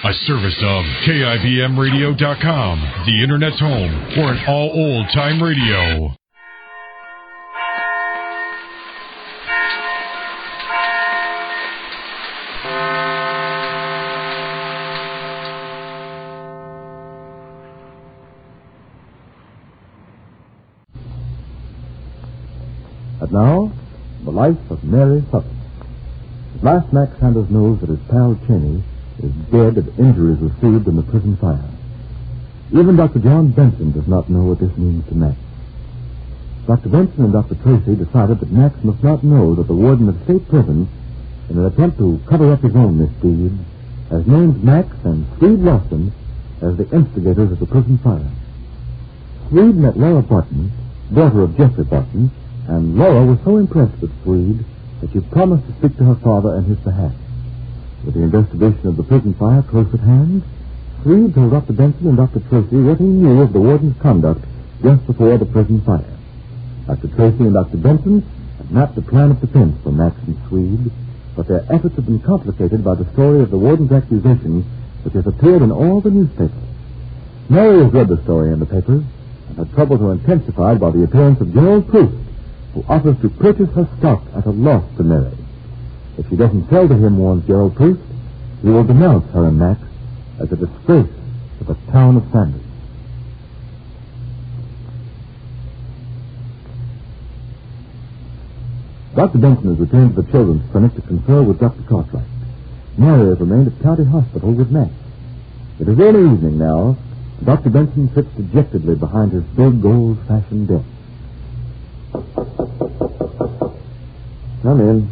A service of KIBMradio.com, the Internet's home for an all old-time radio. And now, the life of Mary Sothern. At last, Max Sanders knows that his pal Cheney is dead of injuries received in the prison fire. Even Dr. John Benson does not know what this means to Max. Dr. Benson and Dr. Tracy decided that Max must not know that the warden of state prison, in an attempt to cover up his own misdeeds, has named Max and Swede Lawson as the instigators of the prison fire. Swede met Laura Barton, daughter of Jeffrey Barton, and Laura was so impressed with Swede that she promised to speak to her father on his behalf. With the investigation of the prison fire close at hand, Swede told Dr. Benson and Dr. Tracy what he knew of the warden's conduct just before the prison fire. Dr. Tracy and Dr. Benson had mapped a plan of defense for Max and Swede, but their efforts have been complicated by the story of the warden's accusation, which has appeared in all the newspapers. Mary has read the story in the papers, and her troubles are intensified by the appearance of Gerald Proust, who offers to purchase her stock at a loss to Mary. If she doesn't sell to him, warns Gerald Proust, he will denounce her and Max as a disgrace to the town of Sanders. Dr. Benson has returned to the children's clinic to confer with Dr. Cartwright. Mary has remained at County Hospital with Max. It is early evening now, and Dr. Benson sits dejectedly behind his big, old-fashioned desk. Come in.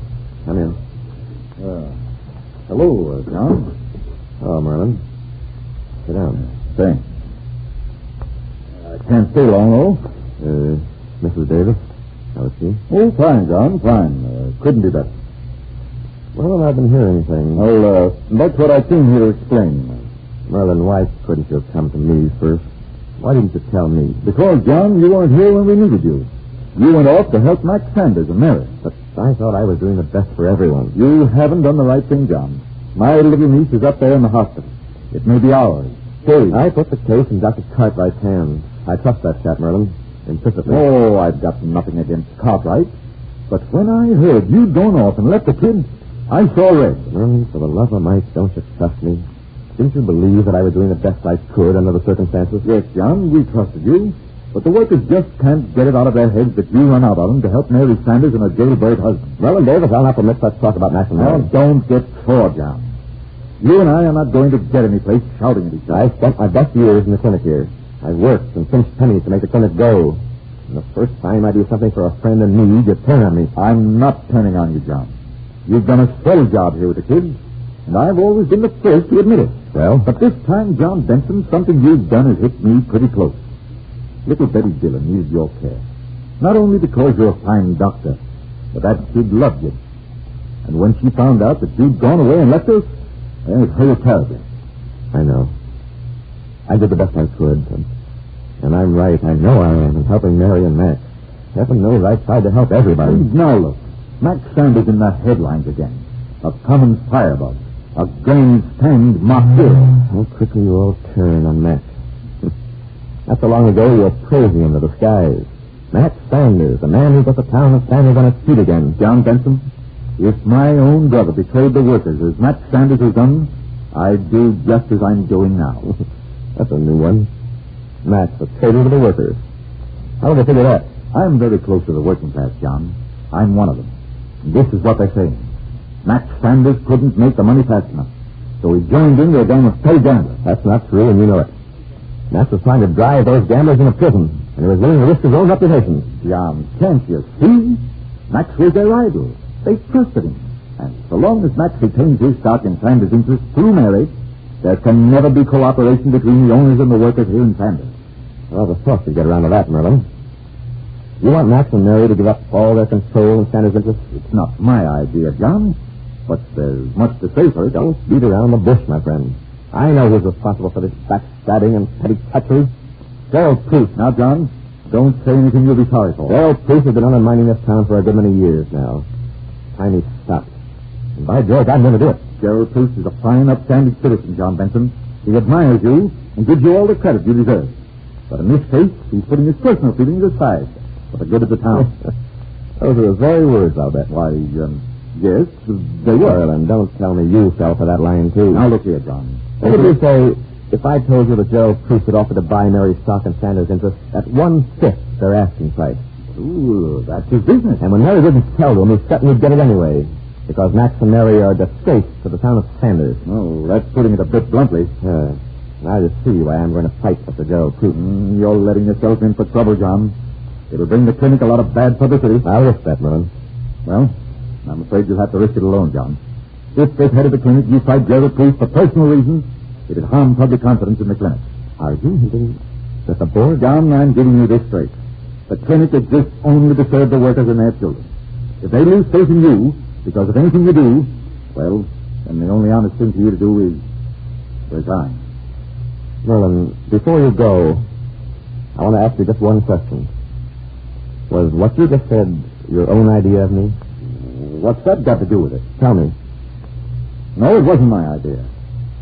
Hello, John. Oh, Merlin. Sit down. Thanks. I can't stay long, though. Mrs. Davis, how is she? Oh, fine, John, fine. Couldn't be better. Well, I've been hearing things. Well, that's what I came here to explain. Merlin, why couldn't you have come to me first? Why didn't you tell me? Because, John, you weren't here when we needed you. You went off to help Max Sanders and Mary. But I thought I was doing the best for everyone. You haven't done the right thing, John. My little niece is up there in the hospital. It may be ours. Faye. I put the case in Dr. Cartwright's hands. I trust that chap, Merlin, implicitly. Oh, I've got nothing against Cartwright. But when I heard you'd gone off and left the kid, I saw red. Merlin, for the love of Mike, don't you trust me? Didn't you believe that I was doing the best I could under the circumstances? Yes, John, we trusted you. But the workers just can't get it out of their heads that you run out on them to help Mary Sanders and her jailbird husband. Merlin Davis, I'll not permit such talk about Max and Mary. Now, don't get sore, John. You and I are not going to get any place shouting at each other. I spent my best years in the clinic here. I worked and pinched pennies to make the clinic go. And the first time I do something for a friend in need, you turn on me. I'm not turning on you, John. You've done a swell job here with the kids, and I've always been the first to admit it. Well? But this time, John Benson, something you've done has hit me pretty close. Little Betty Dillon needed your care. Not only because you're a fine doctor, but that kid loved you. And when she found out that you'd gone away and left us, it hurt her terribly. I know. I did the best I could. And I'm right. I know I am in helping Mary and Max. Heaven knows I tried to help everybody. Now look, Max Sanders in the headlines again. A common firebug. A grandstand mock hero. How quickly you all turn on Max. Not so long ago, you were praising him to the skies. Max Sanders, the man who put the town of Sanders on its feet again. John Benson, if my own brother betrayed the workers as Max Sanders has done, I'd do just as I'm doing now. That's a new one. Max, a traitor to the workers. How did they figure that? I'm very close to the working class, John. I'm one of them. And this is what they're saying. Max Sanders couldn't make the money fast enough, so he joined in their gang of petty gamblers. That's not true, and you know it. Max was trying to drive those gamblers into prison, and he was willing to risk his own reputation. John, can't you see? Max was their idol. They trusted him. And so long as Max retains his stock in Sanders' interests through Mary, there can never be cooperation between the owners and the workers here in Sanders. Well, the thought to get around to that, Merlin. You want Max and Mary to give up all their control in Sanders' interests? It's not my idea, John. But there's much to say for it. Don't beat around the bush, my friend. I know who's responsible for this backstabbing and petty treachery. Gerald Proust. Now, John, don't say anything you'll be sorry for. Gerald Proust has been undermining this town for a good many years now. Time he stopped. And by George, I'd never do it. Gerald Bruce is a fine, upstanding citizen, John Benson. He admires you and gives you all the credit you deserve. But in this case, he's putting his personal feelings aside for the good of the town. Those are his very words, I'll bet. Why, yes, they were. Well, then don't tell me you fell for that line, too. Now, look here, John. What would you say if I told you that Gerald Bruce had offered to buy Mary's stock and Sanders' interest at 1/5 their asking price? Ooh, that's his business. And when Mary didn't tell to him, he said he'd get it anyway. Because Max and Mary are a disgrace to the town of Sanders. Oh, that's putting it a bit bluntly. Now you see why I'm going to fight Mr. Gerald Bruce. You're letting yourself in for trouble, John. It'll bring the clinic a lot of bad publicity. I'll risk that, Merlin. Well, I'm afraid you'll have to risk it alone, John. If this head of the clinic you fight Gerald Bruce for personal reasons, it'd harm public confidence in the clinic. Are you? That the board? John, I'm giving you this straight. The clinic exists only to serve the workers and their children. If they lose faith in you because of anything you do, well, then the only honest thing for you to do is resign. Merlin, before you go, I want to ask you just one question. Was what you just said your own idea of me? What's that got to do with it? Tell me. No, it wasn't my idea.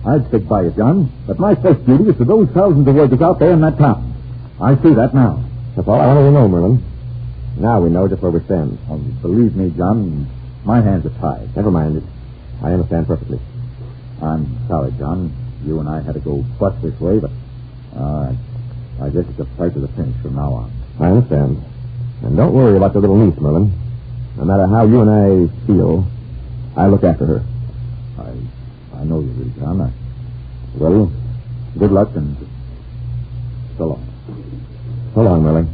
I'd stick by it, John. But my first duty is to those thousands of workers out there in that town. I see that now. That's all I wanted to know, Merlin. Now we know just where we stand. Oh, believe me, John, my hands are tied. Never mind it. I understand perfectly. I'm sorry, John. You and I had to go butt this way, but I guess it's a fight to the finish from now on. I understand. And don't worry about your little niece, Merlin. No matter how you and I feel, I look after her. I know you will, John. Well, good luck and so long. So long, Merlin.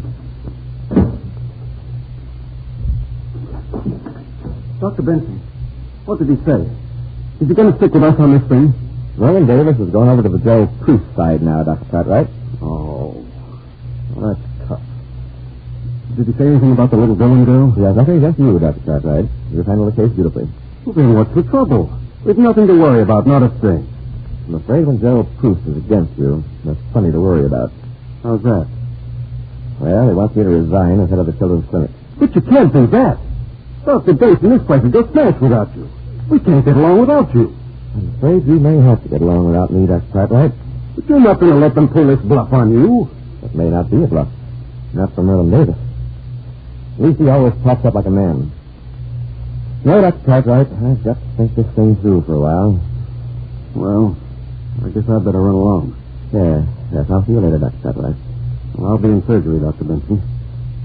Dr. Benson, what did he say? Is he going to stick with us on this thing? Merlin Davis has gone over to the Joe Cruz side now, Dr. Cartwright. Oh, well, that's tough. Did he say anything about the little villain girl? He has nothing against you, Dr. Cartwright. You've handled the case beautifully. Well, then what's the trouble? There's nothing to worry about, not a thing. I'm afraid when Gerald Bruce is against you, there's plenty to worry about. How's that? Well, he wants me to resign as head of the children's clinic. But you can't do that. Dr. Benson, this place would go smashed without you. We can't get along without you. I'm afraid you may have to get along without me, Dr. Cartwright. But you're not going to let them pull this bluff on you. It may not be a bluff. Not for Merlin Davis. At least he always talks up like a man. No, Dr. Cartwright, I've got to think this thing through for a while. Well, I guess I'd better run along. Yes, I'll see you later, Dr. Cartwright. Well, I'll be in surgery, Dr. Benson.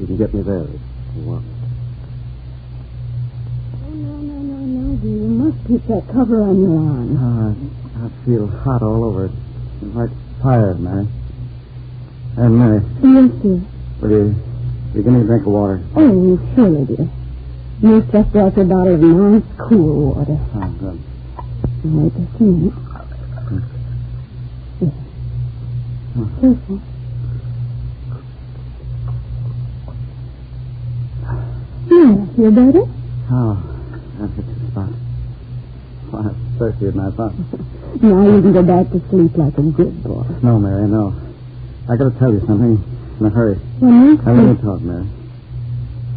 You can get me there if you want. No, dear. You must keep that cover on your arm. I feel hot all over it. I'm quite tired, Mary. And Mary, Yes, dear. will you give me a drink of water? Oh, surely, dear. You just brought your bottle of nice, cool water. Oh, good. Wait just a minute. Yes. Careful. Yeah, feel better? Oh, that's a good spot. Well, I'm thirsty than I thought. Now you can go back to sleep like a good boy. No, Mary, no. I got to tell you something in a hurry. Well, Now, let me talk, Mary.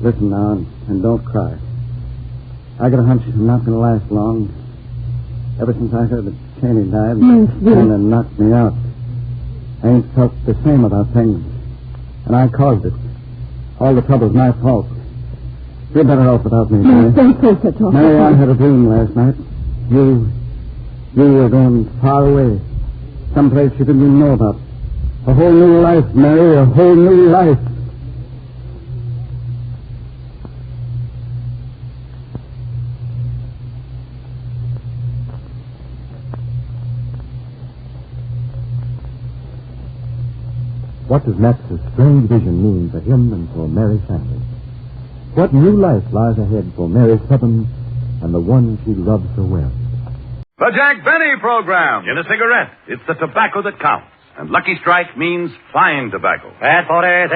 Listen now, and don't cry. I got a hunch I'm not going to last long. Ever since I heard that Cheney died, Yes, dear. kind of knocked me out. I ain't felt the same about things. And I caused it. All the trouble's my fault. You're better off without me, No, Mary. don't say such awful Mary, I things. had a dream last night. You were going far away. Someplace you didn't even know about. A whole new life, Mary, a whole new life. What does Max's strange vision mean for him and for Mary Sanders? What new life lies ahead for Mary Sothern and the one she loves so well? The Jack Benny Program. In a cigarette, it's the tobacco that counts. And Lucky Strike means fine tobacco. At 49,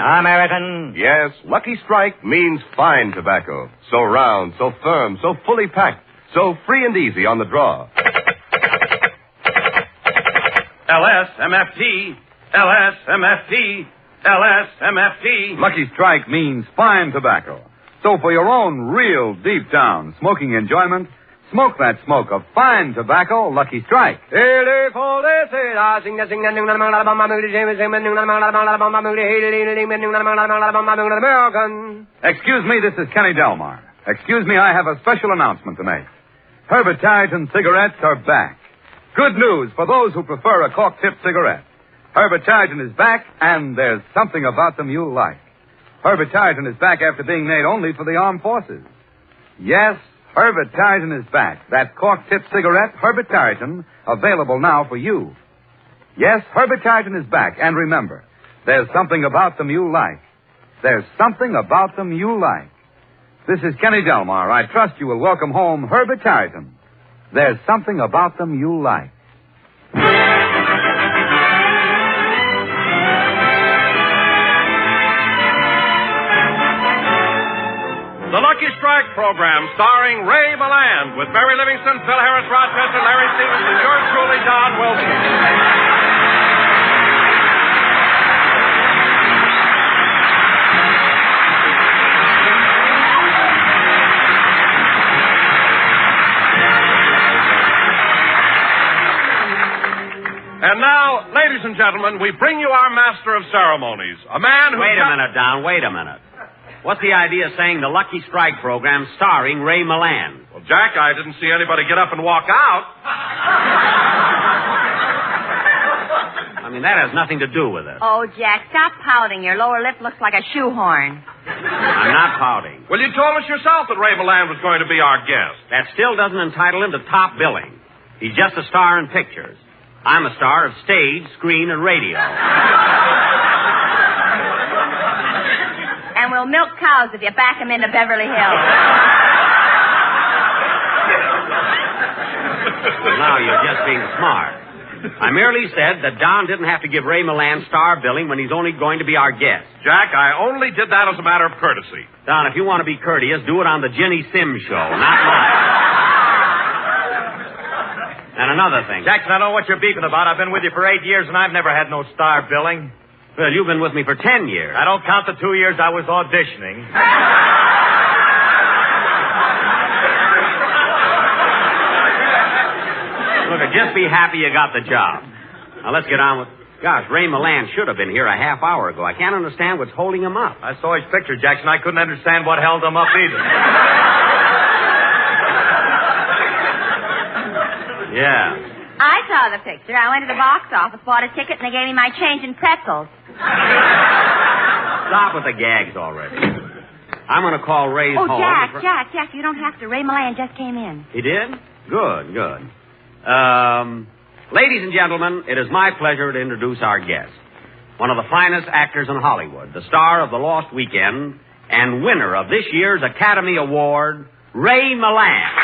American. Yes, Lucky Strike means fine tobacco. So round, so firm, so fully packed, so free and easy on the draw. LSMFT, LSMFT, LSMFT. Lucky Strike means fine tobacco. So for your own real deep-down smoking enjoyment, smoke that smoke of fine tobacco, Lucky Strike. Excuse me, this is Kenny Delmar. Excuse me, I have a special announcement to make. Herbert Tarleton cigarettes are back. Good news for those who prefer a cork-tip cigarette. Herbert Tarleton is back, and there's something about them you'll like. Herbert Tarleton is back after being made only for the armed forces. Yes, Herbert Tarleton is back. That cork-tip cigarette, Herbert Tarleton, available now for you. Yes, Herbert Tarleton is back, and remember, there's something about them you like. There's something about them you like. This is Kenny Delmar. I trust you will welcome home Herbert Tarleton. There's something about them you like. The Lucky Strike program starring Ray Milland with Mary Livingston, Phil Harris Rochester, Larry Stevens, and yours truly, Don Wilson. And now, ladies and gentlemen, we bring you our master of ceremonies, a man who... Wait a minute, Don. Wait a minute. What's the idea of saying the Lucky Strike program starring Ray Milland? Well, Jack, I didn't see anybody get up and walk out. I mean, that has nothing to do with it. Oh, Jack, stop pouting. Your lower lip looks like a shoehorn. I'm not pouting. Well, you told us yourself that Ray Milland was going to be our guest. That still doesn't entitle him to top billing. He's just a star in pictures. I'm a star of stage, screen, and radio. And we'll milk cows if you back him into Beverly Hills. Now you're just being smart. I merely said that Don didn't have to give Ray Milland star billing when he's only going to be our guest. Jack, I only did that as a matter of courtesy. Don, if you want to be courteous, do it on the Ginny Sims show, not mine. And another thing. Jackson, I know what you're beefing about. I've been with you for 8 years, and I've never had no star billing. Well, you've been with me for 10 years. I don't count the 2 years I was auditioning. Look, just be happy you got the job. Now, let's get on with... Gosh, Ray Milland should have been here a half hour ago. I can't understand what's holding him up. I saw his picture, Jackson. I couldn't understand what held him up either. Yeah. I saw the picture. I went to the box office, bought a ticket, and they gave me my change in pretzels. Stop with the gags already. I'm going to call Ray's home. Oh, Jack, you don't have to. Ray Milland just came in. He did? Good. Ladies and gentlemen, it is my pleasure to introduce our guest. One of the finest actors in Hollywood, the star of The Lost Weekend, and winner of this year's Academy Award, Ray Milland.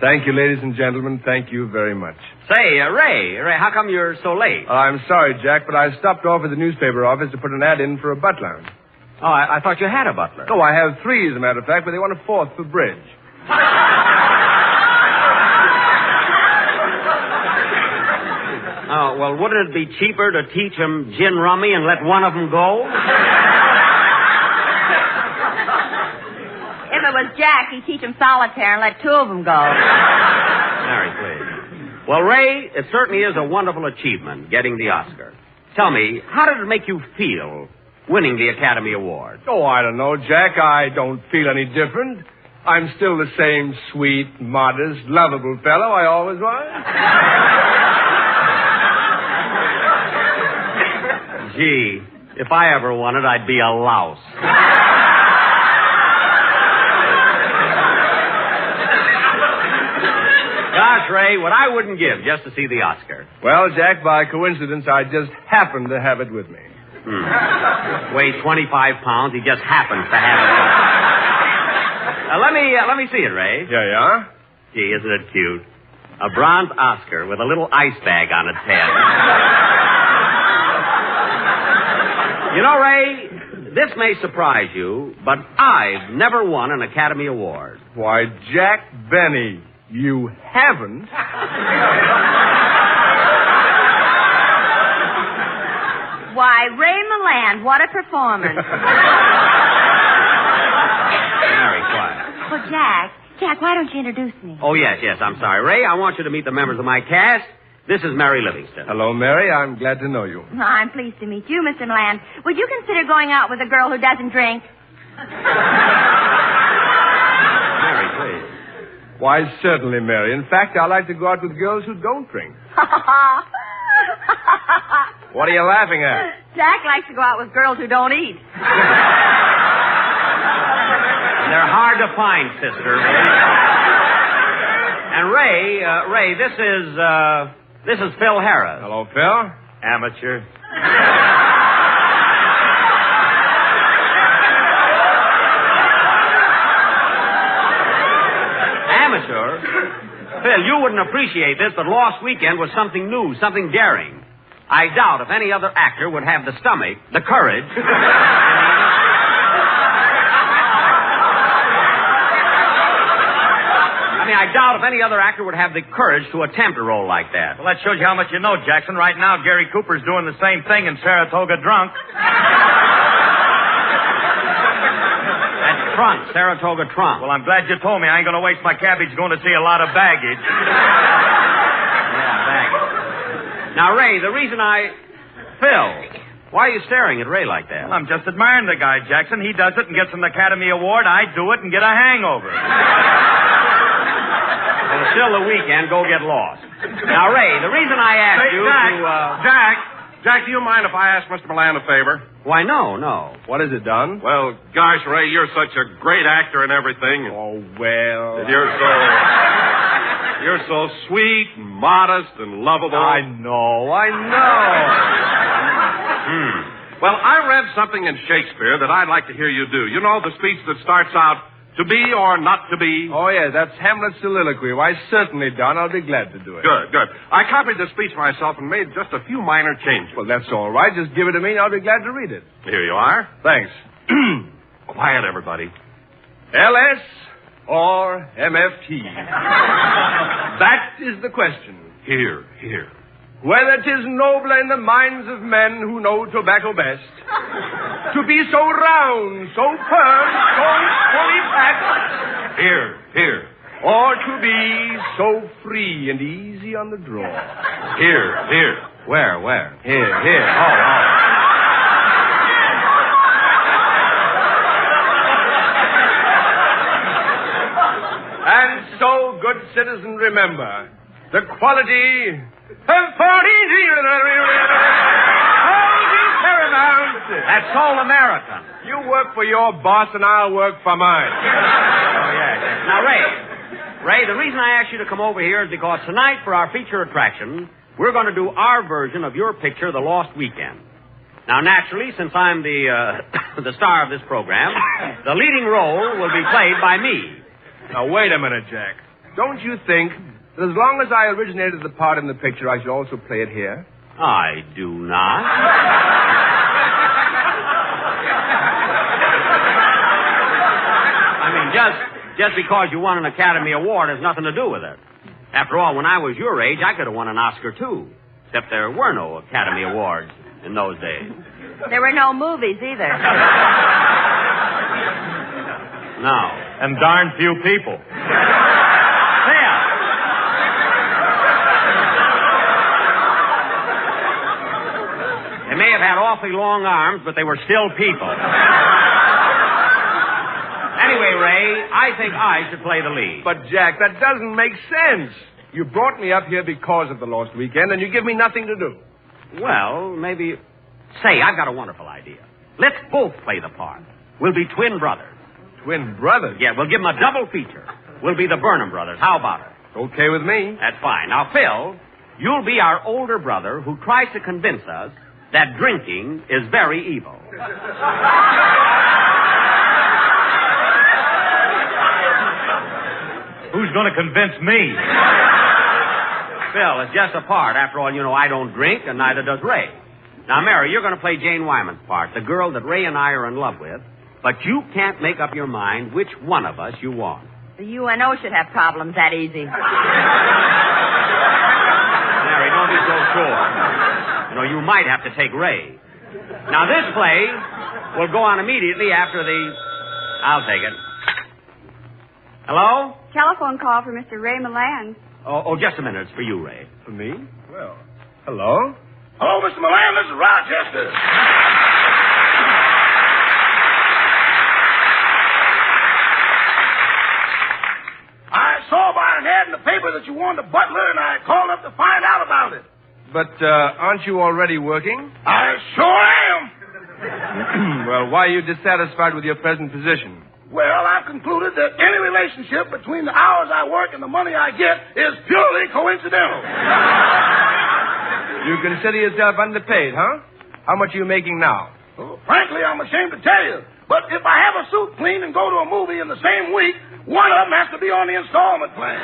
Thank you, ladies and gentlemen. Thank you very much. Say, Ray, how come you're so late? I'm sorry, Jack, but I stopped off at the newspaper office to put an ad in for a butler. Oh, I thought you had a butler. No, I have 3, as a matter of fact, but they want a 4th for bridge. Oh, well, wouldn't it be cheaper to teach them gin rummy and let one of them go? If it was Jack, he'd teach him solitaire and let 2 of them go. Mary, please. Well, Ray, it certainly is a wonderful achievement, getting the Oscar. Tell me, how did it make you feel winning the Academy Award? Oh, I don't know, Jack. I don't feel any different. I'm still the same sweet, modest, lovable fellow I always was. Gee, if I ever won it, I'd be a louse. Gosh, Ray, what I wouldn't give just to see the Oscar. Well, Jack, by coincidence, I just happened to have it with me. Weighs 25 pounds. He just happens to have it. Let me see it, Ray. Yeah, you are? Gee, isn't it cute? A bronze Oscar with a little ice bag on its head. You know, Ray, this may surprise you, but I've never won an Academy Award. Why, Jack Benny, you haven't? Why, Ray Milland, what a performance. Very quiet. Well, Jack, why don't you introduce me? Oh, yes, I'm sorry. Ray, I want you to meet the members of my cast. This is Mary Livingston. Hello, Mary. I'm glad to know you. Well, I'm pleased to meet you, Mr. Milland. Would you consider going out with a girl who doesn't drink? Mary, please. Why, certainly, Mary. In fact, I like to go out with girls who don't drink. What are you laughing at? Jack likes to go out with girls who don't eat. They're hard to find, sister. And Ray, this is Phil Harris. Hello, Phil. Amateur. Amateur? Phil, you wouldn't appreciate this, but Lost Weekend was something new, something daring. I doubt if any other actor would have the stomach, the courage. I doubt if any other actor would have the courage to attempt a role like that. Well, that shows you how much you know, Jackson. Right now, Gary Cooper's doing the same thing in Saratoga Drunk. That's Trunk, Saratoga Trunk. Well, I'm glad you told me. I ain't going to waste my cabbage going to see a lot of baggage. Yeah, baggage. Now, Ray, the reason Phil, why are you staring at Ray like that? Well, I'm just admiring the guy, Jackson. He does it and gets an Academy Award. I do it and get a hangover. Well, it's still the weekend. Go get lost. Now, Ray, the reason I asked you Jack, do you mind if I ask Mr. Milland a favor? Why, no. What is it, Don? Well, gosh, Ray, you're such a great actor and everything. Oh, well. You're so sweet and modest and lovable. I know. Well, I read something in Shakespeare that I'd like to hear you do. You know, the speech that starts out, to be or not to be? Oh, yeah, that's Hamlet's soliloquy. Why, certainly, Don. I'll be glad to do it. Good. I copied the speech myself and made just a few minor changes. Well, that's all right. Just give it to me and I'll be glad to read it. Here you are. Thanks. Quiet, everybody. LS or MFT? That is the question. Here. Whether 'tis nobler in the minds of men who know tobacco best to be so round, so firm, so fully packed. Here. Or to be so free and easy on the draw. Here. Where? Here. Oh. And so, good citizen, remember, the quality of paramount. That's all American. You work for your boss and I'll work for mine. Oh, yeah. Now, Ray, the reason I asked you to come over here is because tonight for our feature attraction, we're going to do our version of your picture, The Lost Weekend. Now, naturally, since I'm the star of this program, the leading role will be played by me. Now, wait a minute, Jack. Don't you think that as long as I originated the part in the picture, I should also play it here? I do not. I mean, just because you won an Academy Award has nothing to do with it. After all, when I was your age, I could have won an Oscar, too. Except there were no Academy Awards in those days. There were no movies either. No. And darn few people. There. They may have had awfully long arms, but they were still people. Anyway, Ray, I think I should play the lead. But, Jack, that doesn't make sense. You brought me up here because of the Lost Weekend, and you give me nothing to do. Well, maybe... Say, I've got a wonderful idea. Let's both play the part. We'll be twin brothers. Twin brothers? Yeah, we'll give them a double feature. We'll be the Burnham brothers. How about it? Okay with me. That's fine. Now, Phil, you'll be our older brother who tries to convince us that drinking is very evil. Who's going to convince me? Phil, it's just a part. After all, you know, I don't drink, and neither does Ray. Now, Mary, you're going to play Jane Wyman's part, the girl that Ray and I are in love with, but you can't make up your mind which one of us you want. The UNO should have problems that easy. Mary, don't be so sure. You know, you might have to take Ray. Now, this play will go on immediately after the... I'll take it. Hello? Telephone call for Mr. Ray Milan. Oh, just a minute. It's for you, Ray. For me? Well, hello? Hello, Mr. Milan. This is Rochester. I saw by an ad in the paper that you wanted a butler, and I called up to find out about it. But aren't you already working? I sure am. Well, why are you dissatisfied with your present position? Well, I've concluded that any relationship between the hours I work and the money I get is purely coincidental. You consider yourself underpaid, huh? How much are you making now? Well, frankly, I'm ashamed to tell you. But if I have a suit cleaned and go to a movie in the same week, one of them has to be on the installment plan.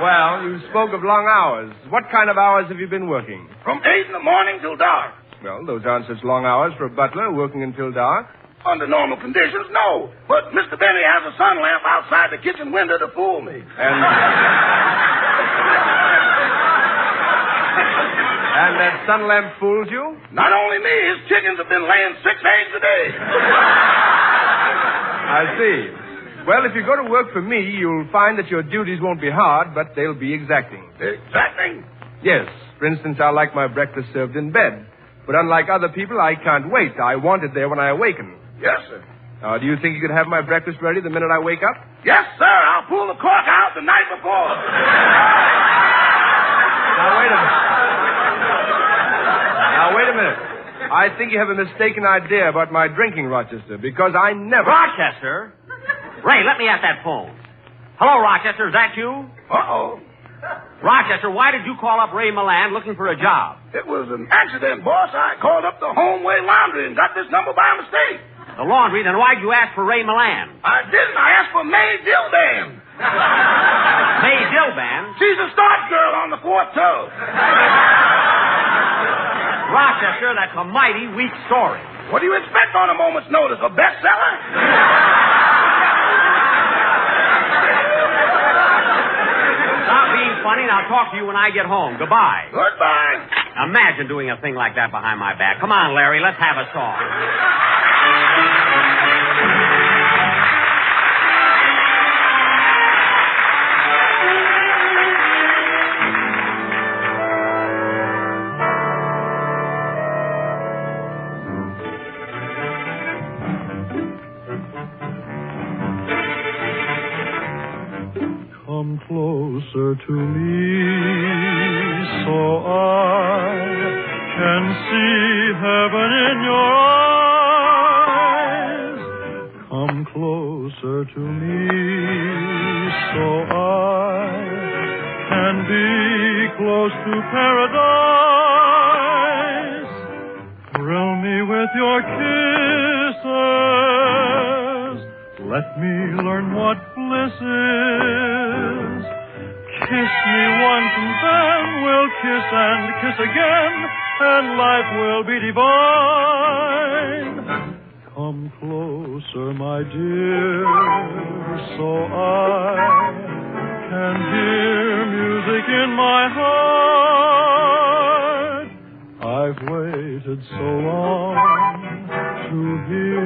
Well, you spoke of long hours. What kind of hours have you been working? From 8 in the morning till dark. Well, those aren't such long hours for a butler working until dark. Under normal conditions, no. But Mr. Benny has a sun lamp outside the kitchen window to fool me. And that sun lamp fools you? Not only me, his chickens have been laying 6 eggs a day. I see. Well, if you go to work for me, you'll find that your duties won't be hard, but they'll be exacting. Exacting? Yes. For instance, I like my breakfast served in bed. But unlike other people, I can't wait. I want it there when I awaken. Yes, sir. Do you think you could have my breakfast ready the minute I wake up? Yes, sir. I'll pull the cork out the night before. Now, wait a minute. I think you have a mistaken idea about my drinking, Rochester, because I never... Rochester? Ray, let me at that phone. Hello, Rochester. Is that you? Uh-oh. Rochester, why did you call up Ray Milan looking for a job? It was an accident, boss. I called up the Homeway Laundry and got this number by mistake. The laundry? Then why'd you ask for Ray Milan? I didn't. I asked for May Dillban. May Dillban? She's a starch girl on the 4th toe. Rochester, that's a mighty weak story. What do you expect on a moment's notice? A bestseller? Stop being funny, and I'll talk to you when I get home. Goodbye. Goodbye. Imagine doing a thing like that behind my back. Come on, Larry, let's have a song. Come closer to me so I can see heaven in your eyes. Come closer to me so I can be close to paradise. Thrill me with your kisses. Let me learn what bliss is. Kiss me once and then we'll kiss and kiss again, and life will be divine. Come closer, my dear, so I can hear music in my heart. I've waited so long to hear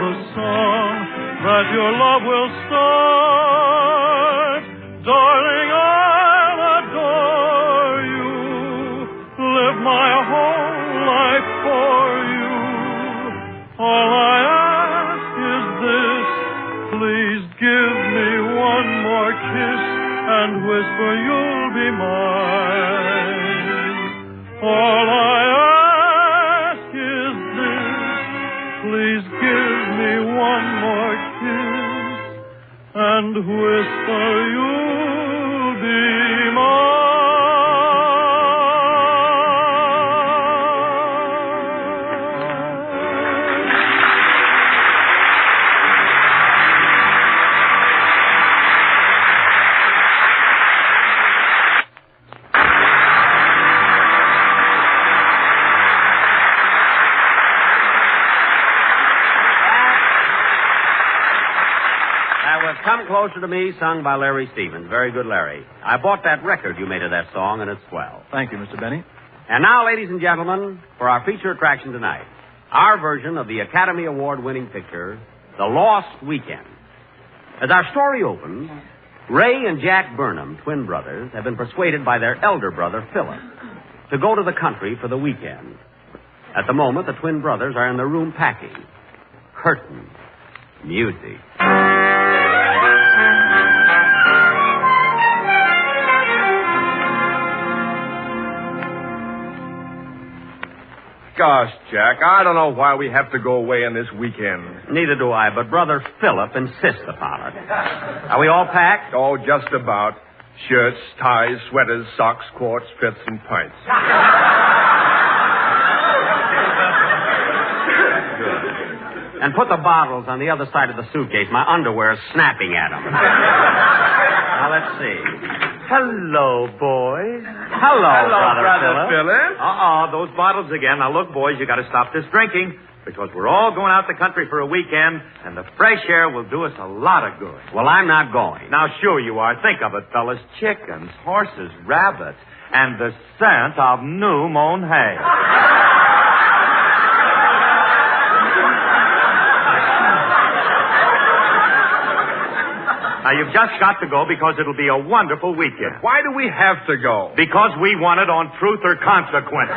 the song that your love will start. Darling, I'll adore you, live my whole life for you. All I ask is this, please give me one more kiss and whisper you'll be mine. All I ask is this, please give me one more kiss and whisper you'll be mine. Closer to Me, sung by Larry Stevens. Very good, Larry. I bought that record you made of that song, and it's swell. Thank you, Mr. Benny. And now, ladies and gentlemen, for our feature attraction tonight, our version of the Academy Award-winning picture, The Lost Weekend. As our story opens, Ray and Jack Burnham, twin brothers, have been persuaded by their elder brother, Philip, to go to the country for the weekend. At the moment, the twin brothers are in their room packing. Curtains. Music. Gosh, Jack, I don't know why we have to go away on this weekend. Neither do I, but Brother Philip insists upon it. Are we all packed? Oh, just about. Shirts, ties, sweaters, socks, quarts, fits, and pints. Good. And put the bottles on the other side of the suitcase. My underwear is snapping at them. Now, let's see. Hello, boys. Hello, Brother Philip. Those bottles again. Now, look, boys, you got to stop this drinking because we're all going out the country for a weekend, and the fresh air will do us a lot of good. Well, I'm not going. Now, sure you are. Think of it, fellas. Chickens, horses, rabbits, and the scent of new mown hay. Now, you've just got to go because it'll be a wonderful weekend. Why do we have to go? Because we want it on Truth or Consequences.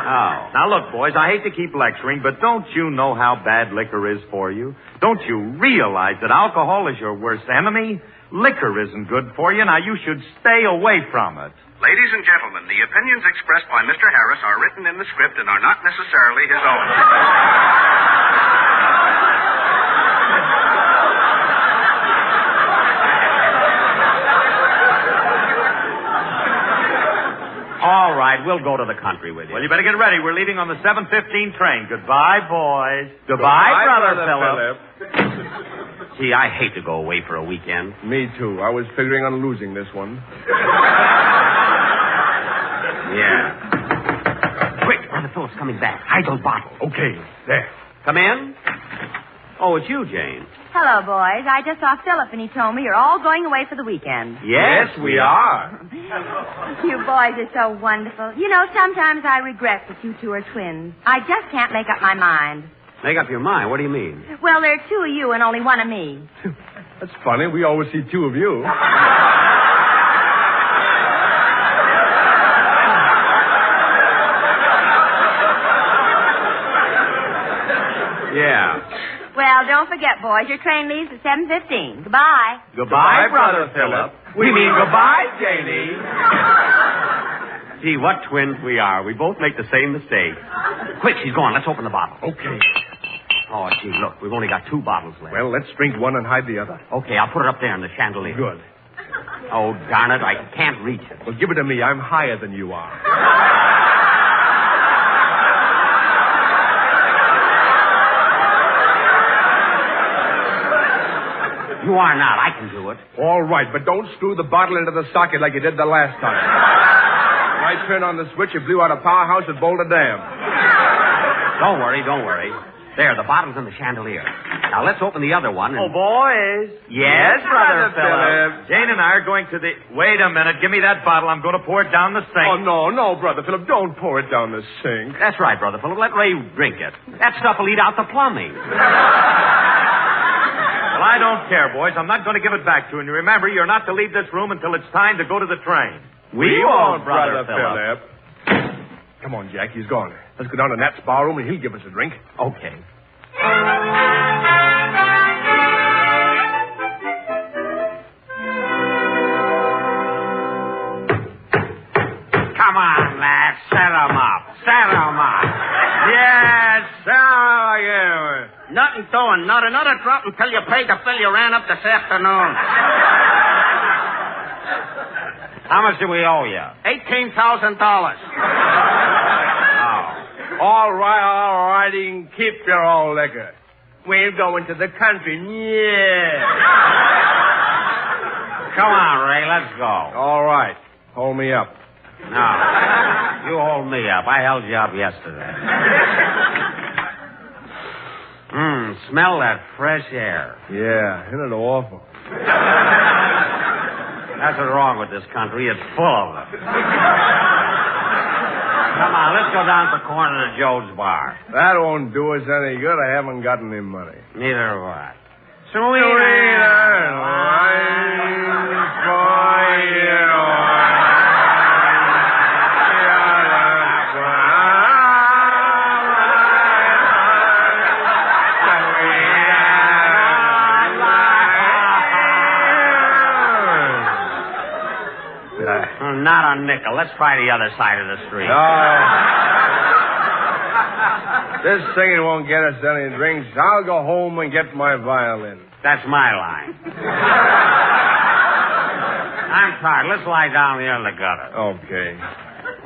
Oh. Now, look, boys, I hate to keep lecturing, but don't you know how bad liquor is for you? Don't you realize that alcohol is your worst enemy? Liquor isn't good for you. Now, you should stay away from it. Ladies and gentlemen, the opinions expressed by Mr. Harris are written in the script and are not necessarily his own. All right, we'll go to the country with you. Well, you better get ready. We're leaving on the 7:15 train. Goodbye, boys. Goodbye, Brother Philip. Gee, I hate to go away for a weekend. Me, too. I was figuring on losing this one. Yeah. Quick, Brother Philip's coming back. Hide those bottles. Okay, there. Come in. Oh, it's you, Jane. Hello, boys. I just saw Philip, and he told me you're all going away for the weekend. Yes, we are. You boys are so wonderful. You know, sometimes I regret that you two are twins. I just can't make up my mind. Make up your mind? What do you mean? Well, there are two of you and only one of me. That's funny. We always see two of you. Yeah. Well, don't forget, boys, your train leaves at 7:15. Goodbye. Goodbye, Brother Philip. We mean goodbye, Janie. Gee, what twins we are. We both make the same mistake. Quick, she's gone. Let's open the bottle. Okay. Oh, gee, look, we've only got 2 bottles left. Well, let's drink one and hide the other. Okay, I'll put it up there in the chandelier. Good. Oh, darn it, I can't reach it. Well, give it to me. I'm higher than you are. You are not. I can do it. All right, but don't screw the bottle into the socket like you did the last time. When I turned on the switch, it blew out a powerhouse at Boulder Dam. Don't worry. There, the bottle's in the chandelier. Now, let's open the other one. Oh, boys. Yes, Brother Philip. Jane and I are going to the... Wait a minute. Give me that bottle. I'm going to pour it down the sink. Oh, no, Brother Philip. Don't pour it down the sink. That's right, Brother Philip. Let Ray drink it. That stuff will eat out the plumbing. Well, I don't care, boys. I'm not going to give it back to you. And remember, you're not to leave this room until it's time to go to the train. We won't, Brother Philip. Come on, Jack. He's gone. Let's go down to Nat's bar room and he'll give us a drink. Okay. Come on, lads. Set 'em up. Yes, how are you? Nothing doing. Not another drop until you pay the bill you ran up this afternoon. How much do we owe you? $18,000. All right. You can keep your old liquor. We're going to the country. Yeah. Come on, Ray. Let's go. All right. Hold me up. No. You hold me up. I held you up yesterday. Smell that fresh air. Yeah, isn't it awful? That's what's wrong with this country. It's full of them. Come on, let's go down to the corner of Joe's bar. That won't do us any good. I haven't got any money. Neither what? Not a nickel. Let's try the other side of the street. This singing won't get us any drinks. I'll go home and get my violin. That's my line. I'm tired. Let's lie down here in the gutter. Okay.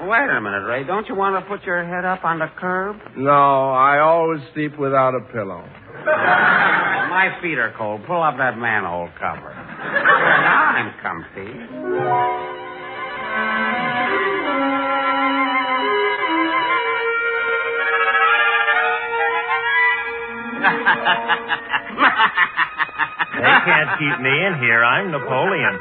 Wait a minute, Ray. Don't you want to put your head up on the curb? No, I always sleep without a pillow. My feet are cold. Pull up that manhole cover. Now I'm comfy. They can't keep me in here. I'm Napoleon.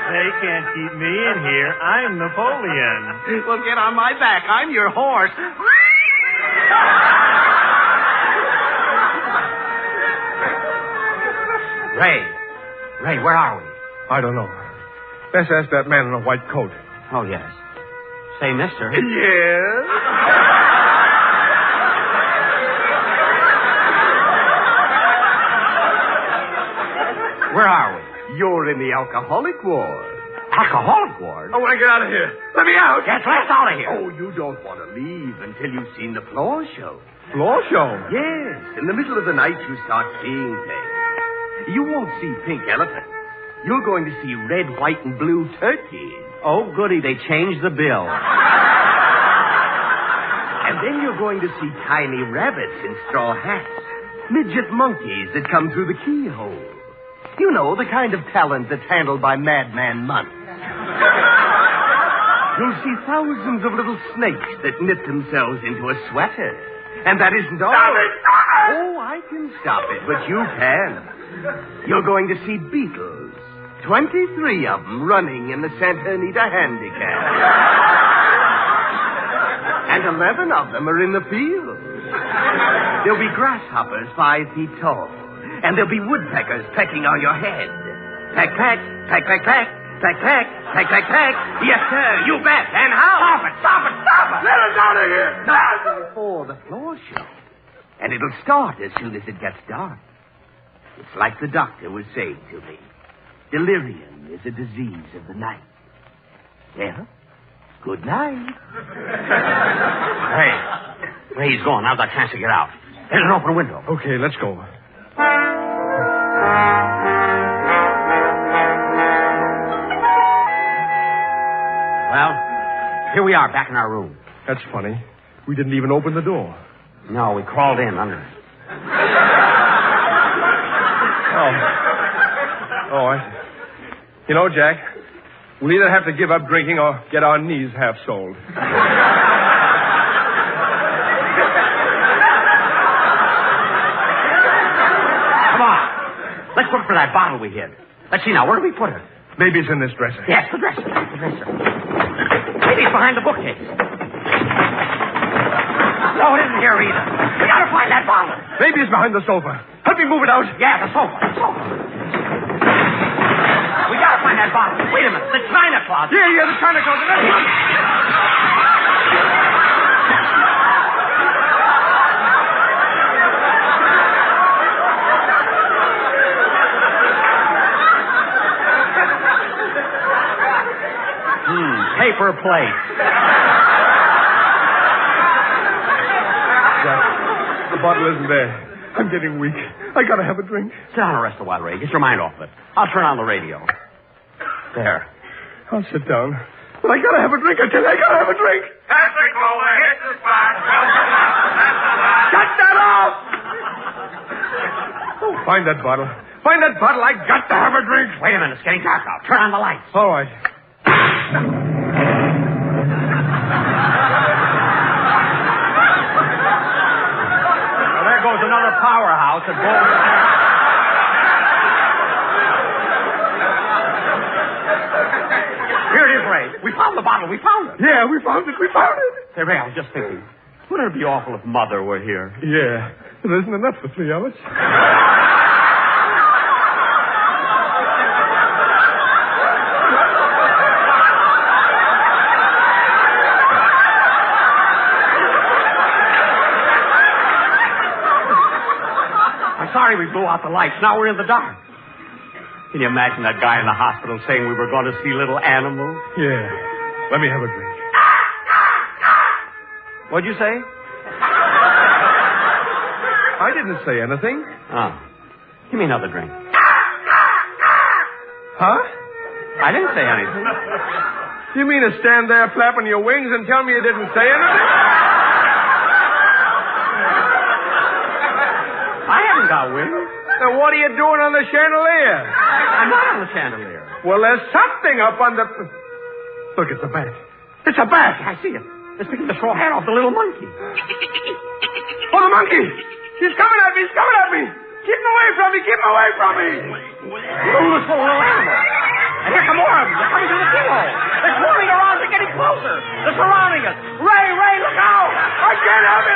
They can't keep me in here. I'm Napoleon. Well, get on my back. I'm your horse. Ray, where are we? I don't know. Let's ask that man in a white coat. Oh, yes. Say, mister. Yes? Where are we? You're in the alcoholic ward. Alcoholic ward? I want to get out of here. Let me out. Get us out of here. Oh, you don't want to leave until you've seen the floor show. Floor show? Yes. In the middle of the night, you start seeing things. You won't see pink elephants. You're going to see red, white, and blue turkeys. Oh, goody. They changed the bill. And then you're going to see tiny rabbits in straw hats. Midget monkeys that come through the keyhole. You know, the kind of talent that's handled by Madman Munch. You'll see thousands of little snakes that knit themselves into a sweater. And that isn't all. Stop it! Oh, I can stop it, but you can. You're going to see beetles. 23 of them running in the Santa Anita Handicap. And 11 of them are in the field. There'll be grasshoppers 5 feet tall. And there'll be woodpeckers pecking on your head. Peck, peck, peck, peck, peck, peck, peck, peck, peck, peck. Yes, sir, you bet. And how? Stop it, stop it, stop it. Let us out of here. Not before the floor show. And it'll start as soon as it gets dark. It's like the doctor was saying to me. Delirium is a disease of the night. Well, good night. Ray, he's gone. Now's our chance to get out. There's an open window. Okay, let's go. Well, here we are, back in our room. That's funny. We didn't even open the door. No, we crawled in under it. Oh, I see. You know, Jack, we'll either have to give up drinking or get our knees half soled. Come on. Let's look for that bottle we hid. Let's see now. Where do we put it? Maybe it's in this dresser. Yes, the dresser. Maybe it's behind the bookcase. No, it isn't here either. We gotta find that bottle. Maybe it's behind the sofa. Help me move it out. Yeah, the sofa. We gotta find that bottle. Wait a minute. The china closet. Yeah, the china closet. Paper plate. Jack, the bottle isn't there. I'm getting weak. I gotta have a drink. Sit down and rest a while, Ray. Get your mind off of it. I'll turn on the radio. There. I'll sit down. But I gotta have a drink. I tell you, I gotta have a drink. That's it, Clover. Hit the spot. Cut that off! Oh, find that bottle. Find that bottle. I got to have a drink. Wait a minute. It's getting dark out. Turn on the lights. All right. a powerhouse at Boulder. Here it is, Ray. We found the bottle. We found it. Yeah, we found it. Say, Ray, I was just thinking. Wouldn't it be awful if Mother were here? Yeah. There isn't enough for 3 of us. I'm sorry we blew out the lights. Now we're in the dark. Can you imagine that guy in the hospital saying we were going to see little animals? Yeah. Let me have a drink. What'd you say? I didn't say anything. Oh. Give me another drink. Huh? I didn't say anything. You mean to stand there flapping your wings and tell me you didn't say anything? I haven't got wings. Then what are you doing on the chandelier? I'm not on the chandelier. Well, there's something up on the... Look, it's a bat. It's a bat. I see it. It's picking the straw hat off the little monkey. Oh, the monkey! He's coming at me! He's coming at me! Keep him away from me! Keep him away from me! Ooh, this little animal. And here come more of them. They're coming through the keyhole. They're swirling around. They're getting closer. They're surrounding us. Ray, look out! I can't help it!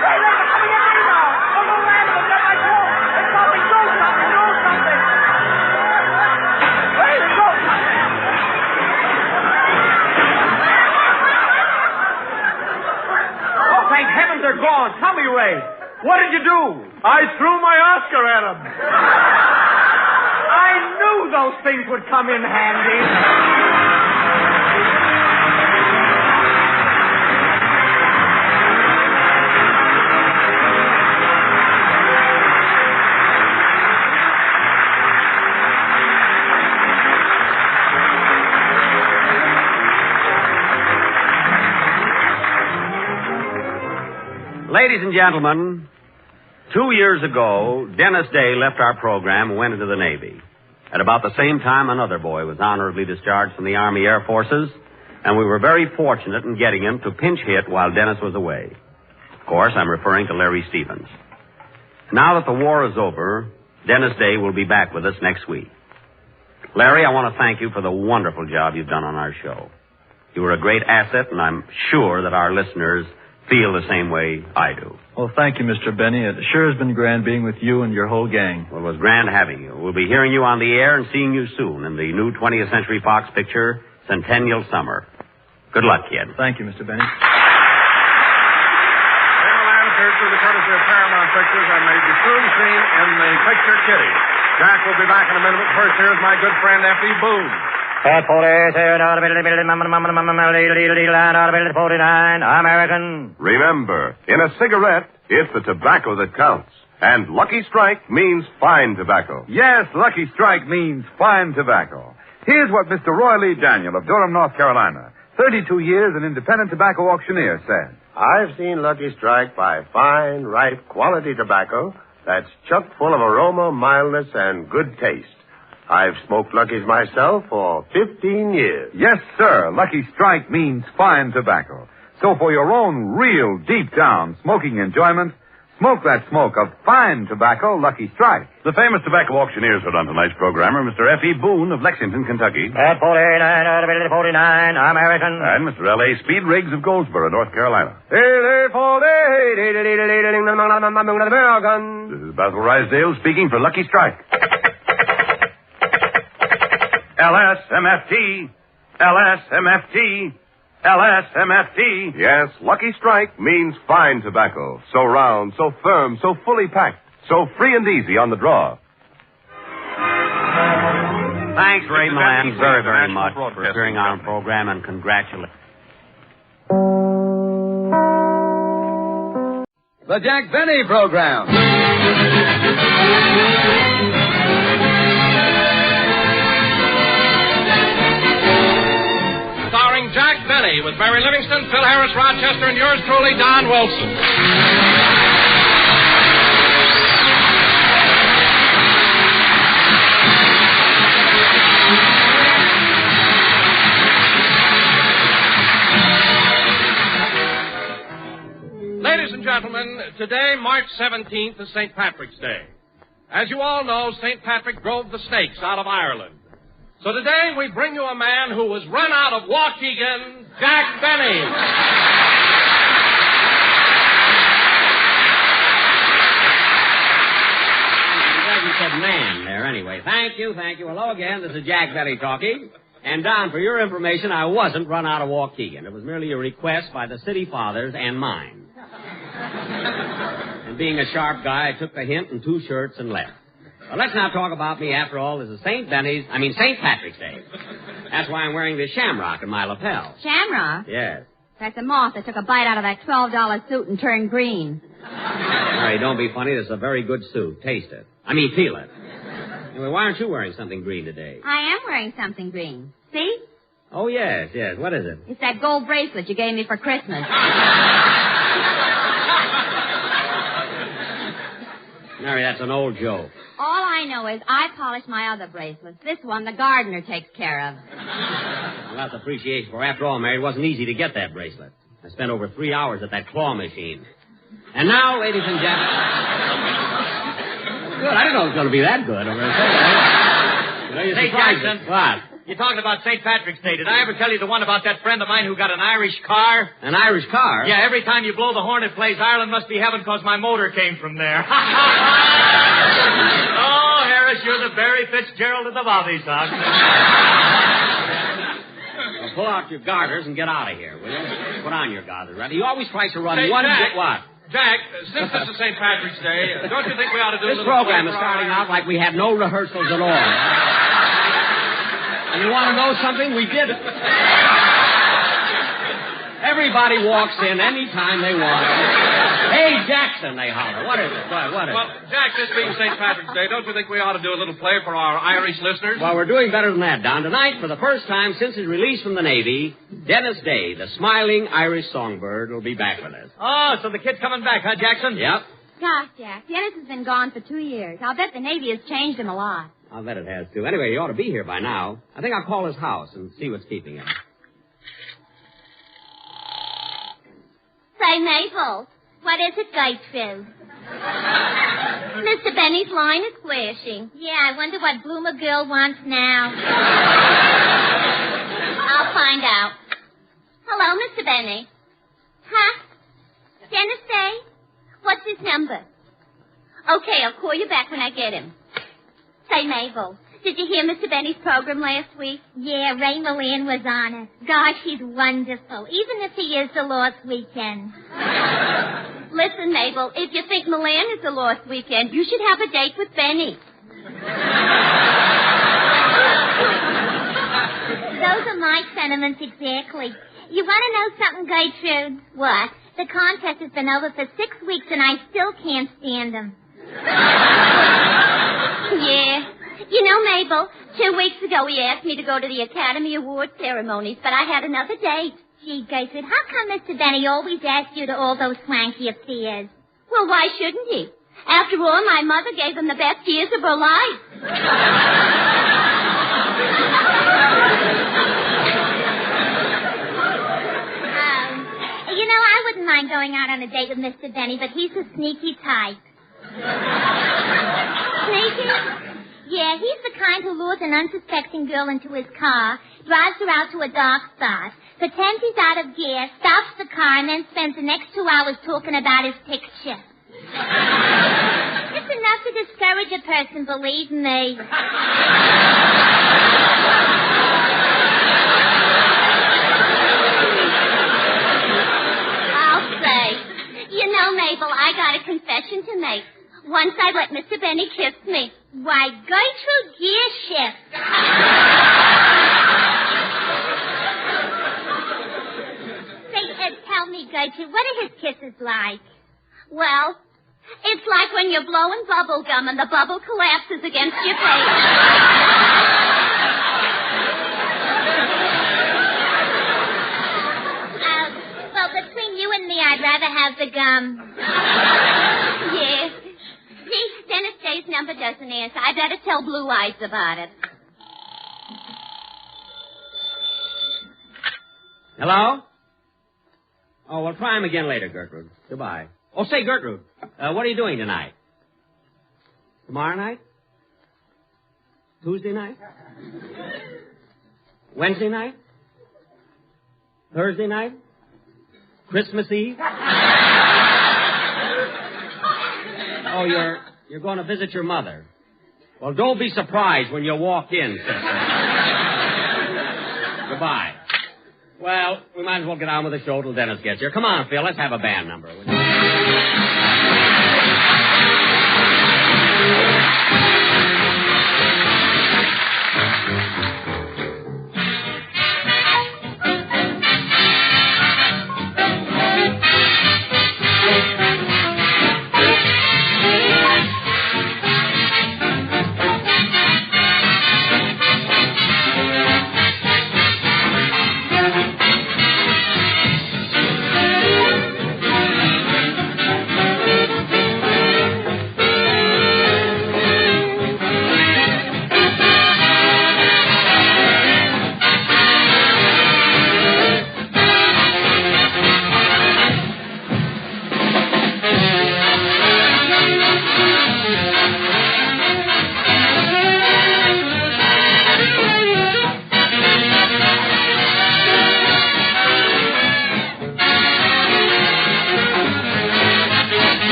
Ray, they're coming at me now. The little animal, get my coat. It's something. Do something. Ray, do something. Oh, thank heaven they're gone. Tell me, Ray, what did you do? I threw my Oscar at him. I knew those things would come in handy. Ladies and gentlemen, 2 years ago, Dennis Day left our program and went into the Navy. At about the same time, another boy was honorably discharged from the Army Air Forces, and we were very fortunate in getting him to pinch hit while Dennis was away. Of course, I'm referring to Larry Stevens. Now that the war is over, Dennis Day will be back with us next week. Larry, I want to thank you for the wonderful job you've done on our show. You were a great asset, and I'm sure that our listeners feel the same way I do. Well, thank you, Mr. Benny. It sure has been grand being with you and your whole gang. Well, it was grand having you. We'll be hearing you on the air and seeing you soon in the new 20th Century Fox picture, Centennial Summer. Good luck, kid. Thank you, Mr. Benny. Through the courtesy of Paramount Pictures and may be soon seen in the picture Kitty. Jack will be back in a minute, but first here's my good friend F.E. Boone. American. Remember, in a cigarette, it's the tobacco that counts. And Lucky Strike means fine tobacco. Yes, Lucky Strike means fine tobacco. Here's what Mr. Roy Lee Daniel of Durham, North Carolina, 32 years an independent tobacco auctioneer, said. I've seen Lucky Strike buy fine, ripe, quality tobacco that's chock full of aroma, mildness, and good taste. I've smoked Lucky's myself for 15 years. Yes, sir. Lucky Strike means fine tobacco. So for your own real deep-down smoking enjoyment, smoke that smoke of fine tobacco, Lucky Strike. The famous tobacco auctioneers heard on tonight's program are Mr. F.E. Boone of Lexington, Kentucky. At 49, American. And Mr. L.A. Speed Riggs of Goldsboro, North Carolina. This is Basil Rysdale speaking for Lucky Strike. LSMFT, LSMFT, LSMFT. Yes, Lucky Strike means fine tobacco. So round, so firm, so fully packed, so free and easy on the draw. Thanks, Ray Milan, very, very much for appearing on our program, and congratulations. The Jack Benny Program. Starring Jack Benny with Mary Livingston, Phil Harris, Rochester, and yours truly, Don Wilson. Ladies and today, March 17th, is St. Patrick's Day. As you all know, St. Patrick drove the snakes out of Ireland. So today we bring you a man who was run out of Waukegan, Jack Benny. You said man there anyway. Thank you. Hello again. This is Jack Benny talking. And, Don, for your information, I wasn't run out of Waukegan. It was merely a request by the city fathers and mine. And being a sharp guy, I took the hint and 2 shirts and left. Well, let's not talk about me. After all, this is St. Patrick's Day. That's why I'm wearing this shamrock in my lapel. Shamrock? Yes. That's a moth that took a bite out of that $12 suit and turned green. Mary, don't be funny. This is a very good suit. Taste it. Feel it. Anyway, why aren't you wearing something green today? I am wearing something green. See? Oh, yes. What is it? It's that gold bracelet you gave me for Christmas. Mary, that's an old joke. All I know is I polish my other bracelets. This one the gardener takes care of. Well, that's appreciation for. After all, Mary, it wasn't easy to get that bracelet. I spent over 3 hours at that claw machine. And now, ladies and gentlemen... Good. I didn't know it was going to be that good. Hey, Jackson. What? You're talking about St. Patrick's Day. Did I ever tell you the one about that friend of mine who got an Irish car? An Irish car? Yeah, every time you blow the horn, it plays Ireland Must Be Heaven because my motor came from there. Oh, Harris, you're the Barry Fitzgerald of the Bobby Sox. Well, pull out your garters and get out of here, will you? Put on your garters, right? He always tries to run Hey, one... Jack. What? Jack, since this is St. Patrick's Day, don't you think we ought to do This program is starting out like we had no rehearsals at all. And you want to know something? We did it. Everybody walks in any time they want. Hey, Jackson, they holler. What is it? What is it? Well, Jack, this being St. Patrick's Day, don't you think we ought to do a little play for our Irish listeners? Well, we're doing better than that, Don. Tonight, for the first time since his release from the Navy, Dennis Day, the smiling Irish songbird, will be back with us. Oh, so the kid's coming back, huh, Jackson? Yep. Gosh, Jack, Dennis has been gone for 2 years. I'll bet the Navy has changed him a lot. I'll bet it has, too. Anyway, he ought to be here by now. I think I'll call his house and see what's keeping him. Say, Mabel, what is it, Gertrude? Mr. Benny's line is flashing. Yeah, I wonder what Bloomer Girl wants now. I'll find out. Hello, Mr. Benny. Huh? Dennis Day? What's his number? Okay, I'll call you back when I get him. Say, Mabel, did you hear Mr. Benny's program last week? Yeah, Ray Millan was on it. Gosh, he's wonderful, even if he is the Lost Weekend. Listen, Mabel, if you think Millan is the Lost Weekend, you should have a date with Benny. Those are my sentiments exactly. You want to know something, Gertrude? What? The contest has been over for 6 weeks and I still can't stand him. Yeah. You know, Mabel, 2 weeks ago he asked me to go to the Academy Award ceremonies, but I had another date. Gee, Gertrude, how come Mr. Benny always asks you to all those swanky affairs? Well, why shouldn't he? After all, my mother gave him the best years of her life. You know, I wouldn't mind going out on a date with Mr. Benny, but he's a sneaky type. Sneaky? Yeah, he's the kind who lures an unsuspecting girl into his car, drives her out to a dark spot, pretends he's out of gear, stops the car, and then spends the next 2 hours talking about his picture. It's enough to discourage a person, believe me. I'll say. You know, Mabel, I got a confession to make. Once I let Mr. Benny kiss me. Why, Gertrude, gear shift. Say, tell me, Gertrude, what are his kisses like? Well, it's like when you're blowing bubble gum and the bubble collapses against your face. Well, between you and me, I'd rather have the gum. Yes. See, Dennis Day's number doesn't answer. I better tell Blue Eyes about it. Hello? Oh, well, try him again later, Gertrude. Goodbye. Oh, say, Gertrude, what are you doing tonight? Tomorrow night? Tuesday night? Wednesday night? Thursday night? Christmas Eve? Oh, you're going to visit your mother. Well, don't be surprised when you walk in, sister. Goodbye. Well, we might as well get on with the show till Dennis gets here. Come on, Phil, let's have a band number.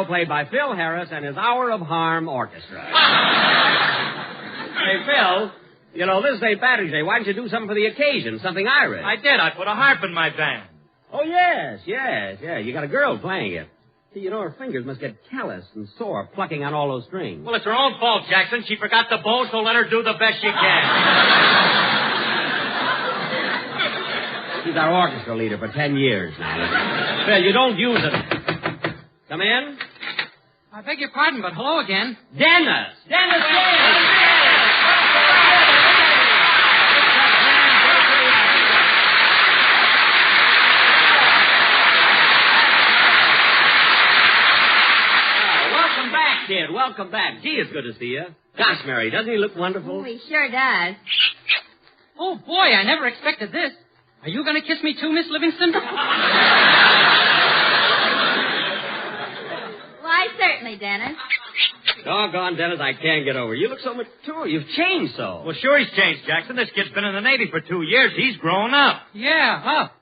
Played by Phil Harris and his Hour of Harm Orchestra. Hey, Phil, you know, this is St. Patrick's Day. Why didn't you do something for the occasion, something Irish? I did. I put a harp in my band. Oh, yes. You got a girl playing it. See, you know, her fingers must get callous and sore plucking on all those strings. Well, it's her own fault, Jackson. She forgot the bow, so let her do the best she can. She's our orchestra leader for 10 years now. Phil, you don't use it. Come in. I beg your pardon, but hello again. Dennis! Dennis! Welcome back, kid. Welcome back. Gee, it's good to see you. Gosh, Mary, doesn't he look wonderful? Oh, he sure does. Oh, boy, I never expected this. Are you going to kiss me too, Miss Livingston? Why, certainly, Dennis. Doggone, Dennis, I can't get over. You look so mature. You've changed so. Well, sure he's changed, Jackson. This kid's been in the Navy for 2 years. He's grown up. Yeah, up.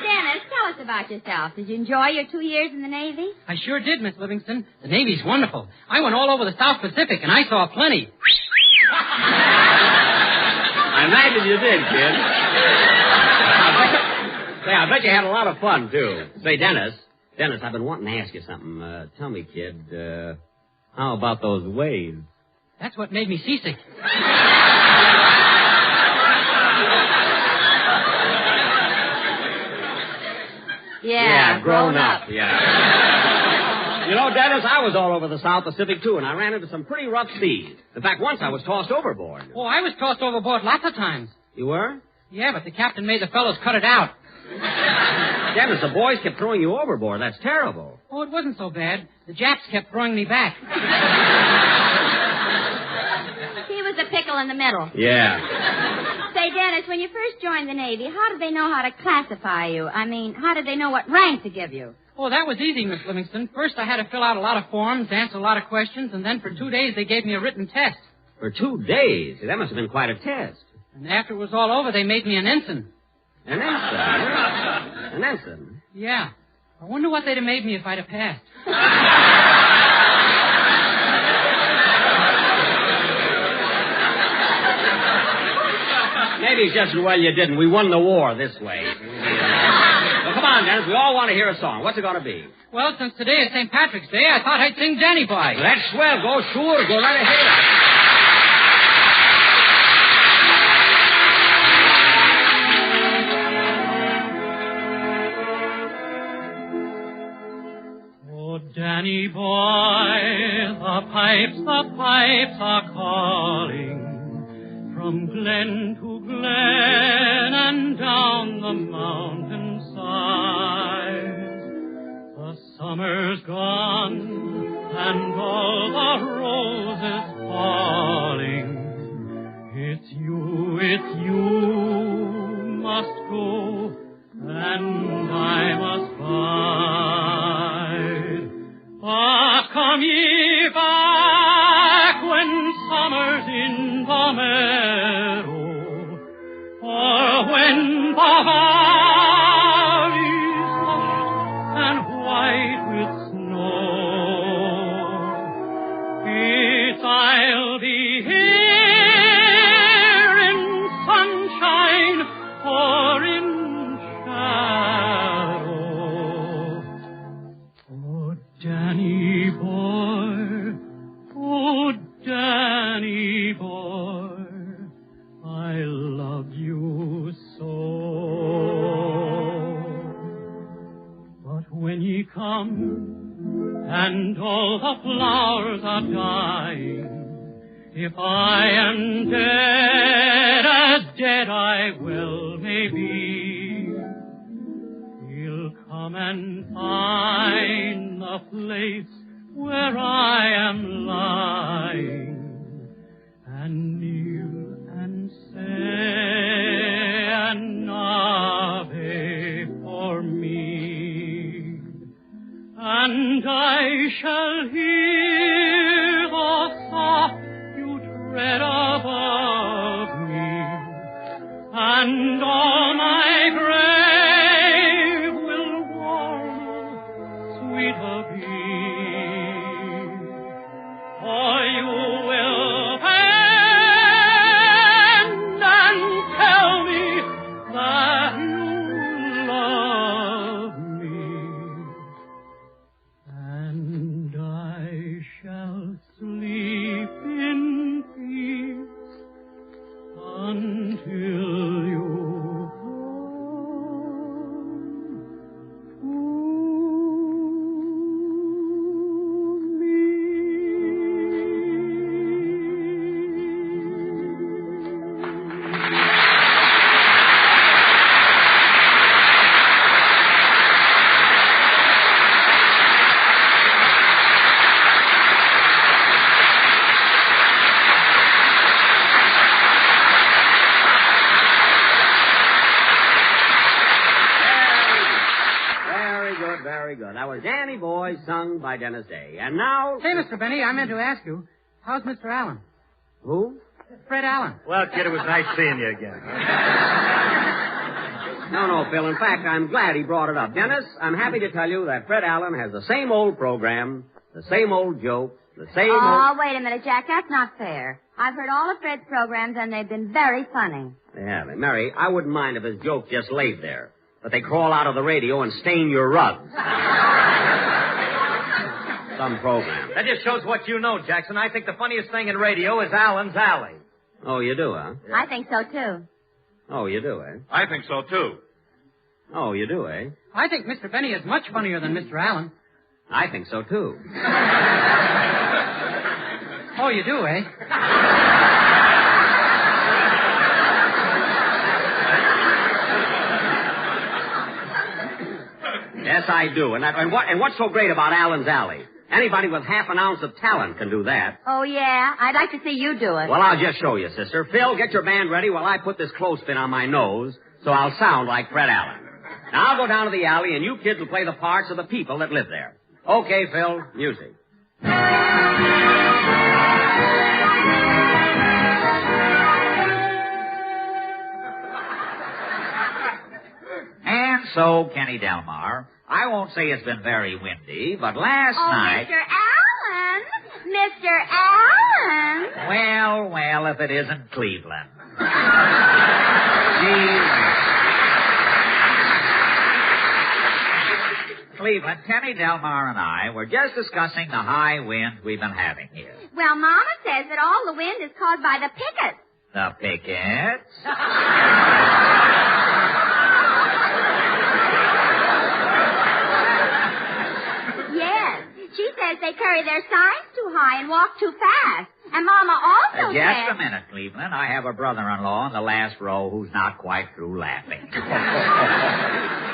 Dennis, tell us about yourself. Did you enjoy your 2 years in the Navy? I sure did, Miss Livingston. The Navy's wonderful. I went all over the South Pacific, and I saw plenty. I imagine you did, kid. I bet you had a lot of fun, too. Say, Dennis, I've been wanting to ask you something. Tell me, kid, how about those waves? That's what made me seasick. Yeah, grown up. Yeah. You know, Dennis, I was all over the South Pacific, too, and I ran into some pretty rough seas. In fact, once I was tossed overboard. Oh, I was tossed overboard lots of times. You were? Yeah, but the captain made the fellows cut it out. Dennis, the boys kept throwing you overboard. That's terrible. Oh, it wasn't so bad. The Japs kept throwing me back. He was a pickle in the middle. Yeah. Say, Dennis, when you first joined the Navy, how did they know how to classify you? I mean, how did they know what rank to give you? Oh, that was easy, Miss Livingston. First, I had to fill out a lot of forms, answer a lot of questions, and then for 2 days they gave me a written test. For 2 days? That must have been quite a test. And after it was all over, they made me an ensign. An ensign? An ensign? Yeah. I wonder what they'd have made me if I'd have passed. Maybe it's just as well you didn't. We won the war this way. Well, come on, Dennis. We all want to hear a song. What's it going to be? Well, since today is St. Patrick's Day, I thought I'd sing Danny Boy. That's swell. Go right ahead. Danny boy, the pipes are calling from glen to glen and down the mountainside. The summer's gone and all the roses falling. It's you must go and I must bide. But come ye back when summer's in the meadow, or when the valley's hushed and white with snow. It's I'll be here in sunshine or in shadow. Oh, Danny boy, oh, Danny boy, I love you so. But when ye come and all the flowers are dying, if I am dead, as dead I well may be, he'll come and find the place where I am lying, and kneel and say an Ave for me, and I shall hear the soft tread above me, and all my grave will warm, sweeter be. For you will bend and tell me that you love me, and I shall sleep in peace until you Danny Boy, sung by Dennis Day. And now... Say, Mr. Benny, I meant to ask you, how's Mr. Allen? Who? Fred Allen. Well, kid, it was nice seeing you again. No, Phil. In fact, I'm glad he brought it up. Dennis, I'm happy to tell you that Fred Allen has the same old program, the same old joke, the same old... Oh, wait a minute, Jack. That's not fair. I've heard all of Fred's programs, and they've been very funny. Yeah, Mary, I wouldn't mind if his joke just laid there. But they crawl out of the radio and stain your rugs. Some program. That just shows what you know, Jackson. I think the funniest thing in radio is Allen's Alley. Oh, you do, huh? Yeah. I think so, too. Oh, you do, eh? I think so, too. Oh, you do, eh? I think Mr. Benny is much funnier than Mr. Allen. I think so, too. Oh, you do, eh? Yes, I do. And what's so great about Allen's Alley? Anybody with half an ounce of talent can do that. Oh, yeah? I'd like to see you do it. Well, I'll just show you, sister. Phil, get your band ready while I put this clothespin on my nose so I'll sound like Fred Allen. Now, I'll go down to the alley, and you kids will play the parts of the people that live there. Okay, Phil, music. And so, Kenny Delmar, I won't say it's been very windy, but last night... Mr. Allen! Well, if it isn't Cleveland. Cleveland, Kenny Delmar and I were just discussing the high winds we've been having here. Well, Mama says that all the wind is caused by the pickets. The pickets? Yes. She says they carry their signs too high and walk too fast. And Mama also says... Just a minute, Cleveland. I have a brother-in-law in the last row who's not quite through laughing.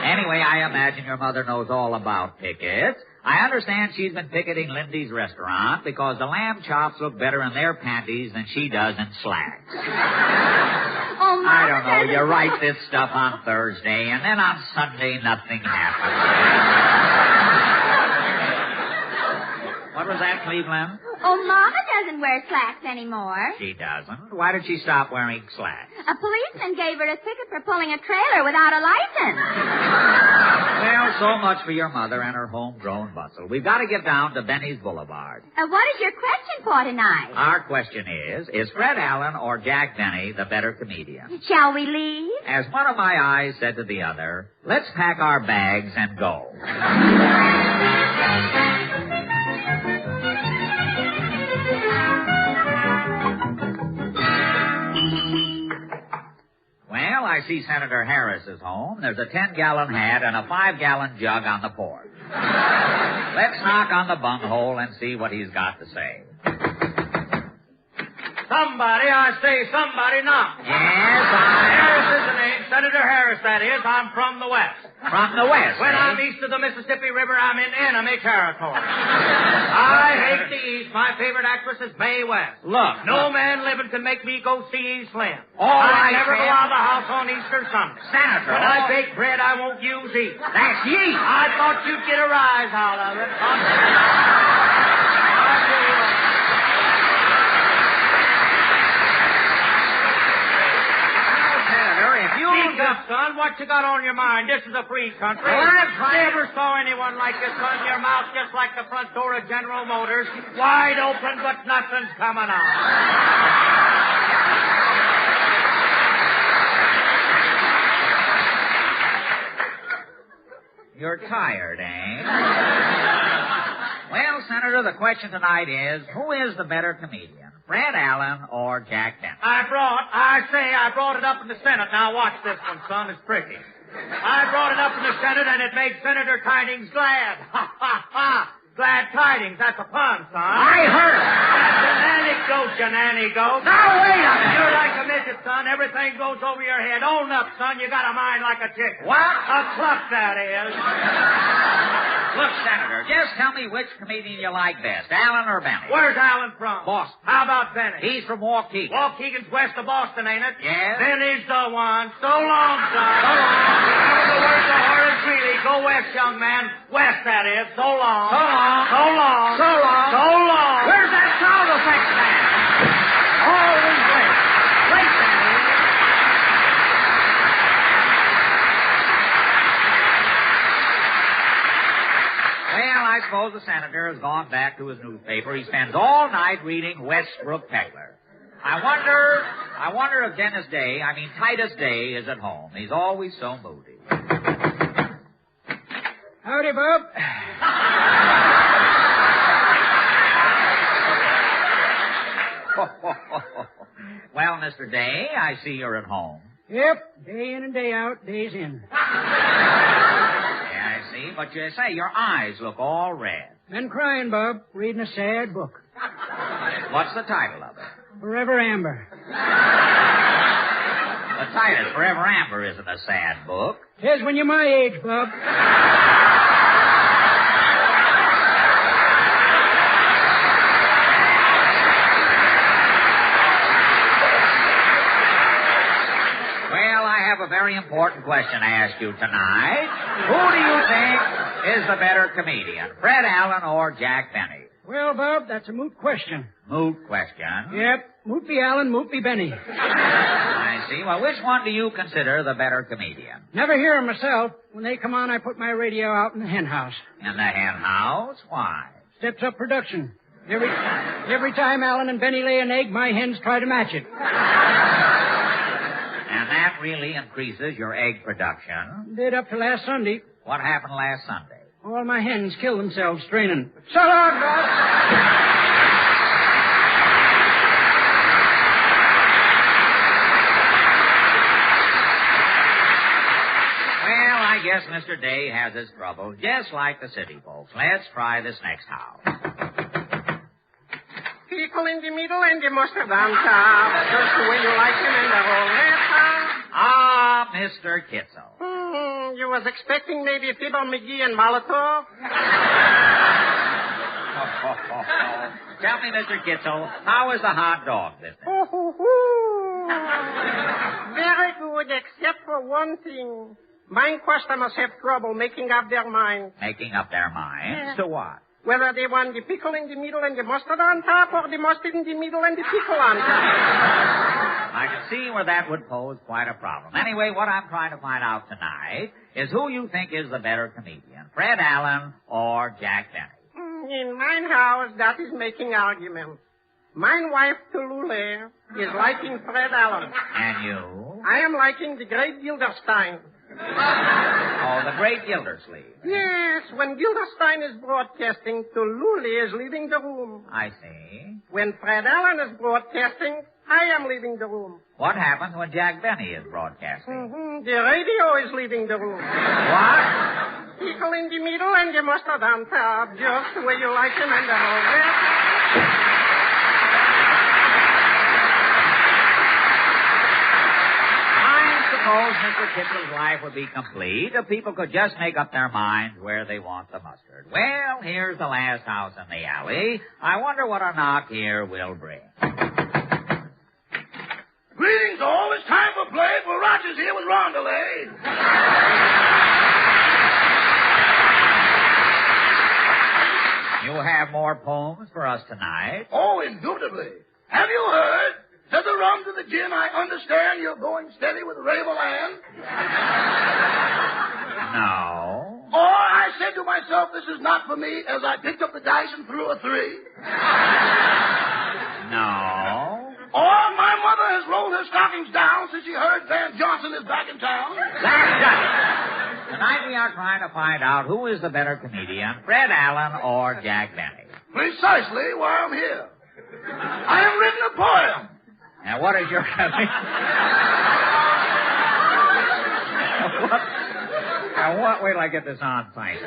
Anyway, I imagine your mother knows all about pickets. I understand she's been picketing Lindy's restaurant because the lamb chops look better in their panties than she does in slacks. Oh, Mama I don't know. You write this stuff on Thursday, and then on Sunday nothing happens. What was that, Cleveland? Oh, Mama doesn't wear slacks anymore. She doesn't. Why did she stop wearing slacks? A policeman gave her a ticket for pulling a trailer without a license. Well, so much for your mother and her homegrown bustle. We've got to get down to Benny's Boulevard. What is your question for tonight? Our question is Fred Allen or Jack Benny the better comedian? Shall we leave? As one of my eyes said to the other, let's pack our bags and go. Well, I see Senator Harris is home. There's a 10-gallon hat and a 5-gallon jug on the porch. Let's knock on the bunghole and see what he's got to say. Somebody, I say somebody knock. Yes, Harris is the name. Senator Harris, that is. I'm from the West. From the West, When eh? I'm east of the Mississippi River, I'm in enemy territory. I hate the East. My favorite actress is Mae West. Look. No man living can make me go see Slim. All I right, never go Sam. out of the house on Easter Sunday. Senator. When I bake bread, I won't use yeast. That's yeast. I thought you'd get a rise out of it. Speak up, son. What you got on your mind? This is a free country. Well, I'm trying- Never saw anyone like you, son. Your mouth just like the front door of General Motors. Wide open, but nothing's coming out. You're tired, eh? Well, Senator, the question tonight is, who is the better comedian, Fred Allen or Jack Benny? I brought it up in the Senate. Now watch this one, son. It's tricky. I brought it up in the Senate, and it made Senator Tidings glad. Ha, ha, ha. Glad tidings. That's a pun, son. I heard it. That's an anecdote, you nanny goat. Now, wait a minute. You're like a midget, son. Everything goes over your head. Own up, son. You got a mind like a chicken. What? A cluck, that is. Look, Senator, just tell me which comedian you like best, Allen or Benny. Where's Allen from? Boston. How about Benny? He's from Waukegan. Waukegan's west of Boston, ain't it? Yes. Benny's the one. So long, son. So long. Remember the words of Horace Greeley. Go west, young man. West, that is. So long. So long. So long. So long. So long. Where's that sound effect man? Always late. Late, Benny. Well, I suppose the senator has gone back to his newspaper. He spends all night reading Westbrook Peddler. I wonder if Titus Day is at home. He's always so moody. Howdy, Bob. Well, Mr. Day, I see you're at home. Yep, day in and day out, days in. Yeah, I see. But you say your eyes look all red. Been crying, Bob, reading a sad book. What's the title of it? Forever Amber. The title, Forever Amber, isn't a sad book. Says when you're my age, Bob. Well, I have a very important question to ask you tonight. Who do you think is the better comedian, Fred Allen or Jack Benny? Well, Bob, that's a moot question. Moot question. Yep, moot be Allen, moot be Benny. I see. Well, which one do you consider the better comedian? Never hear 'em myself. When they come on, I put my radio out in the hen house. In the hen house? Why? Steps up production. Every time Allen and Benny lay an egg, my hens try to match it. And that really increases your egg production. Did up to last Sunday. What happened last Sunday? All my hens killed themselves straining. So long, Bob. Well, I guess Mr. Day has his troubles, just like the city folks. Let's try this next house. People in the middle and the mustard on top. Just the way you like them in the whole net house. Ah, Mr. Kitzel. You was expecting maybe Fibber McGee and Molotov? Tell me, Mr. Kitzel, how is the hot dog business? Very good, except for one thing. Mine customers have trouble making up their minds. Making up their minds? To what? Whether they want the pickle in the middle and the mustard on top, or the mustard in the middle and the pickle on top. I can see where that would pose quite a problem. Anyway, what I'm trying to find out tonight is who you think is the better comedian, Fred Allen or Jack Benny. In mine house, that is making arguments. Mine wife, Tulule, is liking Fred Allen. And you? I am liking the great Gilderstein. Oh, the great Gildersleeve. Yes, when Gilderstein is broadcasting, Tulule is leaving the room. I see. When Fred Allen is broadcasting, I am leaving the room. What happens when Jack Benny is broadcasting? The radio is leaving the room. What? Pickle in the middle and the mustard on top, just the way you like them and the whole rest. Suppose Mr. Kitzel's life would be complete if people could just make up their minds where they want the mustard. Well, here's the last house in the alley. I wonder what a knock here will bring. Greetings all. It's time for play, for Roger's here with Rondelay. You have more poems for us tonight? Oh, indubitably. Have you heard? To the rum, to the gin, I understand you're going steady with Raveland. No. Or I said to myself, this is not for me, as I picked up the dice and threw a 3. No. Or my mother has rolled her stockings down since she heard Van Johnson is back in town. That's it. Tonight we are trying to find out who is the better comedian, Fred Allen or Jack Benny. Precisely why I'm here. I have written a poem. Now, what is your... Wait till I get this on tight.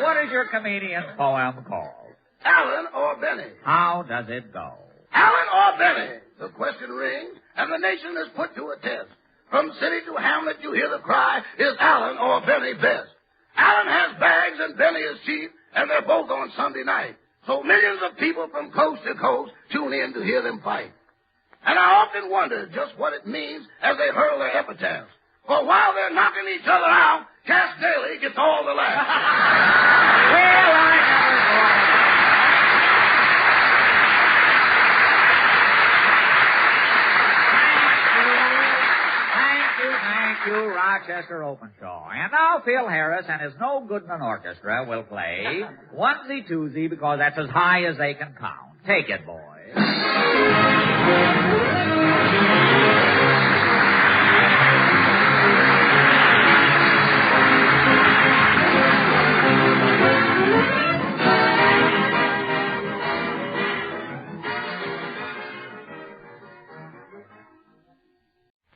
What is your comedian's poem called? Allen or Benny. How does it go? Allen or Benny. The question rings, and the nation is put to a test. From city to hamlet, you hear the cry, is Allen or Benny best? Allen has bags and Benny is cheap, and they're both on Sunday night. So millions of people from coast to coast tune in to hear them fight. And I often wonder just what it means as they hurl their epitaphs. For while they're knocking each other out, Cass Daly gets all the laughs. Thank you, Rochester Openshaw. And now Phil Harris and his No Goodman Orchestra will play Onesie Twosie because that's as high as they can count. Take it, boys.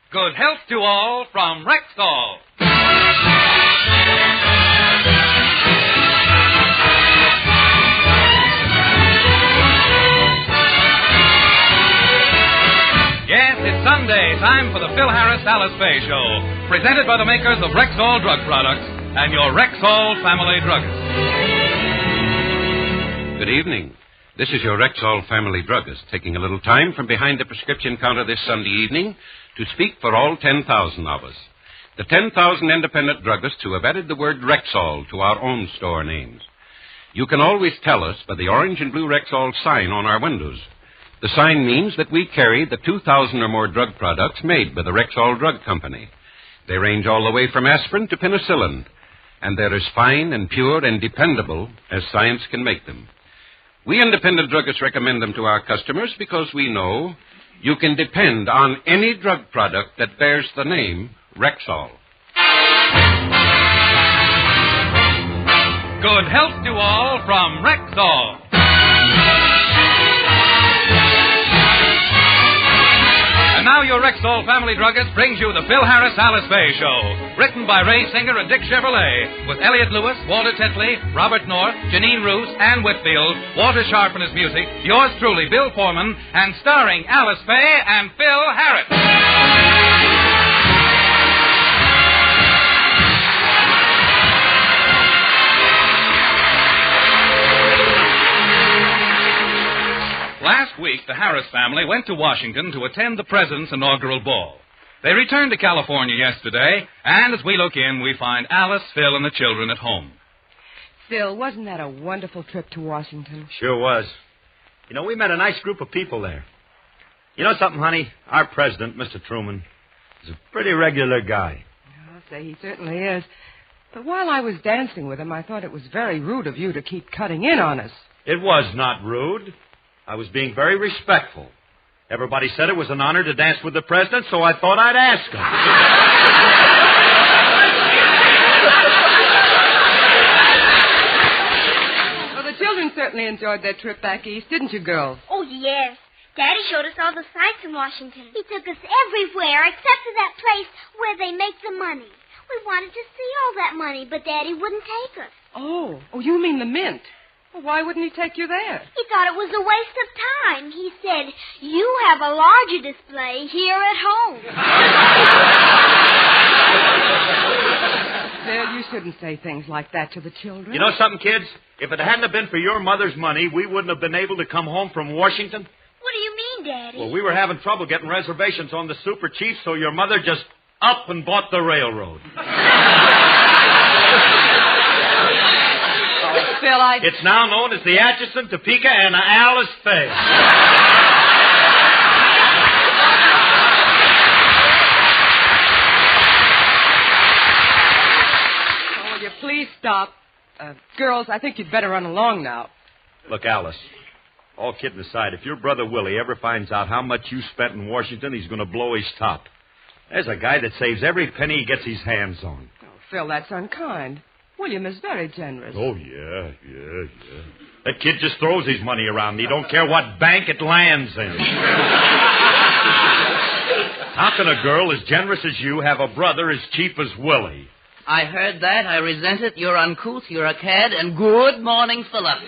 Good health to all from Rexall. Yes, it's Sunday, time for the Phil Harris Alice Faye Show, presented by the makers of Rexall Drug Products and your Rexall family druggist. Good evening. This is your Rexall family druggist, taking a little time from behind the prescription counter this Sunday evening to speak for all 10,000 of us. The 10,000 independent druggists who have added the word Rexall to our own store names. You can always tell us by the orange and blue Rexall sign on our windows. The sign means that we carry the 2,000 or more drug products made by the Rexall Drug Company. They range all the way from aspirin to penicillin, and they're as fine and pure and dependable as science can make them. We independent druggists recommend them to our customers because we know you can depend on any drug product that bears the name Rexall. Good health to all from Rexall. And now your Rexall family druggist brings you the Phil Harris Alice Faye Show. Written by Ray Singer and Dick Chevrolet. With Elliot Lewis, Walter Tetley, Robert North, Janine Roos, Ann Whitfield, Walter Sharp and his music, yours truly, Bill Foreman, and starring Alice Faye and Phil Harris. Last week, the Harris family went to Washington to attend the President's inaugural ball. They returned to California yesterday, and as we look in, we find Alice, Phil, and the children at home. Phil, wasn't that a wonderful trip to Washington? Sure was. You know, we met a nice group of people there. You know something, honey? Our president, Mr. Truman, is a pretty regular guy. I'll say he certainly is. But while I was dancing with him, I thought it was very rude of you to keep cutting in on us. It was not rude. I was being very respectful. Everybody said it was an honor to dance with the president, so I thought I'd ask him. Well, the children certainly enjoyed their trip back east, didn't you, girls? Oh, yes. Daddy showed us all the sights in Washington. He took us everywhere except to that place where they make the money. We wanted to see all that money, but Daddy wouldn't take us. Oh, you mean the mint. Well, why wouldn't he take you there? He thought it was a waste of time. He said, you have a larger display here at home. Phil, you shouldn't say things like that to the children. You know something, kids? If it hadn't have been for your mother's money, we wouldn't have been able to come home from Washington. What do you mean, Daddy? Well, we were having trouble getting reservations on the Super Chief, so your mother just up and bought the railroad. Phil, It's now known as the Atchison, Topeka, and Alice Faye. Oh, will you please stop? Girls, I think you'd better run along now. Look, Alice, all kidding aside, if your brother Willie ever finds out how much you spent in Washington, he's going to blow his top. There's a guy that saves every penny he gets his hands on. Oh, Phil, that's unkind. William is very generous. Oh, yeah. That kid just throws his money around. He don't care what bank it lands in. How can a girl as generous as you have a brother as cheap as Willie? I heard that. I resent it. You're uncouth. You're a cad. And good morning, Philip.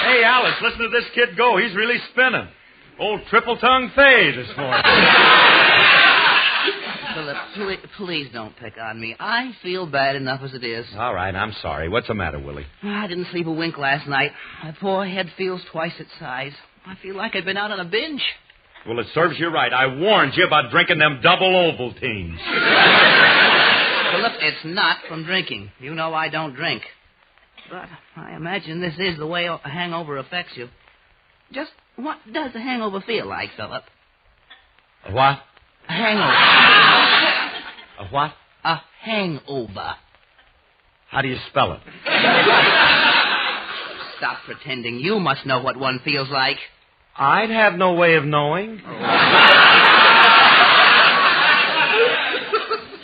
Hey, Alice, listen to this kid go. He's really spinning. Old triple-tongued Faye this morning. Philip, please don't pick on me. I feel bad enough as it is. All right, I'm sorry. What's the matter, Willie? I didn't sleep a wink last night. My poor head feels twice its size. I feel like I've been out on a binge. Well, it serves you right. I warned you about drinking them double Ovaltines. Philip, it's not from drinking. You know I don't drink. But I imagine this is the way a hangover affects you. Just what does a hangover feel like, Philip? A what? A hangover. A what? A hangover. How do you spell it? Stop pretending. You must know what one feels like. I'd have no way of knowing.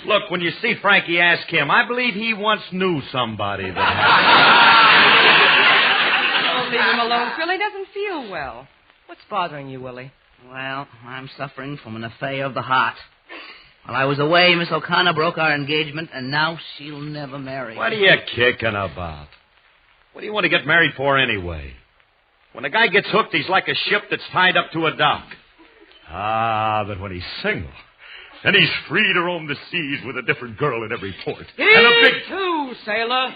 Look, when you see Frankie, ask him. I believe he once knew somebody that Oh, leave him alone, Phil. He doesn't feel well. What's bothering you, Willie? Well, I'm suffering from an affair of the heart. While I was away, Miss O'Connor broke our engagement, and now she'll never marry. What are you kicking about? What do you want to get married for anyway? When a guy gets hooked, he's like a ship that's tied up to a dock. Ah, but when he's single, then he's free to roam the seas with a different girl in every port. And a big... too, sailor.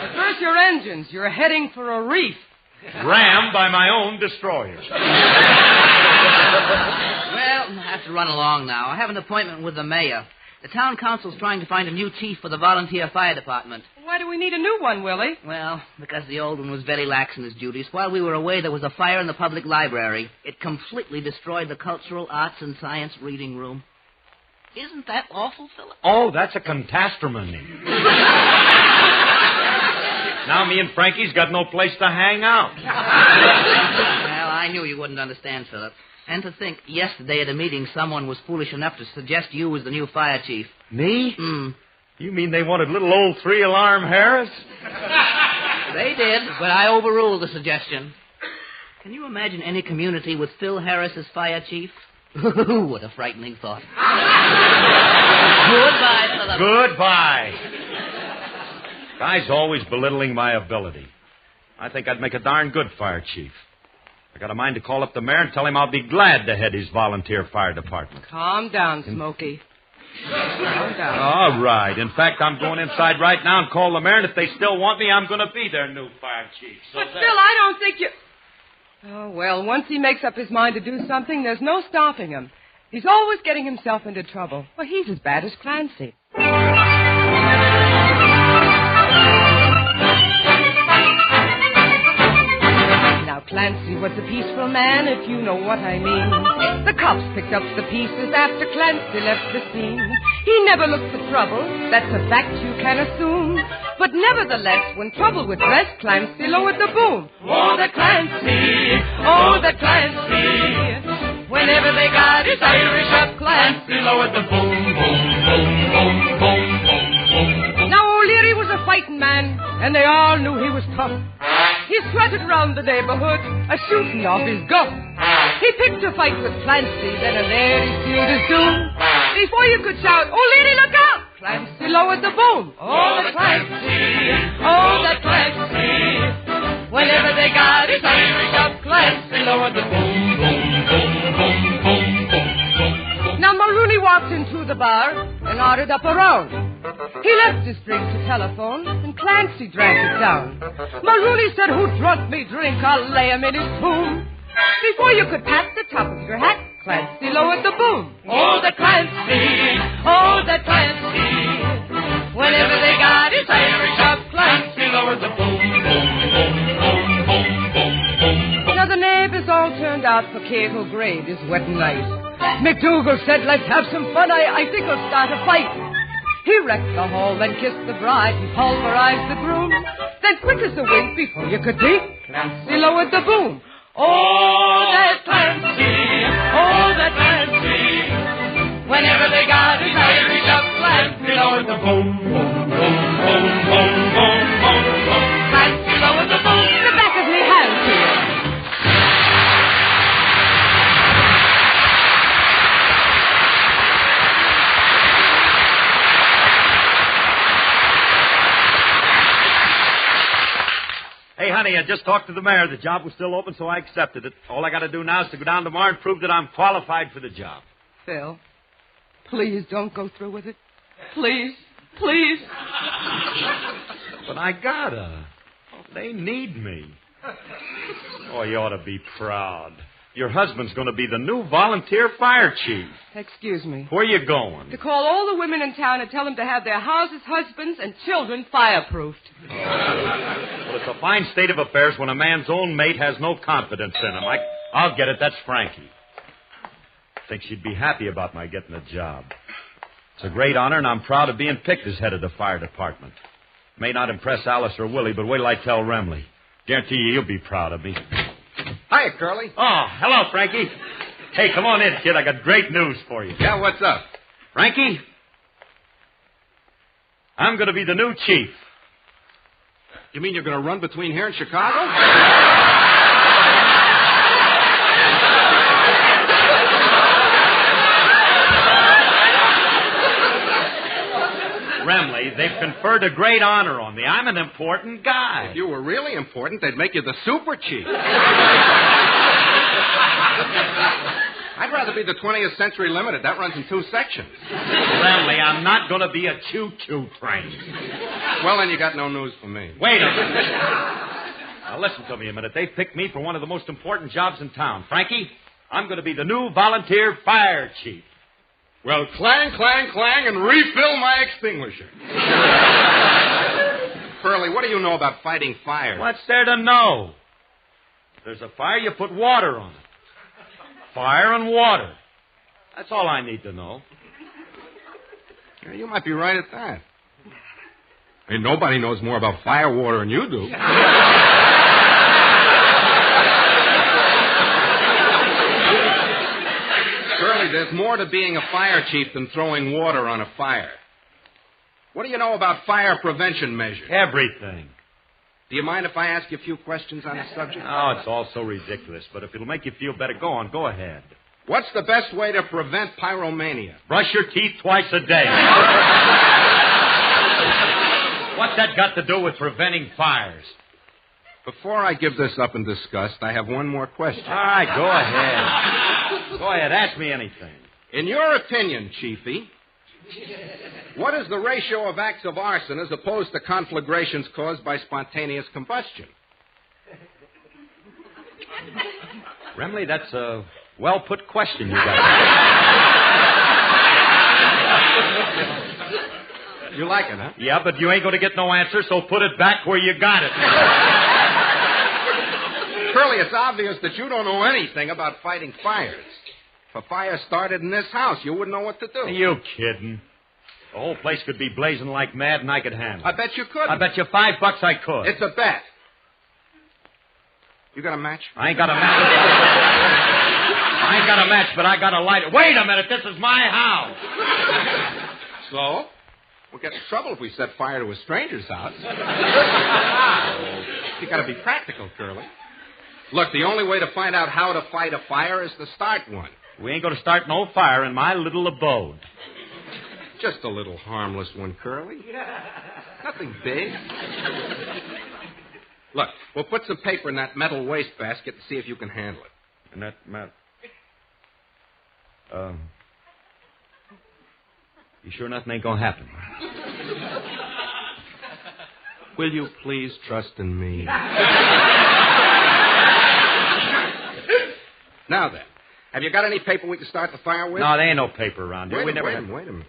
Reverse your engines. You're heading for a reef. Rammed by my own destroyer. Well, I have to run along now. I have an appointment with the mayor. The town council's trying to find a new chief for the volunteer fire department. Why do we need a new one, Willie? Well, because the old one was very lax in his duties. While we were away, there was a fire in the public library. It completely destroyed the cultural arts and science reading room. Isn't that awful, Philip? Oh, that's a catastrophe. Now me and Frankie's got no place to hang out. Well, I knew you wouldn't understand, Philip. And to think, yesterday at a meeting, someone was foolish enough to suggest you as the new fire chief. Me? You mean they wanted little old three-alarm Harris? They did, but I overruled the suggestion. Can you imagine any community with Phil Harris as fire chief? What a frightening thought. Goodbye, Philip. Goodbye. Guy's always belittling my ability. I think I'd make a darn good fire chief. I got a mind to call up the mayor and tell him I'll be glad to head his volunteer fire department. Calm down, Smokey. All right. In fact, I'm going inside right now and call the mayor, and if they still want me, I'm going to be their new fire chief. So but still, I don't think you... Oh, well, once he makes up his mind to do something, there's no stopping him. He's always getting himself into trouble. Well, he's as bad as Clancy. Now, Clancy was a peaceful man, if you know what I mean. The cops picked up the pieces after Clancy left the scene. He never looked for trouble, that's a fact you can assume. But nevertheless, when trouble would press, Clancy lowered the boom. Oh, the Clancy, oh, the Clancy. Whenever they got his Irish up, Clancy lowered the boom, boom, boom, boom, boom, boom, boom. Now, O'Leary was a fighting man, and they all knew he was tough. He strutted round the neighborhood, a-shooting off his guff. He picked a fight with Clancy, then and there he sealed his doom. Before you could shout, O'Leary, look out! Clancy lowered the boom. Oh, the Clancy, oh, the Clancy. Whenever they got his Irish up, Clancy lowered the boom, boom, boom, boom, boom, boom, boom. Now, Mulrooney walked into the bar and ordered up a round. He left his drink to telephone, and Clancy drank it down. Mulrooney said, who drunk me drink, I'll lay him in his tomb. Before you could pat the top of your hat, Clancy lowered the boom. Oh, the Clancy, oh, the Clancy. Whenever they got his Irish up, Clancy lowered the boom, boom, boom, boom, boom, boom, boom. Now the neighbors all turned out for Kate O'Grady this wet night. McDougal said, let's have some fun, I think I'll start a fight. He wrecked the hall, then kissed the bride, he pulverized the groom. Then quick as a wink, before you could think, Clancy lowered the boom. Oh, that Clancy, oh, that Clancy. Whenever they got his Irish up, Clancy lowered the boom, boom, boom, boom, boom, boom, boom, boom. Clancy lowered the boom. The back of me hand here. Hey, honey, I just talked to the mayor. The job was still open, so I accepted it. All I got to do now is to go down tomorrow and prove that I'm qualified for the job. Phil, please don't go through with it. Please, please. But I gotta. They need me. Oh, you ought to be proud. Your husband's going to be the new volunteer fire chief. Excuse me. Where you going? To call all the women in town and tell them to have their houses, husbands, and children fireproofed. Well, it's a fine state of affairs when a man's own mate has no confidence in him. I'll get it. That's Frankie. I think she'd be happy about my getting a job. It's a great honor, and I'm proud of being picked as head of the fire department. May not impress Alice or Willie, but wait till I tell Remley. Guarantee you'll be proud of me. Hiya, Curly. Oh, hello, Frankie. Hey, come on in, kid. I got great news for you. Yeah, what's up? Frankie, I'm going to be the new chief. You mean you're going to run between here and Chicago? Remley, they've conferred a great honor on me. I'm an important guy. If you were really important, they'd make you the super chief. I'd rather be the 20th Century Limited. That runs in 2 sections. Remley, I'm not going to be a choo-choo train. Well, then you got no news for me. Wait a minute. Now, listen to me a minute. They picked me for one of the most important jobs in town. Frankie, I'm going to be the new volunteer fire chief. Well, clang, clang, clang, and refill my extinguisher. Curly, what do you know about fighting fire? What's there to know? If there's a fire, you put water on it. Fire and water. That's all I need to know. Yeah, you might be right at that. I mean, nobody knows more about fire water than you do. Curly, there's more to being a fire chief than throwing water on a fire. What do you know about fire prevention measures? Everything. Do you mind if I ask you a few questions on the subject? Oh, it's all so ridiculous, but if it'll make you feel better, go on, go ahead. What's the best way to prevent pyromania? Brush your teeth twice a day. What's that got to do with preventing fires? Before I give this up in disgust, I have one more question. All right, go ahead. Go ahead, ask me anything. In your opinion, Chiefy, What is the ratio of acts of arson as opposed to conflagrations caused by spontaneous combustion? Remley, that's a well-put question you got. You like it, huh? Yeah, but you ain't going to get no answer, so put it back where you got it. Curly, it's obvious that you don't know anything about fighting fires. If a fire started in this house, you wouldn't know what to do. Are you kidding? The whole place could be blazing like mad, and I could handle it. I bet you could. I bet you $5 I could. It's a bet. You got a match? I ain't got a match. I ain't got a match, but I got a lighter. Wait a minute, this is my house. So? We'll get in trouble if we set fire to a stranger's house. You got to be practical, Curly. Look, the only way to find out how to fight a fire is to start one. We ain't going to start no fire in my little abode. Just a little harmless one, Curly. Nothing big. Look, we'll put some paper in that metal wastebasket and see if you can handle it. And that you sure nothing ain't going to happen? Will you please trust in me? Now then, have you got any paper we can start the fire with? No, there ain't no paper around here. Wait a minute.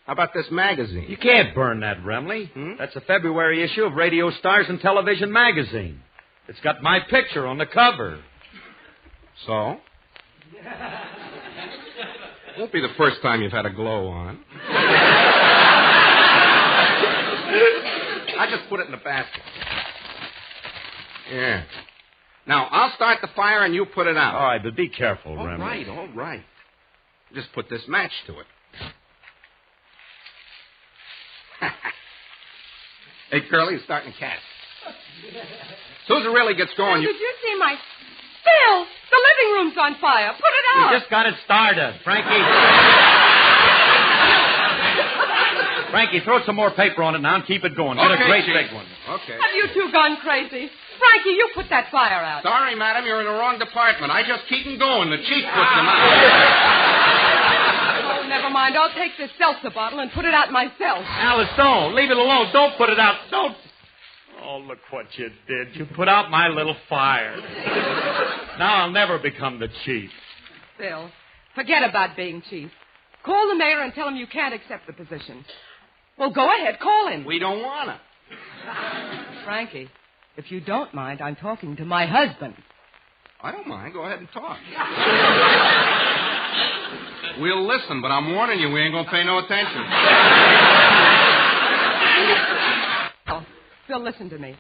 How about this magazine? You can't burn that, Remley. That's a February issue of Radio Stars and Television magazine. It's got my picture on the cover. So? Won't be the first time you've had a glow on. I just put it in the basket. Yeah. Now, I'll start the fire and you put it out. All right, but be careful, Remley. All right. Just put this match to it. Hey, Curly, it's starting to catch. As soon as it really gets going, Did you see my... Phil, the living room's on fire. Put it out. You just got it started, Frankie. Frankie, throw some more paper on it now and keep it going. Get a great big one. Okay. Have you two gone crazy? Frankie, you put that fire out. Sorry, madam, you're in the wrong department. I just keep them going. The chief puts them out. Oh, never mind. I'll take this seltzer bottle and put it out myself. Alice, don't. Leave it alone. Don't put it out. Don't. Oh, look what you did. You put out my little fire. Now I'll never become the chief. Phil, forget about being chief. Call the mayor and tell him you can't accept the position. Well, go ahead. Call him. We don't want to. Frankie, if you don't mind, I'm talking to my husband. I don't mind. Go ahead and talk. We'll listen, but I'm warning you, we ain't going to pay no attention. Phil, listen to me.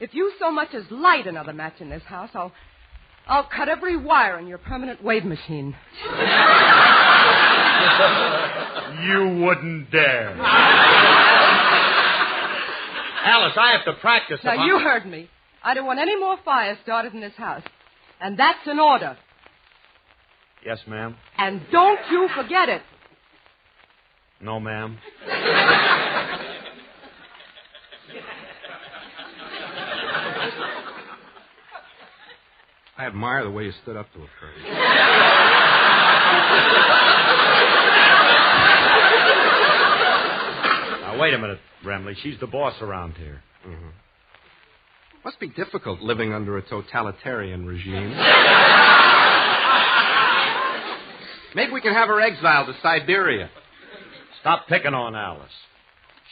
If you so much as light another match in this house, I'll cut every wire in your permanent wave machine. You wouldn't dare. Alice, I have to practice. Now, you heard me. I don't want any more fires started in this house. And that's an order. Yes, ma'am. And don't you forget it. No, ma'am. I admire the way you stood up to it, Curly. Now, wait a minute, Remley. She's the boss around here. Mm-hmm. Must be difficult living under a totalitarian regime. Maybe we can have her exiled to Siberia. Stop picking on Alice.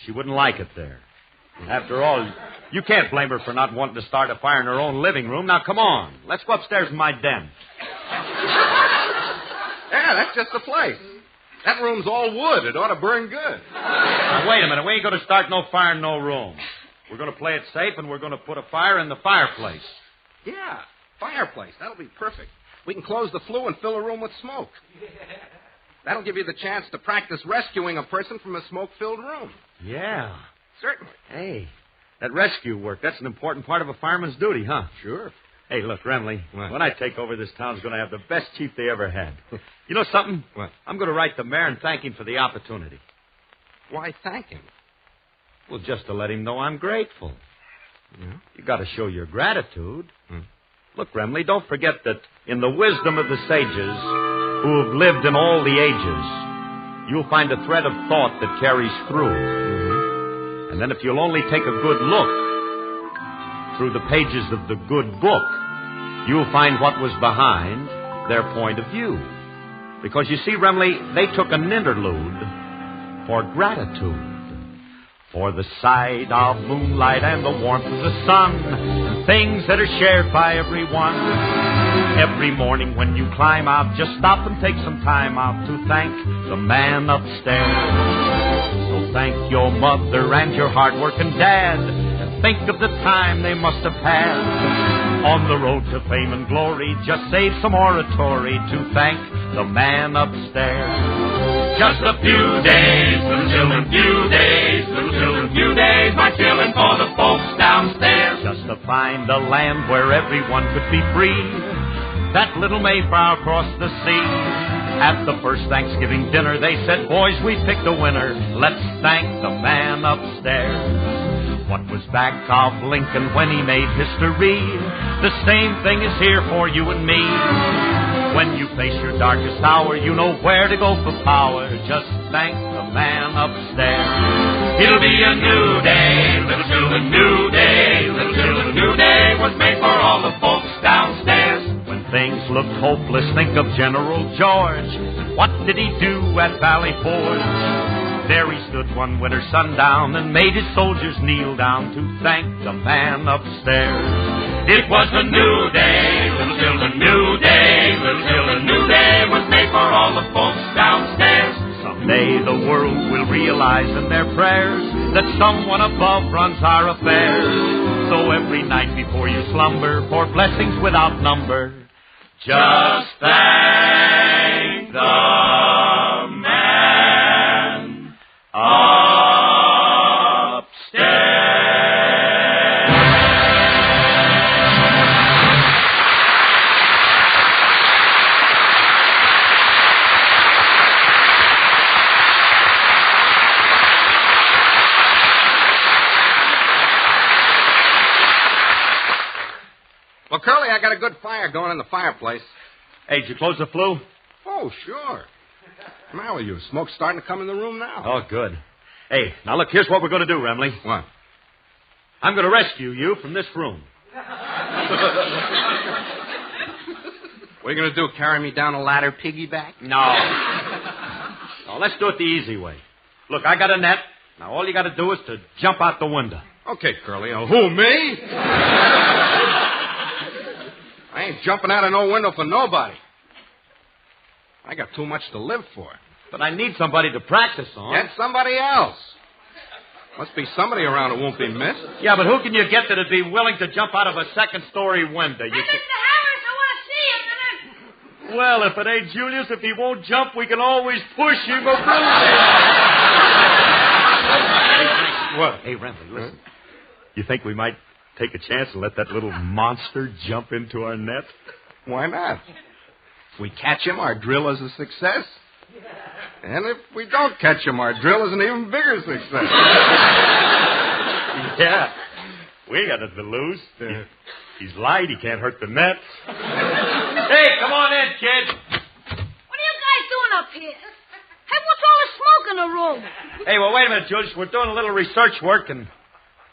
She wouldn't like it there. After all, you can't blame her for not wanting to start a fire in her own living room. Now, come on. Let's go upstairs in my den. Yeah, that's just the place. That room's all wood. It ought to burn good. Now, wait a minute. We ain't going to start no fire in no room. We're going to play it safe, and we're going to put a fire in the fireplace. Yeah, fireplace. That'll be perfect. We can close the flue and fill a room with smoke. That'll give you the chance to practice rescuing a person from a smoke-filled room. Yeah. Certainly. Hey, that rescue work, that's an important part of a fireman's duty, huh? Sure. Hey, look, Remley, what? When I take over, this town's going to have the best chief they ever had. You know something? What? I'm going to write the mayor and thank him for the opportunity. Why thank him? Well, just to let him know I'm grateful. Yeah? You got to show your gratitude. Look, Remley, don't forget that in the wisdom of the sages who have lived in all the ages, you'll find a thread of thought that carries through. And then if you'll only take a good look through the pages of the good book, you'll find what was behind their point of view. Because you see, Remley, they took an interlude for gratitude. For the sight of moonlight and the warmth of the sun, and things that are shared by everyone. Every morning when you climb out, just stop and take some time out to thank the man upstairs. So thank your mother and your hard-working dad, and think of the time they must have had. On the road to fame and glory, just save some oratory to thank the man upstairs. Just a few days, little children, few days, little children, few days, my children, for the folks downstairs. Just to find a land where everyone could be free. That little Mayflower crossed the sea. At the first Thanksgiving dinner, they said, boys, we picked a winner. Let's thank the man upstairs. What was back of Lincoln when he made history? The same thing is here for you and me. When you face your darkest hour, you know where to go for power. Just thank the man upstairs. It'll be a new day, little children, new day, little children, new day was made for all the folks downstairs. When things looked hopeless, think of General George. What did he do at Valley Forge? There he stood one winter sundown and made his soldiers kneel down to thank the man upstairs. It was a new day, little children, new day, little children, new day was made for all the folks downstairs. Someday the world will realize in their prayers that someone above runs our affairs. So every night before you slumber, for blessings without number, just thank the man upstairs. Well, Curly, I got a good fire going in the fireplace. Hey, did you close the flue? Oh, sure. What's the matter with you? Smoke's starting to come in the room now. Oh, good. Hey, now look, here's what we're going to do, Remley. What? I'm going to rescue you from this room. What are you going to do, carry me down a ladder piggyback? No. No, let's do it the easy way. Look, I got a net. Now, all you got to do is to jump out the window. Okay, Curly. Who, me? I ain't jumping out of no window for nobody. I got too much to live for. But I need somebody to practice on. Get somebody else. Must be somebody around who won't be missed. Yeah, but who can you get that'd be willing to jump out of a second-story window? Hey, Mr. Harris, I want to see him. Well, if it ain't Julius, if he won't jump, we can always push him or bruise him. What? Hey, Remley, listen. You think we might take a chance and let that little monster jump into our net? Why not? If we catch him, our drill is a success. And if we don't catch him, our drill is an even bigger success. Yeah. We ain't got nothing to lose. He's light. He can't hurt the nets. Hey, come on in, kid. What are you guys doing up here? Hey, what's all the smoke in the room? Hey, well, wait a minute, Julius. We're doing a little research work, and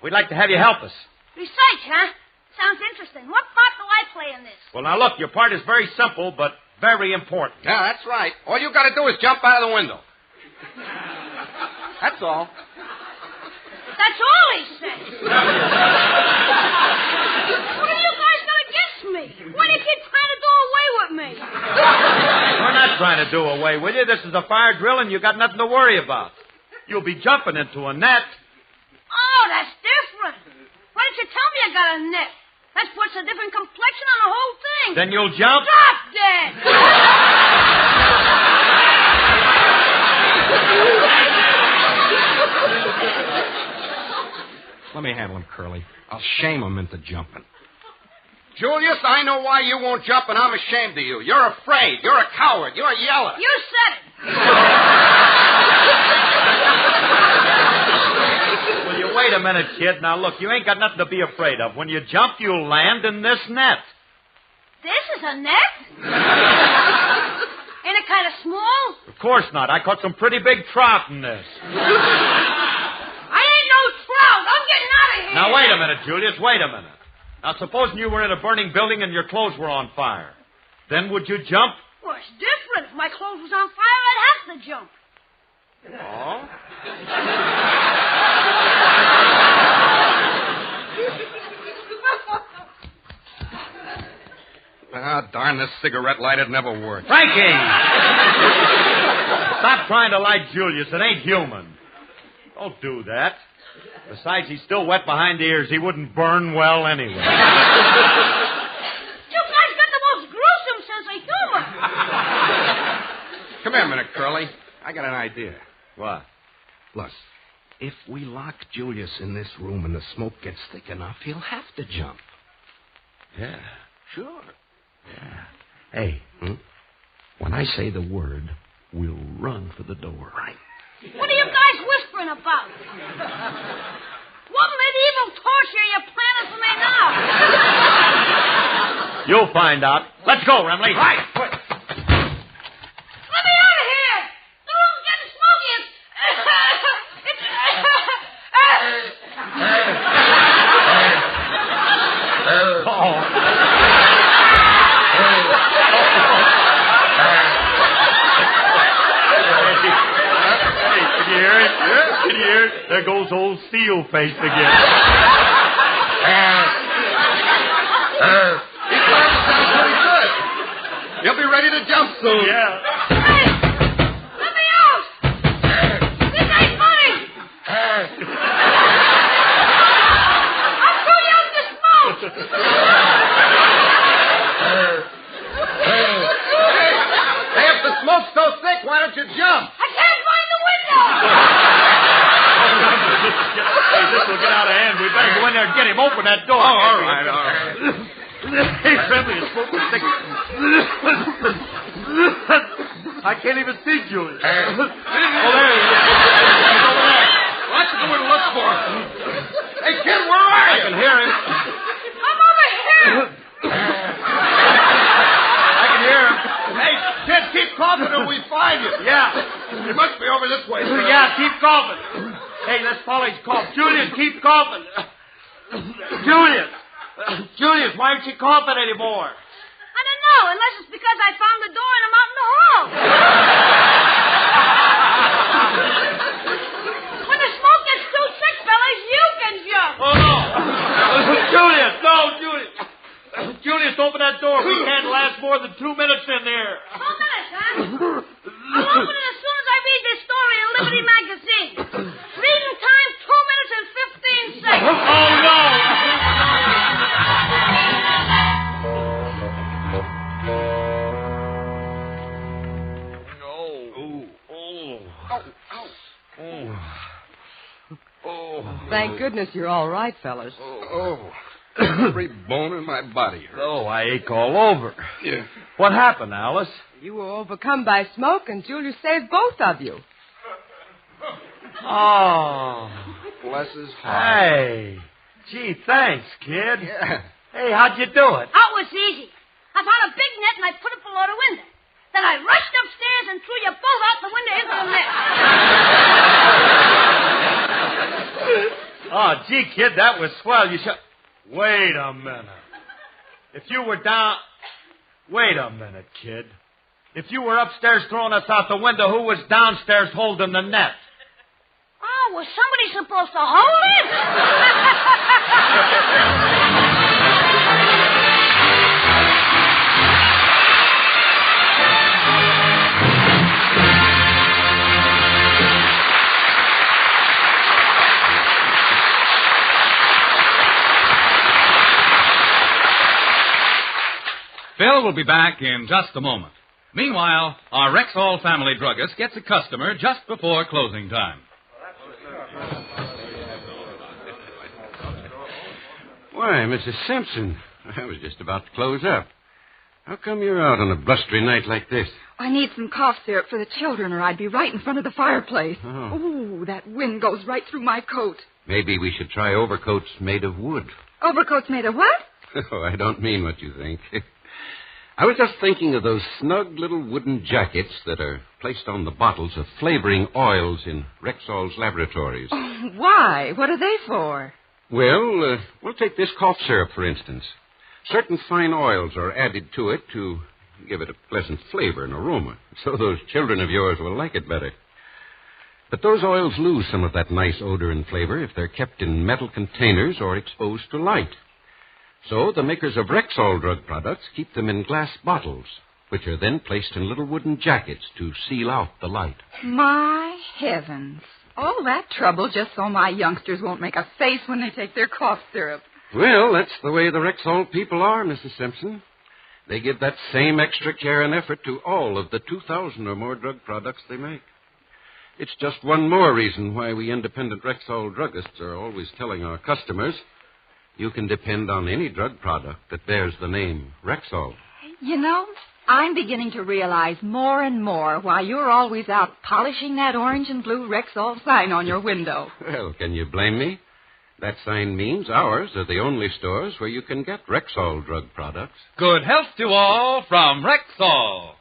we'd like to have you help us. Research, huh? Sounds interesting. What part do I play in this? Well, now, look, your part is very simple, but very important. Yeah, that's right. All you got to do is jump out of the window. That's all. That's all he said. What are you guys got against me? Why do you keep trying to do away with me? We're not trying to do away with you. This is a fire drill, and you got nothing to worry about. You'll be jumping into a net. Oh, that's different. Why didn't you tell me I got a net? That puts a different complexion on the whole thing. Then you'll jump? Stop that! Let me handle him, Curly. I'll shame him into jumping. Julius, I know why you won't jump, and I'm ashamed of you. You're afraid. You're a coward. You're a yeller. You said it. Will you wait a minute, kid? Now, look, you ain't got nothing to be afraid of. When you jump, you'll land in this net. This is a net? Ain't it kind of small? Of course not. I caught some pretty big trout in this. I ain't no trout. I'm getting out of here. Now, wait a minute, Julius. Wait a minute. Now, supposing you were in a burning building and your clothes were on fire. Then would you jump? Well, it's different. If my clothes was on fire, I'd have to jump. Oh? Darn, this cigarette lighter never worked. Frankie! Stop trying to light Julius. It ain't human. Don't do that. Besides, he's still wet behind the ears. He wouldn't burn well anyway. You guys got the most gruesome sense of humor. Come here a minute, Curly. I got an idea. What? Look, if we lock Julius in this room and the smoke gets thick enough, he'll have to jump. Yeah. Sure. Yeah. Hey, when I say the word, we'll run for the door. Right. What are you guys whispering about? What medieval torture are you planning for me now? You'll find out. Let's go, Remley. Right. Let me out of here. The room's getting smoky. There goes old Seal Face again. You'll be ready to jump soon. Yeah. Hey, let me out. This ain't funny. I'll throw you out in the smoke. Hey, if the smoke's so thick, why don't you jump? I can't find the window. Hey, this will get out of hand. We better go in there and get him. Open that door. Oh, all right. Hey, Remley, it's smoking thick. I can't even see Julius. Oh, there he is. He's over there. Why don't you go and look for him? Hey, kid, where are you? I can hear him. I'm over here. I can hear him. Hey, kid, keep coughing till we find you. Yeah. He must be over this way. Yeah, keep coughing. Hey, let's follow his cough. Julius, keep coughing. Julius, why aren't you coughing anymore? I don't know, unless it's because I found the door and I'm out in the hall. When the smoke gets too thick, fellas, you can jump. Oh, no. Julius, no, Julius. Julius, open that door. We can't last more than 2 minutes in there. 2 minutes, huh? I'll open it as soon as I read this story in Liberty Magazine. Reading time, 2 minutes and 15 seconds. Oh, no. Thank goodness you're all right, fellas. Every bone in my body hurts. Oh, I ache all over. Yeah. What happened, Alice? You were overcome by smoke, and Julius saved both of you. Oh. Bless his heart. Hey. Gee, thanks, kid. Yeah. Hey, how'd you do it? Oh, it was easy. I found a big net and I put it below the window. Then I rushed upstairs and threw you both out the window into the net. Oh, gee, kid, that was swell. You should... Wait a minute. If you were down... Wait a minute, kid. If you were upstairs throwing us out the window, who was downstairs holding the net? Oh, was somebody supposed to hold it? Phil will be back in just a moment. Meanwhile, our Rexall family druggist gets a customer just before closing time. Why, Mrs. Simpson, I was just about to close up. How come you're out on a blustery night like this? I need some cough syrup for the children, or I'd be right in front of the fireplace. Oh. Ooh, that wind goes right through my coat. Maybe we should try overcoats made of wood. Overcoats made of what? Oh, I don't mean what you think. I was just thinking of those snug little wooden jackets that are placed on the bottles of flavoring oils in Rexall's laboratories. Oh, why? What are they for? Well, we'll take this cough syrup, for instance. Certain fine oils are added to it to give it a pleasant flavor and aroma, so those children of yours will like it better. But those oils lose some of that nice odor and flavor if they're kept in metal containers or exposed to light. So the makers of Rexall drug products keep them in glass bottles, which are then placed in little wooden jackets to seal out the light. My heavens. All that trouble just so my youngsters won't make a face when they take their cough syrup. Well, that's the way the Rexall people are, Mrs. Simpson. They give that same extra care and effort to all of the 2,000 or more drug products they make. It's just one more reason why we independent Rexall druggists are always telling our customers, you can depend on any drug product that bears the name Rexall. You know, I'm beginning to realize more and more why you're always out polishing that orange and blue Rexall sign on your window. Well, can you blame me? That sign means ours are the only stores where you can get Rexall drug products. Good health to all from Rexall.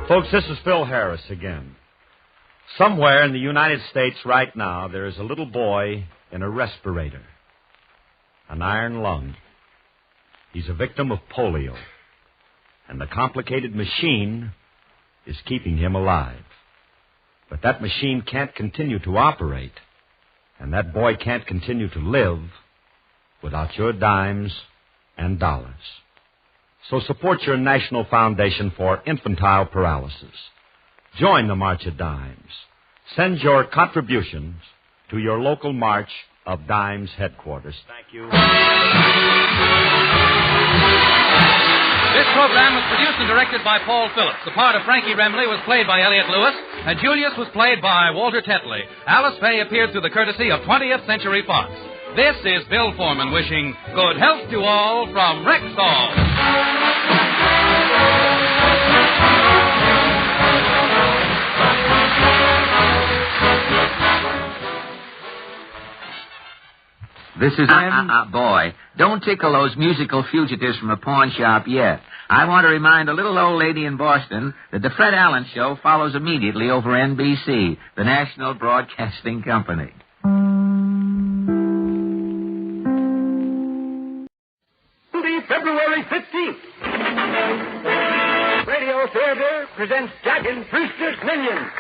Folks, this is Phil Harris again. Somewhere in the United States right now, there is a little boy in a respirator, an iron lung. He's a victim of polio, and the complicated machine is keeping him alive. But that machine can't continue to operate, and that boy can't continue to live without your dimes and dollars. So support your National Foundation for Infantile Paralysis. Join the March of Dimes. Send your contributions to your local March of Dimes headquarters. Thank you. This program was produced and directed by Paul Phillips. The part of Frankie Remley was played by Elliot Lewis, and Julius was played by Walter Tetley. Alice Faye appeared through the courtesy of 20th Century Fox. This is Bill Foreman wishing good health to all from Rexall. This is boy, don't tickle those musical fugitives from a pawn shop yet. I want to remind a little old lady in Boston that the Fred Allen Show follows immediately over NBC, the National Broadcasting Company. February 15th. Radio Theater presents Jack and Brewster's Millions.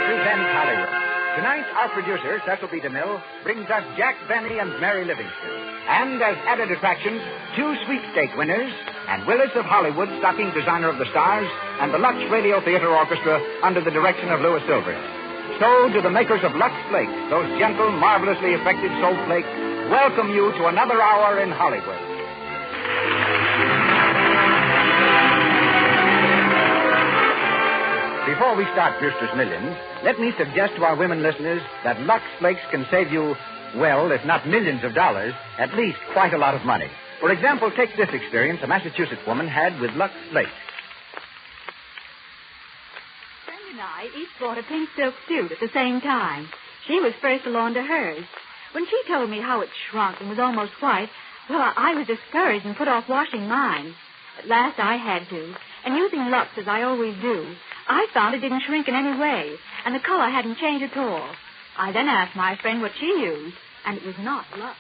Presents Hollywood. Tonight, our producer, Cecil B. DeMille, brings us Jack Benny and Mary Livingston. And as added attractions, 2 sweepstake winners, and Willis of Hollywood, stocking designer of the stars, and the Lux Radio Theater Orchestra under the direction of Louis Silvers. So, to the makers of Lux Flakes, those gentle, marvelously effective soap flakes, welcome you to another hour in Hollywood. Before we start Brewster's Millions, let me suggest to our women listeners that Lux Flakes can save you, well, if not millions of dollars, at least quite a lot of money. For example, take this experience a Massachusetts woman had with Lux Flakes. I each bought a pink silk suit at the same time. She was first along to hers. When she told me how it shrunk and was almost white, well, I was discouraged and put off washing mine. At last I had to, and using Lux as I always do, I found it didn't shrink in any way, and the color hadn't changed at all. I then asked my friend what she used, and it was not Lux.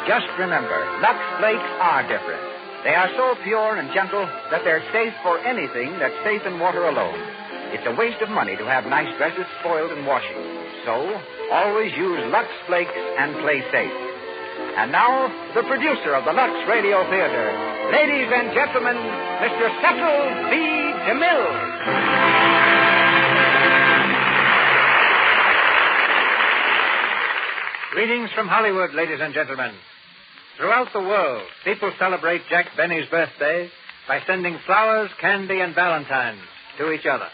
Just remember, Lux Flakes are different. They are so pure and gentle that they're safe for anything that's safe in water alone. It's a waste of money to have nice dresses spoiled in washing. So, always use Lux Flakes and play safe. And now, the producer of the Lux Radio Theater, ladies and gentlemen, Mr. Cecil B. DeMille. Greetings from Hollywood, ladies and gentlemen. Throughout the world, people celebrate Jack Benny's birthday by sending flowers, candy, and valentines to each other.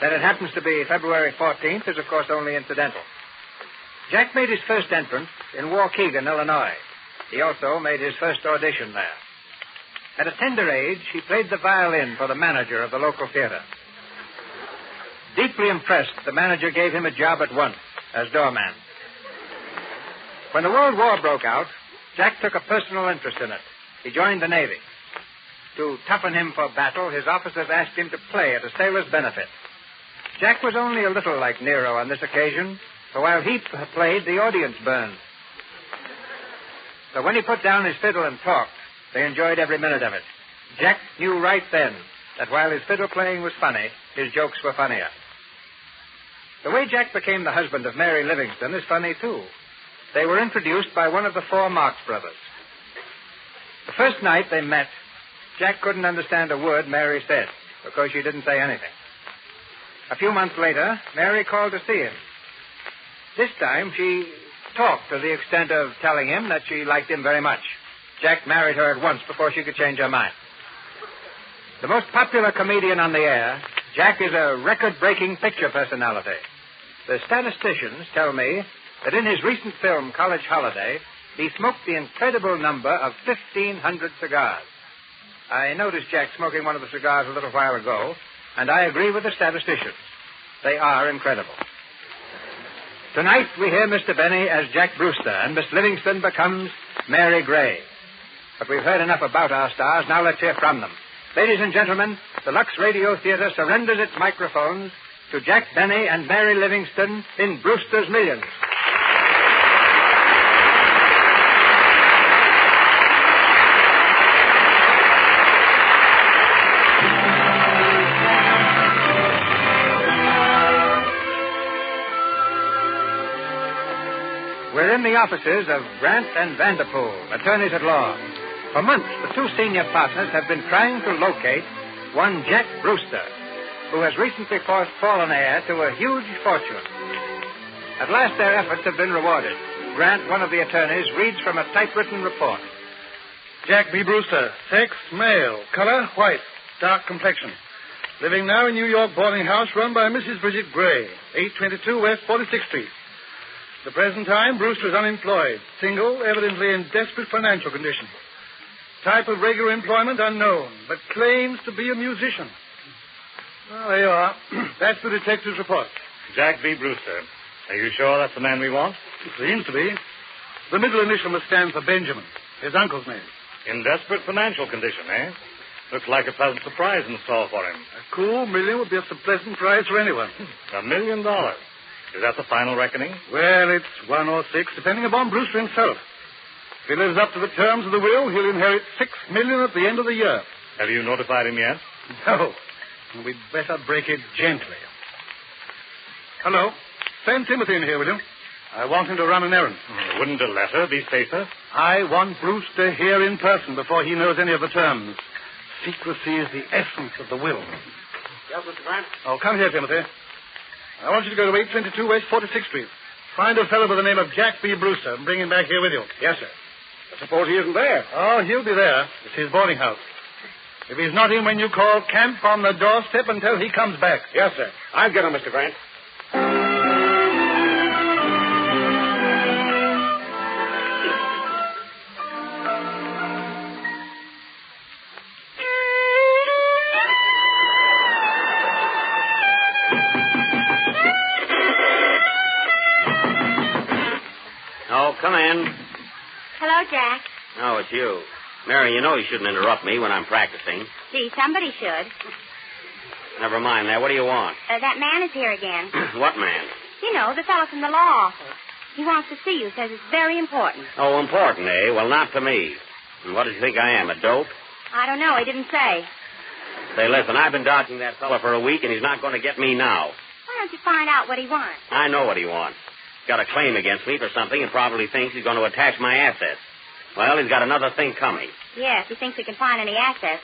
That it happens to be February 14th is, of course, only incidental. Jack made his first entrance in Waukegan, Illinois. He also made his first audition there. At a tender age, he played the violin for the manager of the local theater. Deeply impressed, the manager gave him a job at once as doorman. When the World War broke out, Jack took a personal interest in it. He joined the Navy. To toughen him for battle, his officers asked him to play at a sailor's benefit. Jack was only a little like Nero on this occasion, so while he played, the audience burned. So when he put down his fiddle and talked, they enjoyed every minute of it. Jack knew right then that while his fiddle playing was funny, his jokes were funnier. The way Jack became the husband of Mary Livingston is funny, too. They were introduced by one of the four Marx brothers. The first night they met, Jack couldn't understand a word Mary said because she didn't say anything. A few months later, Mary called to see him. This time, she talked to the extent of telling him that she liked him very much. Jack married her at once before she could change her mind. The most popular comedian on the air, Jack is a record-breaking picture personality. The statisticians tell me that in his recent film, College Holiday, he smoked the incredible number of 1,500 cigars. I noticed Jack smoking one of the cigars a little while ago, and I agree with the statisticians. They are incredible. Tonight, we hear Mr. Benny as Jack Brewster, and Miss Livingston becomes Mary Gray. But we've heard enough about our stars. Now let's hear from them. Ladies and gentlemen, the Lux Radio Theater surrenders its microphones to Jack Benny and Mary Livingston in Brewster's Millions. We're in the offices of Grant and Vanderpool, attorneys at law. For months, the two senior partners have been trying to locate one Jack Brewster, who has recently fallen heir to a huge fortune. At last, their efforts have been rewarded. Grant, one of the attorneys, reads from a typewritten report. Jack B. Brewster, sex, male, color, white, dark complexion. Living now in New York boarding house run by Mrs. Bridget Gray, 822 West 46th Street. At the present time, Brewster is unemployed, single, evidently in desperate financial condition. Type of regular employment unknown, but claims to be a musician. Well, there you are. That's the detective's report. Jack B. Brewster. Are you sure that's the man we want? It seems to be. The middle initial must stand for Benjamin, his uncle's name. In desperate financial condition, eh? Looks like a pleasant surprise in store for him. A cool million would be a pleasant prize for anyone. $1 million. Is that the final reckoning? Well, it's 1 or 6, depending upon Brewster himself. If he lives up to the terms of the will, he'll inherit $6 million at the end of the year. Have you notified him yet? No. We'd better break it gently. Hello. Send Timothy in here, will you? I want him to run an errand. Wouldn't a letter be safer? I want Brewster here in person before he knows any of the terms. Secrecy is the essence of the will. Yes, Mr. Grant? Oh, come here, Timothy. I want you to go to 822 West 46th Street. Find a fellow by the name of Jack B. Brewster and bring him back here with you. Yes, sir. I suppose he isn't there. Oh, he'll be there. It's his boarding house. If he's not in when you call, camp on the doorstep until he comes back. Yes, sir. I'll get him, Mr. Grant. Oh, come in. Hello, Jack. Oh, it's you. Mary, you know you shouldn't interrupt me when I'm practicing. Gee, somebody should. Never mind that. What do you want? That man is here again. What man? You know, the fellow from the law office. He wants to see you. Says it's very important. Oh, important, eh? Well, not to me. And what does he think I am, a dope? I don't know. He didn't say. Say, listen, I've been dodging that fella for a week, and he's not going to get me now. Why don't you find out what he wants? I know what he wants. He's got a claim against me for something and probably thinks he's going to attach my assets. Well, he's got another thing coming. Yes, he thinks he can find any assets.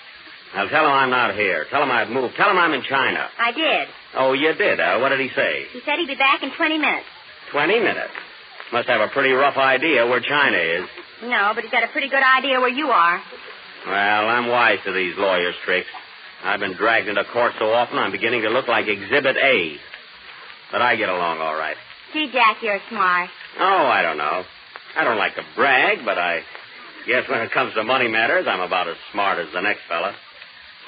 I'll tell him I'm not here. Tell him I've moved. Tell him I'm in China. I did. Oh, you did, huh? What did he say? He said he'd be back in 20 minutes. 20 minutes? Must have a pretty rough idea where China is. No, but he's got a pretty good idea where you are. Well, I'm wise to these lawyers' tricks. I've been dragged into court so often I'm beginning to look like Exhibit A. But I get along all right. Gee, Jack, you're smart. Oh, I don't know. I don't like to brag, but I guess when it comes to money matters, I'm about as smart as the next fella.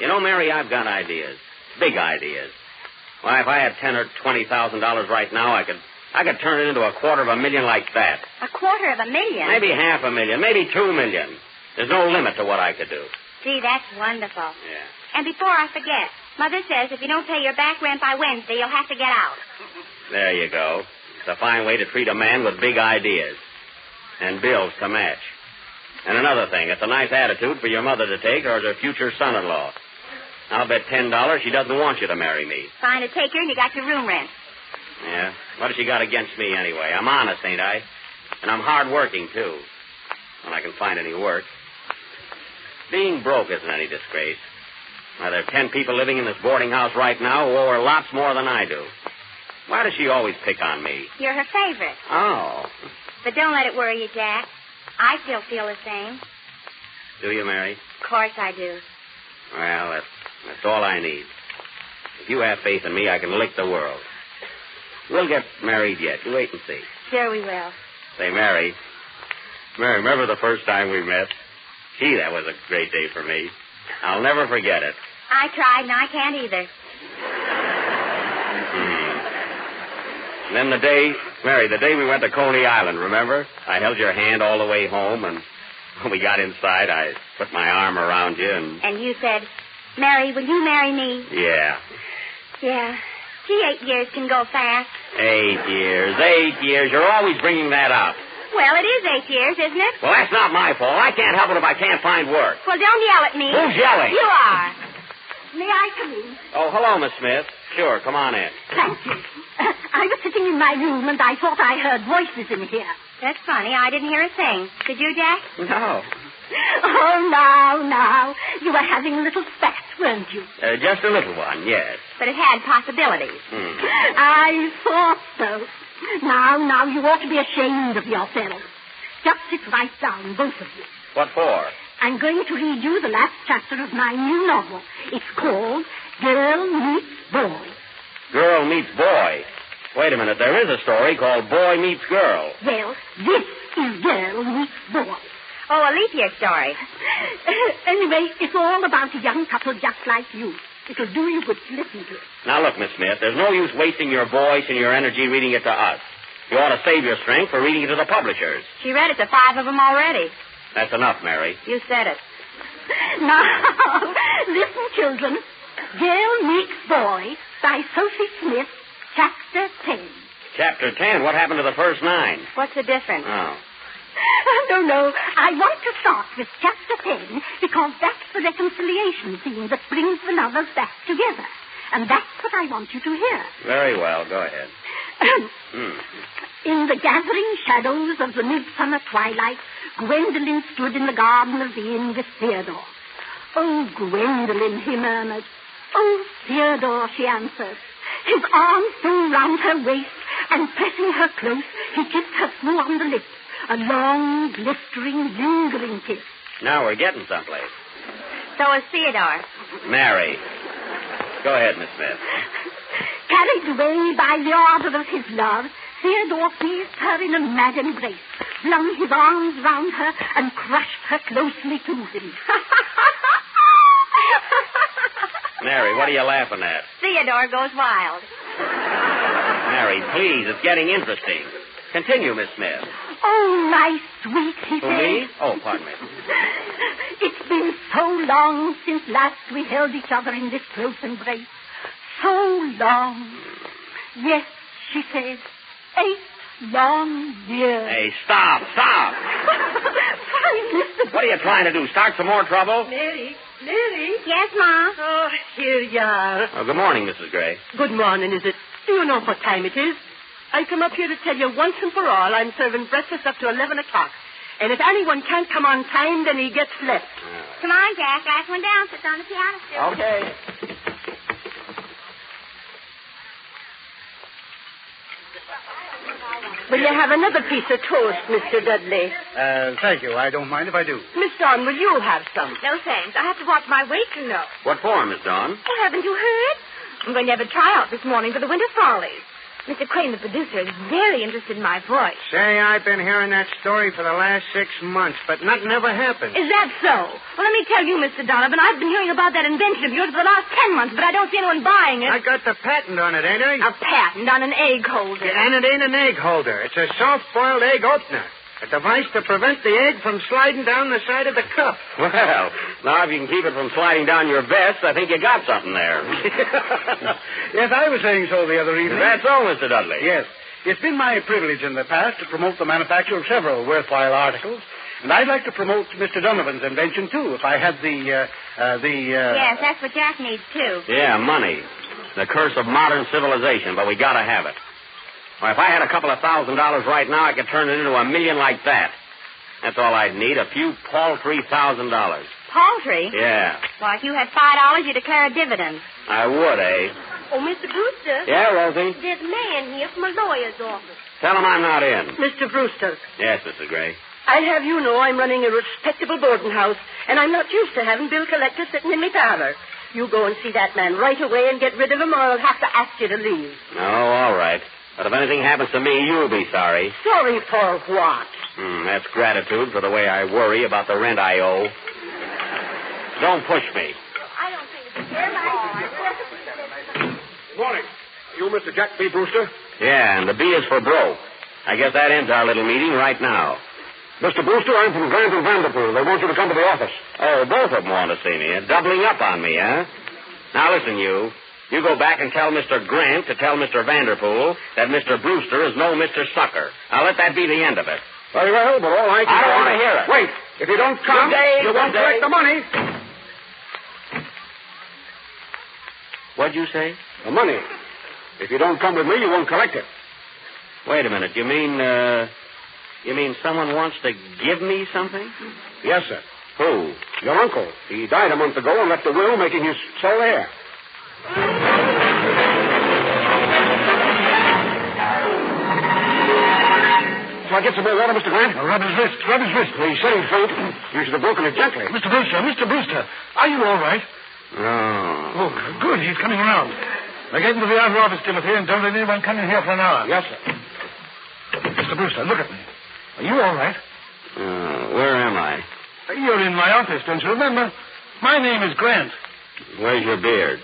You know, Mary, I've got ideas. Big ideas. Why, if I had $10,000 or $20,000 right now, I could turn it into $250,000 like that. $250,000? Maybe $500,000, maybe $2 million. There's no limit to what I could do. Gee, that's wonderful. Yeah. And before I forget, Mother says if you don't pay your back rent by Wednesday, you'll have to get out. There you go. It's a fine way to treat a man with big ideas. And bills to match. And another thing, it's a nice attitude for your mother to take or as her future son-in-law. I'll bet $10 she doesn't want you to marry me. Find a taker and you got your room rent. Yeah? What has she got against me anyway? I'm honest, ain't I? And I'm hard-working, too. When I can find any work. Being broke isn't any disgrace. Now, there are 10 people living in this boarding house right now who owe her lots more than I do. Why does she always pick on me? You're her favorite. Oh. But don't let it worry you, Jack. I still feel the same. Do you, Mary? Of course I do. Well, that's all I need. If you have faith in me, I can lick the world. We'll get married yet. You wait and see. Sure we will. Say, Mary, remember the first time we met? Gee, that was a great day for me. I'll never forget it. I tried, and I can't either. And then the day we went to Coney Island, remember? I held your hand all the way home, and when we got inside, I put my arm around you, and... And you said, Mary, will you marry me? Yeah. Yeah. Gee, 8 years can go fast. 8 years. You're always bringing that up. Well, it is 8 years, isn't it? Well, that's not my fault. I can't help it if I can't find work. Well, don't yell at me. Who's yelling? You are. May I come in? Oh, hello, Miss Smith. Sure, come on in. Thank you. I was sitting in my room, and I thought I heard voices in here. That's funny. I didn't hear a thing. Did you, Jack? No. Oh, now. You were having a little spat, weren't you? Just a little one, yes. But it had possibilities. I thought so. Now, you ought to be ashamed of yourselves. Just sit right down, both of you. What for? I'm going to read you the last chapter of my new novel. It's called Girl Meets Boy. Girl Meets Boy? Wait a minute, there is a story called Boy Meets Girl. Well, this is Girl Meets Boy. Oh, a leap year story. Anyway, it's all about a young couple just like you. It'll do you good to listen to it. Now, look, Miss Smith, there's no use wasting your voice and your energy reading it to us. You ought to save your strength for reading it to the publishers. She read it to 5 of them already. That's enough, Mary. You said it. Now, listen, children. Girl Meets Boy by Sophie Smith, Chapter 10. Chapter 10? What happened to the first 9? What's the difference? Oh. No. I want to start with Chapter 10 because that's the reconciliation scene that brings the lovers back together. And that's what I want you to hear. Very well. Go ahead. In the gathering shadows of the midsummer twilight, Gwendolen stood in the garden of the inn with Theodore. Oh, Gwendolen, he murmured. Oh, Theodore, she answered. His arm flew round her waist, and pressing her close, he kissed her full on the lips. A long, blistering, lingering kiss. Now we're getting someplace. So is Theodore. Mary. Go ahead, Miss Smith. Carried away by the ardor of his love, Theodore seized her in a mad embrace, flung his arms round her, and crushed her closely to him. Mary, what are you laughing at? Theodore goes wild. Mary, please, it's getting interesting. Continue, Miss Smith. Oh, my sweet, he said. Me? Oh, pardon me. It's been so long since last we held each other in this close embrace. So long. Yes, she said. 8 long years. Hey, stop. What are you trying to do? Start some more trouble? Mary. Yes, Ma? Oh, here you are. Oh, good morning, Mrs. Gray. Good morning, is it? Do you know what time it is? I come up here to tell you once and for all I'm serving breakfast up to 11 o'clock. And if anyone can't come on time, then he gets left. Come on, Jack. Ask one down. Sits on the piano stool. Okay. Will you have another piece of toast, Mr. Dudley? Thank you. I don't mind if I do. Miss Dawn, will you have some? No, thanks. I have to watch my weight, you know. What for, Miss Dawn? Oh, haven't you heard? I'm going to have a tryout this morning for the Winter Follies. Mr. Crane, the producer, is very interested in my voice. Say, I've been hearing that story for the last 6 months, but nothing ever happened. Is that so? Well, let me tell you, Mr. Donovan, I've been hearing about that invention of yours for the last 10 months, but I don't see anyone buying it. I got the patent on it, ain't I? A patent on an egg holder. Yeah, and it ain't an egg holder. It's a soft-boiled egg opener. A device to prevent the egg from sliding down the side of the cup. Well, now if you can keep it from sliding down your vest, I think you got something there. Yes, I was saying so the other evening. That's all, Mr. Dudley. Yes. It's been my privilege in the past to promote the manufacture of several worthwhile articles, and I'd like to promote Mr. Donovan's invention, too, if I had Yes, that's what Jack needs, too. Yeah, money. The curse of modern civilization, but we gotta have it. Well, if I had a couple of $1,000 right now, I could turn it into $1 million like that. That's all I'd need, a few paltry $1,000. Paltry? Yeah. Well, if you had $5, you declare a dividend. I would, eh? Oh, Mr. Brewster. Yeah, Rosie? There's a man here from a lawyer's office. Tell him I'm not in. Mr. Brewster. Yes, Mrs. Gray. I'd have you know I'm running a respectable boarding house, and I'm not used to having bill collectors sitting in my parlor. You go and see that man right away and get rid of him, or I'll have to ask you to leave. Oh, all right. But if anything happens to me, you'll be sorry. Sorry for what? That's gratitude for the way I worry about the rent I owe. Don't push me. I don't think it's fair. Morning. You Mr. Jack B. Brewster? Yeah, and the B is for broke. I guess that ends our little meeting right now. Mr. Brewster, I'm from Grant and Vanderpool. They want you to come to the office. Oh, both of them want to see me. Doubling up on me, huh? Now, listen, you. You go back and tell Mr. Grant to tell Mr. Vanderpool that Mr. Brewster is no Mr. Sucker. I'll let that be the end of it. Very well, but all right. I don't want to hear it. Wait. If you don't come, you won't collect the money. What'd you say? The money. If you don't come with me, you won't collect it. Wait a minute. You mean someone wants to give me something? Yes, sir. Who? Your uncle. He died a month ago and left a will making his sole heir. Shall I get some more water, Mr. Grant? Rub his wrist. He said he's faint. You should have broken it gently. Mr. Brewster, are you all right? No. Oh, good. He's coming around. Now get into the outer office, Timothy, and don't let anyone come in here for an hour. Yes, sir. Mr. Brewster, look at me. Are you all right? Where am I? You're in my office, don't you remember? My name is Grant. Where's your beard?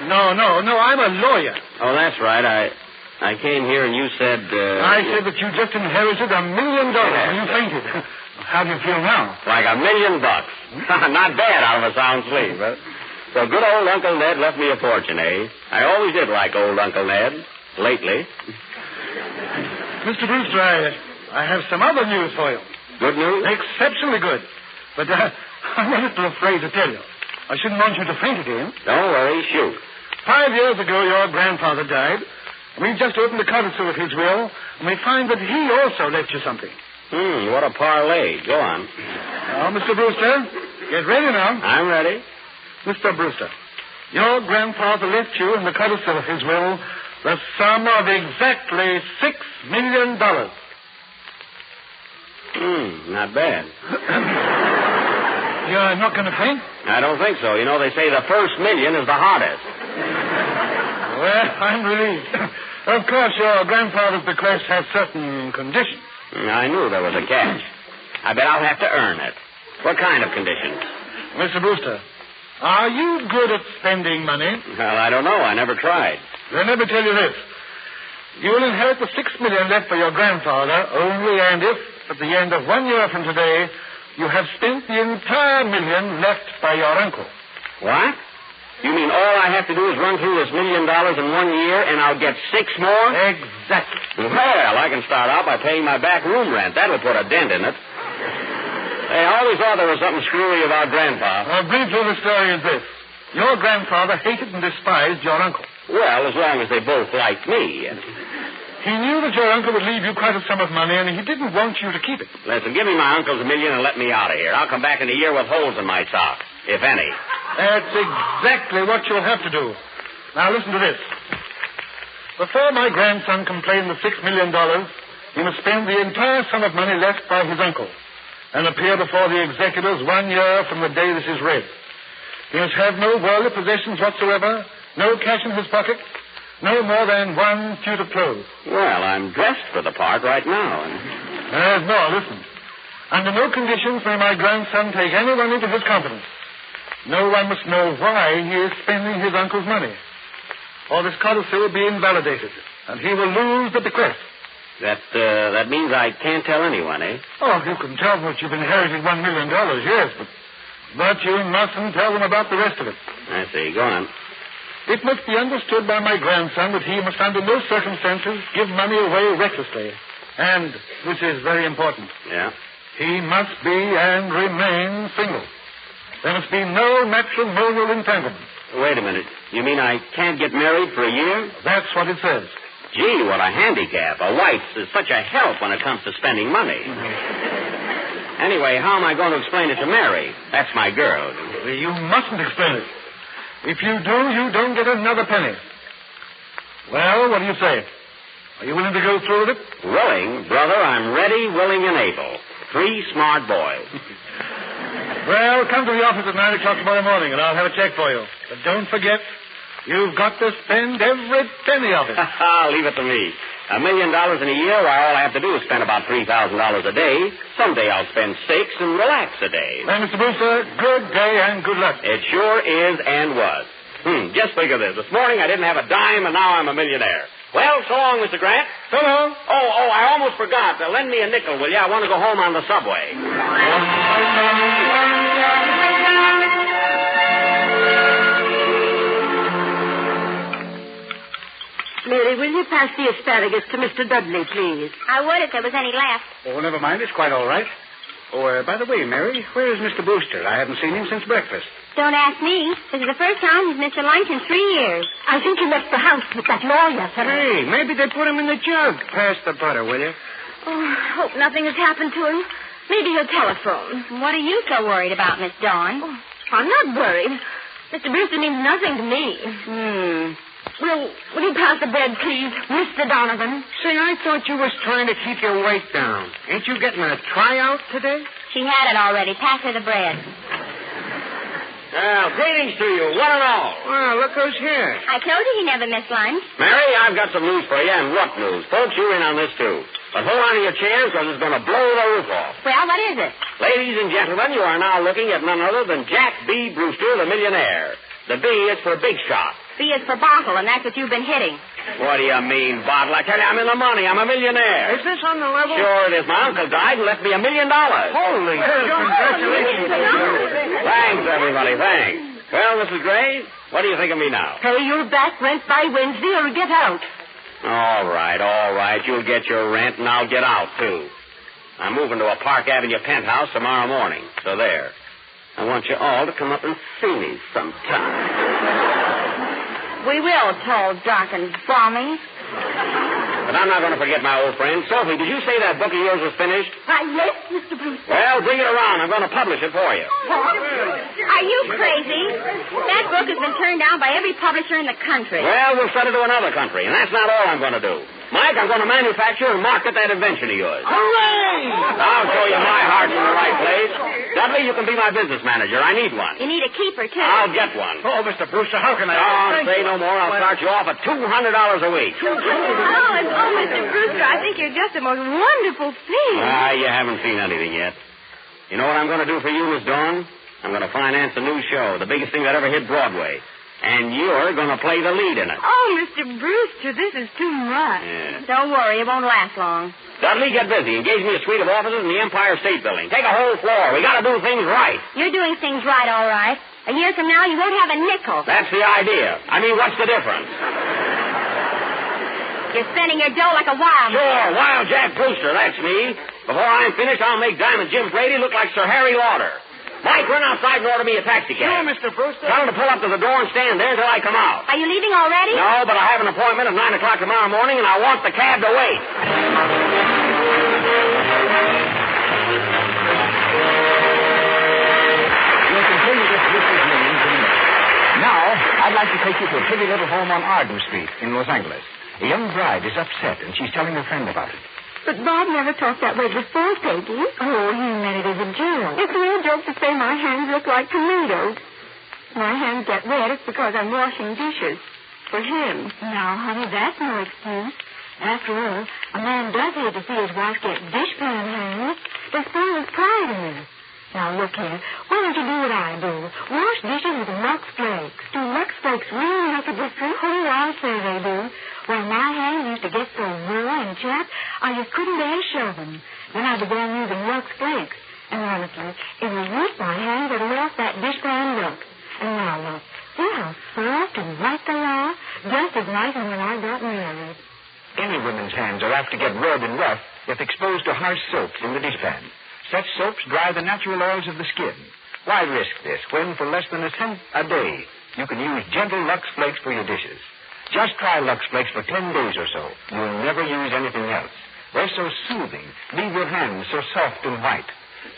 No, I'm a lawyer. Oh, that's right. I came here and you said... I said that you just inherited $1 million and you fainted. How do you feel now? Like $1 million. Not bad out of a sound sleep. Huh? So good old Uncle Ned left me a fortune, eh? I always did like old Uncle Ned. Lately. Mr. Brewster, I have some other news for you. Good news? Exceptionally good. But I'm a little afraid to tell you. I shouldn't want you to faint again. Don't worry, shoot. 5 years ago, your grandfather died. We've just opened the codicil of his will, and we find that he also left you something. What a parlay. Go on. Now, Mr. Brewster, get ready now. I'm ready. Mr. Brewster, your grandfather left you in the codicil of his will the sum of exactly $6 million. Not bad. You're not going to faint? I don't think so. You know, they say the first million is the hardest. Well, I'm relieved. Of course, your grandfather's bequest has certain conditions. I knew there was a catch. I bet I'll have to earn it. What kind of conditions? Mr. Brewster, are you good at spending money? Well, I don't know. I never tried. Then let me tell you this. You will inherit the $6 million left for your grandfather only and if, at the end of 1 year from today, you have spent the entire $1 million left by your uncle. What? You mean all I have to do is run through this $1 million in 1 year and I'll get 6 more? Exactly. Well, I can start out by paying my back room rent. That'll put a dent in it. Hey, I always thought there was something screwy about Grandpa. Well, briefly, the story is this. Your grandfather hated and despised your uncle. Well, as long as they both liked me. He knew that your uncle would leave you quite a sum of money, and he didn't want you to keep it. Listen, give me my uncle's $1 million and let me out of here. I'll come back in a year with holes in my socks, if any. That's exactly what you'll have to do. Now, listen to this. Before my grandson can claim the $6 million, he must spend the entire sum of money left by his uncle and appear before the executors 1 year from the day this is read. He must have no worldly possessions whatsoever, no cash in his pocket, no more than 1 suit of clothes. Well, I'm dressed for the part right now. There's more. Listen. Under no conditions may my grandson take anyone into his confidence. No one must know why he is spending his uncle's money, or this codicil will be invalidated, and he will lose the bequest. That means I can't tell anyone, eh? Oh, you can tell them that you've inherited $1 million, yes, but you mustn't tell them about the rest of it. I see. Go on. It must be understood by my grandson that he must under no circumstances give money away recklessly. And, which is very important, yeah, he must be and remain single. There must be no matrimonial entanglement. Wait a minute. You mean I can't get married for a year? That's what it says. Gee, what a handicap. A wife is such a help when it comes to spending money. Anyway, how am I going to explain it to Mary? That's my girl. You mustn't explain it. If you do, you don't get another penny. Well, what do you say? Are you willing to go through with it? Willing? Brother, I'm ready, willing, and able. 3 smart boys. Well, come to the office at 9 o'clock tomorrow morning, and I'll have a check for you. But don't forget, you've got to spend every penny of it. Leave it to me. $1 million in a year, why, all I have to do is spend about $3,000 a day. Someday I'll spend 6 and relax a day. Well, Mr. Brewster, good day and good luck. It sure is and was. Just think of this. This morning I didn't have a dime, and now I'm a millionaire. Well, so long, Mr. Grant. So long. Oh, I almost forgot. Lend me a nickel, will you? I want to go home on the subway. Mary, will you pass the asparagus to Mr. Dudley, please? I would if there was any left. Oh, never mind. It's quite all right. Oh, by the way, Mary, where is Mr. Brewster? I haven't seen him since breakfast. Don't ask me. This is the first time he's missed a lunch in 3 years. I think he left the house with that lawyer, sir. Hey, maybe they put him in the jug. Pass the butter, will you? Oh, I hope nothing has happened to him. Maybe he'll telephone. What are you so worried about, Miss Dawn? Oh, I'm not worried. Mr. Brewster means nothing to me. Will you pass the bread, please, Mr. Donovan? Say, I thought you was trying to keep your weight down. Ain't you getting a tryout today? She had it already. Pass her the bread. Well, greetings to you, one and all. Well, look who's here. I told you he never missed lunch. Mary, I've got some news for you, and what news? Folks, you're in on this, too. But hold on to your chairs, because it's going to blow the roof off. Well, what is it? Ladies and gentlemen, you are now looking at none other than Jack B. Brewster, the millionaire. The B is for big shot. B is for bottle, and that's what you've been hitting. What do you mean, bottle? I tell you, I'm in the money. I'm a millionaire. Is this on the level? Sure it is. My uncle died and left me $1 million. Holy congratulations. Thanks, everybody. Thanks. Well, Mrs. Gray, what do you think of me now? Pay your back rent by Wednesday or get out. All right. You'll get your rent, and I'll get out, too. I'm moving to a Park Avenue penthouse tomorrow morning, so there. I want you all to come up and see me sometime. We will, tall, dark, and balmy. But I'm not going to forget my old friend. Sophie, did you say that book of yours was finished? Why, yes, Mr. Brewster. Well, bring it around. I'm going to publish it for you. Are you crazy? That book has been turned down by every publisher in the country. Well, we'll send it to another country, and that's not all I'm going to do. Mike, I'm going to manufacture and market that invention of yours. Hooray! I'll show you my heart's in the right place. Dudley, you can be my business manager. I need one. You need a keeper, too. I'll get one. Oh, Mr. Brewster, how can I... Don't say no more. I'll start you off at $200 a week. Oh, Mr. Brewster, I think you're just the most wonderful thing. You haven't seen anything yet. You know what I'm going to do for you, Miss Dawn? I'm going to finance a new show, the biggest thing that ever hit Broadway. And you're going to play the lead in it. Oh, Mr. Brewster, this is too much. Yeah. Don't worry, it won't last long. Dudley, get busy. Engage me a suite of offices in the Empire State Building. Take a whole floor. We got to do things right. You're doing things right, all right. A year from now, you won't have a nickel. That's the idea. I mean, what's the difference? You're spending your dough like a wild man. Sure, Wild Jack Brewster, that's me. Before I'm finished, I'll make Diamond Jim Brady look like Sir Harry Lauder. Mike, run outside and order me a taxi cab. Sure, Mr. Brewster. Tell him to pull up to the door and stand there until I come out. Are you leaving already? No, but I have an appointment at 9 o'clock tomorrow morning, and I want the cab to wait. We'll continue this week's meetings in a minute. Now, I'd like to take you to a pretty little home on Arden Street in Los Angeles. A young bride is upset, and she's telling her friend about it. But Bob never talked that way before, Peggy. Oh, he meant it as a joke. It's a real joke to say my hands look like tomatoes. My hands get wet, it's because I'm washing dishes. For him. Now, honey, that's no excuse. After all, a man does hate to see his wife get dishpan hands. They spoil his pride in her. Now, look here. Why don't you do what I do? Wash dishes with Lux Flakes. Do Lux Flakes really make a difference? Oh, I'll say they do. Well, my hands used to get so raw and chapped, I just couldn't bear to show them. Then I began using Lux Flakes. And honestly, it was with my hands that lost that dishpan look. And now, look. See how soft and white they are? Just as nice as when I got married. Any woman's hands are apt to get red and rough if exposed to harsh soaps in the dishpan. Such soaps dry the natural oils of the skin. Why risk this when, for less than a cent a day, you can use gentle Lux Flakes for your dishes? Just try Lux Flakes for 10 days or so. You'll never use anything else. They're so soothing, leave your hands so soft and white.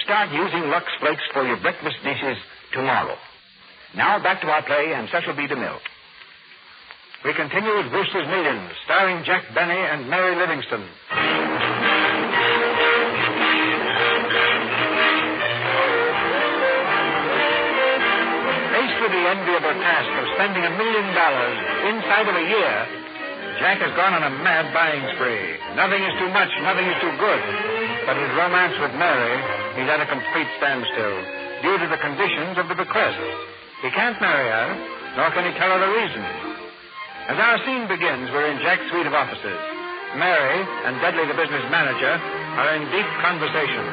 Start using Lux Flakes for your breakfast dishes tomorrow. Now back to our play and Cecil B. DeMille. We continue with Brewster's Millions, starring Jack Benny and Mary Livingston. Faced with the enviable task of spending $1 million inside of a year, Jack has gone on a mad buying spree. Nothing is too much, nothing is too good. But his romance with Mary, he's at a complete standstill due to the conditions of the bequest. He can't marry her, nor can he tell her the reason. As our scene begins, we're in Jack's suite of offices. Mary and Dudley, the business manager, are in deep conversation.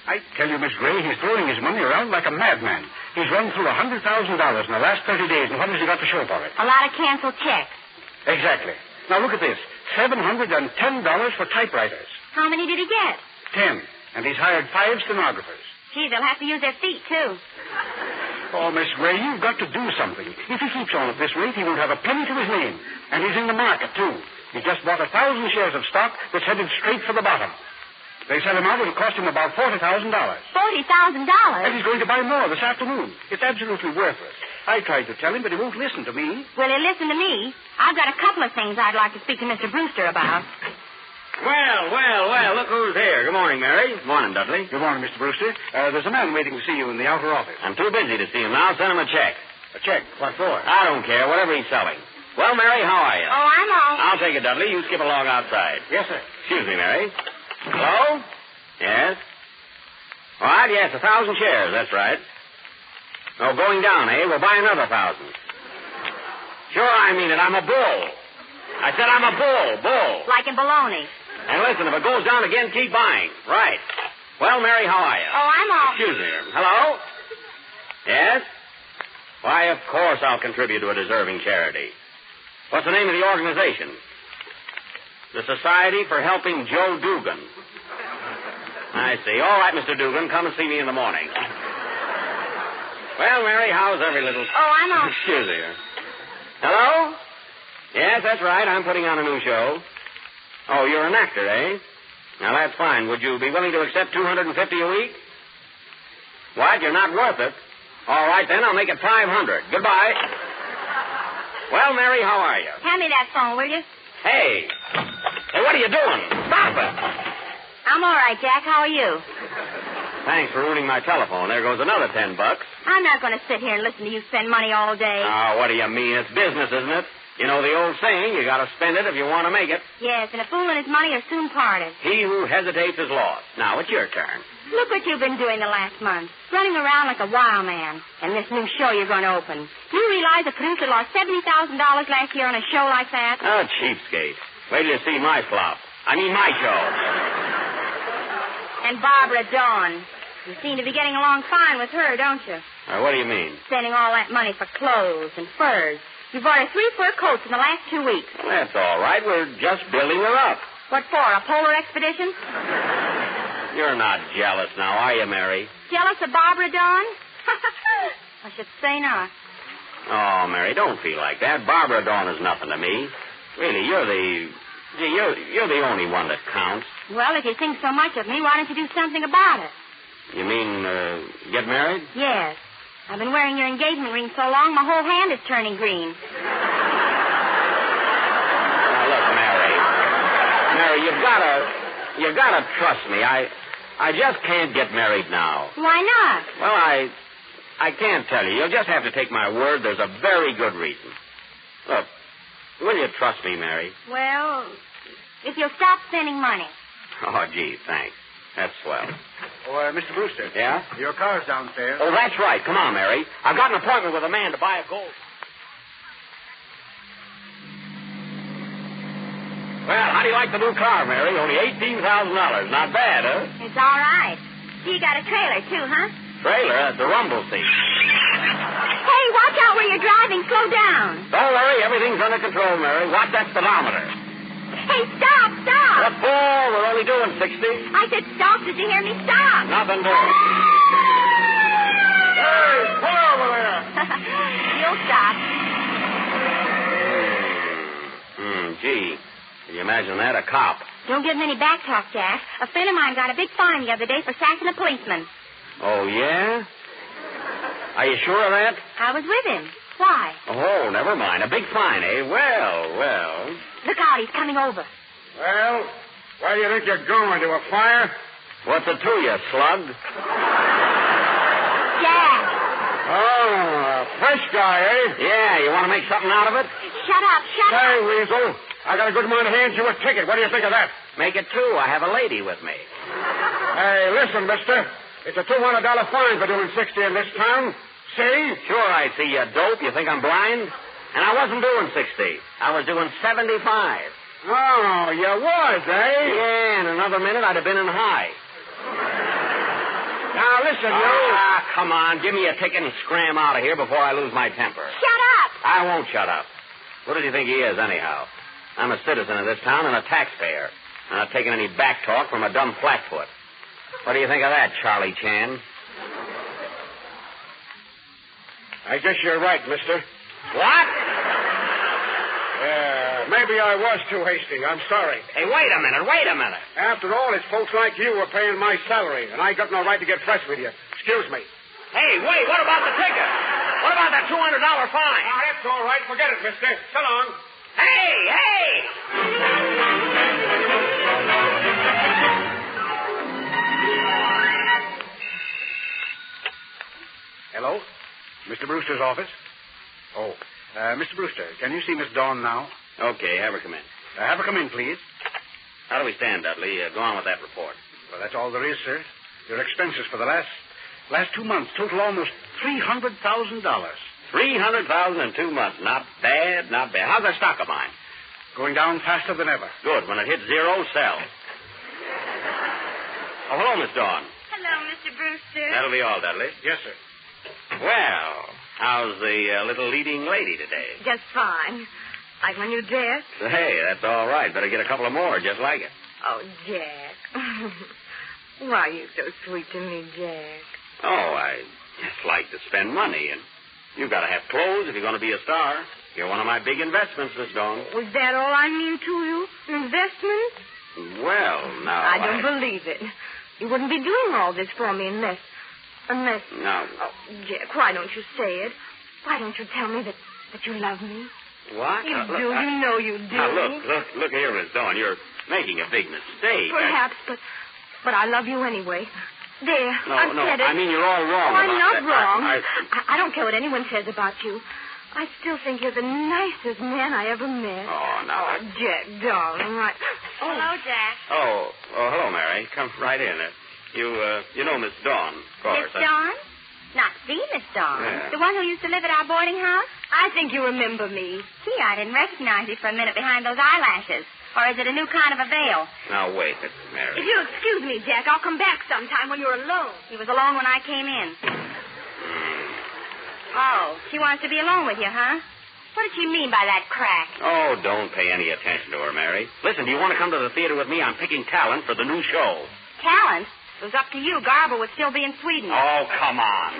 I tell you, Miss Gray, he's throwing his money around like a madman. He's run through $100,000 in the last 30 days, and what has he got to show for it? A lot of canceled checks. Exactly. Now, look at this. $710 for typewriters. How many did he get? 10. And he's hired 5 stenographers. Gee, they'll have to use their feet, too. Oh, Miss Gray, you've got to do something. If he keeps on at this rate, he won't have a penny to his name. And he's in the market, too. He just bought 1,000 shares of stock that's headed straight for the bottom. They sell him out, it'll cost him about $40,000. $40,000? And he's going to buy more this afternoon. It's absolutely worthless. I tried to tell him, but he won't listen to me. Will he listen to me? I've got a couple of things I'd like to speak to Mr. Brewster about. Well, look who's here. Good morning, Mary. Good morning, Dudley. Good morning, Mr. Brewster. There's a man waiting to see you in the outer office. I'm too busy to see him now. Send him a check. A check? What for? I don't care. Whatever he's selling. Well, Mary, how are you? Oh, I'm all. I'll take it, Dudley. You skip along outside. Yes, sir. Excuse me, Mary. Hello? Yes? All right, yes, 1,000 shares. That's right. Oh, going down, eh? We'll buy another 1,000. Sure, I mean it. I'm a bull. I said I'm a bull. Like in baloney. And listen, if it goes down again, keep buying. Right. Well, Mary, how are you? Oh, I'm all. Excuse me. Hello? Yes? Why, of course I'll contribute to a deserving charity. What's the name of the organization? The Society for Helping Joe Dugan. I see. All right, Mr. Dugan, come and see me in the morning. Well, Mary, how's every little... Oh, I'm all. Excuse me. Hello? Yes, that's right. I'm putting on a new show. Oh, you're an actor, eh? Now, that's fine. Would you be willing to accept $250 a week? What? You're not worth it? All right, then. I'll make it $500. Goodbye. Well, Mary, how are you? Hand me that phone, will you? Hey, what are you doing? Stop it. I'm all right, Jack. How are you? Thanks for ruining my telephone. There goes another $10. I'm not going to sit here and listen to you spend money all day. Oh, what do you mean? It's business, isn't it? You know the old saying, you got to spend it if you want to make it. Yes, and a fool and his money are soon parted. He who hesitates is lost. Now, it's your turn. Look what you've been doing the last month. Running around like a wild man. And this new show you're going to open. You realize the producer lost $70,000 last year on a show like that? Oh, cheapskate. Wait till you see my flop. I mean my show. And Barbara Dawn. You seem to be getting along fine with her, don't you? What do you mean? Spending all that money for clothes and furs. You bought her 3 fur coats in the last 2 weeks. Well, that's all right. We're just building her up. What for, a polar expedition? You're not jealous now, are you, Mary? Jealous of Barbara Dawn? I should say not. Oh, Mary, don't feel like that. Barbara Dawn is nothing to me. Really, you're the only one that counts. Well, if you think so much of me, why don't you do something about it? You mean, get married? Yes. I've been wearing your engagement ring so long, my whole hand is turning green. Mary, you gotta trust me. I just can't get married now. Why not? Well, I can't tell you. You'll just have to take my word. There's a very good reason. Look, will you trust me, Mary? Well, if you'll stop spending money. Oh, gee, thanks. That's swell. Oh, Mr. Brewster. Yeah? Your car's downstairs. Oh, that's right. Come on, Mary. I've got an appointment with a man to buy a gold. Well, how do you like the new car, Mary? Only $18,000. Not bad, huh? It's all right. You got a trailer, too, huh? Trailer? That's the rumble seat. Hey, watch out where you're driving. Slow down. Don't worry. Everything's under control, Mary. Watch that speedometer. Hey, stop. What for? We're only doing 60. I said stop. Did you hear me? Stop. Nothing doing. Hey, pull over there. You'll stop. Gee. Can you imagine that? A cop. Don't give him any back talk, Jack. A friend of mine got a big fine the other day for sacking a policeman. Oh, yeah? Are you sure of that? I was with him. Why? Oh, never mind. A big fine, eh? Well. Look out, he's coming over. Well, where do you think you're going? To a fire? What's it to you, slug? Jack. Oh, a fresh guy, eh? Yeah, you want to make something out of it? Shut up. Hey, Weasel. I got a good mind to hand you a ticket. What do you think of that? Make it two. I have a lady with me. Hey, listen, mister. It's a $200 fine for doing 60 in this town. See? Sure, I see, you dope. You think I'm blind? And I wasn't doing 60. I was doing 75. Oh, you was, eh? Yeah, in another minute I'd have been in high. Now, listen, you. Come on. Give me a ticket and scram out of here before I lose my temper. Shut up. I won't shut up. What does he think he is, anyhow? I'm a citizen of this town and a taxpayer. I'm not taking any back talk from a dumb flatfoot. What do you think of that, Charlie Chan? I guess you're right, mister. What? Maybe I was too hasty. I'm sorry. Hey, wait a minute. After all, it's folks like you who are paying my salary, and I got no right to get fresh with you. Excuse me. Hey, wait, what about the ticket? What about that $200 fine? Oh, that's all right. Forget it, mister. So long. Hey! Hello? Mr. Brewster's office? Oh, Mr. Brewster, can you see Miss Dawn now? Okay, have her come in. Have her come in, please. How do we stand, Dudley? Go on with that report. Well, that's all there is, sir. Your expenses for the last 2 months total almost $300,000. $300,000 in 2 months. Not bad. How's that stock of mine? Going down faster than ever. Good. When it hits zero, sell. Oh, hello, Miss Dawn. Hello, Mr. Brewster. That'll be all, Dudley. Yes, sir. Well, how's the little leading lady today? Just fine. Like my new dress? Hey, that's all right. Better get a couple of more just like it. Oh, Jack. Why are you so sweet to me, Jack? Oh, I just like to spend money, and you've got to have clothes if you're going to be a star. You're one of my big investments, Miss Dawn. Was that all I mean to you? Investment? Well, now... I don't believe it. You wouldn't be doing all this for me unless... No. Oh, Jack, why don't you say it? Why don't you tell me that you love me? What? You do. You know you do. Now, look here, Miss Dawn. You're making a big mistake. Perhaps, but I love you anyway. There, I've said it. I mean, you're all wrong I'm about not that. wrong. I don't care what anyone says about you. I still think you're the nicest man I ever met. Oh, no. Oh, Jack, darling, Hello, Jack. Oh, hello, Mary. Come right in. You know Miss Dawn, of course. Miss Dawn? Not the Miss Dawn. Yeah. The one who used to live at our boarding house? I think you remember me. Gee, I didn't recognize you for a minute behind those eyelashes. Or is it a new kind of a veil? Now, wait, Mary. If you'll excuse me, Jack, I'll come back sometime when you're alone. He was alone when I came in. Oh, she wants to be alone with you, huh? What did she mean by that crack? Oh, don't pay any attention to her, Mary. Listen, do you want to come to the theater with me? I'm picking talent for the new show. Talent? It was up to you. Garber would still be in Sweden. Oh, come on.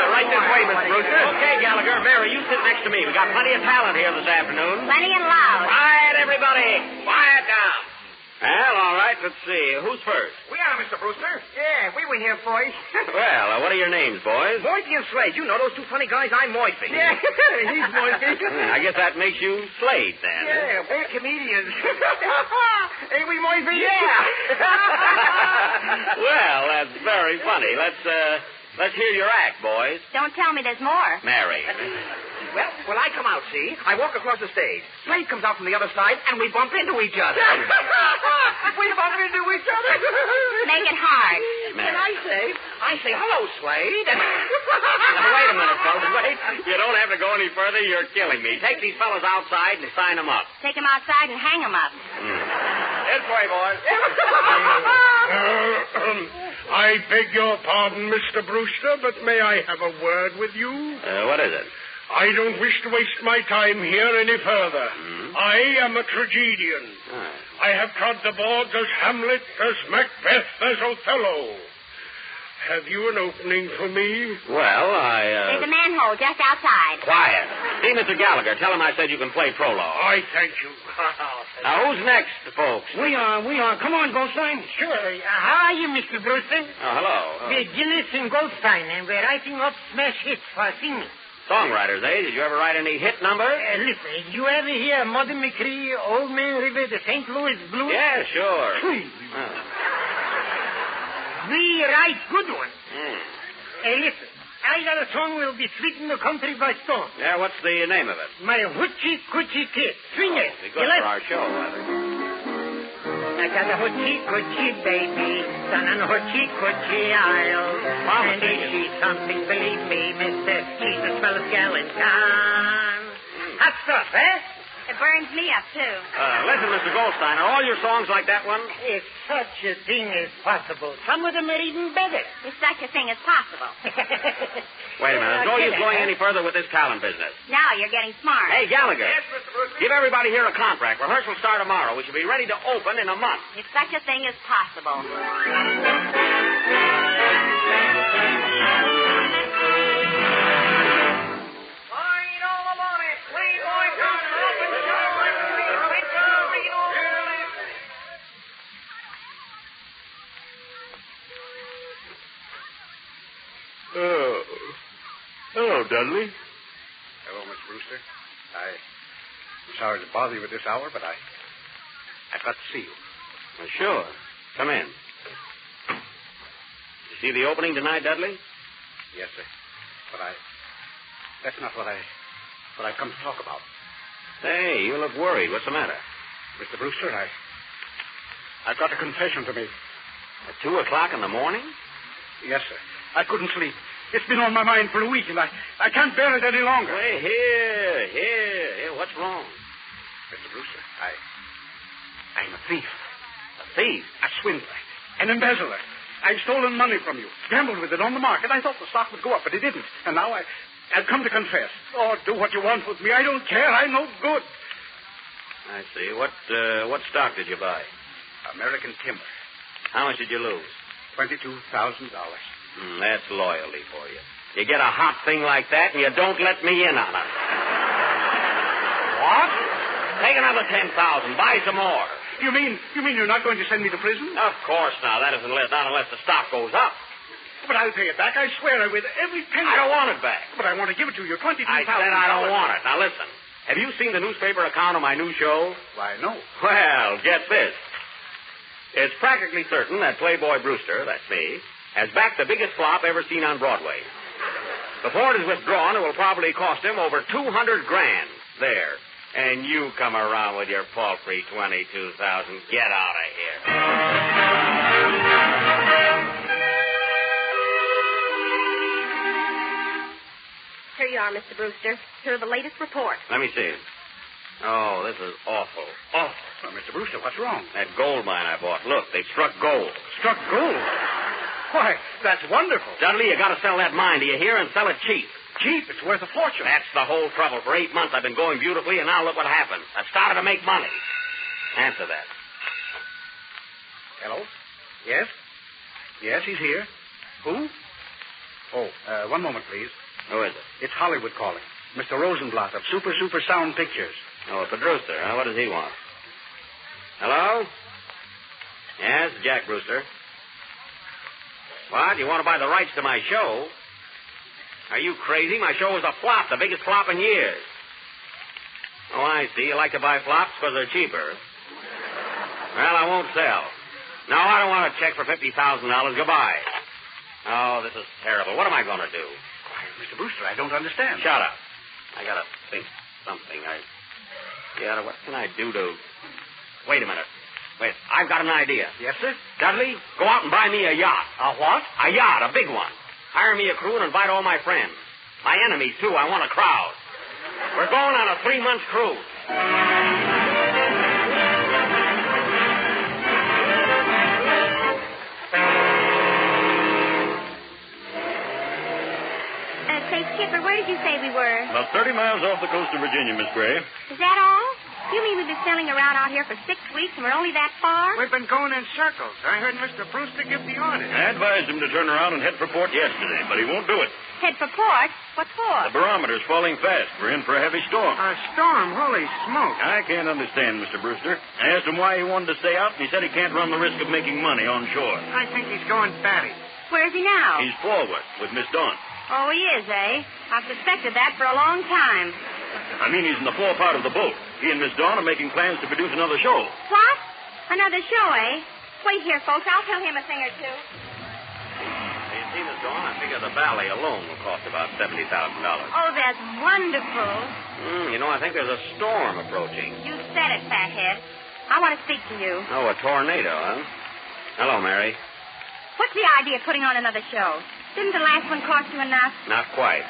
Right this way, Mr. Brewster. Okay, Gallagher. Mary, you sit next to me. We got plenty of talent here this afternoon. Plenty and loud. Quiet, everybody. Quiet down. Well, all right, let's see. Who's first? We are, Mr. Brewster. Yeah, we were here, boys. Well, what are your names, boys? Moisey and Slade. You know those two funny guys? I'm Moisey. Yeah, he's Moisey. I guess that makes you Slade, then. Yeah, we're comedians. Ain't we, Moisey? Yeah. Well, that's very funny. Let's hear your act, boys. Don't tell me there's more. Mary. Well, I come out, see? I walk across the stage. Slade comes out from the other side, and we bump into each other. We bump into each other. Make it hard. And I say, hello, Slade. Now, wait a minute, fellas. Wait. You don't have to go any further. You're killing me. Take these fellas outside and sign them up. Take them outside and hang them up. This way, boys. I beg your pardon, Mr. Brewster, but may I have a word with you? What is it? I don't wish to waste my time here any further. I am a tragedian. I have trod the boards as Hamlet, as Macbeth, as Othello. Have you an opening for me? Well, There's a manhole just outside. Quiet. See, Mr. Gallagher, tell him I said you can play prologue. I thank you. Now, who's next, folks? We are. Come on, Goldstein. Sure. How are you, Mr. Brewster? Oh, hello. We're Gillis and Goldstein, and we're writing up smash hits for singing. Songwriters, eh? Did you ever write any hit number? Listen, you ever hear Mother McCree, Old Man River, the St. Louis Blues? Yeah, sure. We write good ones. Listen, I got a song will be sweeping the country by storm. Yeah, what's the name of it? My Hoochie Coochie Kid. Swing it. Be good for our show, rather. I got a Hoochie Coochie baby, down on Hoochie Coochie Isle. And if she's something, believe me, mister, she's the swellest gal in town. Hot stuff, eh? It burns me up, too. Listen, Mr. Goldstein, are all your songs like that one? If such a thing is possible, some of them are even better. If such a thing is possible. Wait a minute. No use going any further with this talent business. Now you're getting smart. Hey, Gallagher. Yes, Mr. Brewster? Give everybody here a contract. Rehearsal start tomorrow. We should be ready to open in a month. If such a thing is possible. Oh. Hello, Dudley. Hello, Miss Brewster. I'm sorry to bother you at this hour, but I've got to see you. Well, sure. Come in. You see the opening tonight, Dudley? Yes, sir. But that's not what I've come to talk about. Hey, you look worried. What's the matter? Mr. Brewster, I've got a confession to make. At 2 o'clock in the morning? Yes, sir. I couldn't sleep. It's been on my mind for a week, and I can't bear it any longer. Wait, here. What's wrong? Mr. Brewster, I'm a thief. A thief? A swindler. An embezzler. I've stolen money from you, gambled with it on the market. I thought the stock would go up, but it didn't. And now I've come to confess. Oh, do what you want with me. I don't care. I'm no good. I see. What stock did you buy? American Timber. How much did you lose? $22,000. That's loyalty for you. You get a hot thing like that, and you don't let me in on it. What? Take another $10,000. Buy some more. You mean you're not going to send me to prison? Of course not. That isn't not unless the stock goes up. But I'll pay it back. I swear with every penny. I don't want it back. But I want to give it to you. $22,000. I said I don't want it. Now listen. Have you seen the newspaper account of my new show? Why, no. Well, get this. It's practically certain that Playboy Brewster, that's me, has backed the biggest flop ever seen on Broadway. Before it is withdrawn, it will probably cost him over $200,000. There. And you come around with your paltry $22,000. Get out of here. Here you are, Mr. Brewster. Here are the latest reports. Let me see. Oh, this is awful. Awful. Well, Mr. Brewster, what's wrong? That gold mine I bought. Look, they've struck gold. Struck gold? Why, that's wonderful. Dudley, you got to sell that mine, do you hear? And sell it cheap. Cheap? It's worth a fortune. That's the whole trouble. For 8 months I've been going beautifully, and now look what happened. I've started to make money. Answer that. Hello? Yes? Yes, he's here. Who? Oh, one moment, please. Who is it? It's Hollywood calling. Mr. Rosenblatt of Super Sound Pictures. Oh, it's the Brewster, huh? What does he want? Hello? Yes, Jack Brewster. What? You want to buy the rights to my show? Are you crazy? My show was a flop, the biggest flop in years. Oh, I see. You like to buy flops because they're cheaper. Well, I won't sell. No, I don't want a check for $50,000. Goodbye. Oh, this is terrible. What am I going to do? Why, Mr. Brewster, I don't understand. Shut up. I got to think something. What can I do to... Wait a minute. Wait, I've got an idea. Yes, sir? Dudley, go out and buy me a yacht. A what? A yacht, a big one. Hire me a crew and invite all my friends. My enemies, too. I want a crowd. We're going on a 3-month cruise. Say, Skipper, where did you say we were? About 30 miles off the coast of Virginia, Miss Gray. Is that all? You mean we've been sailing around out here for 6 weeks and we're only that far? We've been going in circles. I heard Mr. Brewster give the order. I advised him to turn around and head for port yesterday, but he won't do it. Head for port? What for? The barometer's falling fast. We're in for a heavy storm. A storm? Holy smoke. I can't understand, Mr. Brewster. I asked him why he wanted to stay out, and he said he can't run the risk of making money on shore. I think he's going batty. Where's he now? He's forward with Miss Dawn. Oh, he is, eh? I've suspected that for a long time. I mean, he's in the fore part of the boat. He and Miss Dawn are making plans to produce another show. What? Another show, eh? Wait here, folks. I'll tell him a thing or two. You see, Miss Dawn, I figure the ballet alone will cost about $70,000. Oh, that's wonderful. I think there's a storm approaching. You said it, fathead. I want to speak to you. Oh, a tornado, huh? Hello, Mary. What's the idea of putting on another show? Didn't the last one cost you enough? Not quite.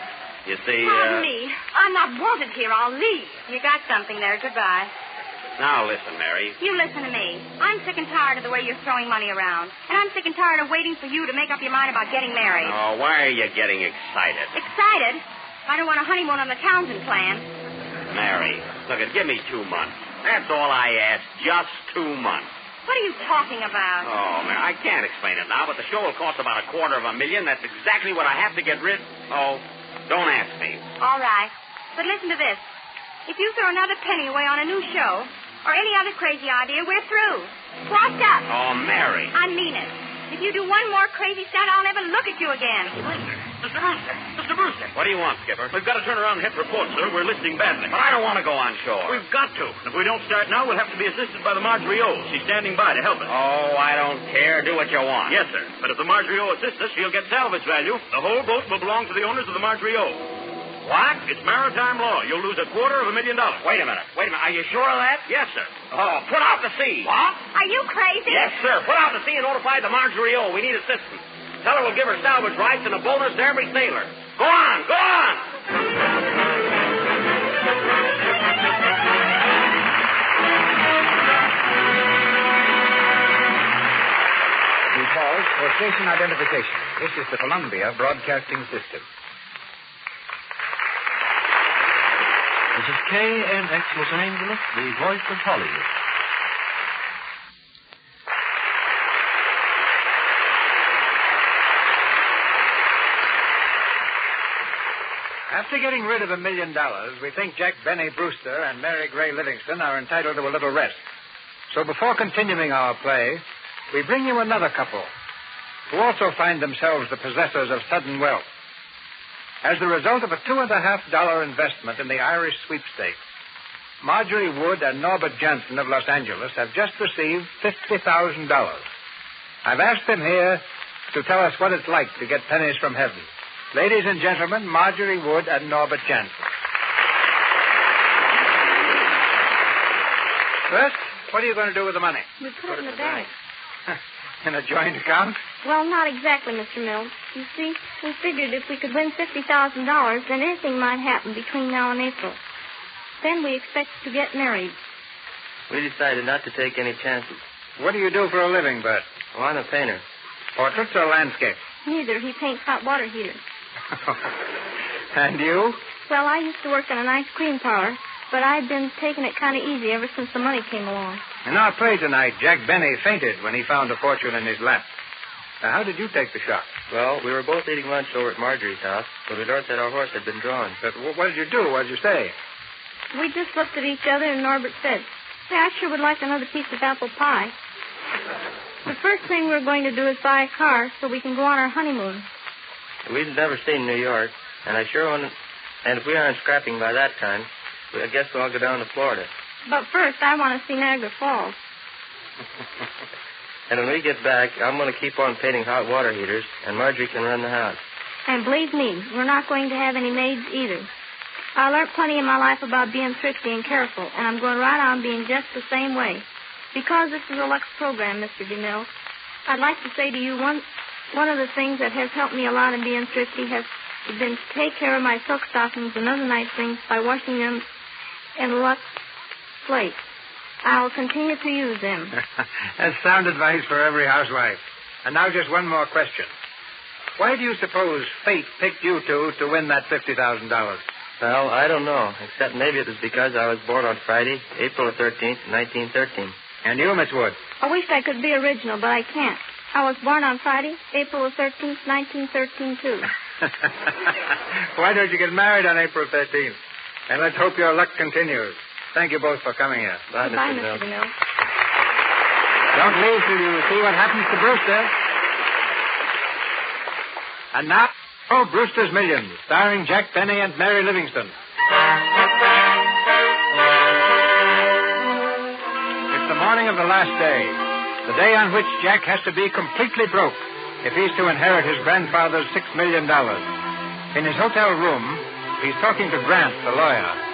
You see, Pardon me. I'm not wanted here. I'll leave. You got something there. Goodbye. Now, listen, Mary. You listen to me. I'm sick and tired of the way you're throwing money around. And I'm sick and tired of waiting for you to make up your mind about getting married. Oh, why are you getting excited? Excited? I don't want a honeymoon on the Townsend plan. Mary, look, give me 2 months. That's all I ask. Just 2 months. What are you talking about? Oh, Mary, I can't explain it now, but the show will cost about $250,000. That's exactly what I have to get rid... Oh, don't ask me. All right. But listen to this. If you throw another penny away on a new show, or any other crazy idea, we're through. Washed up. Oh, Mary. I mean it. If you do one more crazy stunt, I'll never look at you again. Mr. Brewster. What do you want, Skipper? We've got to turn around and head for port, sir. We're listing badly. But I don't want to go on shore. We've got to. If we don't start now, we'll have to be assisted by the Marjorie O. She's standing by to help us. Oh, I don't care. Do what you want. Yes, sir. But if the Marjorie O assists us, she'll get salvage value. The whole boat will belong to the owners of the Marjorie O. What? It's maritime law. You'll lose $250,000. Wait a minute. Are you sure of that? Yes, sir. Oh, put out to sea. What? Are you crazy? Yes, sir. Put out to sea and notify the Marjorie O. We need assistance. Tell her we'll give her salvage rights and a bonus to every sailor. Go on. Go on. We pause for station identification. This is the Columbia Broadcasting System. This is KNX Los Angeles, the voice of Hollywood. After getting rid of $1 million, we think Jack Benny Brewster and Mary Gray Livingston are entitled to a little rest. So before continuing our play, we bring you another couple who also find themselves the possessors of sudden wealth. As the result of a $2.50 investment in the Irish sweepstakes, Marjorie Wood and Norbert Jansen of Los Angeles have just received $50,000. I've asked them here to tell us what it's like to get pennies from heaven. Ladies and gentlemen, Marjorie Wood and Norbert Jansen. First, what are you going to do with the money? We put it in the bank. In a joint account? Well, not exactly, Mr. Mills. You see, we figured if we could win $50,000, then anything might happen between now and April. Then we expect to get married. We decided not to take any chances. What do you do for a living, Bert? Oh, I'm a painter. Portraits or landscape? Neither. He paints hot water heaters. And you? Well, I used to work in an ice cream parlor, but I've been taking it kind of easy ever since the money came along. In our play tonight, Jack Benny fainted when he found a fortune in his lap. Now, how did you take the shock? Well, we were both eating lunch over at Marjorie's house, but we learned that our horse had been drawn. But what did you do? What did you say? We just looked at each other, and Norbert said, "Say, I sure would like another piece of apple pie." The first thing we're going to do is buy a car so we can go on our honeymoon. We've never stayed in New York, and I sure want to... And if we aren't scrapping by that time, I guess we'll all go down to Florida. But first, I want to see Niagara Falls. And when we get back, I'm going to keep on painting hot water heaters, and Marjorie can run the house. And believe me, we're not going to have any maids either. I learned plenty in my life about being thrifty and careful, and I'm going right on being just the same way. Because this is a Lux program, Mr. DeMille, I'd like to say to you one of the things that has helped me a lot in being thrifty has been to take care of my silk stockings and other nice things by washing them in Lux slate. I'll continue to use them. That's sound advice for every housewife. And now just one more question. Why do you suppose fate picked you two to win that $50,000? Well, I don't know, except maybe it was because I was born on Friday, April the 13th, 1913. And you, Miss Wood? I wish I could be original, but I can't. I was born on Friday, April the 13th, 1913, too. Why don't you get married on April 13th? And let's hope your luck continues. Thank you both for coming here. Bye, Goodbye, Mr. Mr. DeMille. Don't leave till you see what happens to Brewster. And now, Brewster's Millions, starring Jack Benny and Mary Livingston. It's the morning of the last day, the day on which Jack has to be completely broke if he's to inherit his grandfather's $6 million. In his hotel room, he's talking to Grant, the lawyer.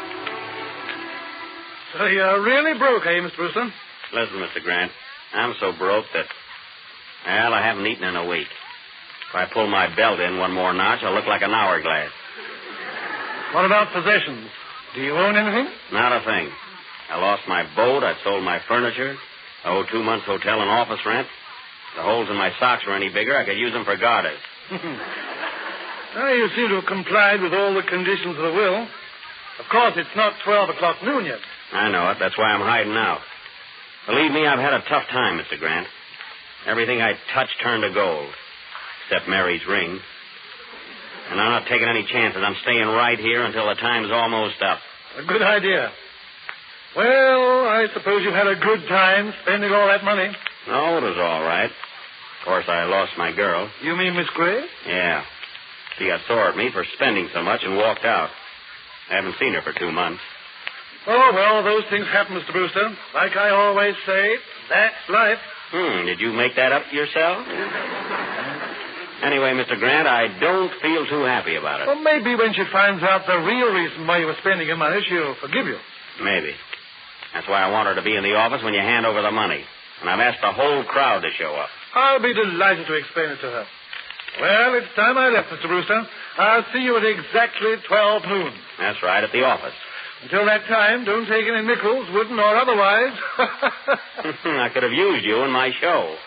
So you're really broke, eh, Mr. Brewster? Listen, Mr. Grant, I'm so broke that, well, I haven't eaten in a week. If I pull my belt in one more notch, I'll look like an hourglass. What about possessions? Do you own anything? Not a thing. I lost my boat. I sold my furniture. I owe 2 months' hotel and office rent. If the holes in my socks were any bigger, I could use them for garters. Well, you seem to have complied with all the conditions of the will. Of course, it's not 12 o'clock noon yet. I know it. That's why I'm hiding out. Believe me, I've had a tough time, Mr. Grant. Everything I touched turned to gold, except Mary's ring. And I'm not taking any chances. I'm staying right here until the time's almost up. A good idea. Well, I suppose you had a good time spending all that money. No, it was all right. Of course, I lost my girl. You mean Miss Gray? Yeah. She got sore at me for spending so much and walked out. I haven't seen her for 2 months. Oh, well, those things happen, Mr. Brewster. Like I always say, that's life. Did you make that up yourself? Anyway, Mr. Grant, I don't feel too happy about it. Well, maybe when she finds out the real reason why you were spending your money, she'll forgive you. Maybe. That's why I want her to be in the office when you hand over the money. And I've asked the whole crowd to show up. I'll be delighted to explain it to her. Well, it's time I left, Mr. Brewster. I'll see you at exactly 12 noon. That's right, at the office. Until that time, don't take any nickels, wooden or otherwise. I could have used you in my show.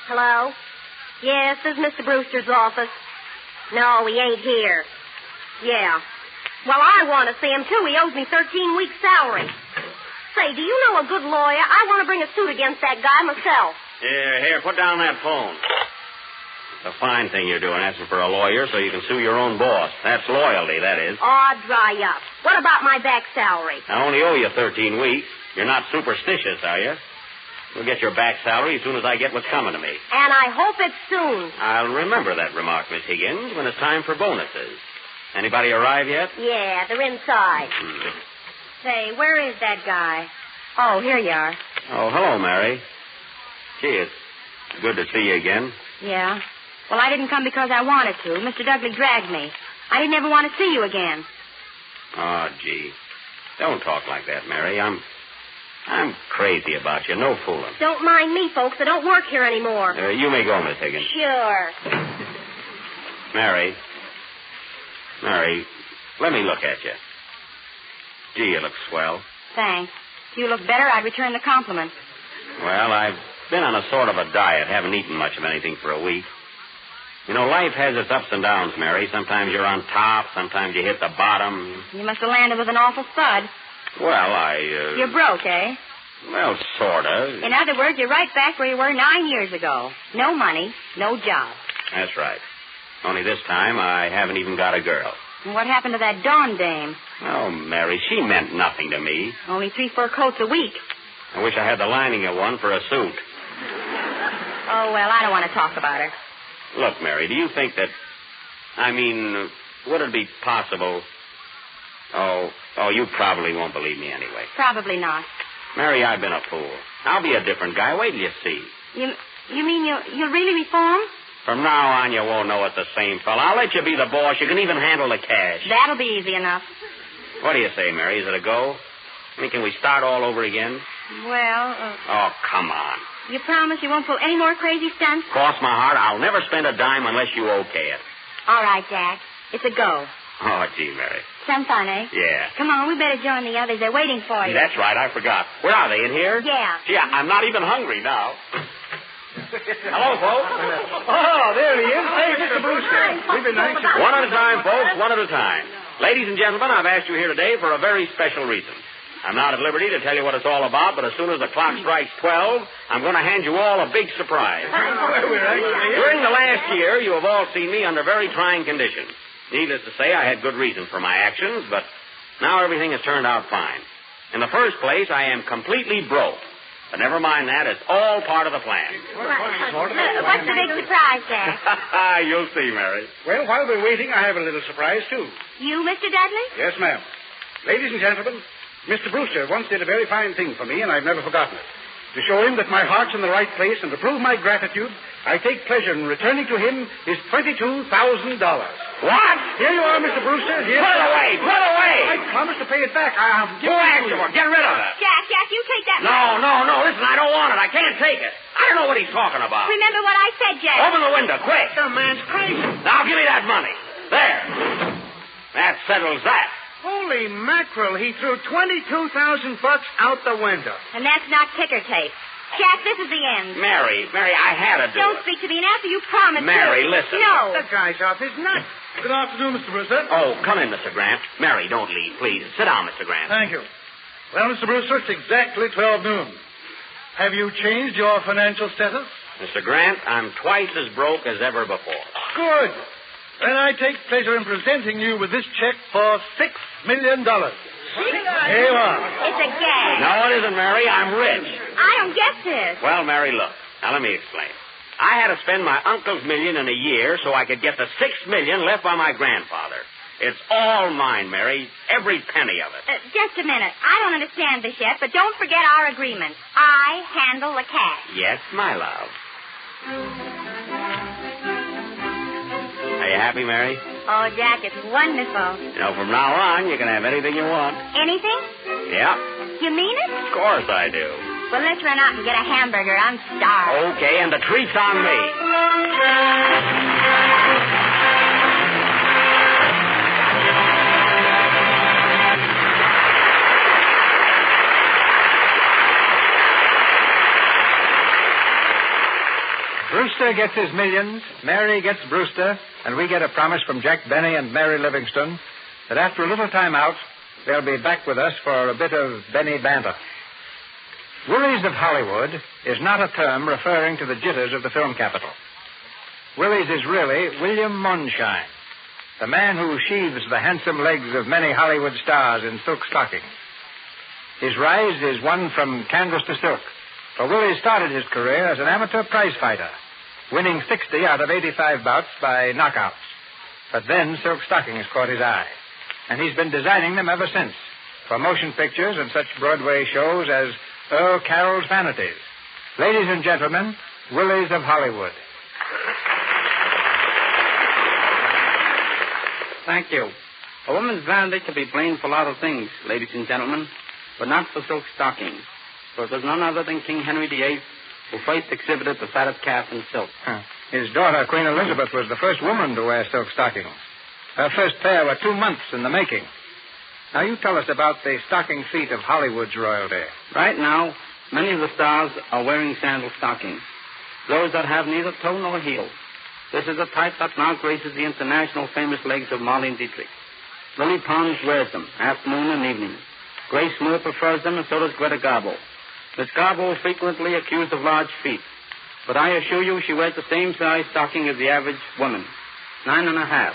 Hello? Yes, this is Mr. Brewster's office. No, he ain't here. Yeah. Well, I want to see him, too. He owes me 13 weeks' salary. Say, do you know a good lawyer? I want to bring a suit against that guy myself. Here, put down that phone. It's a fine thing you're doing, asking for a lawyer so you can sue your own boss. That's loyalty, that is. Aw, dry up. What about my back salary? I only owe you 13 weeks. You're not superstitious, are you? You'll get your back salary as soon as I get what's coming to me. And I hope it's soon. I'll remember that remark, Miss Higgins, when it's time for bonuses. Anybody arrive yet? Yeah, they're inside. Say, where is that guy? Oh, here you are. Oh, hello, Mary. Gee, it's good to see you again. Yeah. Well, I didn't come because I wanted to. Mr. Dudley dragged me. I didn't ever want to see you again. Oh, gee. Don't talk like that, Mary. I'm crazy about you. No fooling. Don't mind me, folks. I don't work here anymore. You may go, Miss Higgins. Sure. Mary, let me look at you. Gee, you look swell. Thanks. If you look better, I'd return the compliment. Well, I've been on a sort of a diet. Haven't eaten much of anything for a week. You know, life has its ups and downs, Mary. Sometimes you're on top. Sometimes you hit the bottom. You must have landed with an awful thud. Well, You're broke, eh? Well, sort of. In other words, you're right back where you were 9 years ago. No money, no job. That's right. Only this time, I haven't even got a girl. And what happened to that Dawn dame? Oh, Mary, she meant nothing to me. Only 3-4 coats a week. I wish I had the lining of one for a suit. Oh, well, I don't want to talk about her. Look, Mary, do you think that... would it be possible... Oh, you probably won't believe me anyway. Probably not. Mary, I've been a fool. I'll be a different guy. Wait till you see. You mean you'll really reform? From now on, you won't know it's the same fella. I'll let you be the boss. You can even handle the cash. That'll be easy enough. What do you say, Mary? Is it a go? Can we start all over again? Well... Oh, come on. You promise you won't pull any more crazy stunts? Cross my heart, I'll never spend a dime unless you okay it. All right, Jack. It's a go. Oh, gee, Mary. Some fun, eh? Yeah. Come on, we better join the others. They're waiting for you. That's right, I forgot. Where are they, in here? Yeah. Gee, I'm not even hungry now. Hello, folks. Oh, there he is. Hey, Mr. Brewster. We've been anxious. One at a time, folks, one at a time. Ladies and gentlemen, I've asked you here today for a very special reason. I'm not at liberty to tell you what it's all about, but as soon as the clock strikes 12, I'm going to hand you all a big surprise. During the last year, you have all seen me under very trying conditions. Needless to say, I had good reason for my actions, but now everything has turned out fine. In the first place, I am completely broke. But never mind that, it's all part of the plan. What's the big surprise, Jack? You'll see, Mary. Well, while we're waiting, I have a little surprise, too. You, Mr. Dudley? Yes, ma'am. Ladies and gentlemen, Mr. Brewster once did a very fine thing for me, and I've never forgotten it. To show him that my heart's in the right place and to prove my gratitude, I take pleasure in returning to him his $22,000. What? Here you are, Mr. Brewster. Here. Put it away! Put it away! I promised to pay it back. You asked for it. Get rid of it. Jack, you take that. No. Listen, I don't want it. I can't take it. I don't know what he's talking about. Remember what I said, Jack. Open the window, quick. The man's crazy. Now give me that money. There. That settles that. Holy mackerel, he threw $22,000 out the window. And that's not ticker tape. Jack, this is the end. Mary, I had to do Don't it. speak to me. And after you promised Mary, to... listen. No. The guy's off his nut. Good afternoon, Mr. Brewster. Oh, come in, Mr. Grant. Mary, don't leave, please. Sit down, Mr. Grant. Thank you. Well, Mr. Brewster, it's exactly 12 noon. Have you changed your financial status? Mr. Grant, I'm twice as broke as ever before. Good. Then I take pleasure in presenting you with this check for $6 million. Here you are. It's a gag. No, it isn't, Mary. I'm rich. I don't get this. Well, Mary, look. Now, let me explain. I had to spend my uncle's million in a year so I could get the $6 million left by my grandfather. It's all mine, Mary. Every penny of it. Just a minute. I don't understand this yet, but don't forget our agreement. I handle the cash. Yes, my love. Are you happy, Mary? Oh, Jack, it's wonderful. You know, from now on, you can have anything you want. Anything? Yeah. You mean it? Of course I do. Well, let's run out and get a hamburger. I'm starved. Okay, and the treat's on me. Brewster gets his millions, Mary gets Brewster, and we get a promise from Jack Benny and Mary Livingston that after a little time out, they'll be back with us for a bit of Benny banter. Willies of Hollywood is not a term referring to the jitters of the film capital. Willies is really William Monshine, the man who sheathes the handsome legs of many Hollywood stars in silk stockings. His rise is one from canvas to silk, for Willie started his career as an amateur prize fighter, winning 60 out of 85 bouts by knockouts. But then silk stockings caught his eye, and he's been designing them ever since, for motion pictures and such Broadway shows as Earl Carroll's Vanities. Ladies and gentlemen, Willies of Hollywood. Thank you. A woman's vanity can be blamed for a lot of things, ladies and gentlemen, but not for silk stockings. For it was none other than King Henry VIII who first exhibited the fatted calf in silk. His daughter, Queen Elizabeth, was the first woman to wear silk stockings. Her first pair were 2 months in the making. Now, you tell us about the stocking feet of Hollywood's royalty. Right now, many of the stars are wearing sandal stockings, those that have neither toe nor heel. This is a type that now graces the international famous legs of Marlene Dietrich. Lily Pons wears them, afternoon and evening. Grace Moore prefers them, and so does Greta Garbo. Miss Garbo is frequently accused of large feet, but I assure you she wears the same size stocking as the average woman, 9.5.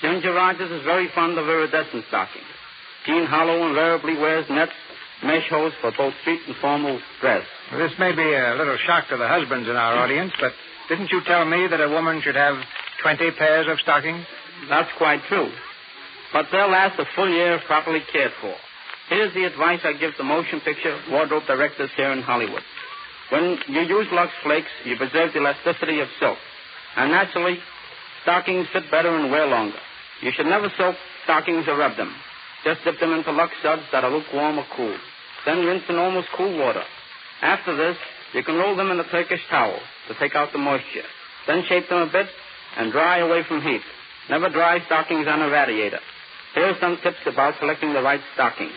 Ginger Rogers is very fond of iridescent stockings. Jean Hollow invariably wears nets, mesh hose for both street and formal dress. Well, this may be a little shock to the husbands in our audience, but didn't you tell me that a woman should have 20 pairs of stockings? That's quite true. But they'll last a full year if properly cared for. Here's the advice I give the motion picture wardrobe directors here in Hollywood. When you use Lux Flakes, you preserve the elasticity of silk. And naturally, stockings fit better and wear longer. You should never soak stockings or rub them. Just dip them into Lux suds that are lukewarm or cool. Then rinse in almost cool water. After this, you can roll them in a Turkish towel to take out the moisture. Then shape them a bit and dry away from heat. Never dry stockings on a radiator. Here are some tips about selecting the right stockings.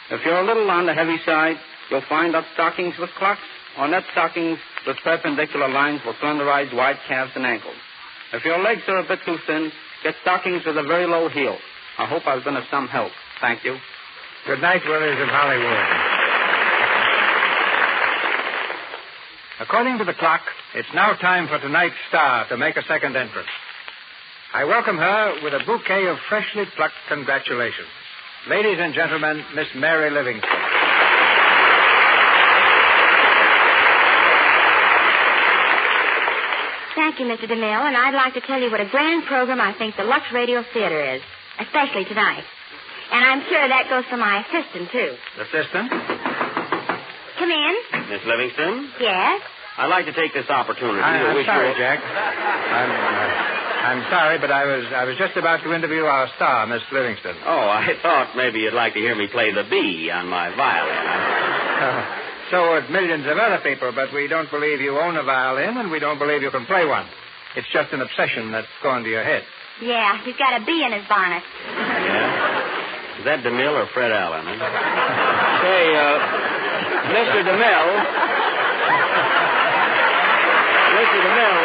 If you're a little on the heavy side, you'll find that stockings with clocks or net stockings with perpendicular lines will slenderize wide calves and ankles. If your legs are a bit too thin, get stockings with a very low heel. I hope I've been of some help. Thank you. Good night, Willies of Hollywood. According to the clock, it's now time for tonight's star to make a second entrance. I welcome her with a bouquet of freshly plucked congratulations. Ladies and gentlemen, Miss Mary Livingston. Thank you, Mr. DeMille, and I'd like to tell you what a grand program I think the Lux Radio Theater is, especially tonight. And I'm sure that goes for my assistant, too. Assistant? Come in. Miss Livingston? Yes? I'd like to take this opportunity to I'm wish sorry, you... Jack. I'm sorry, but I was just about to interview our star, Miss Livingston. Oh, I thought maybe you'd like to hear me play the B on my violin. So would millions of other people, but we don't believe you own a violin, and we don't believe you can play one. It's just an obsession that's gone to your head. Yeah, he's got a bee in his bonnet. Yeah? Is that DeMille or Fred Allen? Huh? Say, Mr. DeMille. Mr. DeMille,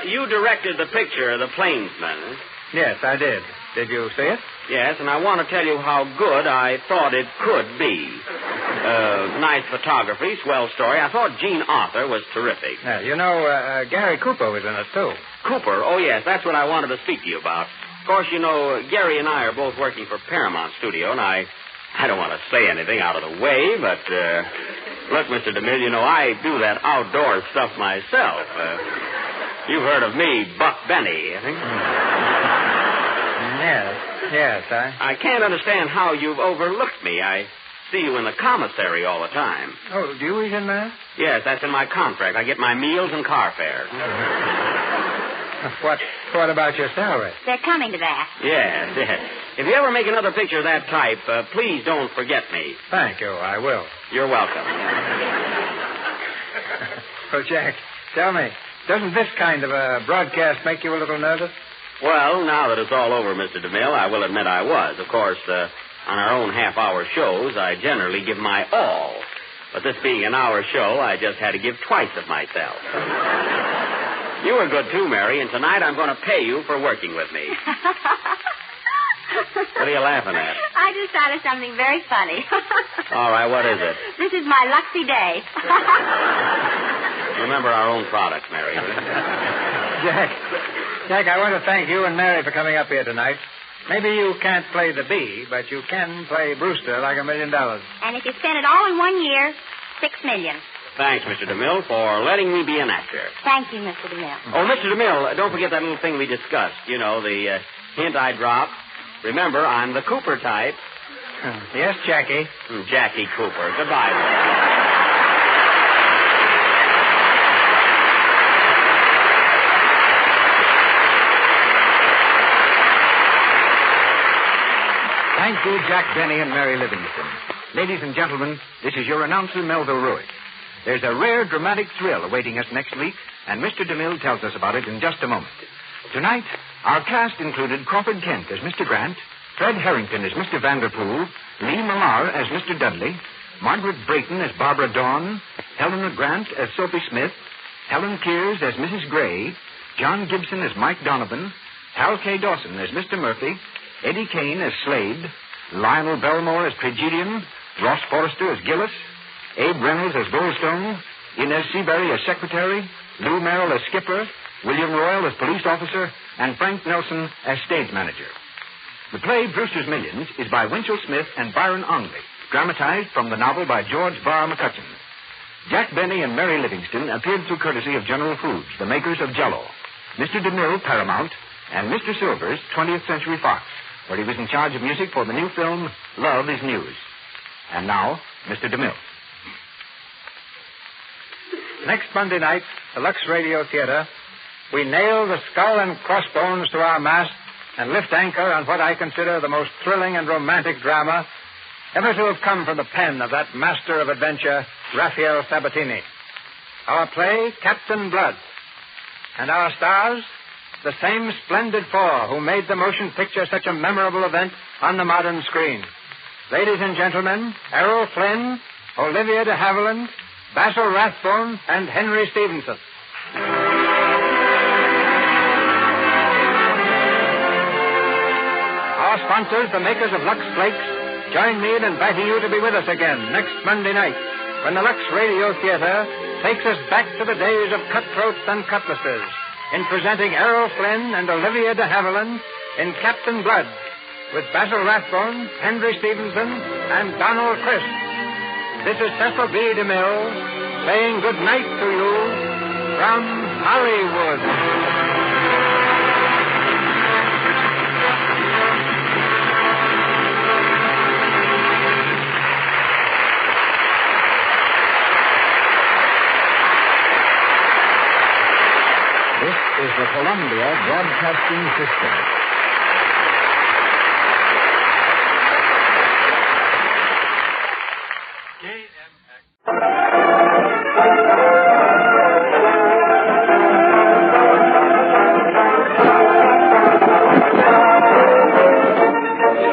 you directed the picture, The Plainsman. Huh? Yes, I did. Did you see it? Yes, and I want to tell you how good I thought it could be. Nice photography, swell story. I thought Gene Arthur was terrific. Yeah, you know, Gary Cooper was in it, too. Cooper? Oh, yes, that's what I wanted to speak to you about. Of course, you know, Gary and I are both working for Paramount Studio, and I don't want to say anything out of the way, but, look, Mr. DeMille, you know, I do that outdoor stuff myself. You've heard of me, Buck Benny, I think. Yes, I can't understand how you've overlooked me. I see you in the commissary all the time. Oh, do you eat in there? Yes, that's in my contract. I get my meals and car fare. What about your salary? They're coming to that. Yes. If you ever make another picture of that type, please don't forget me. Thank you, I will. You're welcome. Oh, Jack, tell me, doesn't this kind of a broadcast make you a little nervous? Well, now that it's all over, Mr. DeMille, I will admit I was. Of course, on our own half-hour shows, I generally give my all. But this being an hour show, I just had to give twice of myself. You were good, too, Mary, and tonight I'm going to pay you for working with me. What are you laughing at? I just thought of something very funny. All right, what is it? This is my lucky day. Remember our own products, Mary. Jack, I want to thank you and Mary for coming up here tonight. Maybe you can't play the bee, but you can play Brewster like $1 million. And if you spend it all in 1 year, $6 million. Thanks, Mr. DeMille, for letting me be an actor. Thank you, Mr. DeMille. Oh, Mr. DeMille, don't forget that little thing we discussed. You know, the hint I dropped. Remember, I'm the Cooper type. Yes, Jackie. Jackie Cooper. Goodbye. Thank you, Jack Benny and Mary Livingston. Ladies and gentlemen, this is your announcer, Melville Ruick. There's a rare dramatic thrill awaiting us next week, and Mr. DeMille tells us about it in just a moment. Tonight, our cast included Crawford Kent as Mr. Grant, Fred Harrington as Mr. Vanderpool, Lee Millar as Mr. Dudley, Margaret Brayton as Barbara Dawn, Helena Grant as Sophie Smith, Helen Kears as Mrs. Gray, John Gibson as Mike Donovan, Hal K. Dawson as Mr. Murphy, Eddie Kane as Slade, Lionel Belmore as Tragedian, Ross Forrester as Gillis, Abe Reynolds as Goldstone, Inez Seabury as Secretary, Lou Merrill as Skipper, William Royal as Police Officer, and Frank Nelson as stage manager. The play Brewster's Millions is by Winchell Smith and Byron Ongley, dramatized from the novel by George Barr McCutcheon. Jack Benny and Mary Livingston appeared through courtesy of General Foods, the makers of Jell-O, Mr. DeMille, Paramount, and Mr. Silvers, 20th Century Fox, where he was in charge of music for the new film Love is News. And now, Mr. DeMille. Next Monday night, the Lux Radio Theater, we nail the skull and crossbones to our mast and lift anchor on what I consider the most thrilling and romantic drama ever to have come from the pen of that master of adventure, Raphael Sabatini. Our play, Captain Blood. And our stars, the same splendid four who made the motion picture such a memorable event on the modern screen. Ladies and gentlemen, Errol Flynn, Olivia de Havilland, Basil Rathbone, and Henry Stevenson. Our sponsors, the makers of Lux Flakes, join me in inviting you to be with us again next Monday night when the Lux Radio Theater takes us back to the days of cutthroats and cutlasses in presenting Errol Flynn and Olivia de Havilland in Captain Blood with Basil Rathbone, Henry Stevenson, and Donald Crisp. This is Cecil B. DeMille saying good night to you from Hollywood. This is the Columbia Broadcasting System.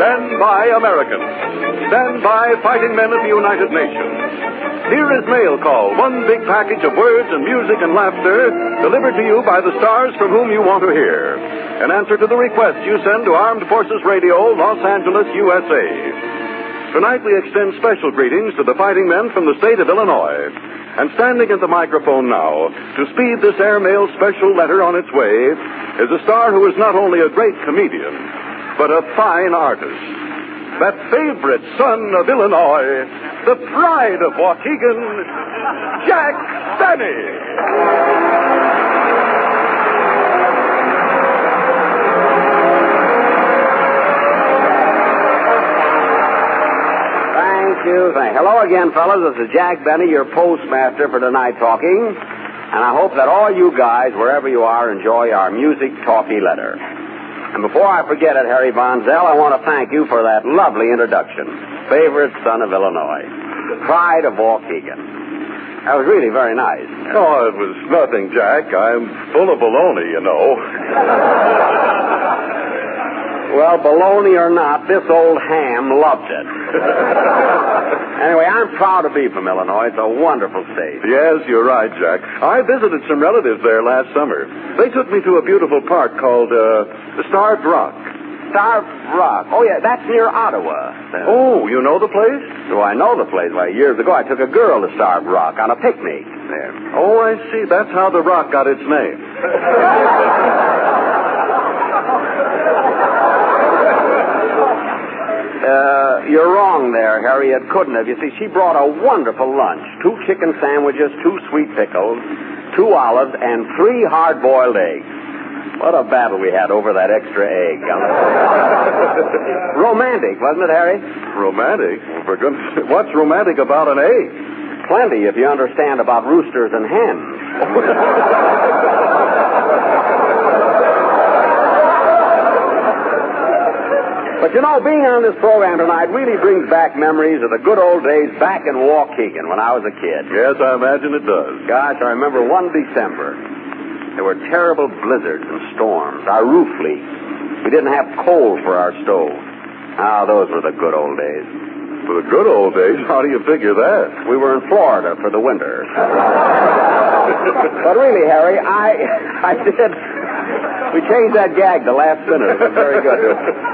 Stand by, Americans. Stand by, fighting men of the United Nations. Here is Mail Call, one big package of words and music and laughter delivered to you by the stars from whom you want to hear. In answer to the request you send to Armed Forces Radio, Los Angeles, USA. Tonight we extend special greetings to the fighting men from the state of Illinois. And standing at the microphone now to speed this airmail special letter on its way is a star who is not only a great comedian, but a fine artist. That favorite son of Illinois, the pride of Waukegan, Jack Benny. Thank you. Hello again, fellas. This is Jack Benny, your postmaster for Tonight Talking. And I hope that all you guys, wherever you are, enjoy our music talkie letter. And before I forget it, Harry Von Zell, I want to thank you for that lovely introduction. Favorite son of Illinois. Pride of Waukegan. That was really very nice. Oh, it was nothing, Jack. I'm full of baloney, you know. Well, baloney or not, this old ham loved it. Anyway, I'm proud to be from Illinois. It's a wonderful state. Yes, you're right, Jack. I visited some relatives there last summer. They took me to a beautiful park called Starved Rock. Starved Rock? Oh, yeah, that's near Ottawa. Oh, you know the place? Oh, I know the place. Well, years ago, I took a girl to Starved Rock on a picnic there. Oh, I see. That's how the rock got its name. You're wrong there, Harry. It couldn't have. You see, she brought a wonderful lunch. 2 chicken sandwiches, 2 sweet pickles, 2 olives, and 3 hard-boiled eggs. What a battle we had over that extra egg. Romantic, wasn't it, Harry? Romantic? Well, for goodness sake, what's romantic about an egg? Plenty, if you understand about roosters and hens. But, you know, being on this program tonight really brings back memories of the good old days back in Waukegan when I was a kid. Yes, I imagine it does. Gosh, I remember one December. There were terrible blizzards and storms. Our roof leaked. We didn't have coal for our stove. Ah, those were the good old days. For the good old days? How do you figure that? We were in Florida for the winter. But really, Harry, I did... We changed that gag the last minute. It was very good.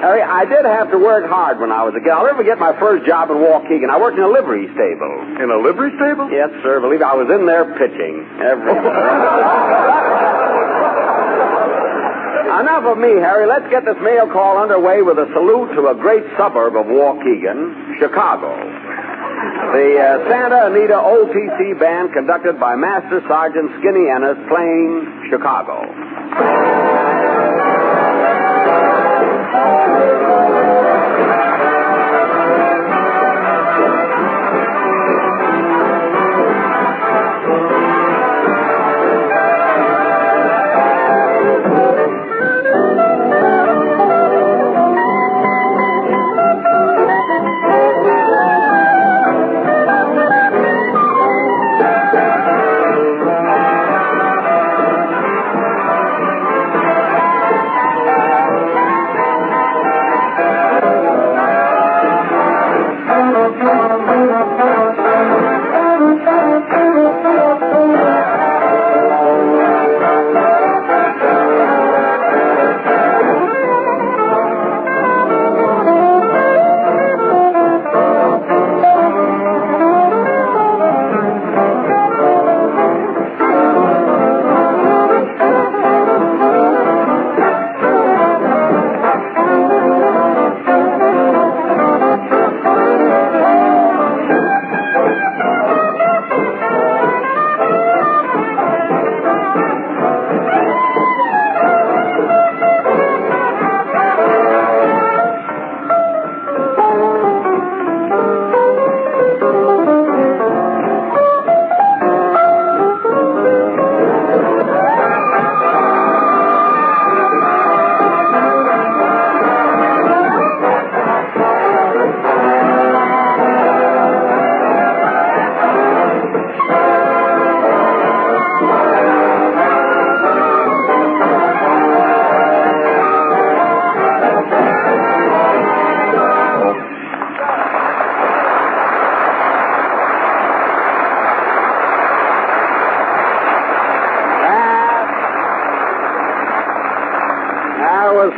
Harry, I did have to work hard when I was a kid. I'll never forget my first job in Waukegan. I worked in a livery stable. In a livery stable? Yes, sir. Believe me, I was in there pitching every Enough of me, Harry. Let's get this mail call underway with a salute to a great suburb of Waukegan, Chicago. The Santa Anita OTC Band, conducted by Master Sergeant Skinny Ennis, playing Chicago.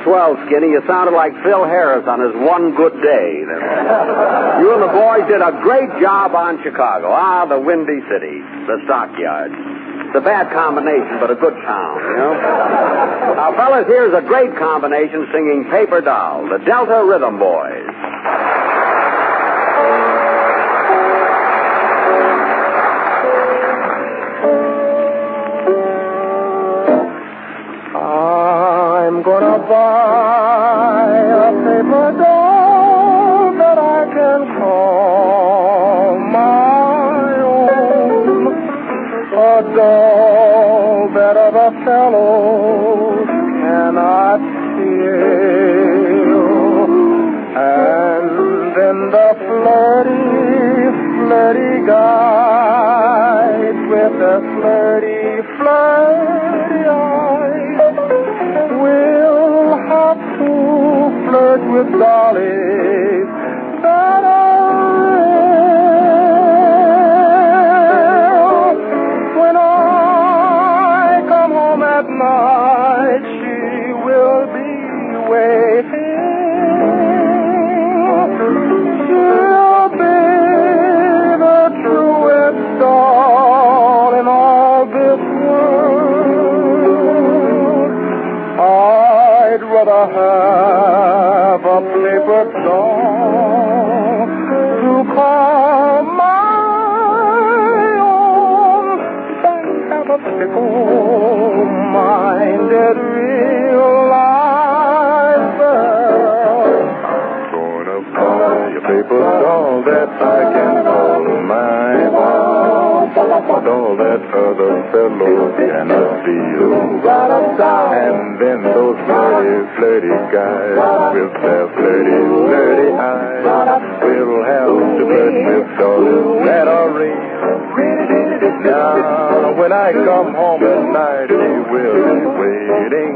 Swell, Skinny. You sounded like Phil Harris on his one good day. You and the boys did a great job on Chicago. The Windy City, the stockyards. It's a bad combination, but a good town, you know? Now, fellas, here's a great combination singing Paper Doll, the Delta Rhythm Boys. I'm gonna buy a paper doll that I can call my own. A doll that other fellows cannot steal. And then the flirty guys with the flirty eyes will have to flirt with dollies that are real. When I come home at night, she will be waiting. She'll be the truest doll in all this world. I'd rather have a paper doll to call my own than have a fickle-minded real-life girl. I'm gonna buy a paper doll that I can call my own. A doll that other fellows cannot feel. And then those flirty guys with their flirty eyes will have to flirt with dolls that are real. Now, when I come home at night, she will be waiting.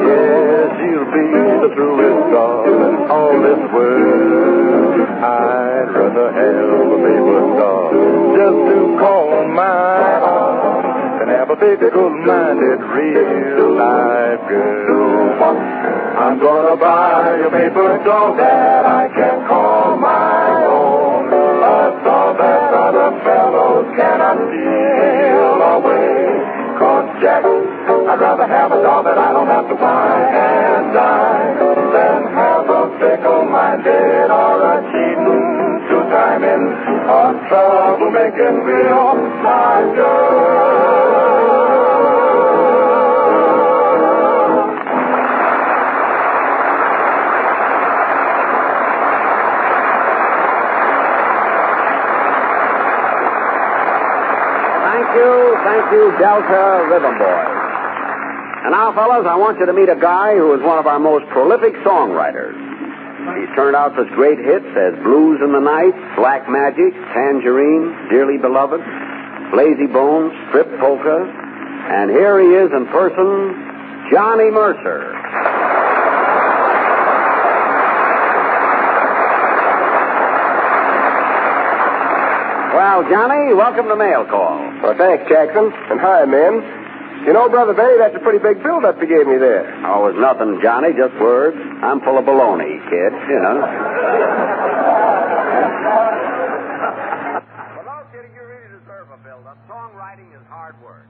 Yes, she'll be the truest doll in all this world. I'd rather have a paper doll just to call my own than have a fickle-minded real-life girl. I'm gonna buy a paper doll that I can call my own. A doll that other fellows cannot steal away. 'Cause Jack, I'd rather have a doll that I don't have to buy. can feel my Thank you, Delta Rhythm Boys. And now, fellas, I want you to meet a guy who is one of our most prolific songwriters. He's turned out such great hits as Blues in the Night, Black Magic, Tangerine, Dearly Beloved, Lazy Bones, Strip Polka, and here he is in person, Johnny Mercer. Well, Johnny, welcome to Mail Call. Well, thanks, Jackson. And hi, men. You know, Brother Benny, that's a pretty big build-up you gave me there. Oh, it was nothing, Johnny, just words. I'm full of baloney, kid, you know. Well, no, kid, you really deserve a build-up. Songwriting is hard work.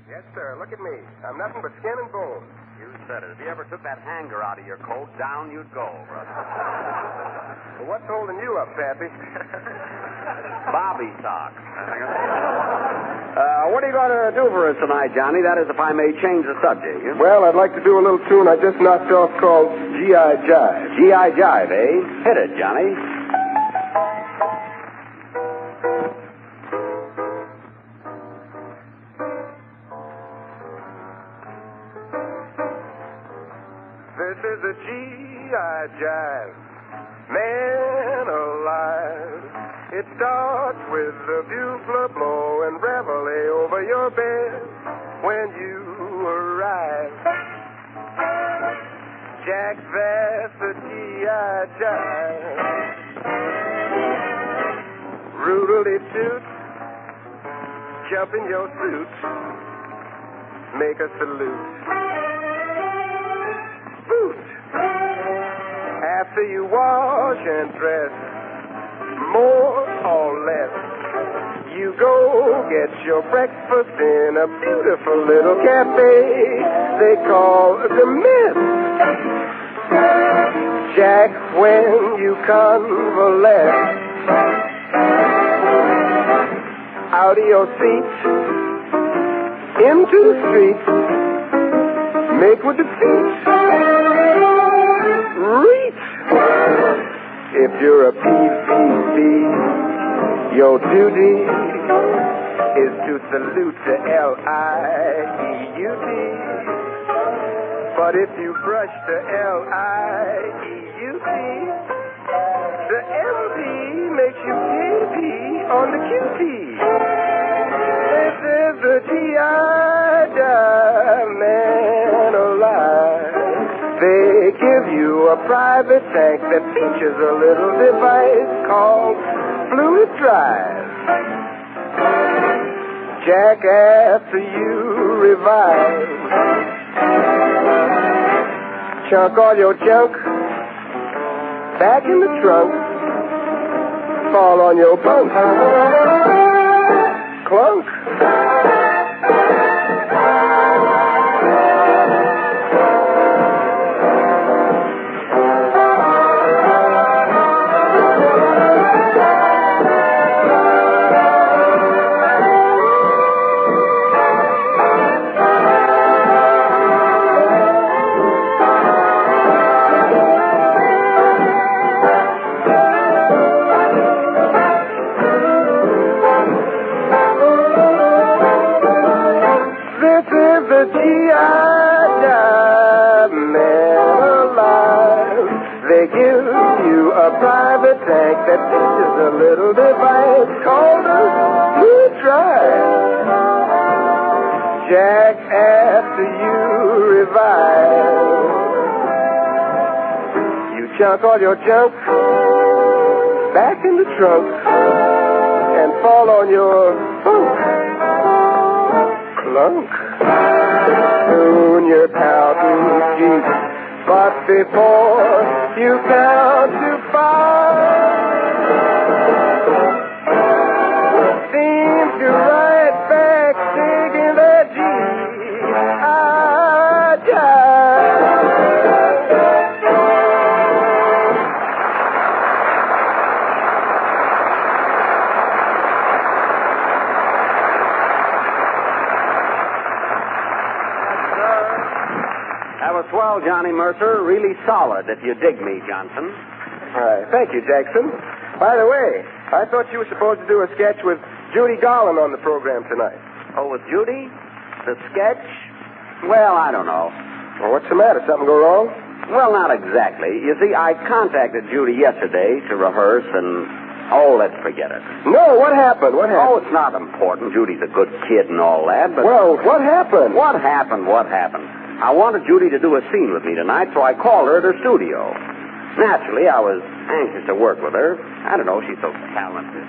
Yes, sir. Look at me. I'm nothing but skin and bone. You said it. If you ever took that hanger out of your coat, down you'd go, brother. Well, what's holding you up, Pappy? Bobby socks. What are you going to do for us tonight, Johnny? That is, if I may change the subject. Well, I'd like to do a little tune I just knocked off called G.I. Jive. G.I. Jive, eh? Hit it, Johnny. This is a G.I. Jive, man alive. It starts with the bugle blow and reveille over your bed when you arrive. Jack, that's a G.I. Jive. Roodly toot, jump in your suit, make a salute. Boot. After you wash and dress, more or less, you go get your breakfast in a beautiful little cafe they call the Mess. Jack, when you convalesce out of your seat into the street, make with the feet, reach. If you're a PPP, your duty is to salute the L-I-E-U-D. But if you brush the L-I-E-U-D, the L-D makes you K-P on the Q-T. This is the G.I. Jive, man alive. They give you a private tank that features a little device called Fluid Drive. Jack, after you revive, chunk all your junk back in the trunk, fall on your bunk, clunk. Private tank that features a little device called a Fluid Drive. Jack, after you revive, you chunk all your junk back in the trunk and fall on your bunk, clunk. Soon you're counting sheep, but before you count to 5, seems to right back singing that G.I. Jive. That was swell, Johnny Mercer. Really solid, if you dig me, Johnson. All right. Thank you, Jackson. By the way, I thought you were supposed to do a sketch with Judy Garland on the program tonight. Oh, with Judy? The sketch? Well, I don't know. Well, what's the matter? Something go wrong? Well, not exactly. You see, I contacted Judy yesterday to rehearse, and... Oh, let's forget it. No, what happened? What happened? Oh, it's not important. Judy's a good kid and all that, but... Well, what happened? What happened? I wanted Judy to do a scene with me tonight, so I called her at her studio. Naturally, I was anxious to work with her. I don't know, she's so talented.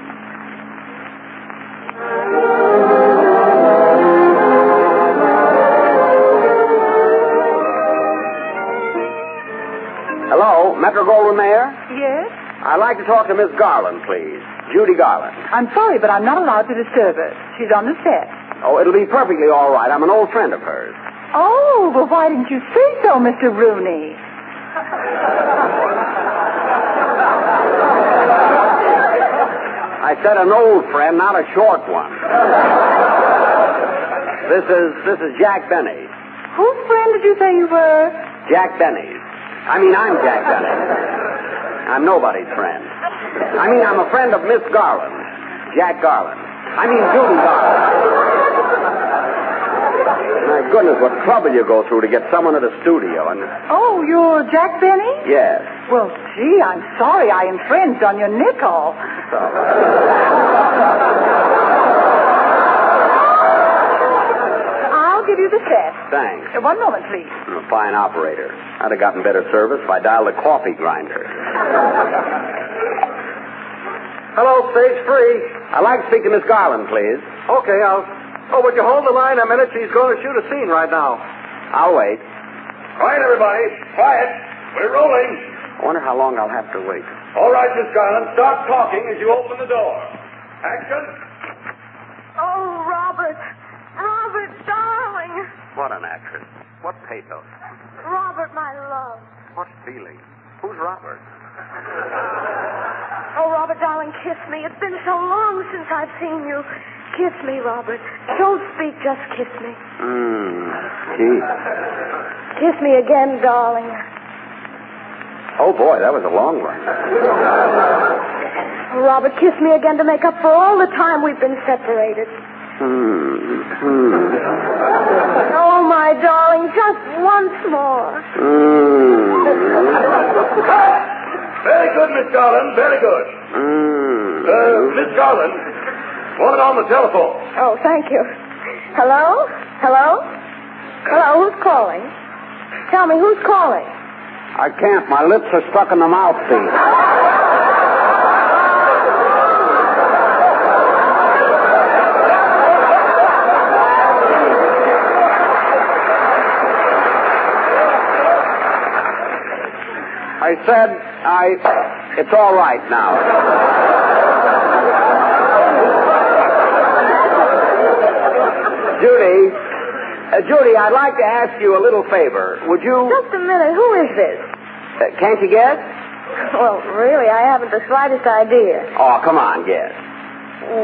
Hello, Metro-Goldwyn-Mayer? Yes? I'd like to talk to Miss Garland, please. Judy Garland. I'm sorry, but I'm not allowed to disturb her. She's on the set. Oh, it'll be perfectly all right. I'm an old friend of hers. Oh, well, why didn't you say so, Mr. Rooney? I said an old friend, not a short one. This is Jack Benny. Whose friend did you say you were? Jack Benny's. I'm Jack Benny. I'm nobody's friend. I'm a friend of Miss Garland. Jack Garland. Judy Garland. My goodness, what trouble you go through to get someone at a studio. Oh, you're Jack Benny? Yes. Well, gee, I'm sorry I infringed on your nickel. I'll give you the set. Thanks. 1 moment, please. I'm a fine operator. I'd have gotten better service if I dialed a coffee grinder. Hello, stage 3. I'd like to speak to Miss Garland, please. Okay, would you hold the line a minute? She's going to shoot a scene right now. I'll wait. Quiet, everybody. Quiet. We're rolling. I wonder how long I'll have to wait. All right, Miss Garland. Start talking as you open the door. Action. Oh, Robert. Robert, darling. What an actress. What pathos. Robert, my love. What feeling. Who's Robert? Oh, Robert, darling, kiss me. It's been so long since I've seen you. Kiss me, Robert. Don't speak, just kiss me. Gee. Kiss me again, darling. Oh, boy, that was a long one. Robert, kiss me again to make up for all the time we've been separated. Oh, my darling, just once more. Very good, Miss Garland. Very good. Miss Garland, woman on the telephone. Oh, thank you. Hello? Hello? Hello, who's calling? Tell me, who's calling? I can't. My lips are stuck in the mouthpiece. I said, it's all right now. Judy, I'd like to ask you a little favor. Would you... Just a minute. Who is this? Can't you guess? Well, really, I haven't the slightest idea. Oh, come on, guess.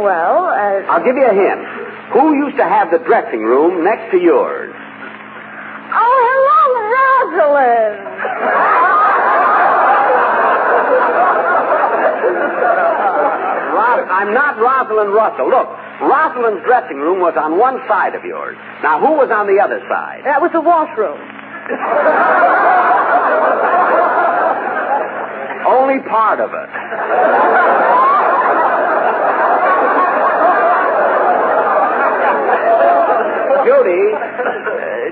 Well, I'll give you a hint. Who used to have the dressing room next to yours? Oh, hello, Rosalind. I'm not Rosalind Russell. Look, Rosalind's dressing room was on one side of yours. Now, who was on the other side? That was the washroom. Only part of it.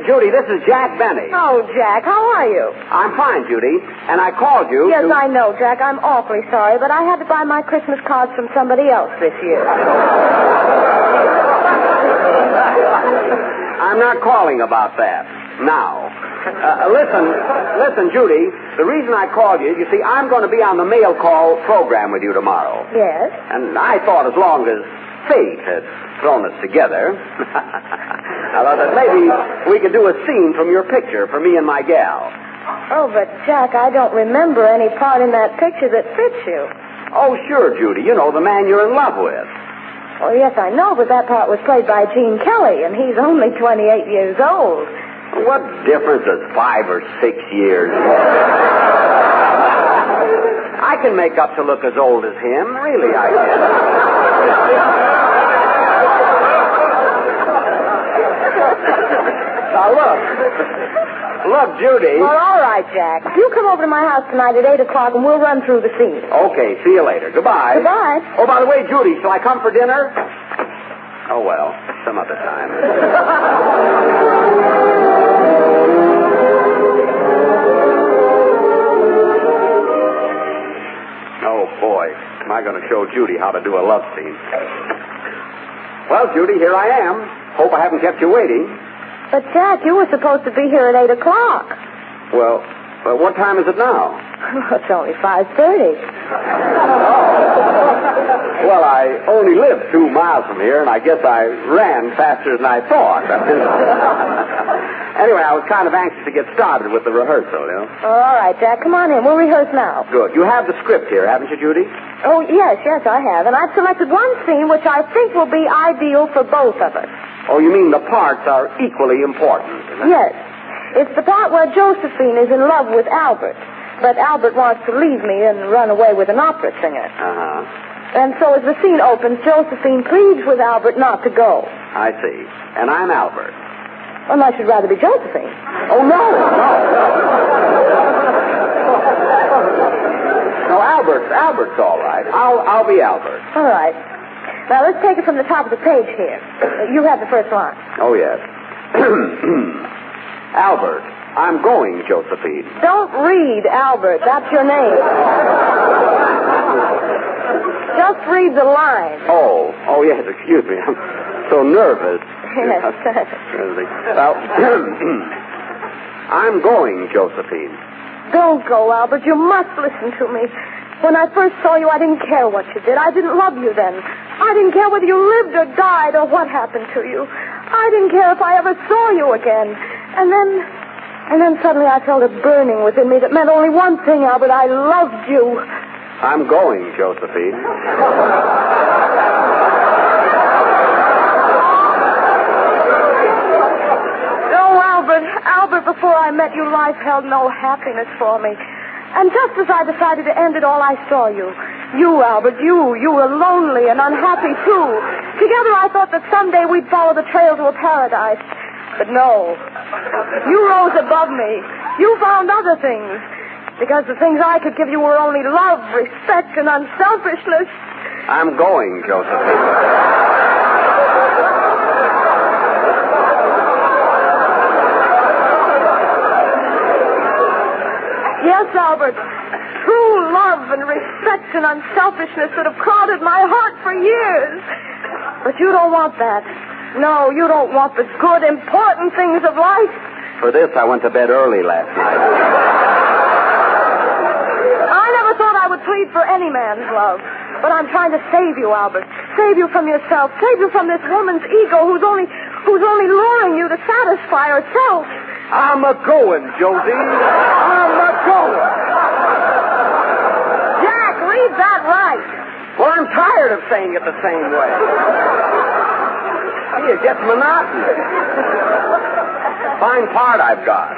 Judy, this is Jack Benny. Oh, Jack, how are you? I'm fine, Judy. And I called you Yes, I know, Jack. I'm awfully sorry, but I had to buy my Christmas cards from somebody else this year. I'm not calling about that. Now. Listen, Judy. The reason I called you, you see, I'm going to be on the mail call program with you tomorrow. Yes? And I thought as long as fate had thrown us together, I thought that maybe we could do a scene from your picture for me and my gal. Oh, but, Jack, I don't remember any part in that picture that fits you. Oh, sure, Judy. You know, the man you're in love with. Oh, yes, I know, but that part was played by Gene Kelly, and he's only 28 years old. What difference does 5 or 6 years I can make up to look as old as him. Really, I can. Now, look, Judy. Well, all right, Jack. You come over to my house tonight at 8 o'clock and we'll run through the scene. Okay, see you later. Goodbye. Goodbye. Oh, by the way, Judy, shall I come for dinner? Oh, well, some other time. Oh, boy. Am I going to show Judy how to do a love scene? Well, Judy, here I am. Hope I haven't kept you waiting. But, Jack, you were supposed to be here at 8 o'clock. Well, what time is it now? It's only 5:30. Well, I only live 2 miles from here, and I guess I ran faster than I thought. Anyway, I was kind of anxious to get started with the rehearsal, you know. All right, Jack, come on in. We'll rehearse now. Good. You have the script here, haven't you, Judy? Oh, yes, I have. And I've selected one scene which I think will be ideal for both of us. Oh, you mean the parts are equally important? Yes. It's the part where Josephine is in love with Albert, but Albert wants to leave me and run away with an opera singer. Uh-huh. And so as the scene opens, Josephine pleads with Albert not to go. I see. And I'm Albert. Well, I should rather be Josephine. Oh, no. No, Albert's all right. I'll be Albert. All right. Now, let's take it from the top of the page here. You have the first line. Oh, yes. Albert, I'm going, Josephine. Don't read Albert. That's your name. Just read the line. Oh, yes, excuse me. I'm so nervous. Yes. Well, I'm going, Josephine. Don't go, Albert. You must listen to me. When I first saw you, I didn't care what you did. I didn't love you then. I didn't care whether you lived or died or what happened to you. I didn't care if I ever saw you again. And then suddenly I felt a burning within me that meant only one thing, Albert. I loved you. I'm going, Josephine. Albert, before I met you, life held no happiness for me. And just as I decided to end it all, I saw you. You, Albert, you were lonely and unhappy, too. Together, I thought that someday we'd follow the trail to a paradise. But no. You rose above me. You found other things. Because the things I could give you were only love, respect, and unselfishness. I'm going, Josephine. Yes, Albert. True love and respect and unselfishness that have crowded my heart for years. But you don't want that. No, you don't want the good, important things of life. For this, I went to bed early last night. I never thought I would plead for any man's love. But I'm trying to save you, Albert. Save you from yourself. Save you from this woman's ego who's only luring you to satisfy herself. I'm a-going, Josie. I'm a-going. Jack, read that right. Well, I'm tired of saying it the same way. See, it gets monotonous. Fine part I've got.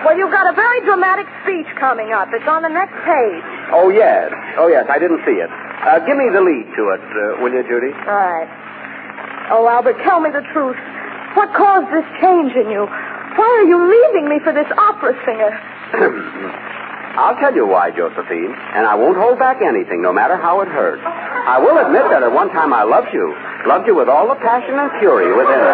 Well, you've got a very dramatic speech coming up. It's on the next page. Oh, yes. I didn't see it. Give me the lead to it, will you, Judy? All right. Oh, Albert, tell me the truth. What caused this change in you? Why are you leaving me for this opera singer? I'll tell you why, Josephine, and I won't hold back anything, no matter how it hurts. I will admit that at one time I loved you with all the passion and fury within me.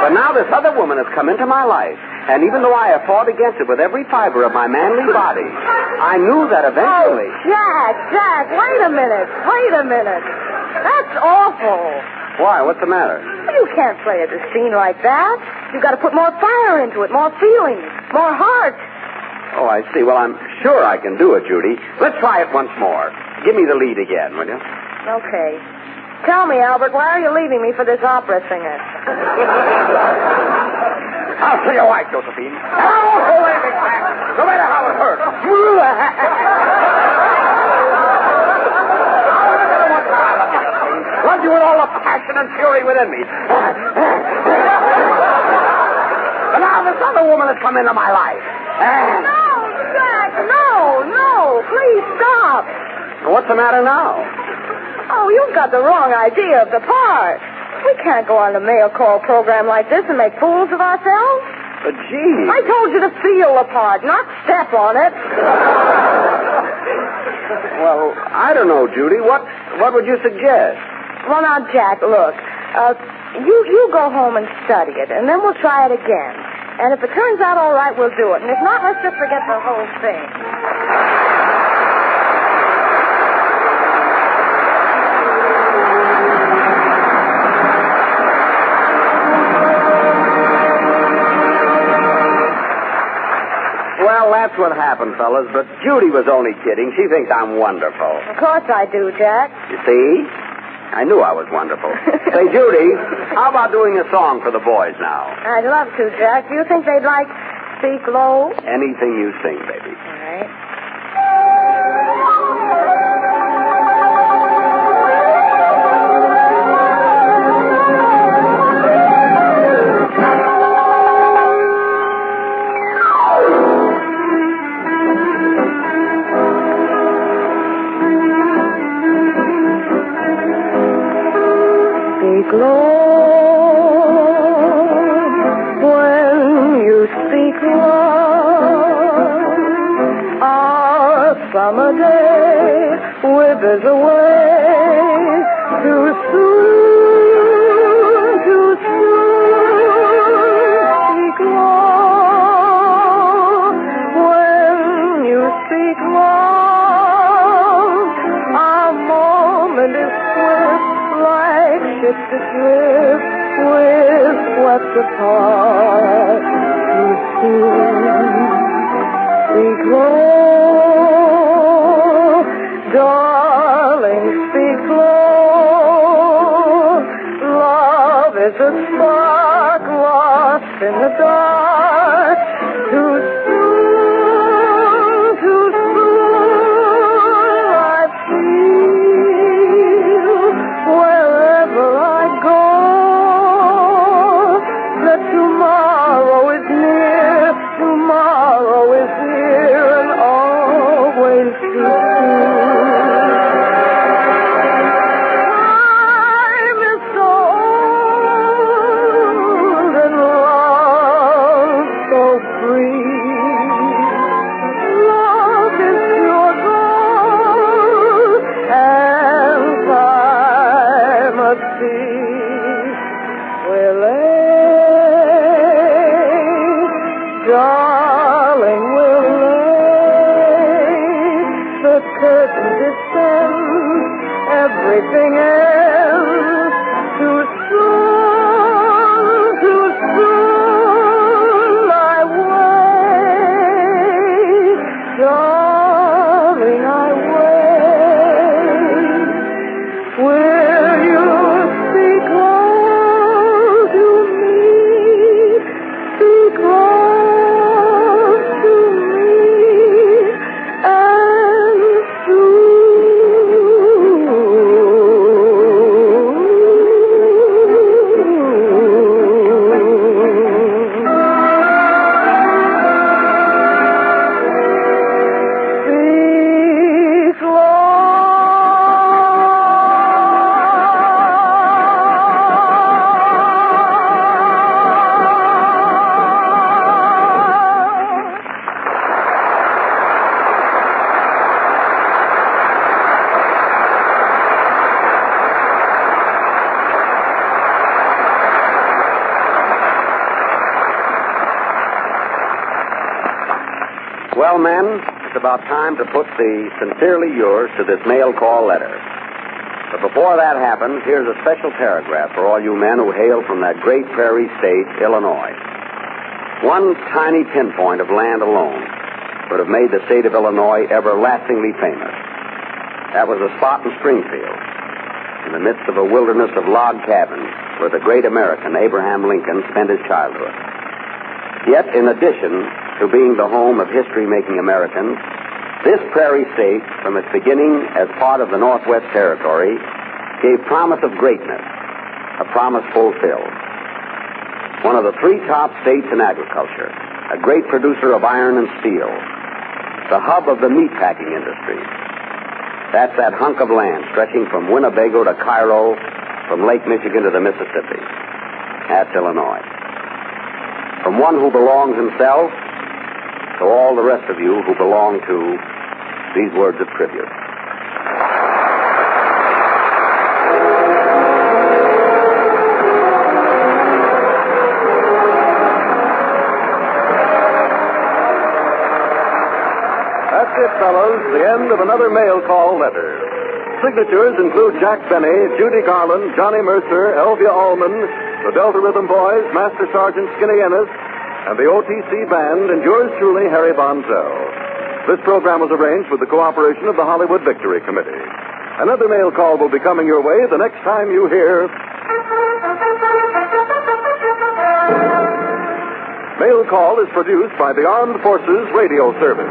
But now this other woman has come into my life, and even though I have fought against it with every fiber of my manly body, I knew that eventually... Oh, Jack, wait a minute. That's awful. Why? What's the matter? You can't play at the scene like that. You've got to put more fire into it, more feeling, more heart. Oh, I see. Well, I'm sure I can do it, Judy. Let's try it once more. Give me the lead again, will you? Okay. Tell me, Albert, why are you leaving me for this opera singer? I'll tell you why, Josephine. I won't hold anything back, no matter how it hurts. Love you with all the passion and fury within me. But now this other woman has come into my life. And... No, Jack, no. Please stop. What's the matter now? Oh, you've got the wrong idea of the part. We can't go on a mail call program like this and make fools of ourselves. But, gee. I told you to feel the part, not step on it. Well, I don't know, Judy. What would you suggest? Well, now, Jack, look. You go home and study it, and then we'll try it again. And if it turns out all right, we'll do it. And if not, let's just forget the whole thing. Well, that's what happened, fellas. But Judy was only kidding. She thinks I'm wonderful. Of course I do, Jack. You see? I knew I was wonderful. Say, Judy, how about doing a song for the boys now? I'd love to, Jack. Do you think they'd like Speak Low? Anything you sing, baby. All right. Summer day withers away too soon, speak low. When you speak low, our moment is swift like ships adrift, we're swept apart too soon. Speak low. Darling, speak low. Love is a spark lost in the dark. Too soon, I feel wherever I go that tomorrow is near, and always too soon. Darling, we'll lay the curtain descends, everything ends too soon, I wait, darling, I wait. Will you speak low to me? Speak low. Well, men, it's about time to put the sincerely yours to this mail call letter. But before that happens, here's a special paragraph for all you men who hail from that great prairie state, Illinois. One tiny pinpoint of land alone would have made the state of Illinois everlastingly famous. That was a spot in Springfield, in the midst of a wilderness of log cabins where the great American Abraham Lincoln spent his childhood. Yet, in addition to being the home of history-making Americans, this prairie state, from its beginning as part of the Northwest Territory, gave promise of greatness, a promise fulfilled. one of the 3 top states in agriculture, a great producer of iron and steel, the hub of the meatpacking industry. That's that hunk of land stretching from Winnebago to Cairo, from Lake Michigan to the Mississippi. That's Illinois. From one who belongs himself to all the rest of you who belong to these words of tribute. That's it, fellows. The end of another mail call letter. Signatures include Jack Benny, Judy Garland, Johnny Mercer, Elvia Allman, the Delta Rhythm Boys, Master Sergeant Skinny Ennis, and the OTC Band, and yours truly, Harry Bonzell. This program was arranged with the cooperation of the Hollywood Victory Committee. Another mail call will be coming your way the next time you hear... Mail Call is produced by the Armed Forces Radio Service.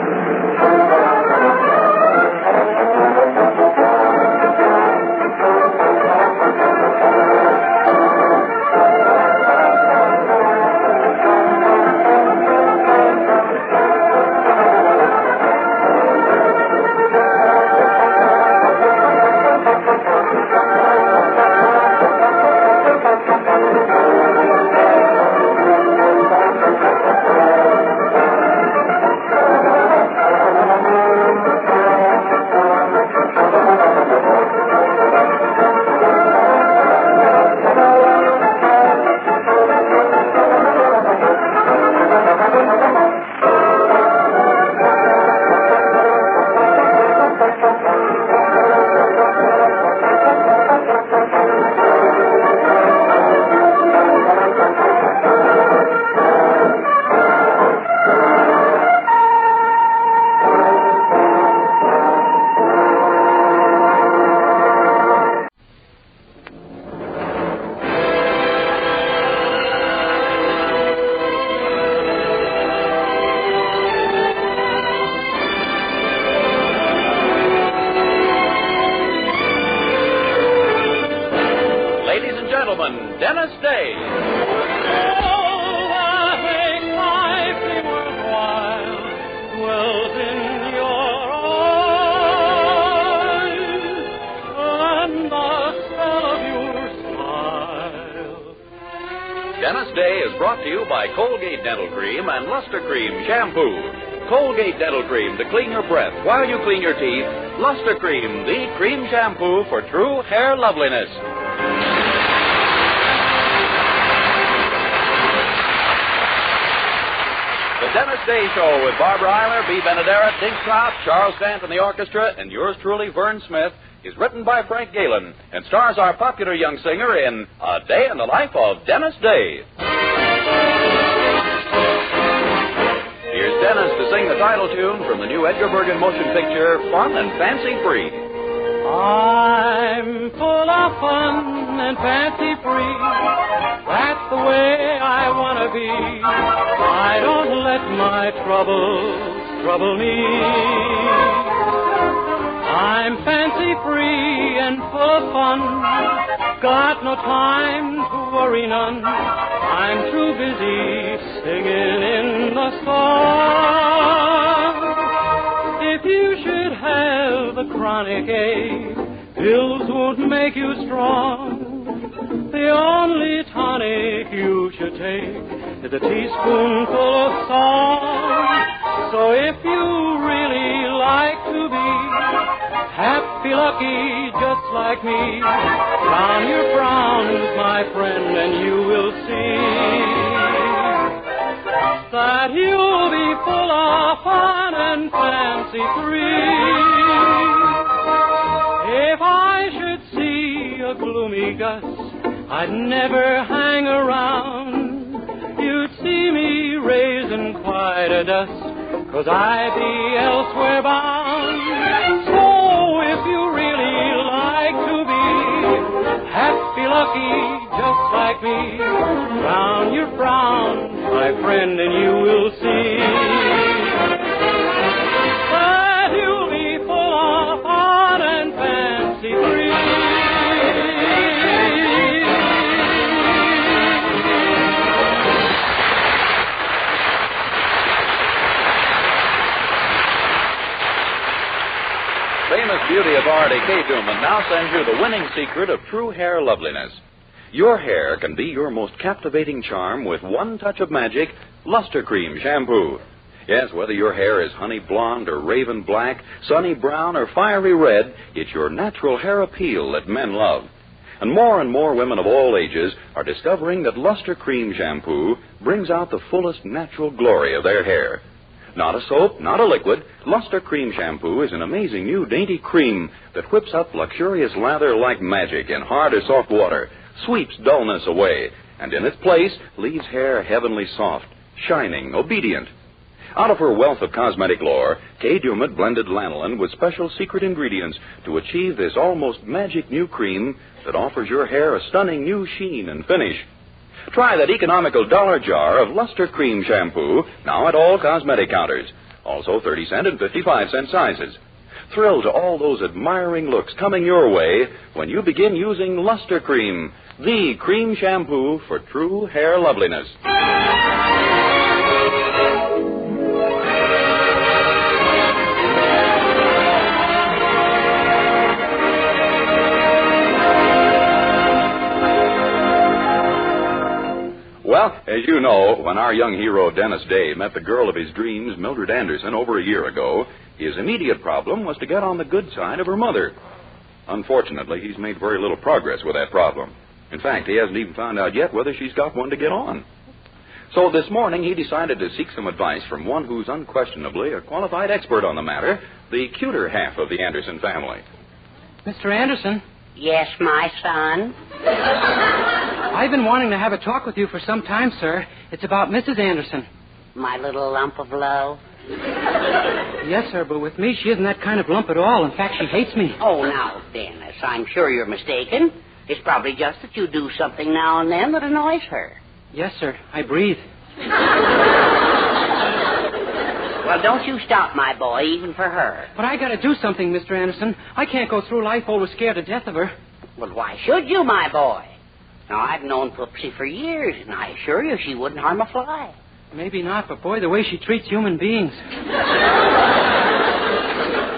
Dennis Day. Dennis Day is brought to you by Colgate Dental Cream and Luster Cream Shampoo. Colgate Dental Cream to clean your breath while you clean your teeth. Luster Cream, the cream shampoo for true hair loveliness. The Dennis Day Show with Barbara Eiler, B. Benaderet, Dink Trout, Charles Dant and the orchestra, and yours truly, Vern Smith, is written by Frank Galen and stars our popular young singer in A Day in the Life of Dennis Day. Here's Dennis to sing the title tune from the new Edgar Bergen motion picture, Fun and Fancy Free. I'm full of fun and fancy free. That's the way I want to be. I don't let my troubles trouble me. I'm fancy free and full of fun. Got no time to worry none. I'm too busy singing in the sun. If you should have a chronic ache, pills won't make you strong. The only tonic you should take is a teaspoonful of song. So if you really like to be happy, lucky, just like me, drown your frowns, my friend, and you will see that you'll be full of fun and fancy free. If I should see a gloomy gust, I'd never hang around. You'd see me raising quite a dust, 'cause I'd be elsewhere bound. So if you really like to be happy, lucky, just like me, drown your frown, my friend, and you will see that you'll be full of fun and fancy free. Marty K. Duman now sends you the winning secret of true hair loveliness. Your hair can be your most captivating charm with one touch of magic, Luster Cream Shampoo. Yes, whether your hair is honey blonde or raven black, sunny brown or fiery red, it's your natural hair appeal that men love. And more women of all ages are discovering that Luster Cream Shampoo brings out the fullest natural glory of their hair. Not a soap, not a liquid, Luster Cream Shampoo is an amazing new dainty cream that whips up luxurious lather like magic in hard or soft water, sweeps dullness away, and in its place leaves hair heavenly soft, shining, obedient. Out of her wealth of cosmetic lore, Kay Dumet blended lanolin with special secret ingredients to achieve this almost magic new cream that offers your hair a stunning new sheen and finish. Try that economical dollar jar of Luster Cream Shampoo, now at all cosmetic counters. Also 30-cent and 55-cent sizes. Thrill to all those admiring looks coming your way when you begin using Luster Cream, the cream shampoo for true hair loveliness. Well, as you know, when our young hero Dennis Day met the girl of his dreams, Mildred Anderson, over a year ago, his immediate problem was to get on the good side of her mother. Unfortunately, he's made very little progress with that problem. In fact, he hasn't even found out yet whether she's got one to get on. So this morning, he decided to seek some advice from one who's unquestionably a qualified expert on the matter, the cuter half of the Anderson family. Mr. Anderson? Yes, my son? I've been wanting to have a talk with you for some time, sir. It's about Mrs. Anderson. My little lump of love? Yes, sir, but with me, she isn't that kind of lump at all. In fact, she hates me. Oh, now, Dennis, I'm sure you're mistaken. It's probably just that you do something now and then that annoys her. Yes, sir. I breathe. Well, don't you stop, my boy, even for her. But I gotta do something, Mr. Anderson. I can't go through life always scared to death of her. Well, why should you, my boy? Now, I've known Poopsie for years, and I assure you she wouldn't harm a fly. Maybe not, but boy, the way she treats human beings.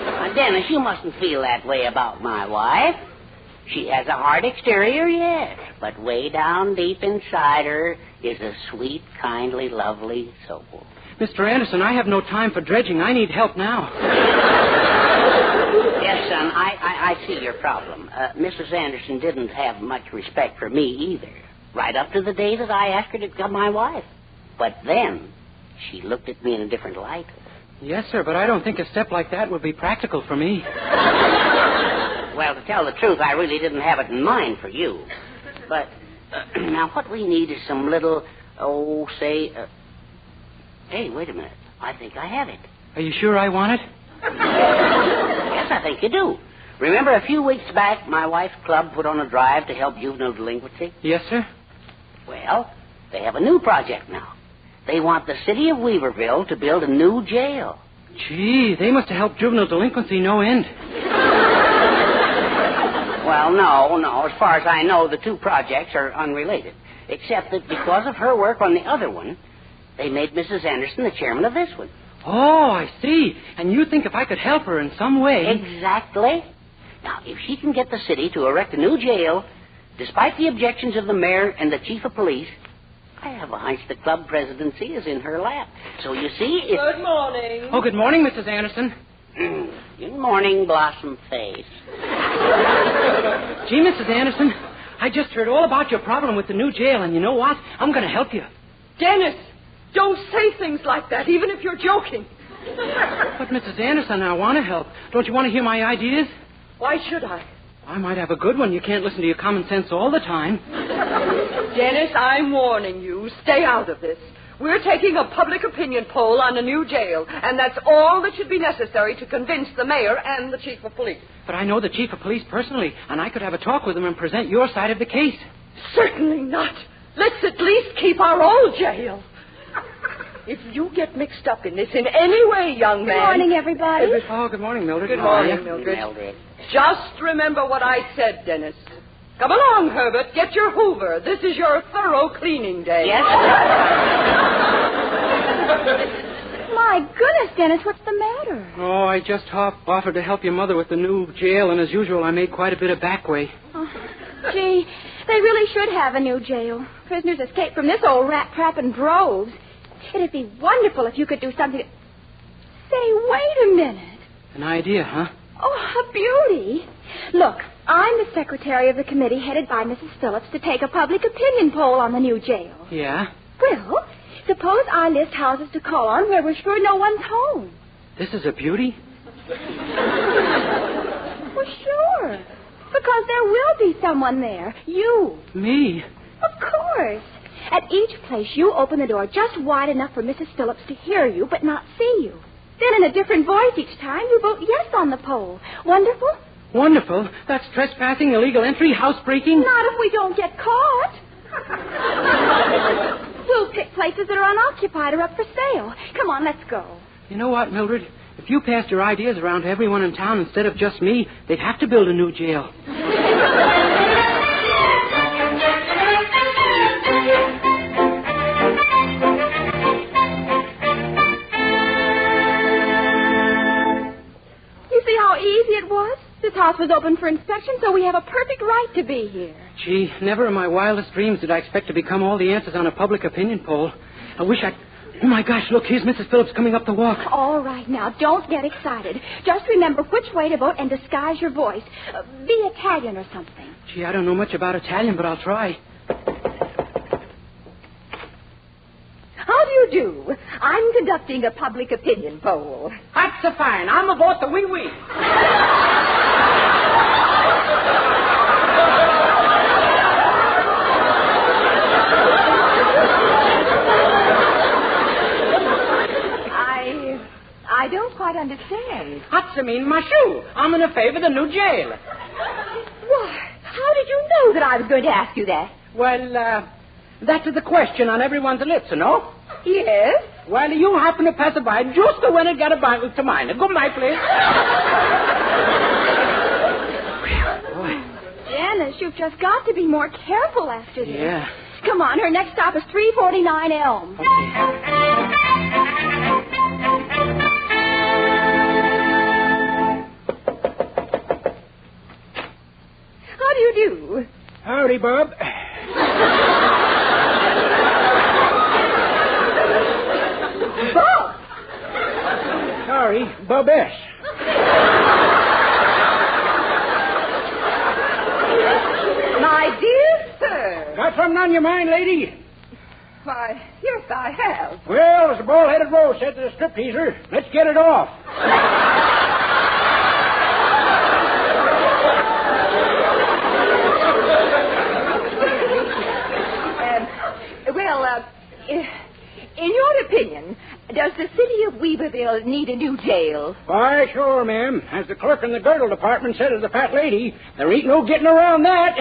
Now, Dennis, you mustn't feel that way about my wife. She has a hard exterior, yes, but way down deep inside her is a sweet, kindly, lovely soul. Mr. Anderson, I have no time for dredging. I need help now. Yes, son, I see your problem. Mrs. Anderson didn't have much respect for me either, right up to the day that I asked her to become my wife. But then, she looked at me in a different light. Yes, sir, but I don't think a step like that would be practical for me. Well, to tell the truth, I really didn't have it in mind for you. But, now, what we need is some little, hey, wait a minute. I think I have it. Are you sure I want it? Yes, I think you do. Remember a few weeks back, my wife's club put on a drive to help juvenile delinquency? Yes, sir. Well, they have a new project now. They want the city of Weaverville to build a new jail. Gee, they must have helped juvenile delinquency no end. Well, no. As far as I know, the two projects are unrelated. Except that because of her work on the other one, they made Mrs. Anderson the chairman of this one. Oh, I see. And you think if I could help her in some way... Exactly. Now, if she can get the city to erect a new jail, despite the objections of the mayor and the chief of police, I have a hunch the club presidency is in her lap. So you see, if... Good morning. Oh, good morning, Mrs. Anderson. Good morning, Blossom Face. Gee, Mrs. Anderson, I just heard all about your problem with the new jail, and you know what? I'm going to help you. Dennis, don't say things like that, even if you're joking. But, Mrs. Anderson, I want to help. Don't you want to hear my ideas? Why should I? I might have a good one. You can't listen to your common sense all the time. Dennis, I'm warning you. Stay out of this. We're taking a public opinion poll on a new jail, and that's all that should be necessary to convince the mayor and the chief of police. But I know the chief of police personally, and I could have a talk with him and present your side of the case. Certainly not. Let's at least keep our old jail. If you get mixed up in this in any way, young man... Good morning, everybody. Oh, good morning, Mildred. Good morning, Mildred. Just remember what I said, Dennis. Come along, Herbert. Get your Hoover. This is your thorough cleaning day. Yes. My goodness, Dennis, what's the matter? Oh, I just offered to help your mother with the new jail, and as usual, I made quite a bit of backway. Oh, gee, they really should have a new jail. Prisoners escape from this old rat trap in droves. It'd be wonderful if you could do something. Say, wait a minute. An idea, huh? Oh, a beauty. Look, I'm the secretary of the committee headed by Mrs. Phillips to take a public opinion poll on the new jail. Yeah? Well, suppose I list houses to call on where we're sure no one's home. This is a beauty? Well, sure. Because there will be someone there. You. Me? Of course. At each place, you open the door just wide enough for Mrs. Phillips to hear you but not see you. Then in a different voice each time, you vote yes on the poll. Wonderful? Wonderful. That's trespassing, illegal entry, housebreaking. Not if we don't get caught. We'll pick places that are unoccupied or up for sale. Come on, let's go. You know what, Mildred? If you passed your ideas around to everyone in town instead of just me, they'd have to build a new jail. You see how easy it was? This house was open for inspection, so we have a perfect right to be here. Gee, never in my wildest dreams did I expect to become all the answers on a public opinion poll. I wish I'd... Oh, my gosh, look, here's Mrs. Phillips coming up the walk. All right, now, don't get excited. Just remember which way to vote and disguise your voice. Be Italian or something. Gee, I don't know much about Italian, but I'll try. How do you do? I'm conducting a public opinion poll. That's a fine. I'm a vote the wee-wee. I don't quite understand. What's I mean, my shoe? I'm in favor of the new jail. Why, how did you know that I was going to ask you that? Well, that is the question on everyone's lips, you know? Yes? Well, you happen to pass by just when it got a Bible to mine. Good night, please. Dennis, you've just got to be more careful after this. Yeah. Come on, her next stop is 349 Elm. Okay. How do you do? Howdy, Bob. Bob! Sorry, Bob S. My dear sir. Got something on your mind, lady? Why, yes, I have. Well, as the bald-headed rose said to the stripteaser, let's get it off. In your opinion, does the city of Weaverville need a new jail? Why, sure, ma'am. As the clerk in the girdle department said to the fat lady, there ain't no getting around that.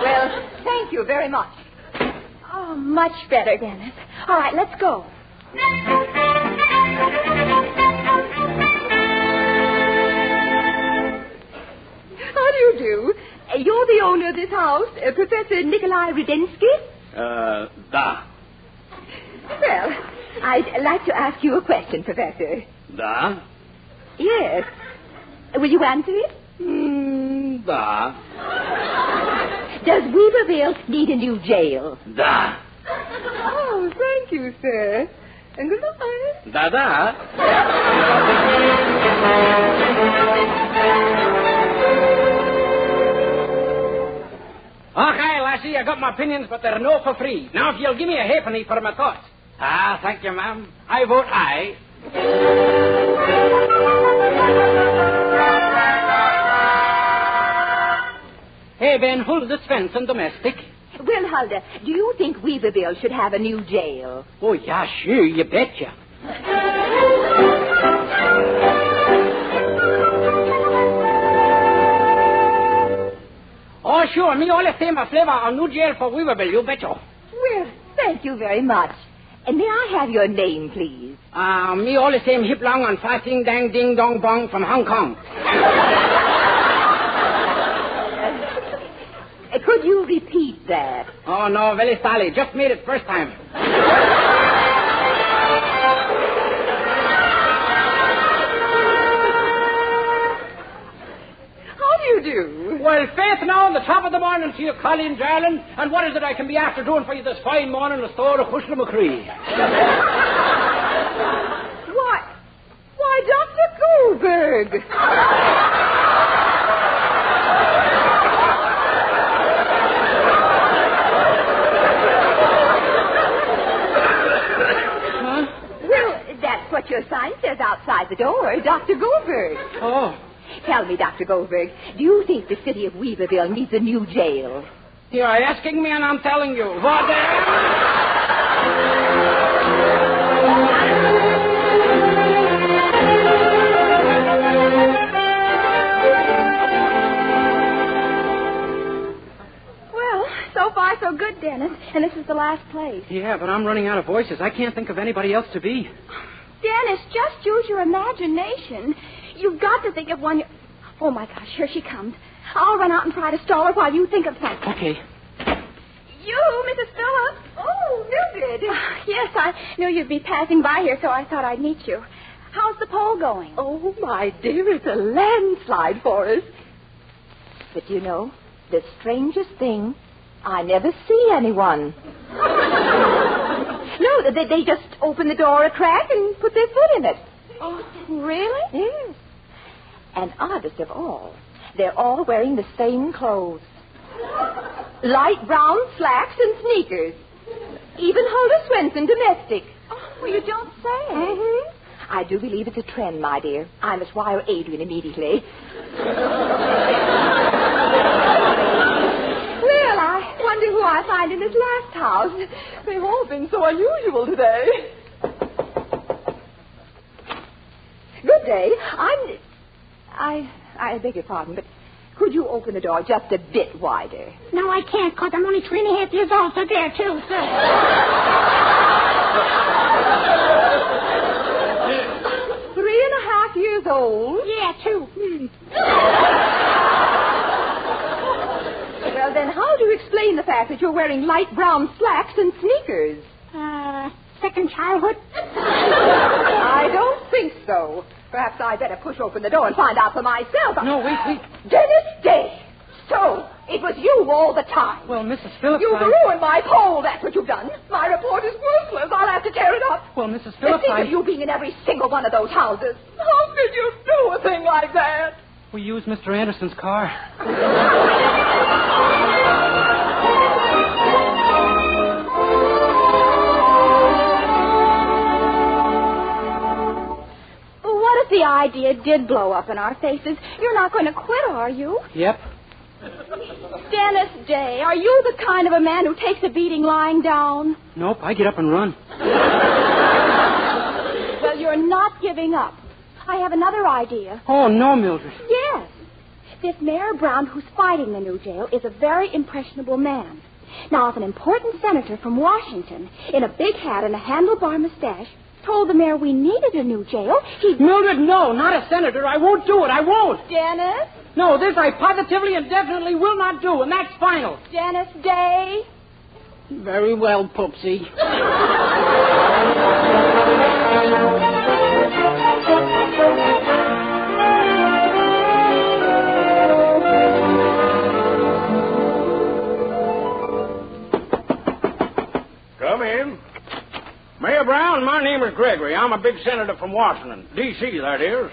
Well, thank you very much. Oh, much better, Dennis. All right, let's go. How do you do? You're the owner of this house, Professor Nikolai Rudensky? Da. Well, I'd like to ask you a question, Professor. Da? Yes. Will you answer it? Da. Does Weaverville need a new jail? Da. Oh, thank you, sir. And goodbye. Da-da. Okay, lassie, I got my opinions, but they're no for free. Now, if you'll give me a halfpenny for my thoughts. Ah, thank you, ma'am. I vote aye. Hey, Ben, hold the fence and domestic. Well, Hulda, do you think Weaverville should have a new jail? Oh, yeah, sure, you betcha. Oh, sure, me all the same a flavor on new jail for Weaverville, you betcha. Well, thank you very much. And may I have your name, please? Me all the same hip long on fasting dang ding dong bong from Hong Kong. Could you repeat that? Oh, no, very sorry. Just made it first time. How do you do? Well, Faith, now on the top of the morning to you, Colleen Garland. And what is it I can be after doing for you this fine morning in the store of Hushla McCree? Why, Dr. Goldberg. That's what your sign says outside the door, Dr. Goldberg. Oh. Tell me, Dr. Goldberg, do you think the city of Weaverville needs a new jail? You're asking me and I'm telling you. What Well, so far so good, Dennis. And this is the last place. Yeah, but I'm running out of voices. I can't think of anybody else to be. Dennis, just use your imagination. You've got to think of one. Oh, my gosh, here she comes. I'll run out and try to stall her while you think of something. Okay. You, Mrs. Phillips? Oh, Mildred. Yes, I knew you'd be passing by here, so I thought I'd meet you. How's the poll going? Oh, my dear, it's a landslide for us. But you know, the strangest thing, I never see anyone. No, they just open the door a crack and put their foot in it. Oh, really? Yes. And oddest of all, they're all wearing the same clothes. Light brown slacks and sneakers. Even Huldah Swenson, domestic. Oh, you don't say. Mm-hmm. I do believe it's a trend, my dear. I must wire Adrian immediately. Well, I wonder who I find in this last house. They've all been so unusual today. Good day. I beg your pardon, but could you open the door just a bit wider? No, I can't, because I'm only 3.5 years old, so there, too, sir. 3.5 years old? Yeah, 2. Well, then how do you explain the fact that you're wearing light brown slacks and sneakers? Second childhood? I don't think so. Perhaps I'd better push open the door and find out for myself. No, wait. Dennis Day! So, it was you all the time. Well, Mrs. Phillips, You've ruined my poll, that's what you've done. My report is worthless. I'll have to tear it up. Well, Mrs. Phillips, Think of you being in every single one of those houses. How could you do a thing like that? We used Mr. Anderson's car. What if the idea did blow up in our faces? You're not going to quit, are you? Yep. Dennis Day, are you the kind of a man who takes a beating lying down? Nope, I get up and run. Well, you're not giving up. I have another idea. Oh, no, Mildred. Yes. This Mayor Brown who's fighting the new jail is a very impressionable man. Now, if an important senator from Washington, in a big hat and a handlebar mustache, told the mayor we needed a new jail, he'd... Mildred, no, not a senator. I won't do it. I won't. Dennis? No, this I positively and definitely will not do, and that's final. Dennis Day? Very well, Poopsie. Come in. Mayor Brown, my name is Gregory. I'm a big senator from Washington, D.C., that is.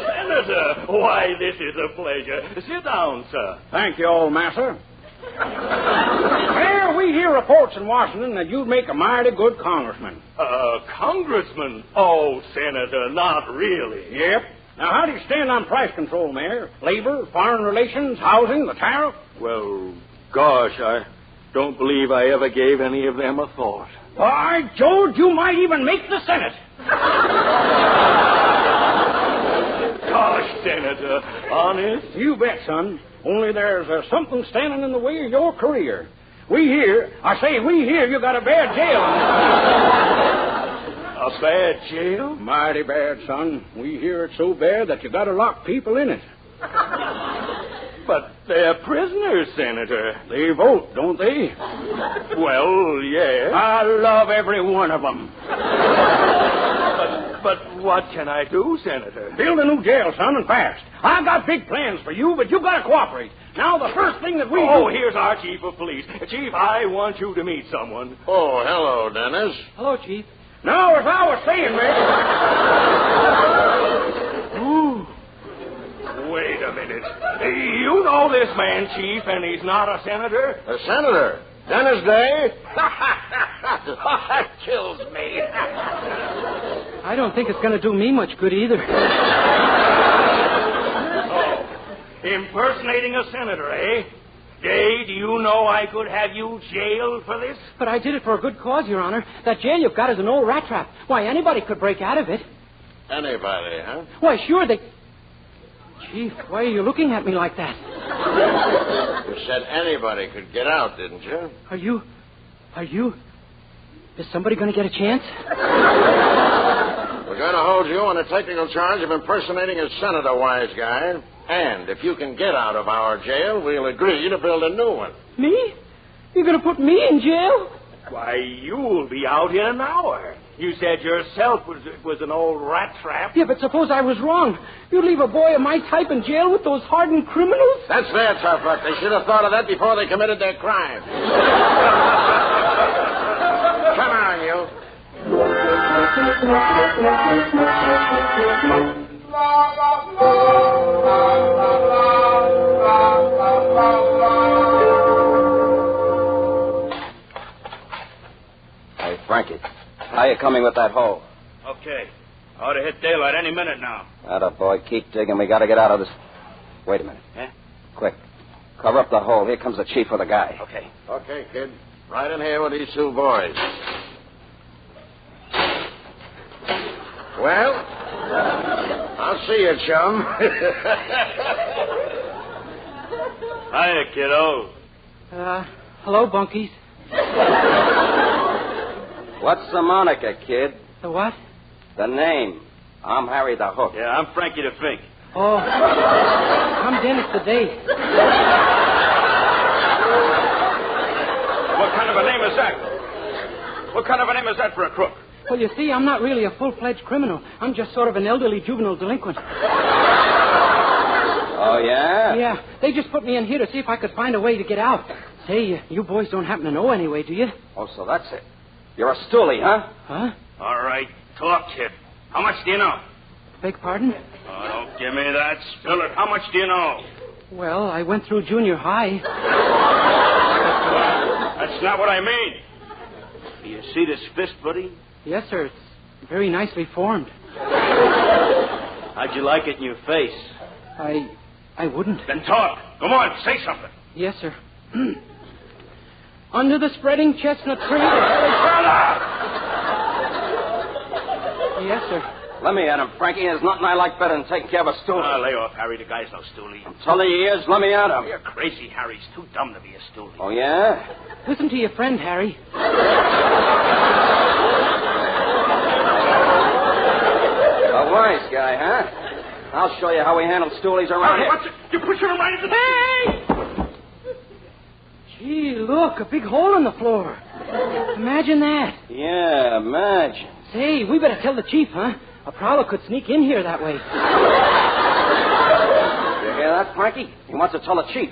Senator, why, this is a pleasure. Sit down, sir. Thank you, old master. Mayor, we hear reports in Washington that you'd make a mighty good congressman. Congressman? Oh, Senator, not really. Yep. Now, how do you stand on price control, Mayor? Labor, foreign relations, housing, the tariff? Well, gosh, I don't believe I ever gave any of them a thought. By George, you might even make the Senate. Gosh, Senator, honest? You bet, son. Only there's something standing in the way of your career. We hear you got a bad jail. A bad jail? Mighty bad, son. We hear it's so bad that you got to lock people in it. But they're prisoners, Senator. They vote, don't they? Well, yes. I love every one of them. But what can I do, Senator? Build a new jail, son, and fast. I've got big plans for you, but you've got to cooperate. Now, the first thing that we do... here's our chief of police. Chief, I want you to meet someone. Oh, hello, Dennis. Hello, Chief. Now, as I was saying, man... Wait a minute. You know this man, Chief, and he's not a senator? A senator? Dennis Day? That kills me. I don't think it's going to do me much good either. Impersonating a senator, eh? Day, do you know I could have you jailed for this? But I did it for a good cause, Your Honor. That jail you've got is an old rat trap. Why, anybody could break out of it. Anybody, huh? Why, sure, they... Chief, why are you looking at me like that? You said anybody could get out, didn't you? Are you... Is somebody going to get a chance? We're going to hold you on a technical charge of impersonating a senator, wise guy. And if you can get out of our jail, we'll agree to build a new one. Me? You're going to put me in jail? Why, you'll be out in an hour. You said yourself it was an old rat trap. Yeah, but suppose I was wrong. You'd leave a boy of my type in jail with those hardened criminals? That's their tough luck. They should have thought of that before they committed their crime. Come on, you. Hey, Frankie. How you coming with that hole? Okay. Ought to hit daylight any minute now. Atta boy, keep digging. We got to get out of this. Wait a minute. Eh? Quick. Cover up the hole. Here comes the chief with a guy. Okay. Okay, kid. Right in here with these two boys. Well, I'll see you, chum. Hiya, kiddo. Hello, bunkies. What's the moniker, kid? The what? The name. I'm Harry the Hook. Yeah, I'm Frankie the Fink. Oh, I'm Dennis the Day. What kind of a name is that? What kind of a name is that for a crook? Well, you see, I'm not really a full-fledged criminal. I'm just sort of an elderly juvenile delinquent. Oh, yeah? Yeah. They just put me in here to see if I could find a way to get out. Say, you boys don't happen to know anyway, do you? Oh, so that's it. You're a stoolie, huh? Huh? All right. Talk, kid. How much do you know? Beg pardon? Oh, don't give me that. Spill it. How much do you know? Well, I went through junior high. That's not what I mean. Do you see this fist, buddy? Yes, sir. It's very nicely formed. How'd you like it in your face? I wouldn't. Then talk. Come on, say something. Yes, sir. Under the spreading chestnut tree. Yes, sir. Let me at him, Frankie. There's nothing I like better than taking care of a stoolie. Lay off, Harry. The guy's no stoolie. I'm telling you, he is. Let me at him. You're crazy, Harry. He's too dumb to be a stoolie. Oh, yeah? Listen to your friend, Harry. A wise guy, huh? I'll show you how we handle stoolies around here. What's it? You push him right into the... Hey! Gee, look, a big hole in the floor. Imagine that. Yeah, imagine. Say, we better tell the chief, huh? A prowler could sneak in here that way. You hear that, Frankie? He wants to tell the chief.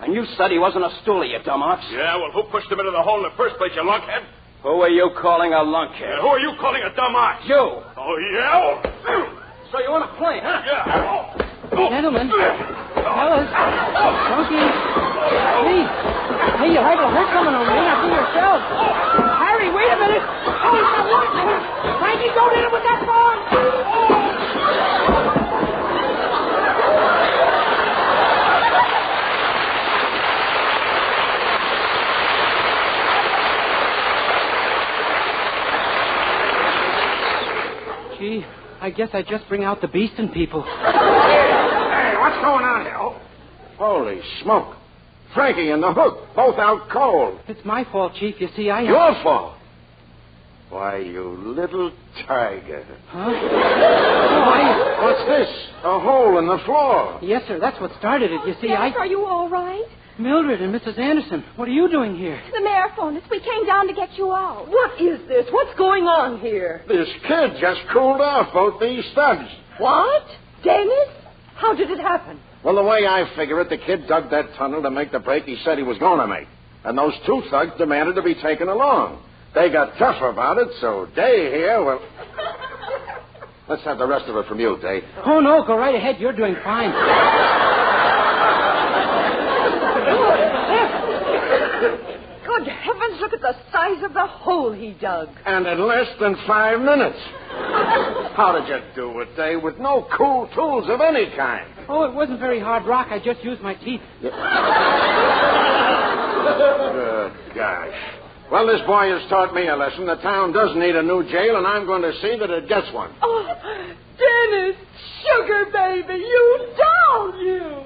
And you said he wasn't a stoolie, you dumb ox. Yeah, well, who pushed him into the hole in the first place, you lunkhead? Who are you calling a lunkhead? Who are you calling a dumb ox? You. Oh, yeah? So you want to play, huh? Yeah. Gentlemen, fellas, donkeys, please. Hey, you're liable to hurt someone over here. Now see yourself. Harry, wait a minute. Oh, he's not watching. Frankie, don't hit him with that phone. Gee, I guess I just bring out the beast in people. Hey, what's going on here? Oh. Holy smoke. Frankie and the Hook, both out cold. It's my fault, Chief. You see, Your fault? Why, you little tiger. Huh? What's this? A hole in the floor. Yes, sir. That's what started it. You see, Dennis, are you all right? Mildred and Mrs. Anderson, what are you doing here? The mayor phoned us. We came down to get you out. What is this? What's going on here? This kid just cooled off both these thugs. What? Dennis? How did it happen? Well, the way I figure it, the kid dug that tunnel to make the break he said he was going to make. And those two thugs demanded to be taken along. They got tough about it, so Day here, well... Let's have the rest of it from you, Day. Oh, no, go right ahead. You're doing fine. Good heavens, look at the size of the hole he dug. And in less than 5 minutes. How did you do it, Day, with no cool tools of any kind? Oh, it wasn't very hard rock. I just used my teeth. Good gosh. Well, this boy has taught me a lesson. The town does need a new jail, and I'm going to see that it gets one. Oh, Dennis, sugar baby, you doll, you.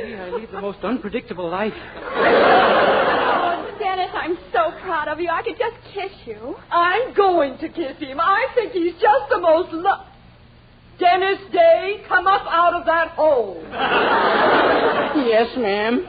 Gee, I lead the most unpredictable life. Oh, Dennis, I'm so proud of you. I could just kiss you. I'm going to kiss him. I think he's just the most Dennis Day, come up out of that hole. Yes, ma'am.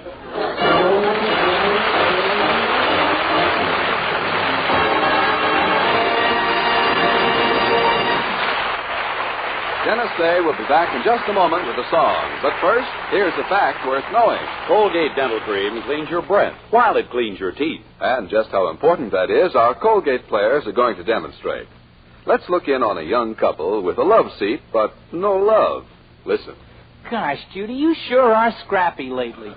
Dennis Day will be back in just a moment with a song. But first, here's a fact worth knowing. Colgate Dental Cream cleans your breath while it cleans your teeth. And just how important that is, our Colgate players are going to demonstrate. Let's look in on a young couple with a love seat, but no love. Listen. Gosh, Judy, you sure are scrappy lately.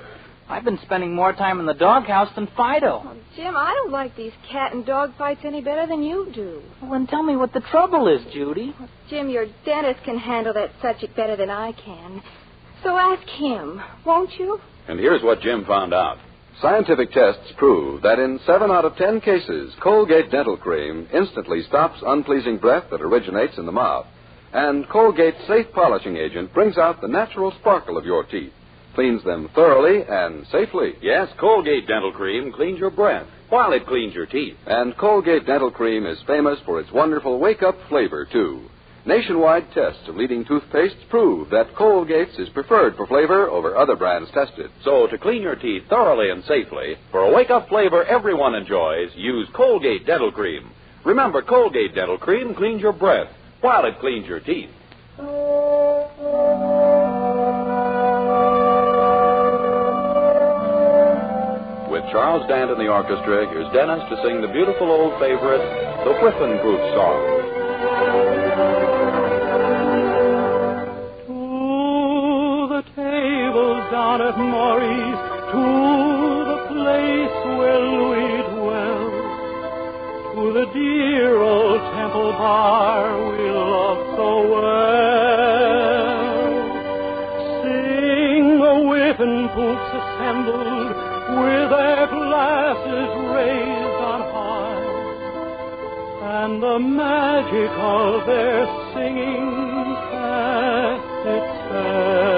I've been spending more time in the doghouse than Fido. Well, Jim, I don't like these cat and dog fights any better than you do. Well, then tell me what the trouble is, Judy. Well, Jim, your dentist can handle that subject better than I can. So ask him, won't you? And here's what Jim found out. Scientific tests prove that in 7 out of 10 cases, Colgate Dental Cream instantly stops unpleasing breath that originates in the mouth. And Colgate's safe polishing agent brings out the natural sparkle of your teeth, cleans them thoroughly and safely. Yes, Colgate Dental Cream cleans your breath while it cleans your teeth. And Colgate Dental Cream is famous for its wonderful wake-up flavor, too. Nationwide tests of leading toothpastes prove that Colgate's is preferred for flavor over other brands tested. So to clean your teeth thoroughly and safely, for a wake-up flavor everyone enjoys, use Colgate Dental Cream. Remember, Colgate Dental Cream cleans your breath while it cleans your teeth. With Charles Dant in the orchestra, here's Dennis to sing the beautiful old favorite, the Whiffenproof Song. Down at Maurice, to the place where Louis dwells, to the dear old Temple Bar we love so well. Sing the Whiffenpoofs assembled with their glasses raised on high, and the magic of their singing cast its spell.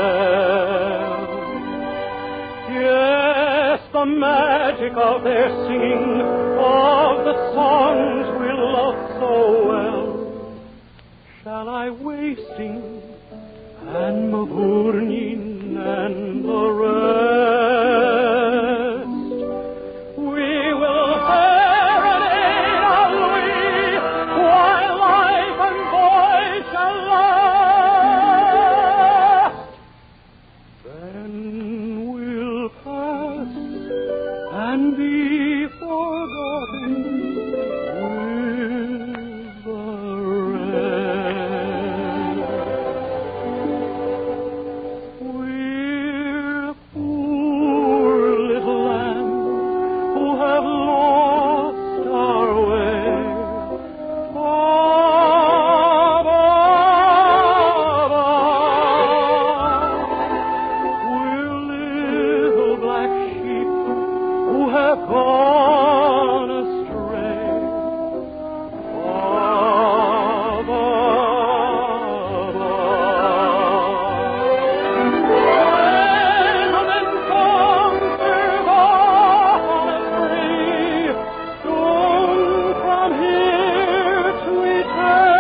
Yes, the magic of their singing, of the songs we love so well. Shall I wasting and Mavurnin and the rest? We will serenade our Louis while life and voice shall last. Then and be forgotten with the rest. We're poor little lambs who have lost our way. We're little black sheep who have gone astray. Gentlemen, come serve on us free, soon from here to eternity.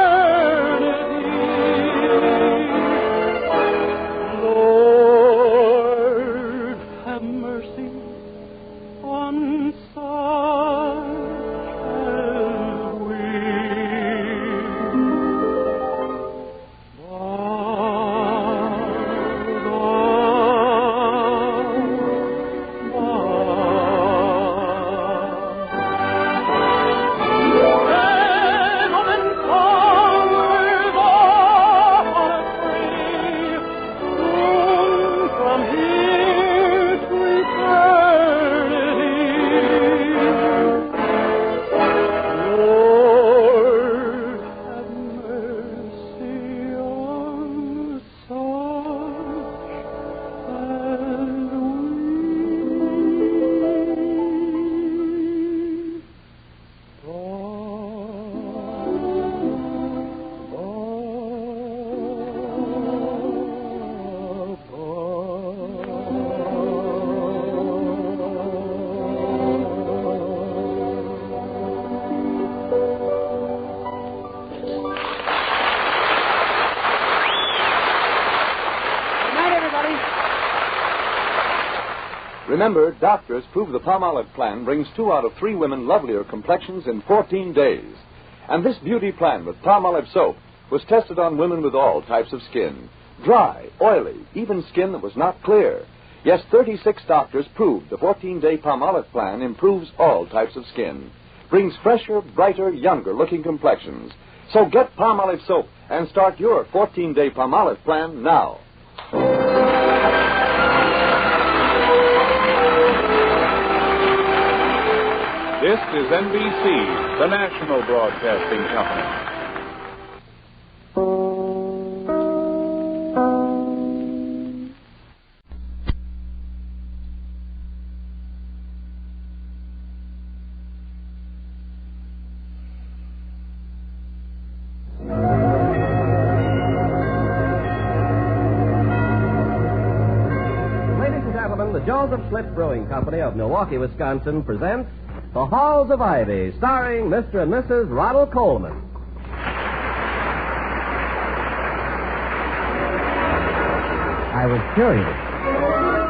mercy on such as we. Remember, doctors prove the Palmolive plan brings 2 out of 3 women lovelier complexions in 14 days. And this beauty plan with Palmolive soap was tested on women with all types of skin. Dry, oily, even skin that was not clear. Yes, 36 doctors proved the 14-day Palmolive plan improves all types of skin. Brings fresher, brighter, younger-looking complexions. So get Palmolive soap and start your 14-day Palmolive plan now. This is NBC, the national broadcasting company. Ladies and gentlemen, the Joseph Schlitz Brewing Company of Milwaukee, Wisconsin presents The Halls of Ivy, starring Mr. and Mrs. Ronald Coleman. I was curious.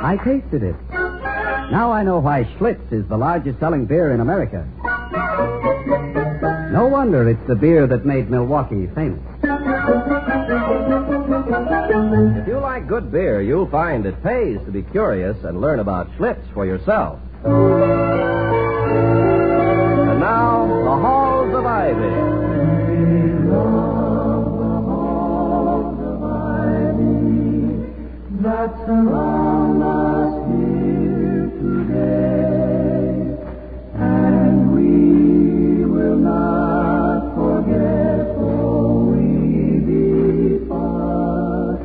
I tasted it. Now I know why Schlitz is the largest selling beer in America. No wonder it's the beer that made Milwaukee famous. If you like good beer, you'll find it pays to be curious and learn about Schlitz for yourself. And now, the Halls of Ivy. That surround us here today, and we will not forget, for we depart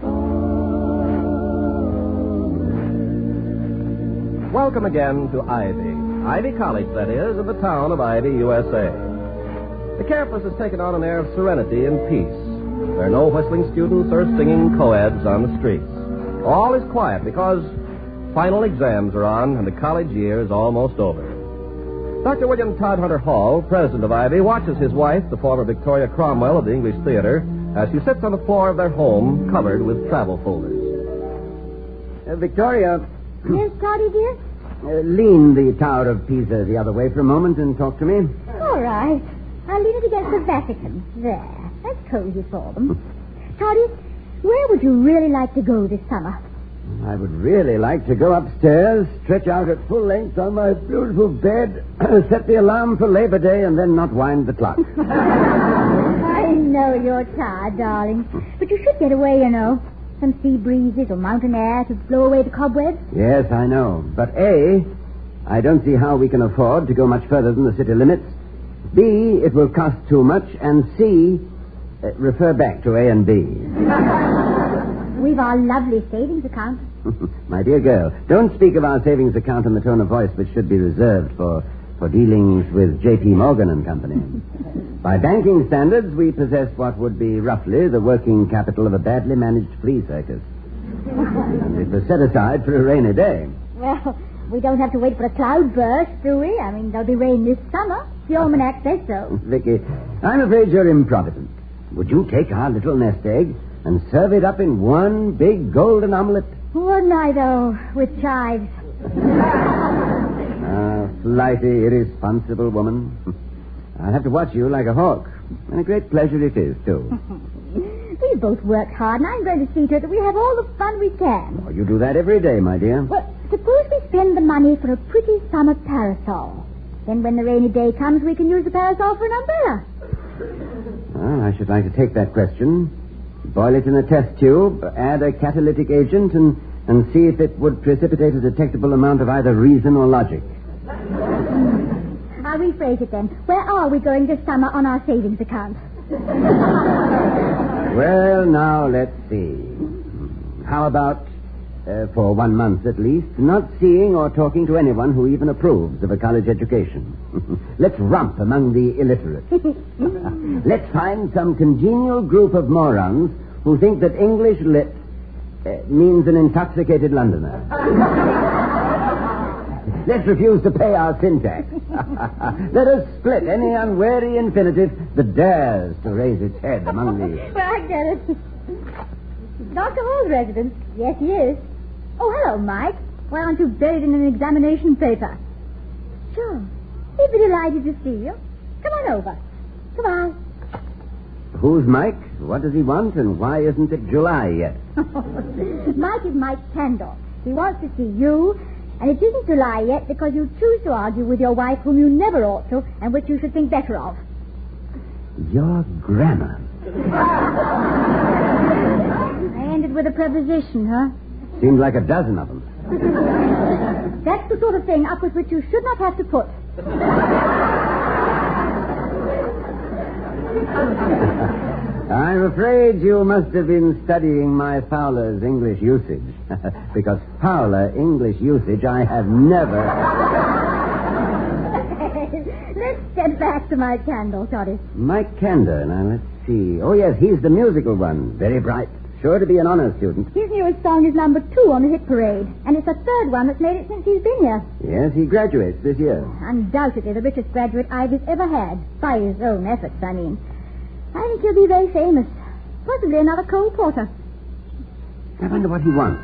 away. Welcome again to Ivy College, that is, in the town of Ivy, USA. The campus has taken on an air of serenity and peace. There are no whistling students or singing co-eds on the streets. All is quiet because final exams are on and the college year is almost over. Dr. William Todd Hunter Hall, president of Ivy, watches his wife, the former Victoria Cromwell of the English Theater, as she sits on the floor of their home covered with travel folders. Victoria. Yes, Toddy, dear? Lean the Tower of Pisa the other way for a moment and talk to me. All right. I'll lean it against the Vatican. There. That's cozy for them. Toddy, where would you really like to go this summer? I would really like to go upstairs, stretch out at full length on my beautiful bed, set the alarm for Labor Day, and then not wind the clock. I know you're tired, darling. But you should get away, you know. Some sea breezes or mountain air to blow away the cobwebs. Yes, I know. But A, I don't see how we can afford to go much further than the city limits. B, it will cost too much. And C, refer back to A and B. We've our lovely savings account. My dear girl, don't speak of our savings account in the tone of voice which should be reserved for dealings with J.P. Morgan and Company. By banking standards, we possess what would be roughly the working capital of a badly managed flea circus. And it was set aside for a rainy day. Well, we don't have to wait for a cloud burst, do we? I mean, there'll be rain this summer. The almanac says so. Vicky, I'm afraid you're improvident. Would you take our little nest egg and serve it up in one big golden omelet? Wouldn't I, though, with chives? Flighty, irresponsible woman. I'll have to watch you like a hawk. And a great pleasure it is, too. We both work hard, and I'm going to see to it that we have all the fun we can. Oh, you do that every day, my dear. Well, suppose we spend the money for a pretty summer parasol. Then when the rainy day comes, we can use the parasol for an umbrella. Well, I should like to take that question, boil it in a test tube, add a catalytic agent, and see if it would precipitate a detectable amount of either reason or logic. I'll rephrase it then. Where are we going this summer on our savings account? Well, now, let's see. How about, for 1 month at least, not seeing or talking to anyone who even approves of a college education? Let's romp among the illiterate. Let's find some congenial group of morons who think that English lit means an intoxicated Londoner. Let's refuse to pay our syntax. Let us split any unwary infinitive that dares to raise its head among the... Well, I get it. Dr. Hall's residence. Yes, he is. Oh, hello, Mike. Why aren't you buried in an examination paper? Sure. He'd be delighted to see you. Come on over. Goodbye. Who's Mike? What does he want? And why isn't it July yet? Mike is Mike Kendall. He wants to see you... And it isn't July yet because you choose to argue with your wife whom you never ought to and which you should think better of. Your grammar. I ended with a preposition, huh? Seemed like a dozen of them. That's the sort of thing up with which you should not have to put. I'm afraid you must have been studying my Fowler's English usage. Because Fowler English usage I have never... Let's get back to Mike Kendall, Toddy. Mike Kendall, now let's see. Oh, yes, he's the musical one. Very bright. Sure to be an honor student. His newest song is number 2 on the hit parade. And it's the 3rd one that's made it since he's been here. Yes, he graduates this year. Undoubtedly the richest graduate Ivy's ever had. By his own efforts, I mean. I think he'll be very famous. Possibly another Cole Porter. I wonder what he wants.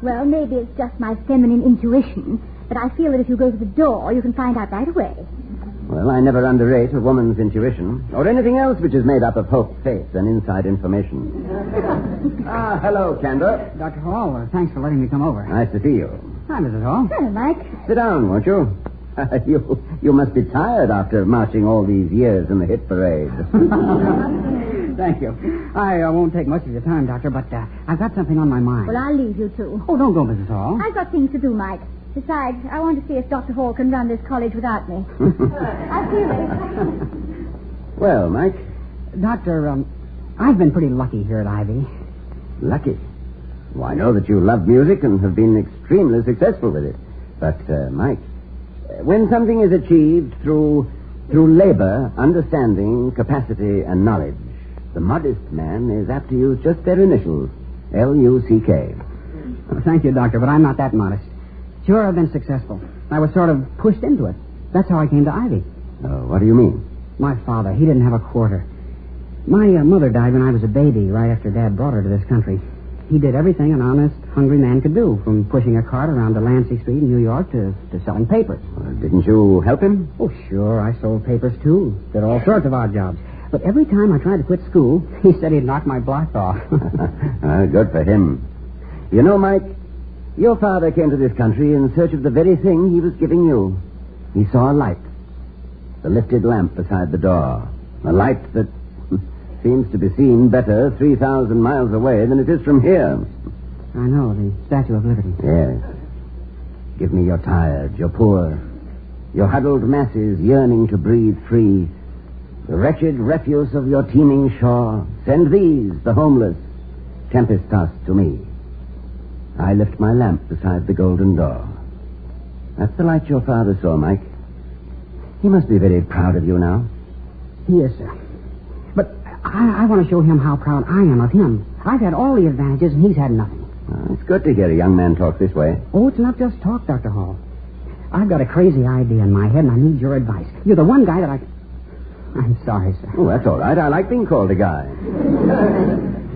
Well, maybe it's just my feminine intuition, but I feel that if you go to the door, you can find out right away. Well, I never underrate a woman's intuition, or anything else which is made up of hope, faith, and inside information. Hello, Candor. Dr. Hall, thanks for letting me come over. Nice to see you. Hi, Mrs. Hall. Hello, Mike. Sit down, won't you? You must be tired after marching all these years in the hit parade. Thank you. I won't take much of your time, Doctor, but I've got something on my mind. Well, I'll leave you two. Oh, don't go, Mrs. Hall. I've got things to do, Mike. Besides, I want to see if Dr. Hall can run this college without me. I'll see you later. Well, Mike? Doctor, I've been pretty lucky here at Ivy. Lucky? Well, I know that you love music and have been extremely successful with it. But, Mike, when something is achieved through labor, understanding, capacity, and knowledge, the modest man is apt to use just their initials, L-U-C-K. Well, thank you, Doctor, but I'm not that modest. Sure, I've been successful. I was sort of pushed into it. That's how I came to Ivy. Oh, what do you mean? My father, he didn't have a quarter. My mother died when I was a baby, right after Dad brought her to this country. He did everything an honest, hungry man could do, from pushing a cart around Delancey Street in New York to selling papers. Didn't you help him? Oh, sure. I sold papers, too. Did all sorts of odd jobs. But every time I tried to quit school, he said he'd knock my block off. Good for him. You know, Mike, your father came to this country in search of the very thing he was giving you. He saw a light. The lifted lamp beside the door. A light that seems to be seen better 3,000 miles away than it is from here. I know, the Statue of Liberty. Yes. Give me your tired, your poor, your huddled masses yearning to breathe free. The wretched refuse of your teeming shore. Send these, the homeless, tempest-tossed to me. I lift my lamp beside the golden door. That's the light your father saw, Mike. He must be very proud of you now. He is, sir. But I want to show him how proud I am of him. I've had all the advantages, and he's had nothing. Well, it's good to hear a young man talk this way. Oh, it's not just talk, Dr. Hall. I've got a crazy idea in my head, and I need your advice. You're the one guy that I'm sorry, sir. Oh, that's all right. I like being called a guy.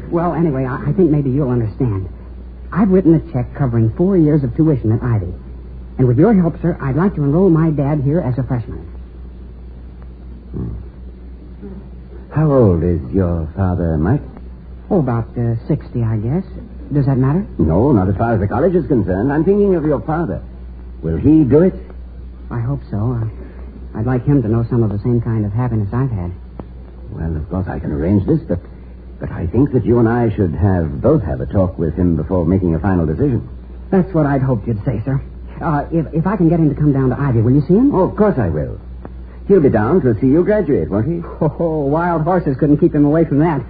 Well, anyway, I think maybe you'll understand. I've written a check covering 4 years of tuition at Ivy. And with your help, sir, I'd like to enroll my dad here as a freshman. How old is your father, Mike? Oh, about 60, I guess. Does that matter? No, not as far as the college is concerned. I'm thinking of your father. Will he do it? I hope so. I'd like him to know some of the same kind of happiness I've had. Well, of course, I can arrange this, but I think that you and I should both have a talk with him before making a final decision. That's what I'd hoped you'd say, sir. If I can get him to come down to Ivy, will you see him? Oh, of course I will. He'll be down to see you graduate, won't he? Oh, wild horses couldn't keep him away from that.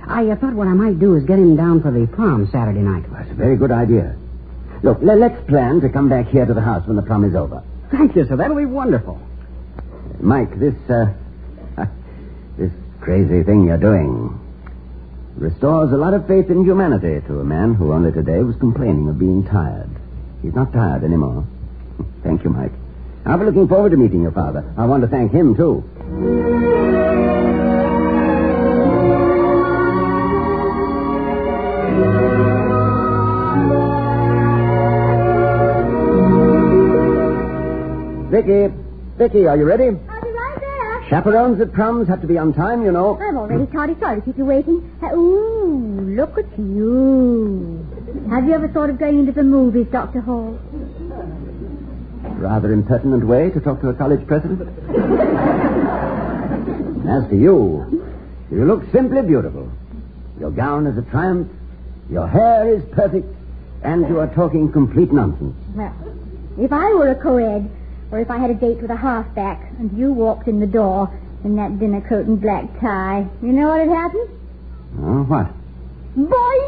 I thought what I might do is get him down for the prom Saturday night. That's a very good idea. Look, let's plan to come back here to the house when the prom is over. Thank you, sir. That'll be wonderful. Mike, this crazy thing you're doing restores a lot of faith in humanity to a man who only today was complaining of being tired. He's not tired anymore. Thank you, Mike. I'll be looking forward to meeting your father. I want to thank him, too. Vicky, are you ready? I'll be right there. Chaperones at proms have to be on time, you know. I'm already sorry to keep you waiting. Ooh, look at you. Have you ever thought of going into the movies, Dr. Hall? Rather impertinent way to talk to a college president. As to you look simply beautiful. Your gown is a triumph, your hair is perfect, and you are talking complete nonsense. Well, if I were a co-ed, or if I had a date with a halfback, and you walked in the door in that dinner coat and black tie, you know what would happen? Oh, what? Boing!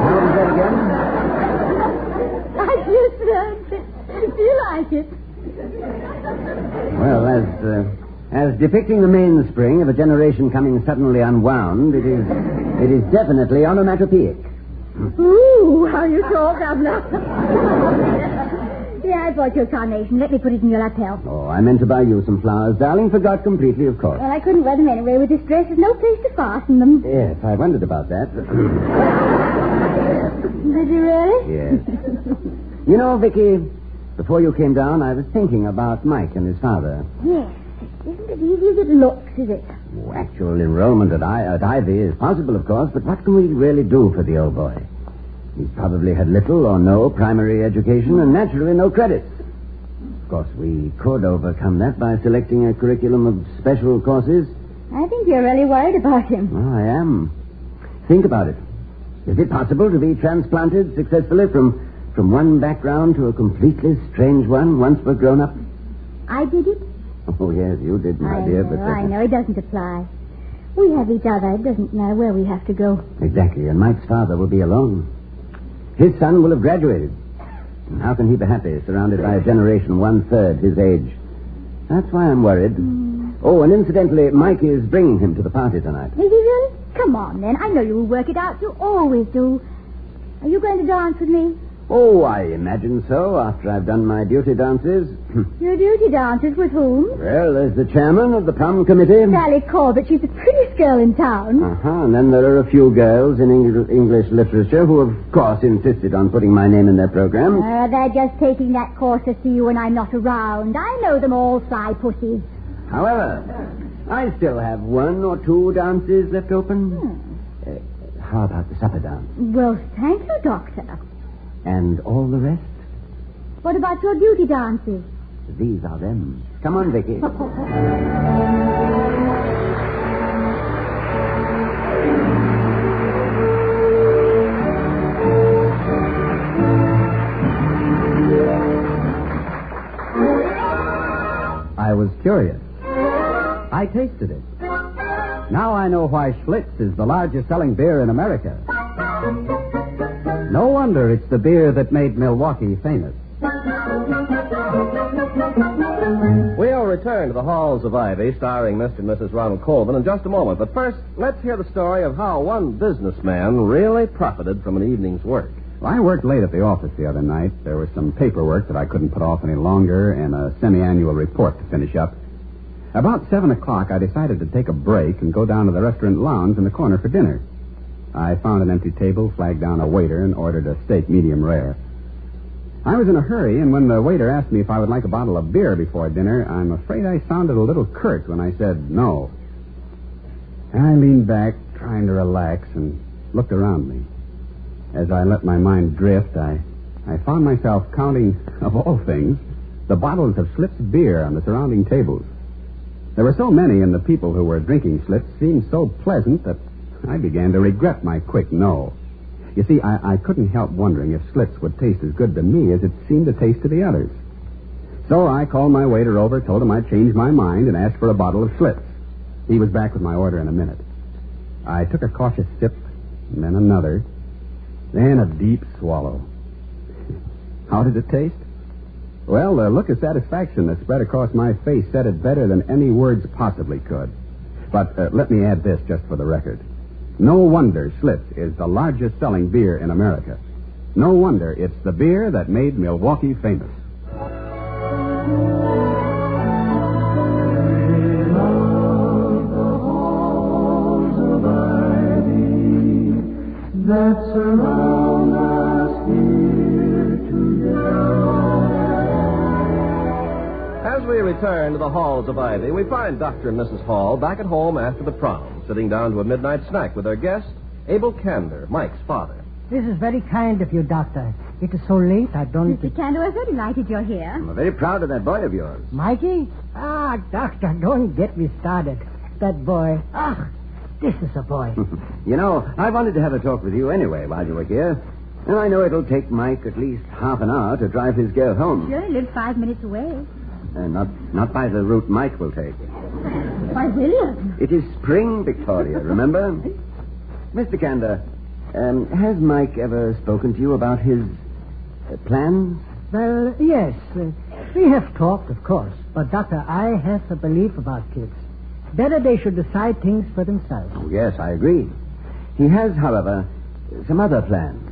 How was that again? I just learned it. Do you like it? Well, as depicting the mainspring of a generation coming suddenly unwound, it is definitely onomatopoeic. Ooh, how you talk, Governor. Yeah, I bought you a carnation. Let me put it in your lapel. Oh, I meant to buy you some flowers, darling. Forgot completely, of course. Well, I couldn't wear them anyway with this dress. There's no place to fasten them. Yes, I wondered about that. Did you really? Yes. You know, Vicky, before you came down, I was thinking about Mike and his father. Yes. Isn't it easy as it looks, is it? Oh, actual enrollment at Ivy is possible, of course, but what can we really do for the old boy? He's probably had little or no primary education and naturally no credits. Of course, we could overcome that by selecting a curriculum of special courses. I think you're really worried about him. Oh, I am. Think about it. Is it possible to be transplanted successfully from one background to a completely strange one once we're grown up? I did it? Oh, yes, you did, my dear. But I know. It doesn't apply. We have each other. It doesn't matter where we have to go. Exactly, and Mike's father will be alone. His son will have graduated. And how can he be happy, surrounded by a generation 1/3 his age? That's why I'm worried. Oh, and incidentally, Mike is bringing him to the party tonight. Is he really? Come on, then. I know you'll work it out. You always do. Are you going to dance with me? Oh, I imagine so, after I've done my duty dances. Your duty dances with whom? Well, there's the chairman of the prom committee. Sally Corbett. She's the prettiest girl in town. And then there are a few girls in English literature who, of course, insisted on putting my name in their program. They're just taking that course to see you when I'm not around. I know them all, sly pussies. However, I still have 1 or 2 dances left open. How about the supper dance? Well, thank you, Doctor. And all the rest? What about your duty dances? These are them. Come on, Vicky. I was curious. I tasted it. Now I know why Schlitz is the largest selling beer in America. No wonder it's the beer that made Milwaukee famous. We'll return to the halls of Ivy, starring Mr. and Mrs. Ronald Colvin, in just a moment. But first, let's hear the story of how one businessman really profited from an evening's work. Well, I worked late at the office the other night. There was some paperwork that I couldn't put off any longer and a semi-annual report to finish up. About 7 o'clock, I decided to take a break and go down to the restaurant lounge in the corner for dinner. I found an empty table, flagged down a waiter, and ordered a steak medium rare. I was in a hurry, and when the waiter asked me if I would like a bottle of beer before dinner, I'm afraid I sounded a little curt when I said no. I leaned back, trying to relax, and looked around me. As I let my mind drift, I found myself counting, of all things, the bottles of Schlitz beer on the surrounding tables. There were so many, and the people who were drinking Schlitz seemed so pleasant that I began to regret my quick no. You see, I couldn't help wondering if Schlitz would taste as good to me as it seemed to taste to the others. So I called my waiter over, told him I'd changed my mind, and asked for a bottle of Schlitz. He was back with my order in a minute. I took a cautious sip, and then another, then a deep swallow. How did it taste? Well, the look of satisfaction that spread across my face said it better than any words possibly could. But let me add this just for the record. No wonder Schlitz is the largest selling beer in America. No wonder it's the beer that made Milwaukee famous. That surround us here today. As we return to the halls of Ivy, we find Dr. and Mrs. Hall back at home after the prom, sitting down to a midnight snack with their guest, Abel Kander, Mike's father. This is very kind of you, Doctor. It is so late, I don't... Mr. Kander, we're so delighted you're here. I'm very proud of that boy of yours. Mikey? Doctor, don't get me started. That boy. This is a boy. You know, I wanted to have a talk with you anyway while you were here. And I know it'll take Mike at least half an hour to drive his girl home. He only lives 5 minutes away. Not by the route Mike will take. Why, William? It is spring, Victoria, remember? Mr. Kander, has Mike ever spoken to you about his plans? Well, yes. We have talked, of course. But, Doctor, I have a belief about kids. Better they should decide things for themselves. Oh, yes, I agree. He has, however, some other plans.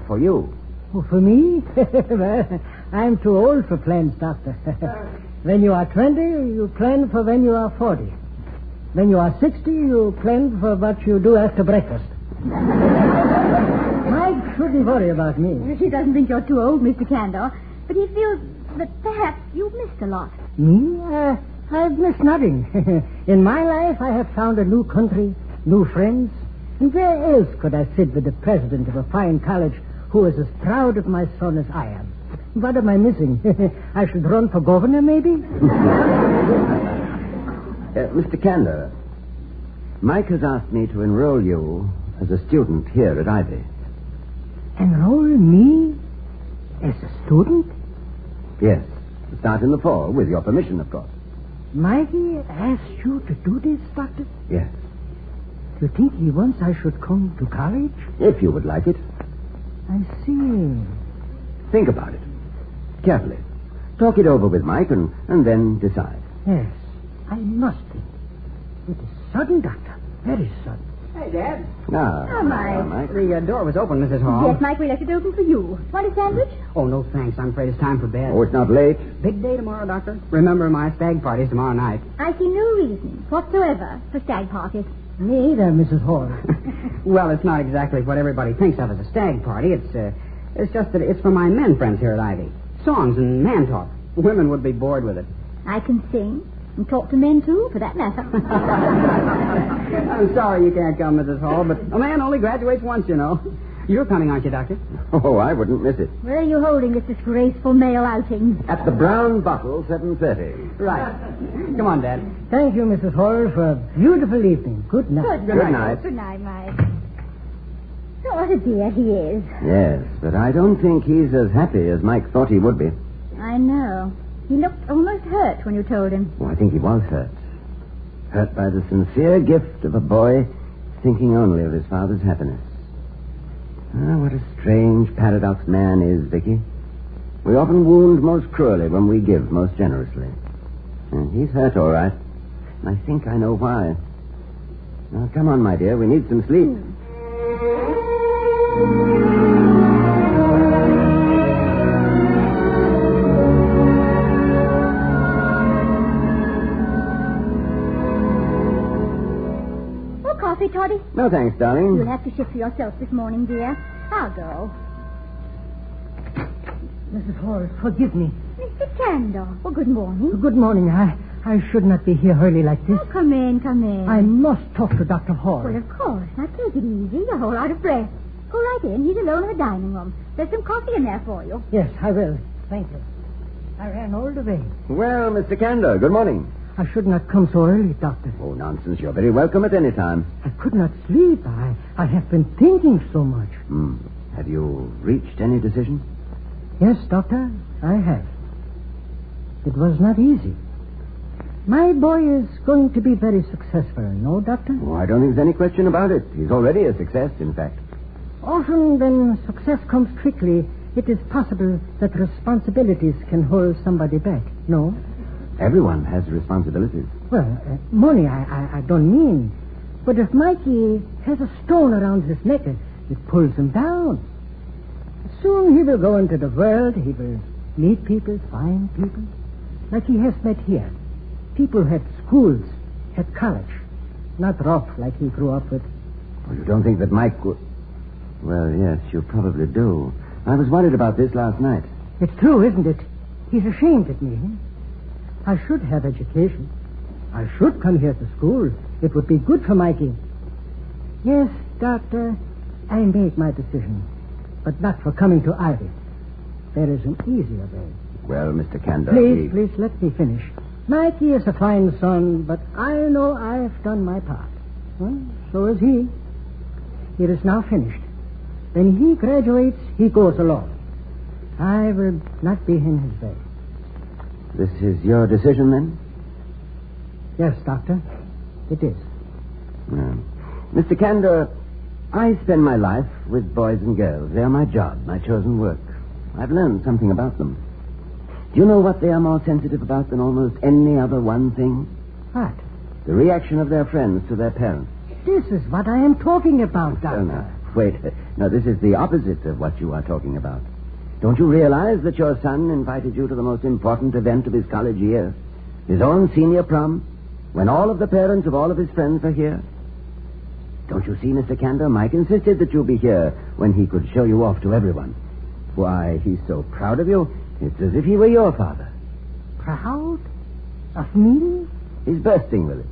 For you. Oh, for me? Well, I'm too old for plans, Doctor. When you are 20, you plan for when you are 40. When you are 60, you plan for what you do after breakfast. Mike shouldn't worry about me. He doesn't think you're too old, Mr. Kander, but he feels that perhaps you've missed a lot. Me? I've missed nothing. In my life, I have found a new country, new friends. And where else could I sit with the president of a fine college who is as proud of my son as I am? What am I missing? I should run for governor, maybe? Mr. Kander, Mike has asked me to enroll you as a student here at Ivy. Enroll me as a student? Yes. Start in the fall, with your permission, of course. Mikey asked you to do this, Doctor? Yes. Do you think he wants I should come to college? If you would like it. I see. Think about it. Carefully. Talk it over with Mike and then decide. Yes, I must think. It is sudden, Doctor. Very sudden. Hey, Dad. Ah, Mike. The door was open, Mrs. Hall. Yes, Mike, we left it open for you. Want a sandwich? Oh, no, thanks. I'm afraid it's time for bed. Oh, it's not late. Big day tomorrow, Doctor. Remember, my stag party's tomorrow night. I see no reason whatsoever for stag parties. Me either, Mrs. Hall. Well, it's not exactly what everybody thinks of as a stag party. It's just that it's for my men friends here at Ivy. Songs and man talk. Women would be bored with it. I can sing and talk to men, too, for that matter. I'm sorry you can't come, Mrs. Hall, but a man only graduates once, you know. You're coming, aren't you, Doctor? Oh, I wouldn't miss it. Where are you holding this disgraceful male outing? At the Brown Bottle, 7:30. Right. Come on, Dad. Thank you, Mrs. Hall, for a beautiful evening. Good night. Good night. Good night, Mike. Oh, what a dear he is. Yes, but I don't think he's as happy as Mike thought he would be. I know. He looked almost hurt when you told him. Oh, I think he was hurt. Hurt by the sincere gift of a boy thinking only of his father's happiness. Ah, what a strange paradox man is, Vicky. We often wound most cruelly when we give most generously. And he's hurt, all right. And I think I know why. Now, come on, my dear. We need some sleep. coffee, Toddy? No, thanks, darling. You'll have to shift for yourself this morning, dear. I'll go. Mrs. Hall, forgive me. Mr. Candor. Well, good morning. Good morning. I should not be here early like this. Oh, come in. I must talk to Dr. Hall. Well, of course. Now, take it easy. You're a whole out of breath. Go right in. He's alone in the dining room. There's some coffee in there for you. Yes, I will. Thank you. I ran all the way. Well, Mr. Candor, good morning. I should not come so early, Doctor. Oh, nonsense. You're very welcome at any time. I could not sleep. I have been thinking so much. Have you reached any decision? Yes, Doctor, I have. It was not easy. My boy is going to be very successful, no, Doctor? Oh, I don't think there's any question about it. He's already a success, in fact. Often when success comes quickly, it is possible that responsibilities can hold somebody back, no? Everyone has responsibilities. Well, money I don't mean. But if Mikey has a stone around his neck, it pulls him down. Soon he will go into the world. He will meet people, find people, like he has met here. People had schools, had college, not rough like he grew up with. Well, you don't think that Mike would... Well, yes, you probably do. I was worried about this last night. It's true, isn't it? He's ashamed at me. I should have education. I should come here to school. It would be good for Mikey. Yes, Doctor, I made my decision. But not for coming to Ivy. There is an easier way. Well, Mr. Candor... Please, let me finish. Mikey is a fine son, but I know I've done my part. Well, so is he. It is now finished. When he graduates, he goes alone. I will not be in his way. This is your decision, then? Yes, Doctor. It is. Mr. Candor, I spend my life with boys and girls. They are my job, my chosen work. I've learned something about them. Do you know what they are more sensitive about than almost any other one thing? What? The reaction of their friends to their parents. This is what I am talking about, Doctor. Oh, no. Wait. No, this is the opposite of what you are talking about. Don't you realize that your son invited you to the most important event of his college year? His own senior prom, when all of the parents of all of his friends are here? Don't you see, Mr. Candor? Mike insisted that you be here when he could show you off to everyone. Why, he's so proud of you, it's as if he were your father. Proud? Of me? He's bursting with it.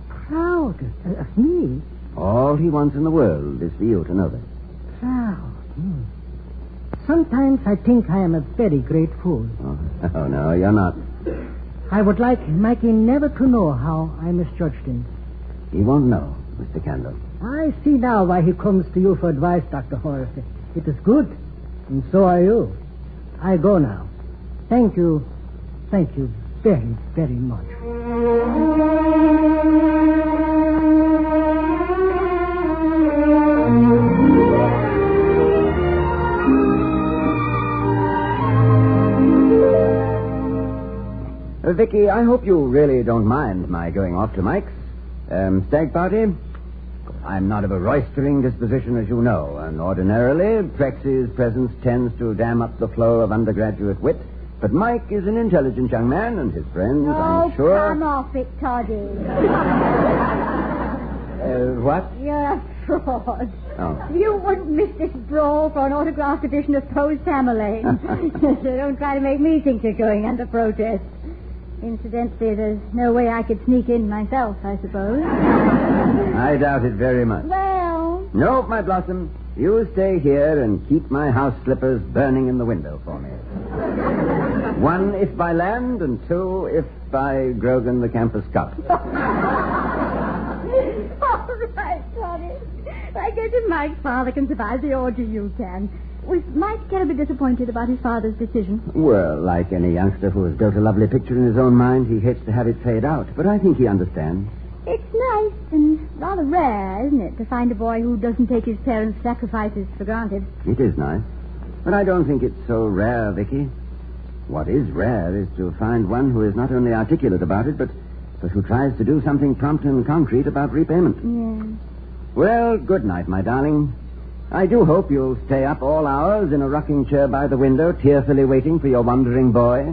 Proud of me? All he wants in the world is for you to know that. Proud? Sometimes I think I am a very great fool. Oh, no, you're not. I would like Mikey never to know how I misjudged him. He won't know, Mr. Candor. I see now why he comes to you for advice, Dr. Horace. It is good, and so are you. I go now. Thank you very, very much. Vicky, I hope you really don't mind my going off to Mike's stag party. I'm not of a roistering disposition, as you know, and ordinarily, Prexy's presence tends to dam up the flow of undergraduate wit. But Mike is an intelligent young man, and his friends, I'm sure... Oh, come off it, Toddy. What? You're a fraud. Oh. You wouldn't miss this brawl for an autographed edition of Poe's Tamerlane. So don't try to make me think you're going under protest. Incidentally, there's no way I could sneak in myself, I suppose. I doubt it very much. Well... No, my blossom. You stay here and keep my house slippers burning in the window for me. 1, if by land, and 2, if by Grogan the Campus Cup. All right, Toddy. I guess if Mike's father can survive the orgy, you can. Was Mike terribly disappointed about his father's decision? Well, like any youngster who has built a lovely picture in his own mind, he hates to have it fade out. But I think he understands. It's nice and rather rare, isn't it, to find a boy who doesn't take his parents' sacrifices for granted. It is nice. But I don't think it's so rare, Vicky. What is rare is to find one who is not only articulate about it, but who tries to do something prompt and concrete about repayment. Yeah. Well, good night, my darling. I do hope you'll stay up all hours in a rocking chair by the window, tearfully waiting for your wandering boy.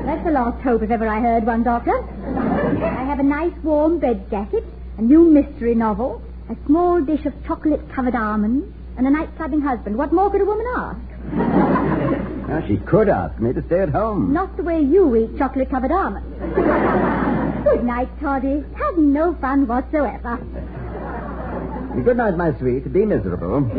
That's the last hope if ever I heard one, Doctor. I have a nice warm bed jacket, a new mystery novel, a small dish of chocolate-covered almonds, and a night-clubbing husband. What more could a woman ask? Now, she could ask me to stay at home. Not the way you eat chocolate-covered almonds. Good night, Toddy. Have no fun whatsoever. Good night, my sweet. Be miserable.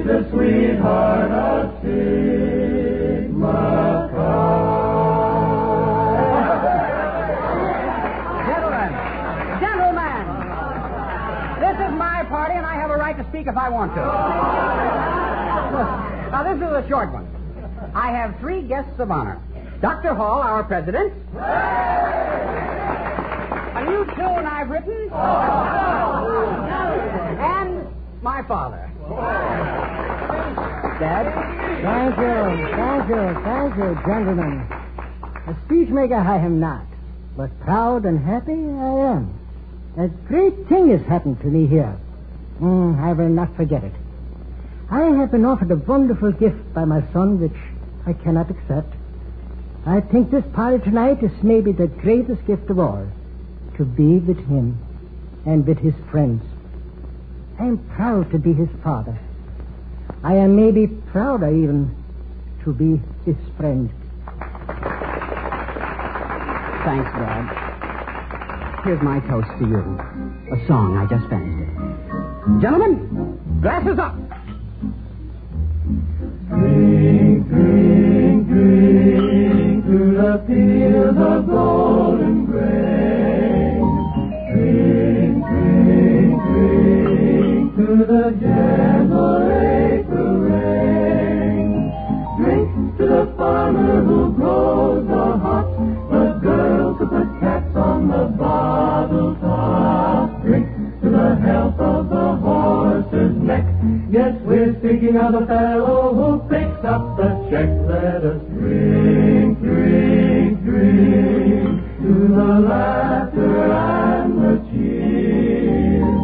The sweetheart of Sigma Gentlemen, this is my party, and I have a right to speak if I want to. Now, this is a short one. I have 3 guests of honor. Dr. Hall, our president. A new tune I've written. And my father. Dad? Thank you, gentlemen. A speechmaker I am not, but proud and happy I am. A great thing has happened to me here. I will not forget it. I have been offered a wonderful gift by my son, which I cannot accept. I think this party tonight is maybe the greatest gift of all, to be with him and with his friends. I am proud to be his father. I am maybe prouder even to be his friend. Thanks, Dad. Here's my toast to you. A song. I just finished it. Gentlemen, glasses up. Drink, drink, drink to the fields of golden grain. Drink, drink, drink to the gentle April rain. Drink to the farmer who grows the hops, the girls who put caps on the bottle top. Drink to the health of the horse's neck. Yes, we're speaking of the fellow who picks up the check. Let us drink, drink, drink to the laughter and the cheers.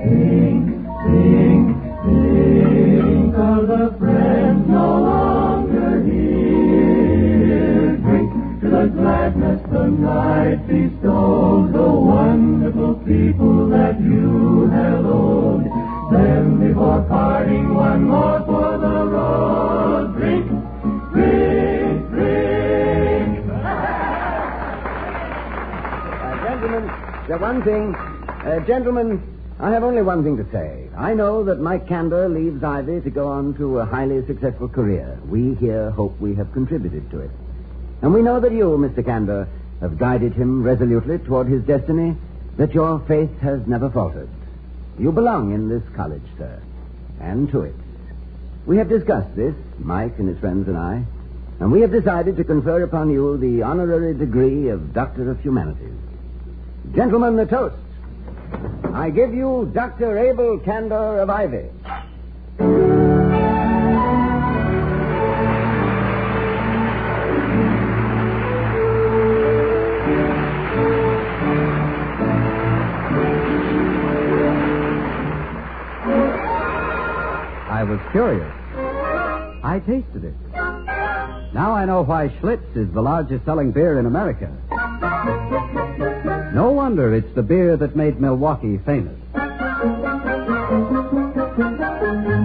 Think, think, think of the friends no longer here. Drink to the gladness the night bestows, the wonderful people that you held. Then before parting, one more for the road. Drink, drink, drink. Gentlemen, I have only one thing to say. I know that Mike Kander leaves Ivy to go on to a highly successful career. We here hope we have contributed to it. And we know that you, Mr. Kander, have guided him resolutely toward his destiny, that your faith has never faltered. You belong in this college, sir, and to it. We have discussed this, Mike and his friends and I, and we have decided to confer upon you the honorary degree of Doctor of Humanities. Gentlemen, the toast. I give you Dr. Abel Kander of Ivy. I was curious. I tasted it. Now I know why Schlitz is the largest selling beer in America. No wonder it's the beer that made Milwaukee famous.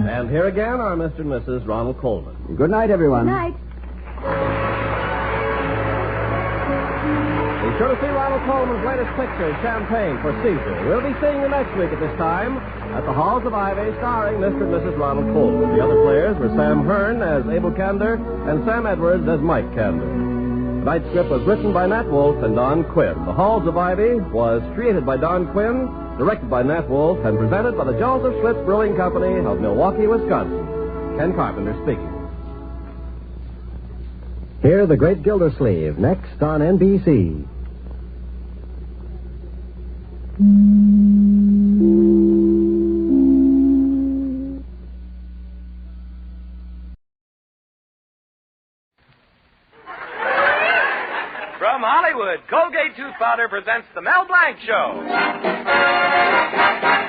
And here again are Mr. and Mrs. Ronald Coleman. Good night, everyone. Good night. Be sure to see Ronald Coleman's latest picture, Champagne for Caesar. We'll be seeing you next week at this time at the Halls of Ivy, starring Mr. and Mrs. Ronald Coleman. The other players were Sam Hearn as Abel Kander and Sam Edwards as Mike Kander. Tonight's script was written by Nat Wolfe and Don Quinn. The Halls of Ivy was created by Don Quinn, directed by Nat Wolfe, and presented by the Joseph Schlitz Brewing Company of Milwaukee, Wisconsin. Ken Carpenter speaking. Hear The Great Gildersleeve next on NBC. From Hollywood, Colgate Tooth Powder presents the Mel Blanc Show.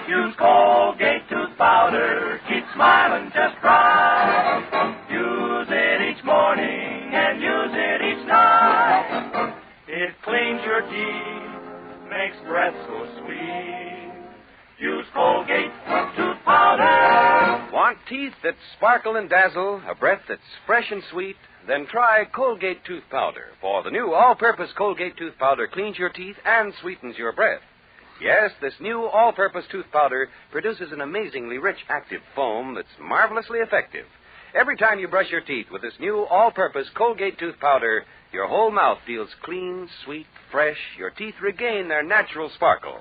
Use Colgate Tooth Powder. Keep smiling just right. Use it each morning and use it each night. It cleans your teeth, makes breath so sweet. Use Colgate Tooth Powder. Want teeth that sparkle and dazzle, a breath that's fresh and sweet? Then try Colgate Tooth Powder, for the new all-purpose Colgate Tooth Powder cleans your teeth and sweetens your breath. Yes, this new all-purpose tooth powder produces an amazingly rich active foam that's marvelously effective. Every time you brush your teeth with this new all-purpose Colgate Tooth Powder, your whole mouth feels clean, sweet, fresh. Your teeth regain their natural sparkle.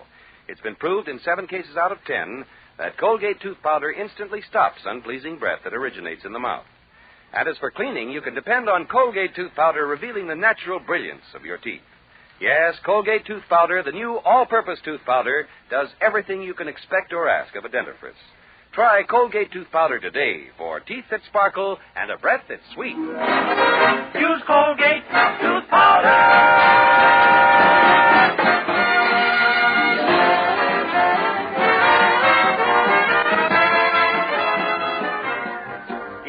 It's been proved in 7 cases out of 10 that Colgate Tooth Powder instantly stops unpleasing breath that originates in the mouth. And as for cleaning, you can depend on Colgate Tooth Powder revealing the natural brilliance of your teeth. Yes, Colgate Tooth Powder, the new all-purpose tooth powder, does everything you can expect or ask of a dentifrice. Try Colgate Tooth Powder today for teeth that sparkle and a breath that's sweet. Use Colgate Tooth Powder.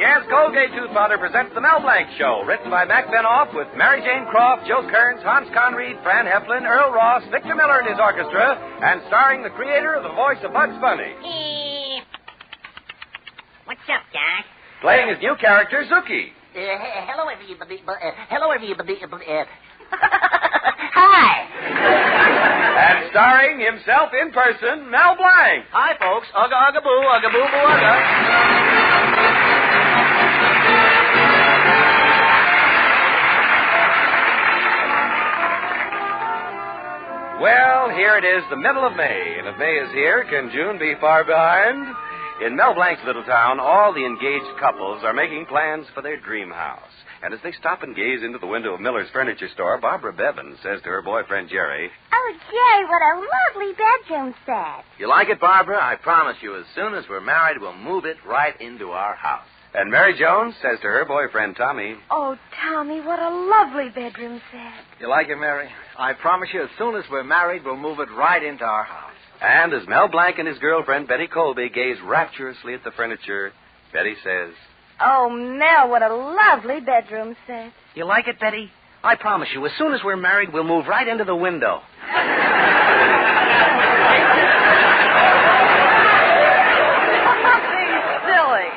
Yes, Colgate Tooth Powder presents the Mel Blanc Show, written by Mac Benoff with Mary Jane Croft, Joe Kearns, Hans Conried, Fran Heflin, Earl Ross, Victor Miller and his orchestra, and starring the creator of the voice of Bugs Bunny. What's up, Doc? Playing his new character, Zuki. Hello, everybody. Hello, everybody. Hi. And starring himself in person, Mel Blanc. Hi, folks. Ugga, ugga, boo, ugga, boo, boo, ugga. Well, here it is, the middle of May. And if May is here, can June be far behind? In Mel Blanc's little town, all the engaged couples are making plans for their dream house. And as they stop and gaze into the window of Miller's furniture store, Barbara Bevan says to her boyfriend, Jerry, Oh, Jerry, what a lovely bedroom set. You like it, Barbara? I promise you, as soon as we're married, we'll move it right into our house. And Mary Jones says to her boyfriend, Tommy, Oh, Tommy, what a lovely bedroom set. You like it, Mary? I promise you, as soon as we're married, we'll move it right into our house. And as Mel Blanc and his girlfriend, Betty Colby, gaze rapturously at the furniture, Betty says, Oh, Mel, what a lovely bedroom set. You like it, Betty? I promise you, as soon as we're married, we'll move right into the window. Silly.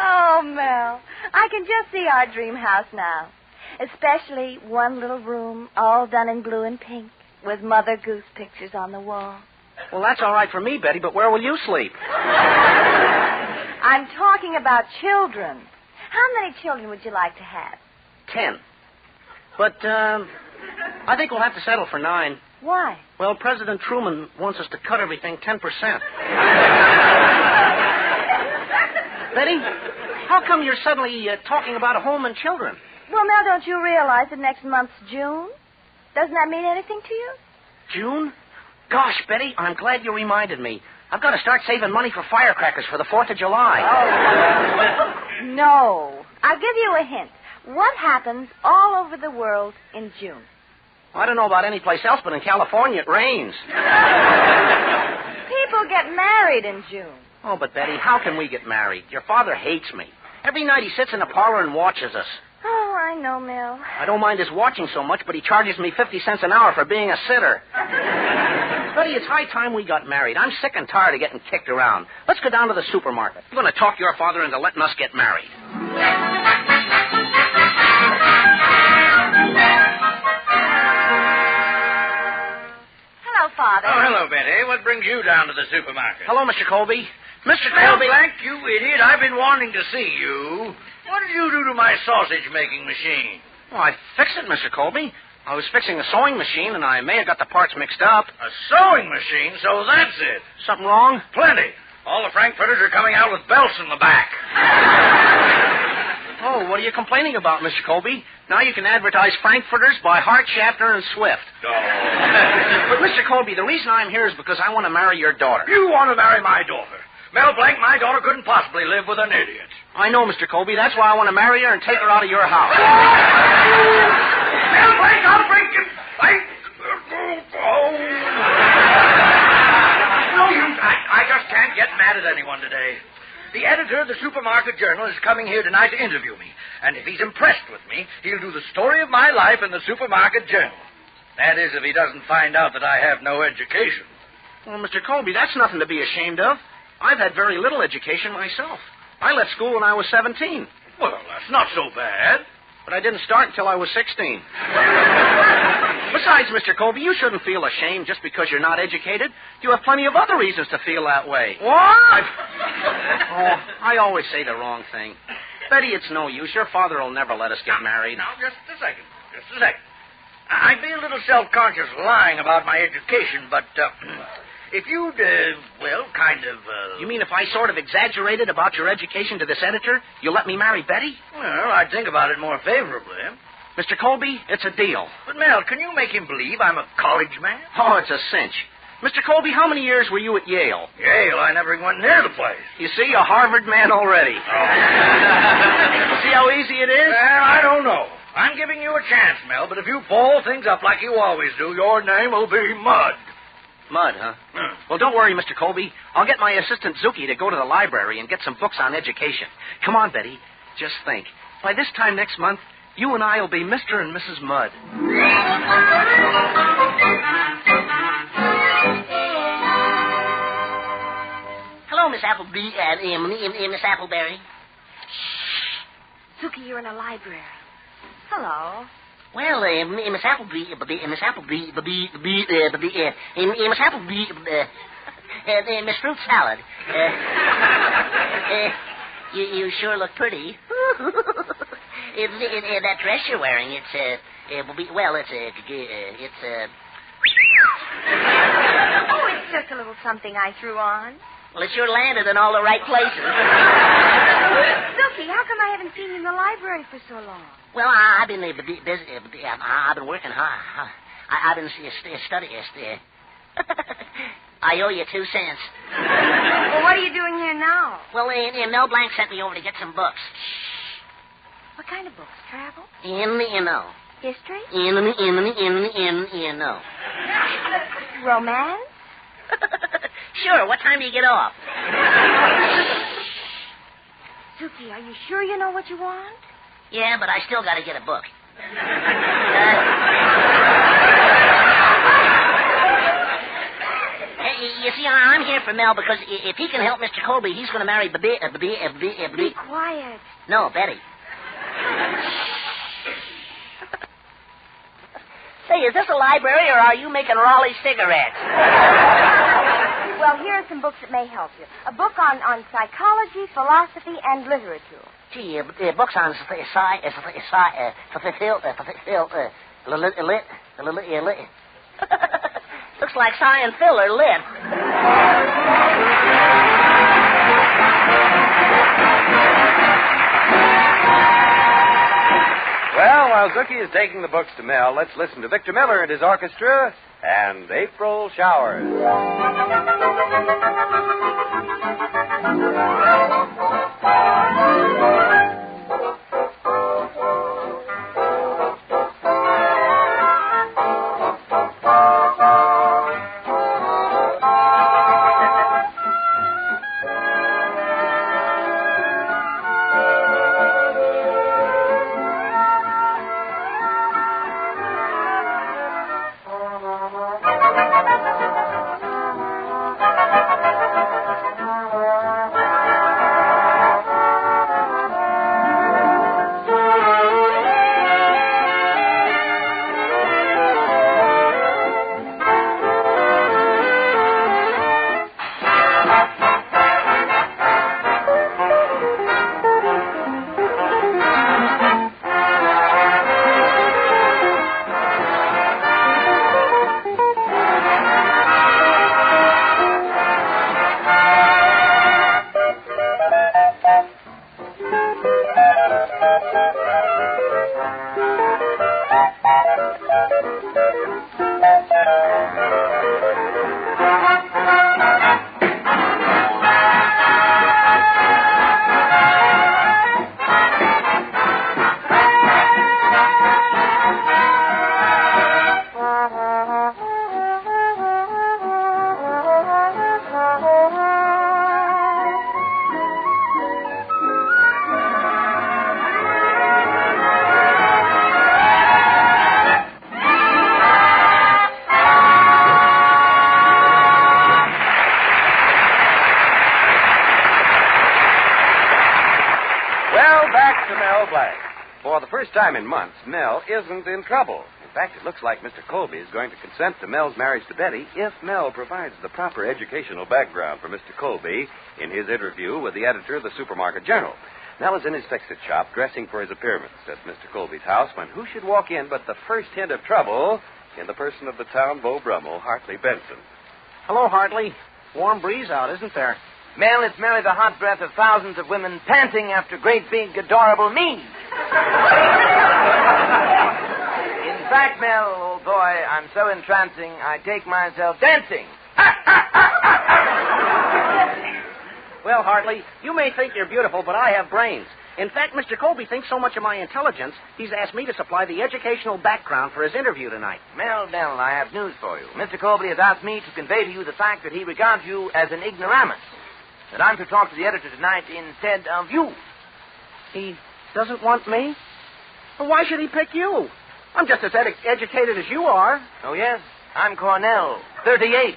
Oh, Mel, I can just see our dream house now. Especially one little room, all done in blue and pink, with Mother Goose pictures on the wall. Well, that's all right for me, Betty, but where will you sleep? I'm talking about children. How many children would you like to have? 10. But, I think we'll have to settle for 9. Why? Well, President Truman wants us to cut everything 10%. Betty, how come you're suddenly talking about a home and children? Well, Mel, don't you realize that next month's June? Doesn't that mean anything to you? June? Gosh, Betty, I'm glad you reminded me. I've got to start saving money for firecrackers for the 4th of July. Oh. No. I'll give you a hint. What happens all over the world in June? I don't know about any place else, but in California it rains. People get married in June. Oh, but Betty, how can we get married? Your father hates me. Every night he sits in the parlor and watches us. Oh, I know, Mel. I don't mind his watching so much, but he charges me 50 cents an hour for being a sitter. Betty, it's high time we got married. I'm sick and tired of getting kicked around. Let's go down to the supermarket. I'm going to talk your father into letting us get married. Hello, Father. Oh, hello, Betty. What brings you down to the supermarket? Hello, Mr. Colby. Mr. Mel Colby. Blanc, you idiot. I've been wanting to see you. What did you do to my sausage-making machine? Well, I fixed it, Mr. Colby. I was fixing a sewing machine, and I may have got the parts mixed up. A sewing machine? So that's it. Something wrong? Plenty. All the Frankfurters are coming out with belts in the back. Oh, what are you complaining about, Mr. Colby? Now you can advertise Frankfurters by Hart, Schaffner, and Swift. Oh. But, Mr. Colby, the reason I'm here is because I want to marry your daughter. You want to marry my daughter? Mel Blanc, my daughter couldn't possibly live with an idiot. I know, Mr. Colby. That's why I want to marry her and take her out of your house. Mel Blanc, I'll break you. at anyone today. The editor of the Supermarket Journal is coming here tonight to interview me. And if he's impressed with me, he'll do the story of my life in the Supermarket Journal. That is, if he doesn't find out that I have no education. Well, Mr. Colby, that's nothing to be ashamed of. I've had very little education myself. I left school when I was 17. Well, that's not so bad. But I didn't start until I was 16. Besides, Mr. Colby, you shouldn't feel ashamed just because you're not educated. You have plenty of other reasons to feel that way. What? I always say the wrong thing. Betty, it's no use. Your father will never let us get married. Now, just a second. I'd be a little self-conscious lying about my education, but if you'd, You mean if I sort of exaggerated about your education to this editor, you'll let me marry Betty? Well, I'd think about it more favorably. Mr. Colby, it's a deal. But, Mel, can you make him believe I'm a college man? Oh, it's a cinch. Mr. Colby, how many years were you at Yale? Yale? I never even went near the place. You see, a Harvard man already. See how easy it is? Well, I don't know. I'm giving you a chance, Mel, but if you ball things up like you always do, your name will be Mud. Mud, huh? Well, don't worry, Mr. Colby. I'll get my assistant Zuki to go to the library and get some books on education. Come on, Betty. Just think. By this time next month, you and I will be Mr. and Mrs. Mudd. Hello, Miss Appleby. Miss Appleberry. Zuki, you're in a library. Hello. Well, Miss Appleby, Miss Fruit Salad. You sure look pretty. That dress you're wearing, it's Oh, it's just a little something I threw on. Well, it sure landed in all the right places. Zuki, how come I haven't seen you in the library for so long? Well, I've been busy. I've been working hard. I've been studying. I owe you 2 cents. Well, what are you doing here now? Well, Mel Blanc sent me over to get some books. What kind of books? Travel? History? Romance? Sure. What time do you get off? Zuki, are you sure you know what you want? Yeah, but I still got to get a book. You see, I'm here for Mel because if he can help Mr. Colby, he's going to marry Be quiet. No, Betty. Say, is this a library or are you making Raleigh cigarettes? Well, here are some books that may help you. A book on psychology, philosophy, and literature. Gee, books on Looks like Cy and Phil are lit. Well, while Zuki is taking the books to Mel, let's listen to Victor Miller and his orchestra and April Showers. to Mel Blanc. For the first time in months, Mel isn't in trouble. In fact, it looks like Mr. Colby is going to consent to Mel's marriage to Betty if Mel provides the proper educational background for Mr. Colby in his interview with the editor of the Supermarket Journal. Mel is in his fix-it shop dressing for his appearance at Mr. Colby's house when who should walk in but the first hint of trouble in the person of the town beau brummel, Hartley Benson. Hello, Hartley. Warm breeze out, isn't there? Mel, it's merely the hot breath of thousands of women panting after great, big, adorable me. In fact, Mel, old boy, I'm so entrancing, I take myself dancing. Well, Hartley, you may think you're beautiful, but I have brains. In fact, Mr. Colby thinks so much of my intelligence, he's asked me to supply the educational background for his interview tonight. Mel, I have news for you. Mr. Colby has asked me to convey to you the fact that he regards you as an ignoramus. That I'm to talk to the editor tonight instead of you. He doesn't want me? Well, why should he pick you? I'm just as educated as you are. Oh, yes? I'm Cornell, 38.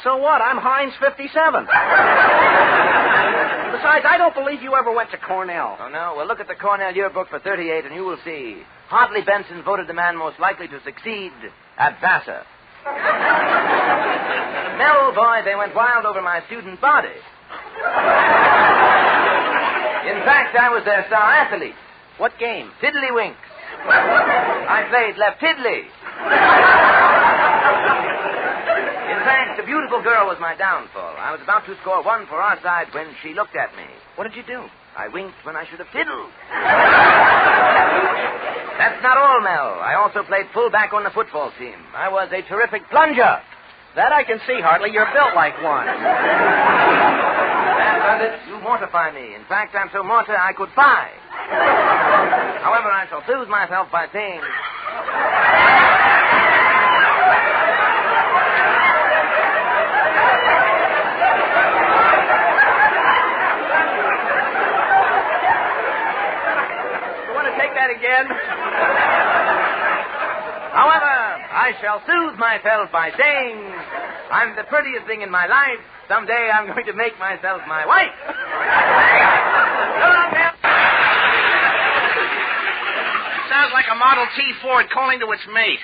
So what? I'm Heinz, 57. Besides, I don't believe you ever went to Cornell. Oh, no? Well, look at the Cornell yearbook for 38, and you will see. Hartley Benson voted the man most likely to succeed at Vassar. Mel, boy, they went wild over my student body. In fact, I was their star athlete. What game? Tiddlywinks. I played left tiddly. In fact, the beautiful girl was my downfall. I was about to score one for our side when she looked at me. What did you do? I winked when I should have tiddled. That's not all, Mel. I also played fullback on the football team. I was a terrific plunger. That I can see, Hartley. You're built like one. That does it. You mortify me. In fact, I'm so mortar I could fly. However, I shall soothe myself by saying... You want to take that again? However, I shall soothe myself by saying I'm the prettiest thing in my life. Someday I'm going to make myself my wife. Sounds like a Model T Ford calling to its mate.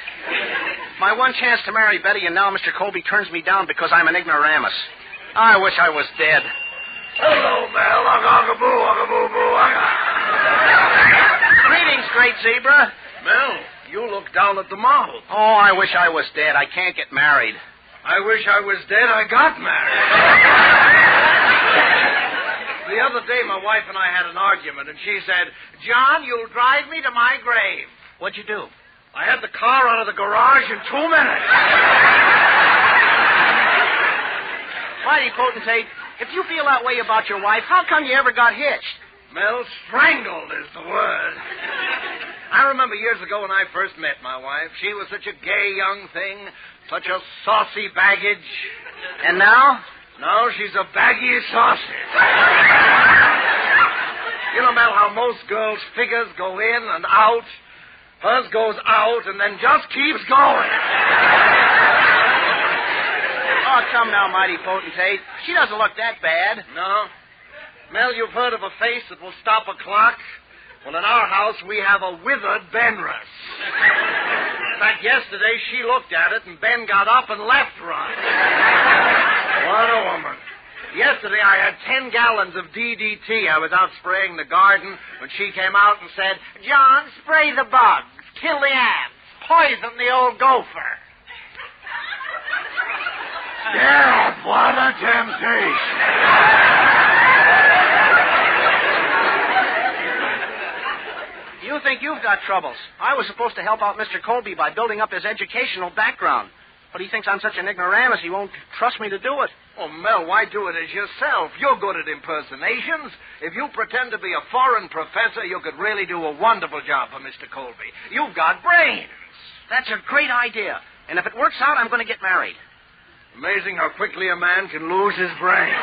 My one chance to marry Betty, and now Mr. Colby turns me down because I'm an ignoramus. I wish I was dead. Hello, Mel. Greetings, great zebra. Mel, you look down at the model. Oh, I wish I was dead. I can't get married. I wish I was dead. I got married. The other day, my wife and I had an argument, and she said, John, you'll drive me to my grave. What'd you do? I had the car out of the garage in 2 minutes. Mighty potentate, if you feel that way about your wife, how come you ever got hitched? Mel, strangled is the word. I remember years ago when I first met my wife. She was such a gay young thing, such a saucy baggage. And now? Now she's a baggy sausage. You know, Mel, how most girls' figures go in and out. Hers goes out and then just keeps going. Oh, come now, mighty potentate. She doesn't look that bad. No. Mel, you've heard of a face that will stop a clock? Well, in our house, we have a withered Benrus. In fact, yesterday, she looked at it, and Ben got up and left running. What a woman. Yesterday, I had 10 gallons of DDT. I was out spraying the garden when she came out and said, John, spray the bugs, kill the ants, poison the old gopher. Yeah, what a temptation. You think you've got troubles. I was supposed to help out Mr. Colby by building up his educational background. But he thinks I'm such an ignoramus he won't trust me to do it. Oh, Mel, why do it as yourself? You're good at impersonations. If you pretend to be a foreign professor, you could really do a wonderful job for Mr. Colby. You've got brains. That's a great idea. And if it works out, I'm going to get married. Amazing how quickly a man can lose his brain.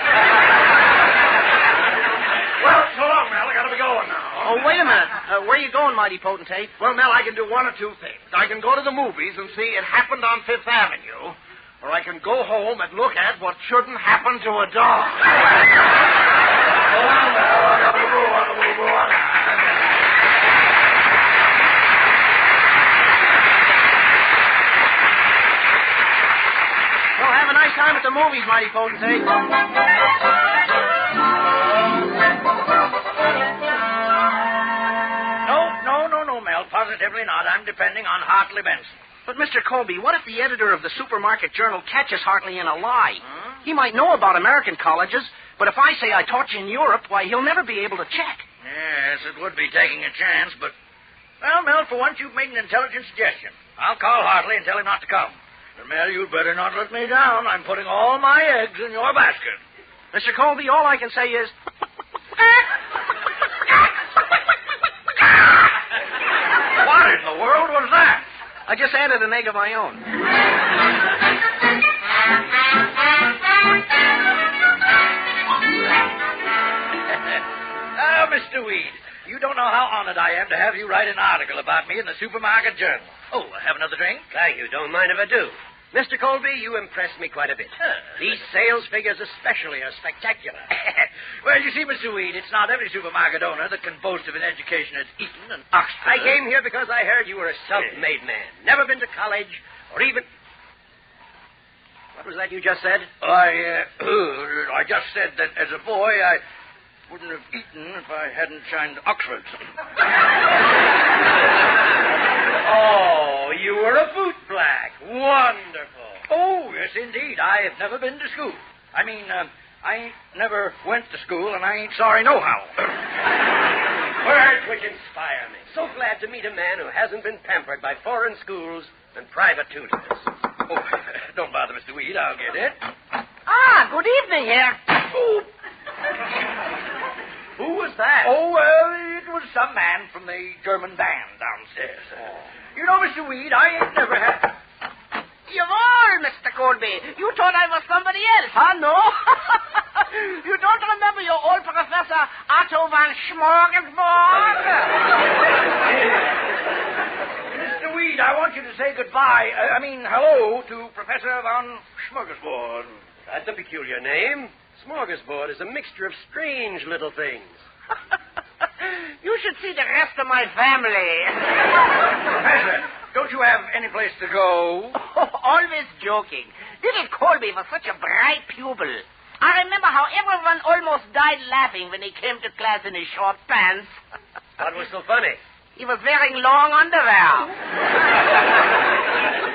Well, so long, Mel. I got to be going now. Oh, wait a minute. Where are you going, mighty potentate? Well, Mel, I can do one or two things. I can go to the movies and see It Happened on Fifth Avenue, or I can go home and look at what shouldn't happen to a dog. So long, Mel. I got to go. a nice time at the movies, mighty potentate. No, Mel. Positively not. I'm depending on Hartley Benson. But, Mr. Colby, what if the editor of the Supermarket Journal catches Hartley in a lie? He might know about American colleges, but if I say I taught you in Europe, why, he'll never be able to check. Yes, it would be taking a chance, but... Well, Mel, for once you've made an intelligent suggestion. I'll call Hartley and tell him not to come. And, Mel, you'd better not let me down. I'm putting all my eggs in your basket. Mr. Colby, all I can say is... What in the world was that? I just added an egg of my own. Oh, Mr. Weed, you don't know how honored I am to have you write an article about me in the Supermarket Journal. Oh, have another drink? Thank you. Don't mind if I do. Mr. Colby, you impressed me quite a bit. These sales figures especially are spectacular. Well, you see, Mr. Weed, it's not every supermarket owner that can boast of an education at Eton and Oxford. I came here because I heard you were a self-made man. Never been to college or even... What was that you just said? I just said that as a boy, I wouldn't have eaten if I hadn't shined Oxford. Oh, you were a boot black. Wonderful. Oh, yes, indeed. I have never been to school. I mean, I ain't never went to school, and I ain't sorry nohow. Words which inspire me. So glad to meet a man who hasn't been pampered by foreign schools and private tutors. Oh, don't bother, Mr. Weed. I'll get it. Ah, good evening here. Oh. Who was that? Oh, well, it was some man from the German band downstairs. You know, Mr. Weed, I ain't never had... Jawohl, Mr. Colby. You thought I was somebody else, huh? No? You don't remember your old professor, Otto von Schmorgasbord? Mr. Weed, I want you to say goodbye. Hello to Professor von Schmorgasbord. That's a peculiar name. Smorgasbord is a mixture of strange little things. You should see the rest of my family. Professor, don't you have any place to go? Oh, always joking. Little Colby was such a bright pupil. I remember how everyone almost died laughing when he came to class in his short pants. What was so funny? He was wearing long underwear.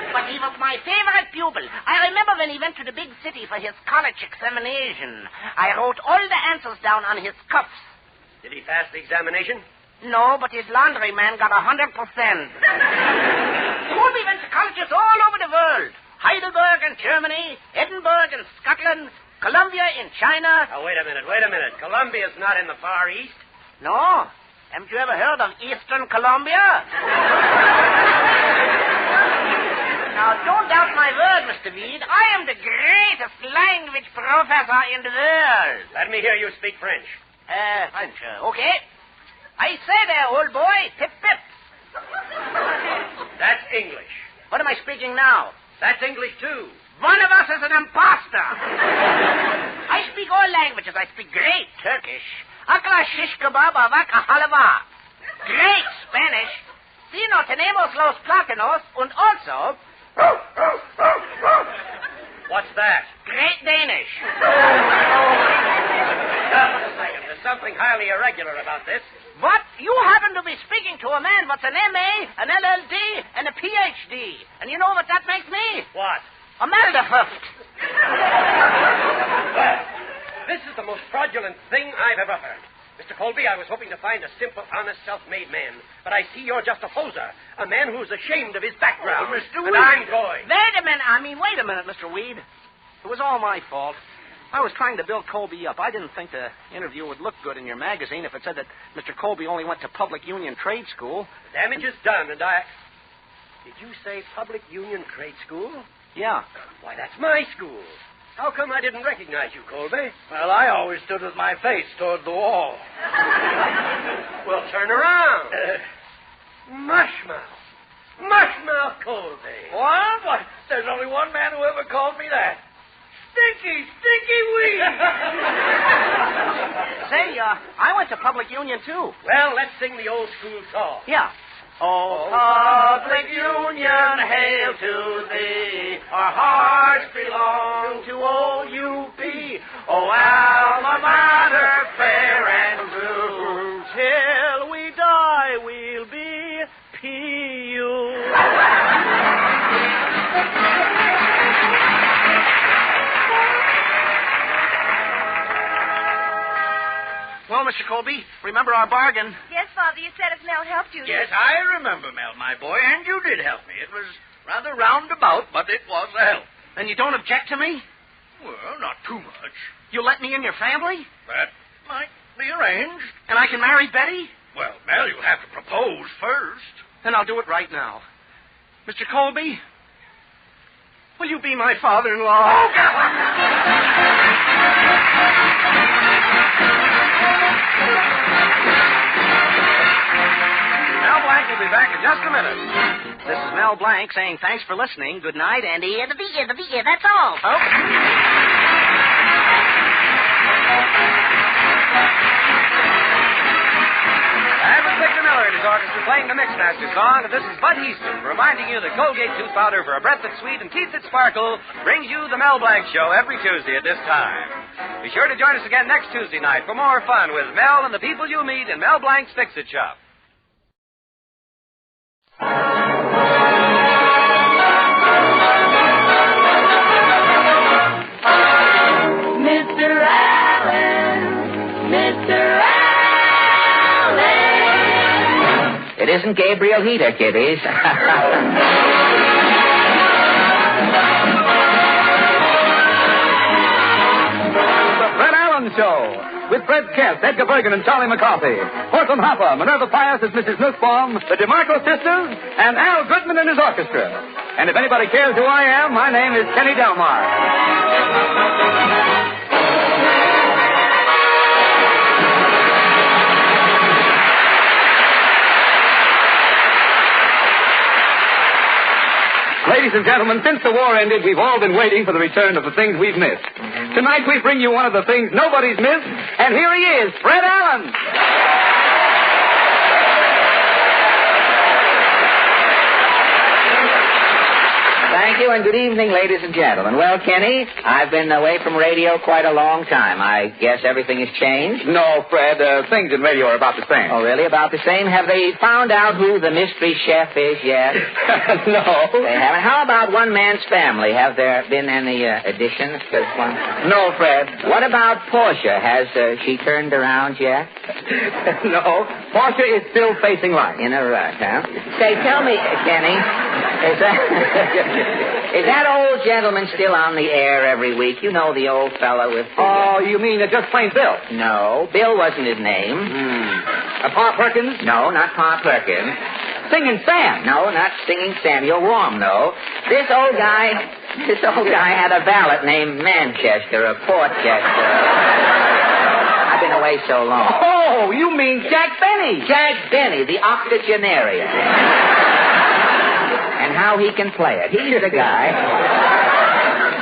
But he was my favorite pupil. I remember when he went to the big city for his college examination. I wrote all the answers down on his cuffs. Did he pass the examination? No, but his laundryman got 100%. Colby went to colleges all over the world. Heidelberg in Germany, Edinburgh in Scotland, Columbia in China. Oh, wait a minute. Columbia's not in the Far East. No? Haven't you ever heard of Eastern Columbia? Now, don't doubt my word, Mr. Weed. I am the greatest language professor in the world. Let me hear you speak French. French. Okay. I say there, old boy, pip-pip. That's English. What am I speaking now? That's English, too. One of us is an imposter. I speak all languages. I speak great Turkish. Akla shish kebab avak halava. Great Spanish. Si no tenemos los plátanos. And also... What's that? Great Danish. Just a second. There's something highly irregular about this. What? You happen to be speaking to a man what's an MA, an LLD, and a PhD. And you know what that makes me? What? A Melderfuft. Well, this is the most fraudulent thing I've ever heard. Mr. Colby, I was hoping to find a simple, honest, self-made man. But I see you're just a poser. A man who's ashamed of his background. Oh, Mr. Weed. And I'm going. Wait a minute, Mr. Weed. It was all my fault. I was trying to build Colby up. I didn't think the interview would look good in your magazine if it said that Mr. Colby only went to Public Union Trade School. The damage is done, and I... Did you say Public Union Trade School? Yeah. Why, that's my school. How come I didn't recognize you, Colby? Well, I always stood with my face toward the wall. Well, turn around. Mushmouth. Mushmouth Colby. What? There's only one man who ever called me that. Stinky Weed. Say, I went to Public Union, too. Well, let's sing the old school song. Yeah. Oh, public union, hail to thee. Our hearts belong to OUP. Oh, alma mater, fair and true. Till we die, we'll be P.U. Well, Mr. Colby, remember our bargain? Yes, Father, you said if Mel helped you. Yes, I remember, Mel, my boy, and you did help me. It was rather roundabout, but it was a help. And you don't object to me? Well, not too much. You let me in your family? That might be arranged. And I can marry Betty? Well, Mel, you'll have to propose first. Then I'll do it right now. Mr. Colby, will you be my father-in-law? Mel Blanc will be back in just a minute. This is Mel Blanc saying thanks for listening. Good night, and That's all. Oh. And with Victor Miller and his orchestra playing the Mixmaster song, this is Bud Easton reminding you that Colgate Tooth Powder for a breath that's sweet and teeth that sparkle brings you the Mel Blanc Show every Tuesday at this time. Be sure to join us again next Tuesday night for more fun with Mel and the people you meet in Mel Blanc's Fix-It Shop. Mr. Allen, Mr. Allen. It isn't Gabriel Heater, kiddies. Show with Fred Kent, Edgar Bergen, and Charlie McCarthy. Horton Hopper, Minerva Pius as Mrs. Nussbaum, the DeMarco sisters, and Al Goodman and his orchestra. And if anybody cares who I am, my name is Kenny Delmar. Ladies and gentlemen, since the war ended, we've all been waiting for the return of the things we've missed. Tonight we bring you one of the things nobody's missed, and here he is, Fred Allen. Thank you, and good evening, ladies and gentlemen. Well, Kenny, I've been away from radio quite a long time. I guess everything has changed? No, Fred, things in radio are about the same. Oh, really? About the same? Have they found out who the mystery chef is yet? No. They haven't. How about One Man's Family? Have there been any additions to one? No, Fred. What about Portia? Has she turned around yet? No. Portia is still facing life. In a rut, huh? Say, tell me, Kenny, is that old gentleman still on the air every week? You know, the old fellow with the... Oh, you mean just plain Bill? No, Bill wasn't his name. Pa Perkins? No, not Pa Perkins. Singing Sam? No, not Singing Samuel Warm, no. This old guy had a valet named Manchester or Portchester. I've been away so long. Oh, you mean Jack Benny? Jack Benny, the octogenarian. And how he can play it. He's the guy.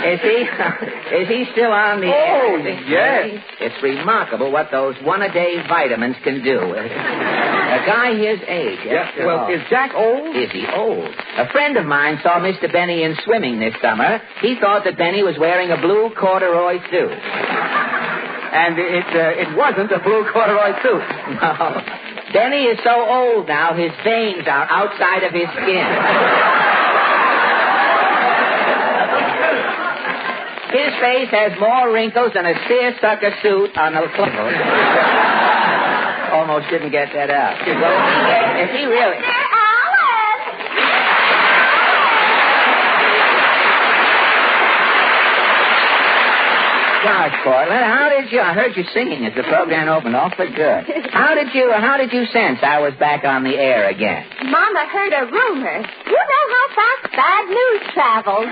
Is he still on the air? Oh, yes. It's remarkable what those one-a-day vitamins can do. A guy his age. Yes. Well, is Jack old? Is he old? A friend of mine saw Mr. Benny in swimming this summer. He thought that Benny was wearing a blue corduroy suit. And it wasn't a blue corduroy suit. No. Benny is so old now, his veins are outside of his skin. His face has more wrinkles than a seersucker suit on a clothes. Almost didn't get that out. Well, if he really... Gosh, Portland, I heard you singing as the program opened awfully good. How did you sense I was back on the air again? Mama heard a rumor. You know how fast bad news travels. Oh,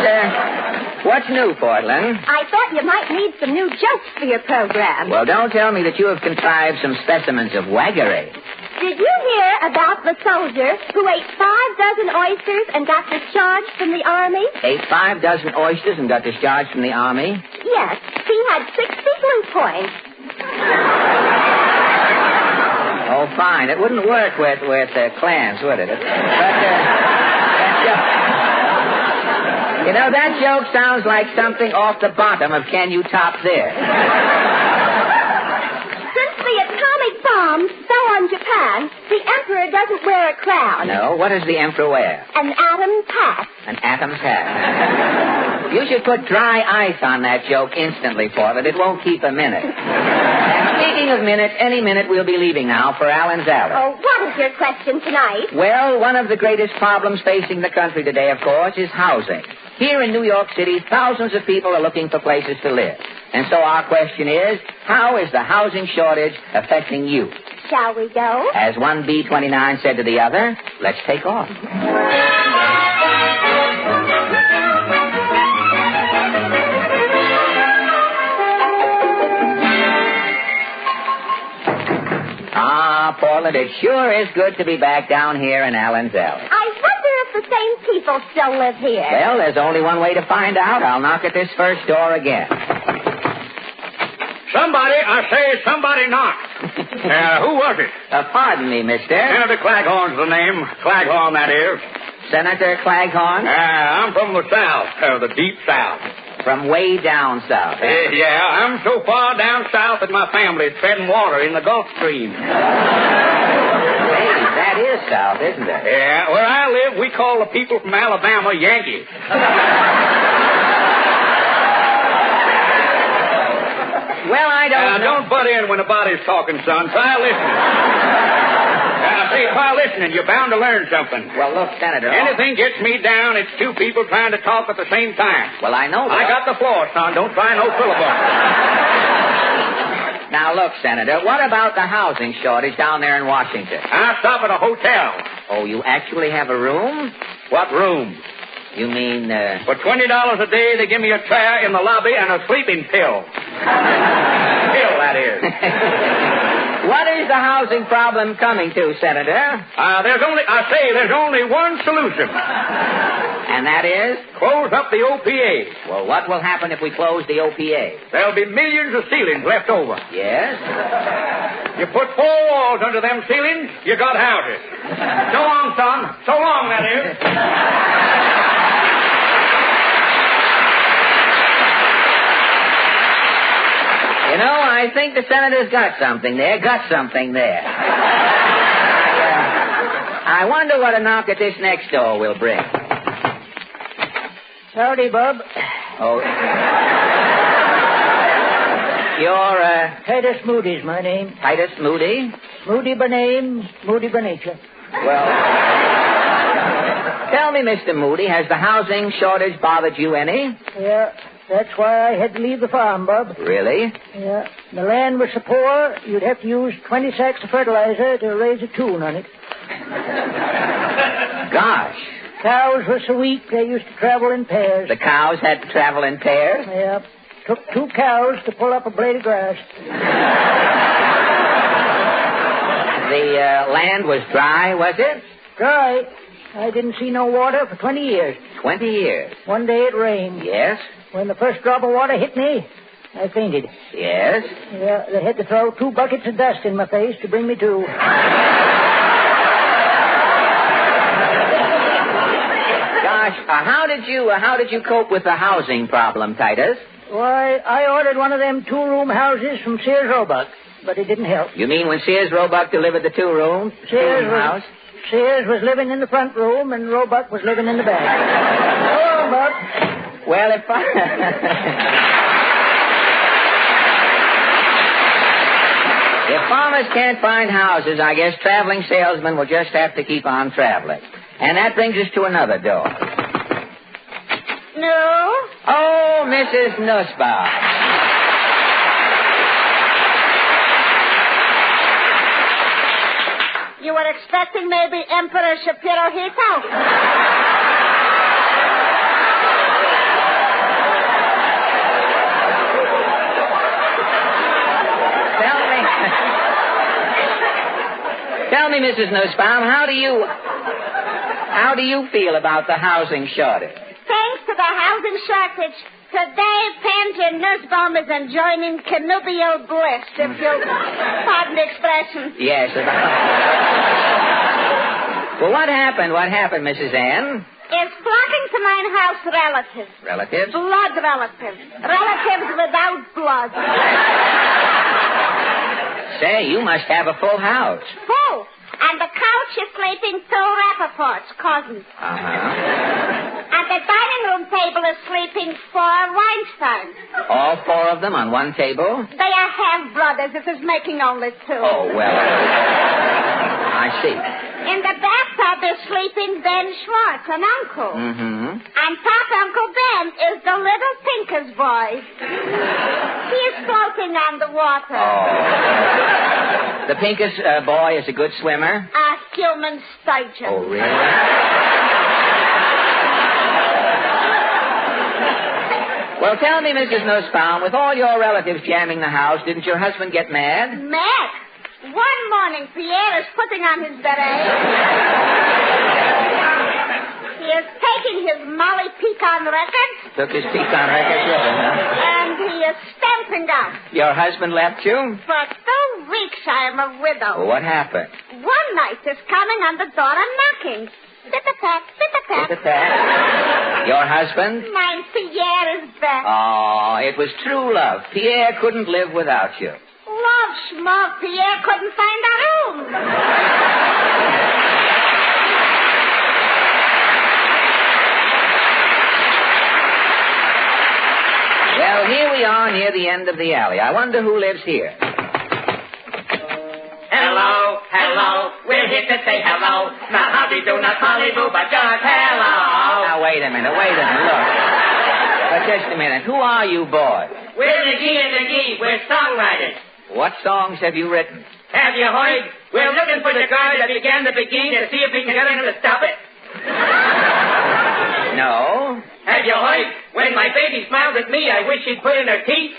yeah. What's new, Portland? I thought you might need some new jokes for your program. Well, don't tell me that you have contrived some specimens of waggery. Did you hear about the soldier who ate 5 dozen oysters and got discharged from the Army? Ate 5 dozen oysters and got discharged from the Army? Yes. He had 60 blue points. Oh, Oh, fine. It wouldn't work with clans, would it? That joke sounds like something off the bottom of Can You Top This? Since the atomic bomb fell on Japan, the emperor doesn't wear a crown. No, what does the emperor wear? An atom's hat. An atom's hat. You should put dry ice on that joke instantly, Portland. It won't keep a minute. And speaking of minutes, any minute we'll be leaving now for Allen's Alley. Oh, what is your question tonight? Well, one of the greatest problems facing the country today, of course, is housing. Here in New York City, thousands of people are looking for places to live. And so our question is, how is the housing shortage affecting you? Shall we go? As one B-29 said to the other, let's take off. Portland, it sure is good to be back down here in Allen's Alley. I wonder if the same people still live here. Well, there's only one way to find out. I'll knock at this first door again. Somebody knock. Who was it? Pardon me, mister. Senator Claghorn's the name. Claghorn, that is. Senator Claghorn? I'm from the South, the deep South. From way down south. Yeah, I'm so far down south that my family's treading water in the Gulf Stream. Hey, that is south, isn't it? Yeah, where I live, we call the people from Alabama Yankees. Well, I don't know. Don't butt in when a body's talking, son. Try listening. Try listening. You're bound to learn something. Well, look, Senator. Anything gets me down, it's two people trying to talk at the same time. Well, I know that. I got the floor, son. Don't try no filibuster. Now, look, Senator, what about the housing shortage down there in Washington? I stop at a hotel. Oh, you actually have a room? What room? You mean, For $20 a day, they give me a chair in the lobby and a sleeping pill. Pill, that is. What is the housing problem coming to, Senator? There's only one solution. And that is? Close up the OPA. Well, what will happen if we close the OPA? There'll be millions of ceilings left over. Yes? You put 4 walls under them ceilings, you got houses. So long, son. So long, that is. I think the Senator's got something there. I wonder what a knock at this next door will bring. Howdy, Bub. Oh. You're, Titus Moody's my name. Titus Moody? Moody by name, Moody by nature. Well, tell me, Mr. Moody, has the housing shortage bothered you any? Yeah. That's why I had to leave the farm, Bub. Really? Yeah. The land was so poor, you'd have to use 20 sacks of fertilizer to raise a tune on it. Gosh. Cows were so weak, they used to travel in pairs. The cows had to travel in pairs? Yeah. Took 2 cows to pull up a blade of grass. The land was dry, was it? Dry. I didn't see no water for 20 years. 20 years? One day it rained. Yes? When the first drop of water hit me, I fainted. Yes? Yeah, they had to throw 2 buckets of dust in my face to bring me to. Gosh, how did you cope with the housing problem, Titus? Why, I ordered one of them 2-room houses from Sears Roebuck, but it didn't help. You mean when Sears Roebuck delivered the 2-room house? Sears was living in the front room, and Roebuck was living in the back. Oh, Buck. Well, if farmers can't find houses, I guess traveling salesmen will just have to keep on traveling. And that brings us to another door. No? Oh, Mrs. Nussbaum. You were expecting maybe Emperor Shapiro-Hito? Tell me, Mrs. Nussbaum, how do you feel about the housing shortage? Thanks to the housing shortage, today pension Nussbaum is enjoying connubial bliss, if you'll pardon the expression. Yes. Well, what happened? What happened, Mrs. Ann? It's flocking to mine house relatives. Relatives? Blood relatives. Relatives without blood. Say, you must have a full house. Full. And the couch is sleeping two Rappaports, cousins. And the dining room table is sleeping four Weinsteins. All four of them on one table? They are half-brothers. This is making only two. Oh, well, I see. In the bathtub is sleeping Ben Schwartz, an uncle. Mm-hmm. And Pop Uncle Ben is the little Pinker's boy. He is floating on the water. Oh. The Pinker's boy is a good swimmer? A human sturgeon. Oh, really? Well, tell me, Mrs. Nussbaum, with all your relatives jamming the house, didn't your husband get mad? Mad? One morning, Pierre is putting on his beret. He is taking his Molly Pecan record. Took his Pecan record with him, huh? And he is stamping out. Your husband left you? For 2 weeks I am a widow. Well, what happened? One night is coming on the door and knocking. Pit-a-pat, pit-a-pat. Pit-a-pat. Your husband? Mine Pierre is back. Oh, it was true love. Pierre couldn't live without you. Love, schmuck. Pierre couldn't find a room. Well, here we are near the end of the alley. I wonder who lives here. Hello, hello, we're here to say hello. Not how we do, not Hollywood, but just hello. Now, wait a minute, look. But just a minute, who are you boys? We're McGee and McGee, we're songwriters. What songs have you written? Have you heard? We're looking for the guy that began the beginning to see if we can get him to stop it. No. Have you heard? When my baby smiles at me, I wish she'd put in her teeth.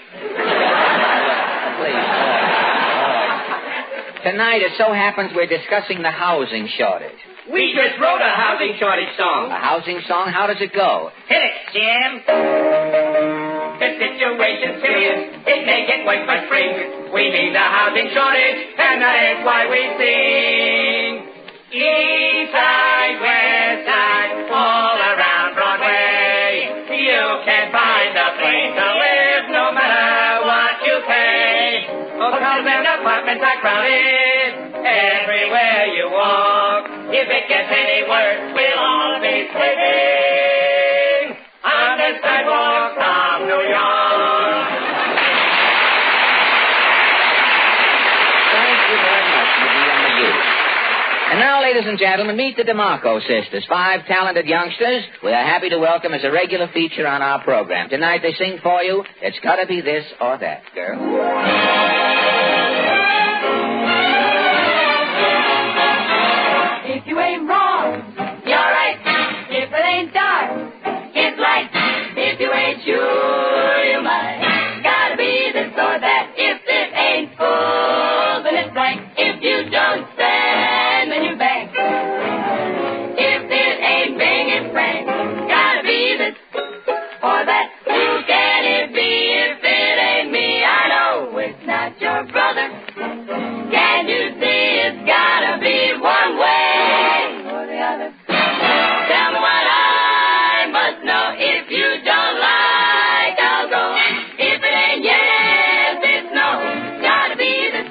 Please. Tonight, it so happens we're discussing the housing shortage. We just wrote a housing shortage song. A housing song? How does it go? Hit it, Jim. The situation's serious. It may get worse by spring. We need a housing shortage, and that is why we sing. East side, west side, all around Broadway. You can find a place to live no matter what you pay. Hotels and apartments are crowded everywhere you walk. If it gets any worse, we'll all be sleeping on the sidewalks of New York. Thank you very much, McGee and McGee. And now, ladies and gentlemen, meet the DeMarco sisters, 5 talented youngsters we are happy to welcome as a regular feature on our program. Tonight they sing for you, It's Gotta Be This or That, girl. If you ain't wrong, you're right. If it ain't dark, it's light. If you ain't sure, you might. Gotta be this or that. If it ain't full, then it's blank. If you don't stand, then you bank. If it ain't Bing and Frank, gotta be this or that. Who can it be if it ain't me? I know it's not your brother. Can you see it's gotta be one way? Tell me what I must know. If you don't like, I'll go. If it ain't yes, it's no. Gotta be this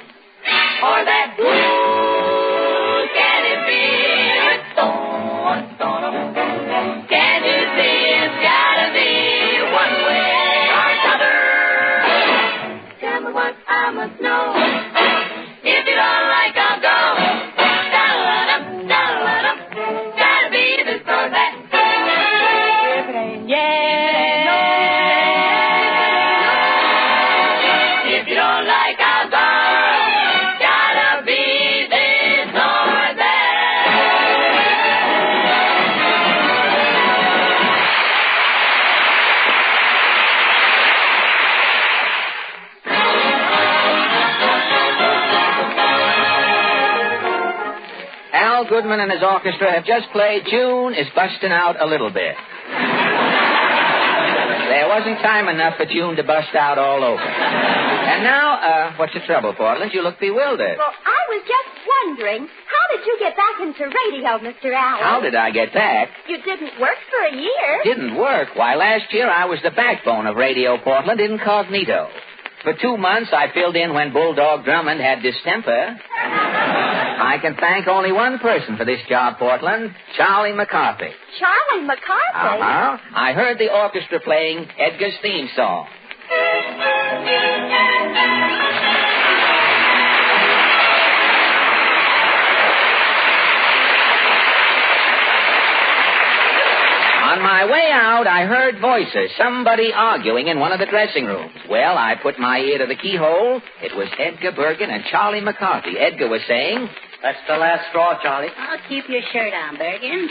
or that. Who can it be? Can you see it's gotta be one way or another? Tell me what I must know. If you don't like, I'll go. Gotta be this or that. If it ain't yes. If you don't like, I'll go. Gotta be this or that. Al Goodman and his orchestra have just played June is Bustin' Out a Little Bit. There wasn't time enough for June to bust out all over. And now, what's the trouble, Portland? You look bewildered. Well, I was just wondering, how did you get back into radio, Mr. Allen? How did I get back? You didn't work for a year. Didn't work? Why, last year I was the backbone of Radio Portland incognito. For 2 months, I filled in when Bulldog Drummond had distemper. I can thank only one person for this job, Portland, Charlie McCarthy. Charlie McCarthy? Uh-huh. I heard the orchestra playing Edgar's theme song. On my way out, I heard voices, somebody arguing in one of the dressing rooms. Well, I put my ear to the keyhole. It was Edgar Bergen and Charlie McCarthy. Edgar was saying, "That's the last straw, Charlie." Oh, keep your shirt on, Bergen.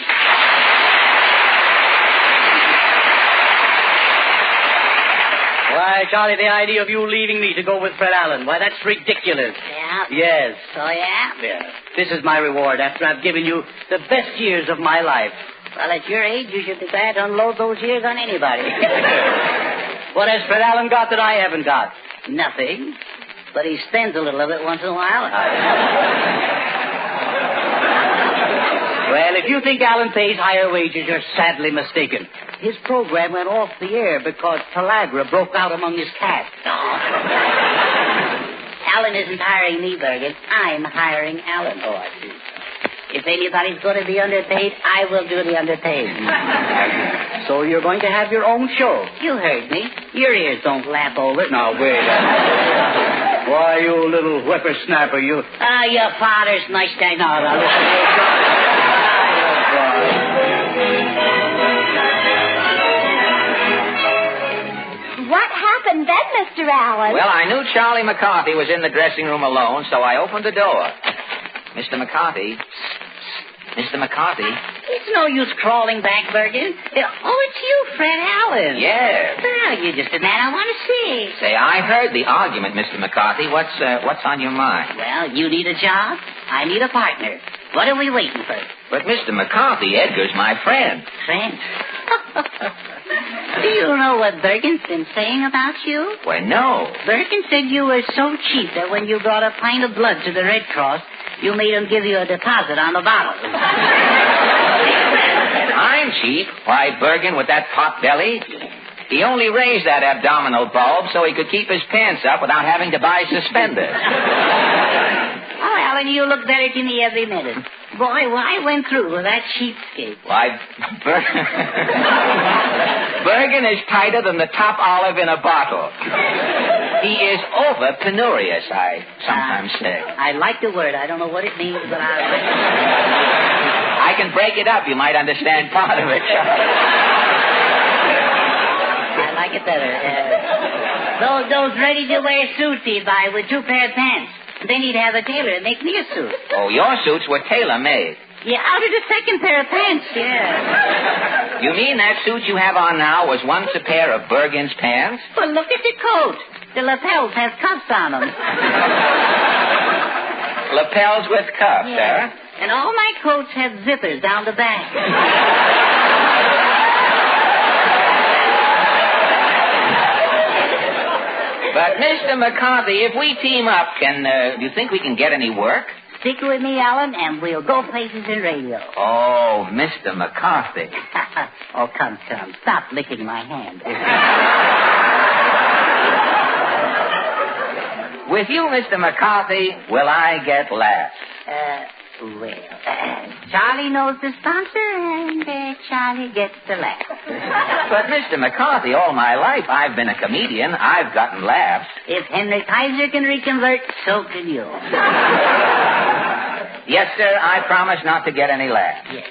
Why, Charlie, the idea of you leaving me to go with Fred Allen, why, that's ridiculous. Yeah? Yes. So, yeah? Yeah. This is my reward after I've given you the best years of my life. Well, at your age, you should be glad to unload those years on anybody. What has Fred Allen got that I haven't got? Nothing. But he spends a little of it once in a while. Well, if you think Allen pays higher wages, you're sadly mistaken. His program went off the air because pellagra broke out among his cast. Allen isn't hiring me, Bergen. I'm hiring Allen. Oh, I see. If anybody's going to be underpaid, I will do the underpaid. So you're going to have your own show? You heard me. Your ears don't lap over. Now, wait a minute. Why, you little whippersnapper, you... Ah, your father's nice guy. No, listen. What happened then, Mr. Allen? Well, I knew Charlie McCarthy was in the dressing room alone, so I opened the door. Mr. McCarthy. Mr. McCarthy. It's no use crawling back, Bergen. Oh, it's you, Fred Allen. Yes. Well, you're just a man I want to see. Say, I heard the argument, Mr. McCarthy. What's on your mind? Well, you need a job. I need a partner. What are we waiting for? But, Mr. McCarthy, Edgar's my friend. Friend? Do you know what Bergen's been saying about you? Why, no. Bergen said you were so cheap that when you brought a pint of blood to the Red Cross, you made him give you a deposit on the bottle. I'm cheap? Why, Bergen with that pot belly? He only raised that abdominal bulb so he could keep his pants up without having to buy suspenders. Oh, Allen, you look better to me every minute. Boy, what I went through with that cheapskate. Why, Bergen is tighter than the top olive in a bottle. He is over penurious, I sometimes say. I like the word. I don't know what it means, but I like it. I can break it up. You might understand part of it. I like it better. Those ready-to-wear suits he'd buy with 2 pair of pants. Then he'd have a tailor make me a suit. Oh, your suits were tailor-made. Yeah, out of the 2nd pair of pants, yeah. You mean that suit you have on now was once a pair of Bergen's pants? Well, look at the coat. The lapels have cuffs on them. Lapels with cuffs, yeah. And all my coats have zippers down the back. But, Mr. McCarthy, if we team up, do you think we can get any work? Stick with me, Allen, and we'll go places in radio. Oh, Mr. McCarthy. Oh, come. Stop licking my hand. With you, Mr. McCarthy, will I get laughs? Charlie knows the sponsor, and Charlie gets the laugh. But, Mr. McCarthy, all my life I've been a comedian. I've gotten laughs. If Henry Kaiser can reconvert, so can you. Yes, sir, I promise not to get any laughs. Yes.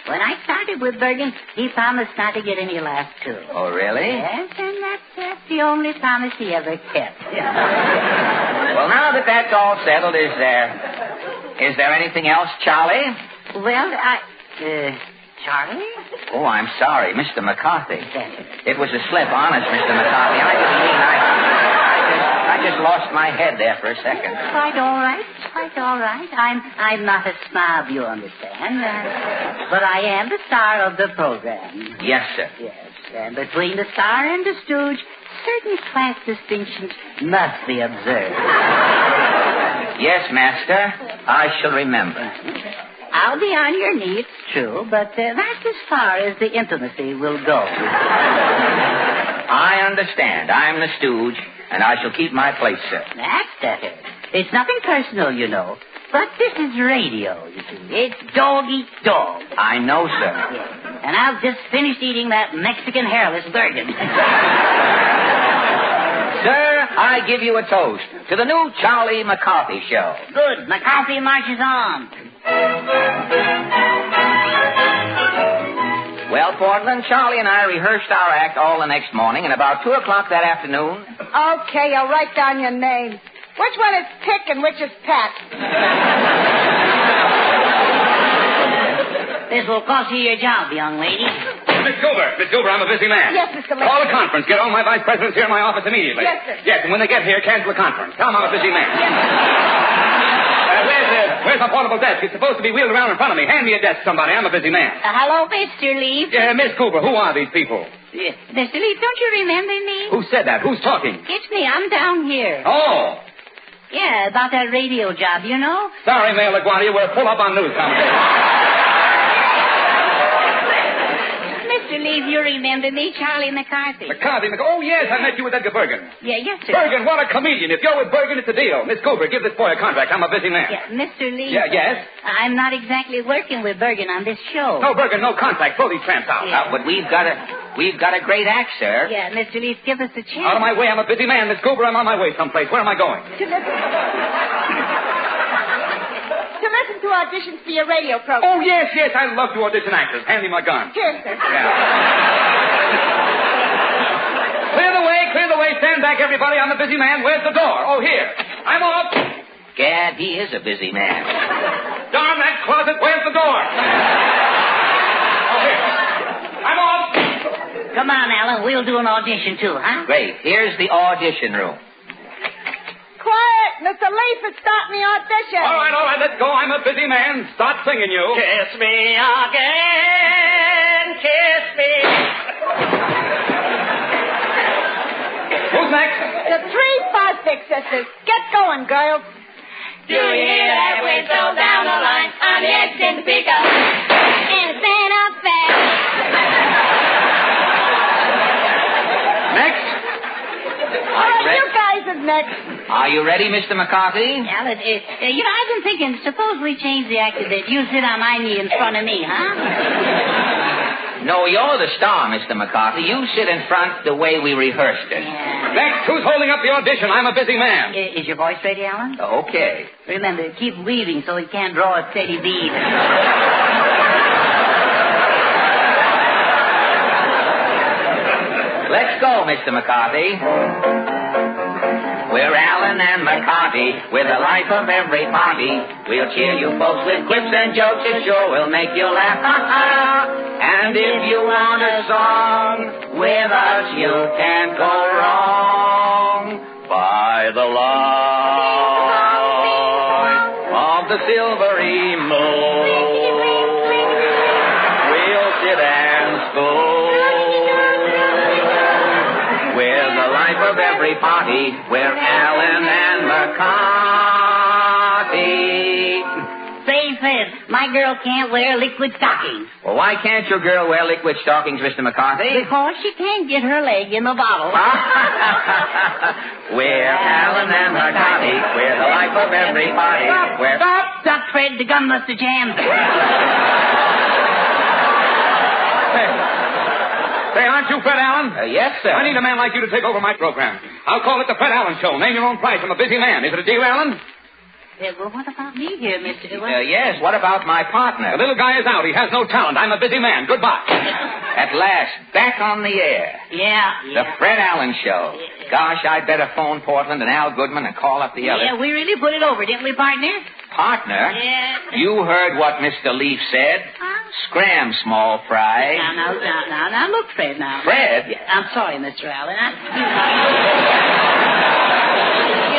When I started with Bergen, he promised not to get any laughs, too. Oh, really? Yes, and that's the only promise he ever kept. Well, now that that's all settled, is there anything else, Charlie? Well, Charlie? Oh, I'm sorry, Mr. McCarthy. It was a slip, honest, Mr. McCarthy. I didn't mean I just lost my head there for a second. Quite all right. I'm not a snob, you understand. But I am the star of the program. Yes, sir. Yes. And between the star and the stooge, certain class distinctions must be observed. Yes, Master. I shall remember. I'll be on your knee, it's true, but that's as far as the intimacy will go. I understand. I'm the stooge, and I shall keep my place, sir. That's better. It's nothing personal, you know. But this is radio, you see. It's dog eat dog. I know, sir. Yeah. And I've just finished eating that Mexican hairless Bergen. Sir, I give you a toast to the new Charlie McCarthy show. Good. McCarthy marches on. Well, Portland, Charlie and I rehearsed our act all the next morning, and about 2 o'clock that afternoon... Okay, I'll write down your name. Which one is Pick and which is Pat? This will cost you your job, young lady. Miss Cooper, I'm a busy man. Yes, Mr. Lincoln. Call a conference. Get all my vice presidents here in my office immediately. Yes, sir. Yes, and when they get here, cancel the conference. Tell them I'm a busy man. Yes, sir. Where's my portable desk? It's supposed to be wheeled around in front of me. Hand me a desk, somebody. I'm a busy man. Hello, Mr. Leaf. Miss Cooper, who are these people? Mr. Leaf, don't you remember me? Who said that? Who's talking? It's me. I'm down here. Oh. Yeah, about that radio job, you know? Sorry, Mayor LaGuardia, we're full up on news conversation. Mr. Leaf, you remember me, Charlie McCarthy. McCarthy? Oh, yes, I met you with Edgar Bergen. Yeah, yes, sir. Bergen, what a comedian. If you're with Bergen, it's a deal. Miss Cooper, give this boy a contract. I'm a busy man. Yeah, Mr. Leaf. Yeah, yes? I'm not exactly working with Bergen on this show. No, Bergen, no contract. Throw these tramps out. Yeah. But we've got a great act, sir. Yeah, Mr. Leaf, give us a chance. Out of my way. I'm a busy man. Miss Cooper, I'm on my way someplace. Where am I going? To listen to auditions for your radio program. Oh, yes. I love to audition actors. Hand me my gun. Here, sir. Clear the way. Stand back, everybody. I'm a busy man. Where's the door? Oh, here. I'm off. Gad, he is a busy man. Darn that closet. Where's the door? Oh, here. I'm off. Come on, Alan. We'll do an audition, too, huh? Great. Here's the audition room. Quiet! Mr. Leaf is starting the audition. All right, let's go. I'm a busy man. Start singing, you. Kiss me again, kiss me. Who's next? The 3-5-6 sisters. Get going, girls. Do you hear that whistle down the line? On the exit speaker. Innocent affair. Next. All right, you guys are next. Are you ready, Mr. McCarthy? Alan, I've been thinking, suppose we change the act a bit. You sit on my knee in front of me, huh? No, you're the star, Mr. McCarthy. You sit in front the way we rehearsed it. Yeah. Next, who's holding up the audition? I'm a busy man. Is your voice ready, Alan? Okay. Remember, keep weaving so it can't draw a steady bead. Let's go, Mr. McCarthy. We're Allen and McCarthy. We're the life of every party. We'll cheer you folks with quips and jokes. It sure will make you laugh. And if you want a song with us, you can't go wrong. By the light of the silvery moon, we'll sit and spoon. We're the life of every party. We're Allen and McCarthy. Say, my girl can't wear liquid stockings. Well, why can't your girl wear liquid stockings, Mr. McCarthy? Because she can't get her leg in the bottle. We're Allen and McCarthy. We're the life of every party. Stop, Fred. The gun must have jammed. Say, aren't you Fred Allen? Yes, sir. I need a man like you to take over my program. I'll call it the Fred Allen Show. Name your own price. I'm a busy man. Is it a deal, Allen? Well, what about me here, Mr. Yes, what about my partner? The little guy is out. He has no talent. I'm a busy man. Goodbye. At last, back on the air. Yeah. The Fred Allen Show. Gosh, I'd better phone Portland and Al Goodman and call up the others. Yeah, we really put it over, didn't we, partner? Partner? Yeah. You heard what Mr. Leaf said. Scram, small fry. Now, look, Fred, now. Fred? Yeah, I'm sorry, Mr. Allen.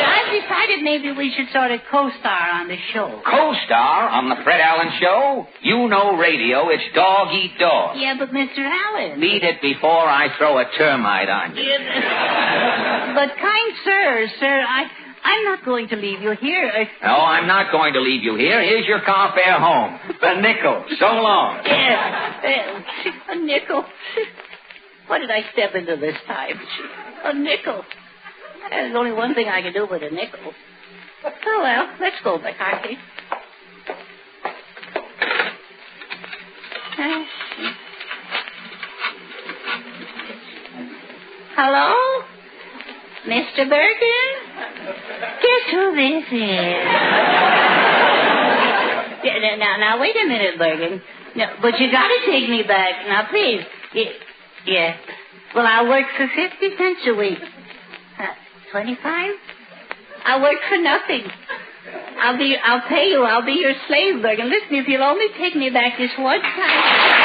I've decided maybe we should sort of co-star on the show. Co-star on the Fred Allen Show? You know radio. It's dog eat dog. Yeah, but Mr. Allen... Beat it before I throw a termite on you. But kind sir, I'm not going to leave you here. No, I'm not going to leave you here. Here's your car fare home. A nickel. So long. Yeah, a nickel. What did I step into this time? A nickel. There's only one thing I can do with a nickel. Oh, well, let's go, McCarthy. Hello? Mr. Bergen? Guess who this is? Now, wait a minute, Bergen. No, but you gotta take me back. Now, please. Yeah. Well, I'll work for 50 cents a week. 25? I'll work for nothing. I'll pay you. I'll be your slave, Bergen. Listen, if you'll only take me back this one time.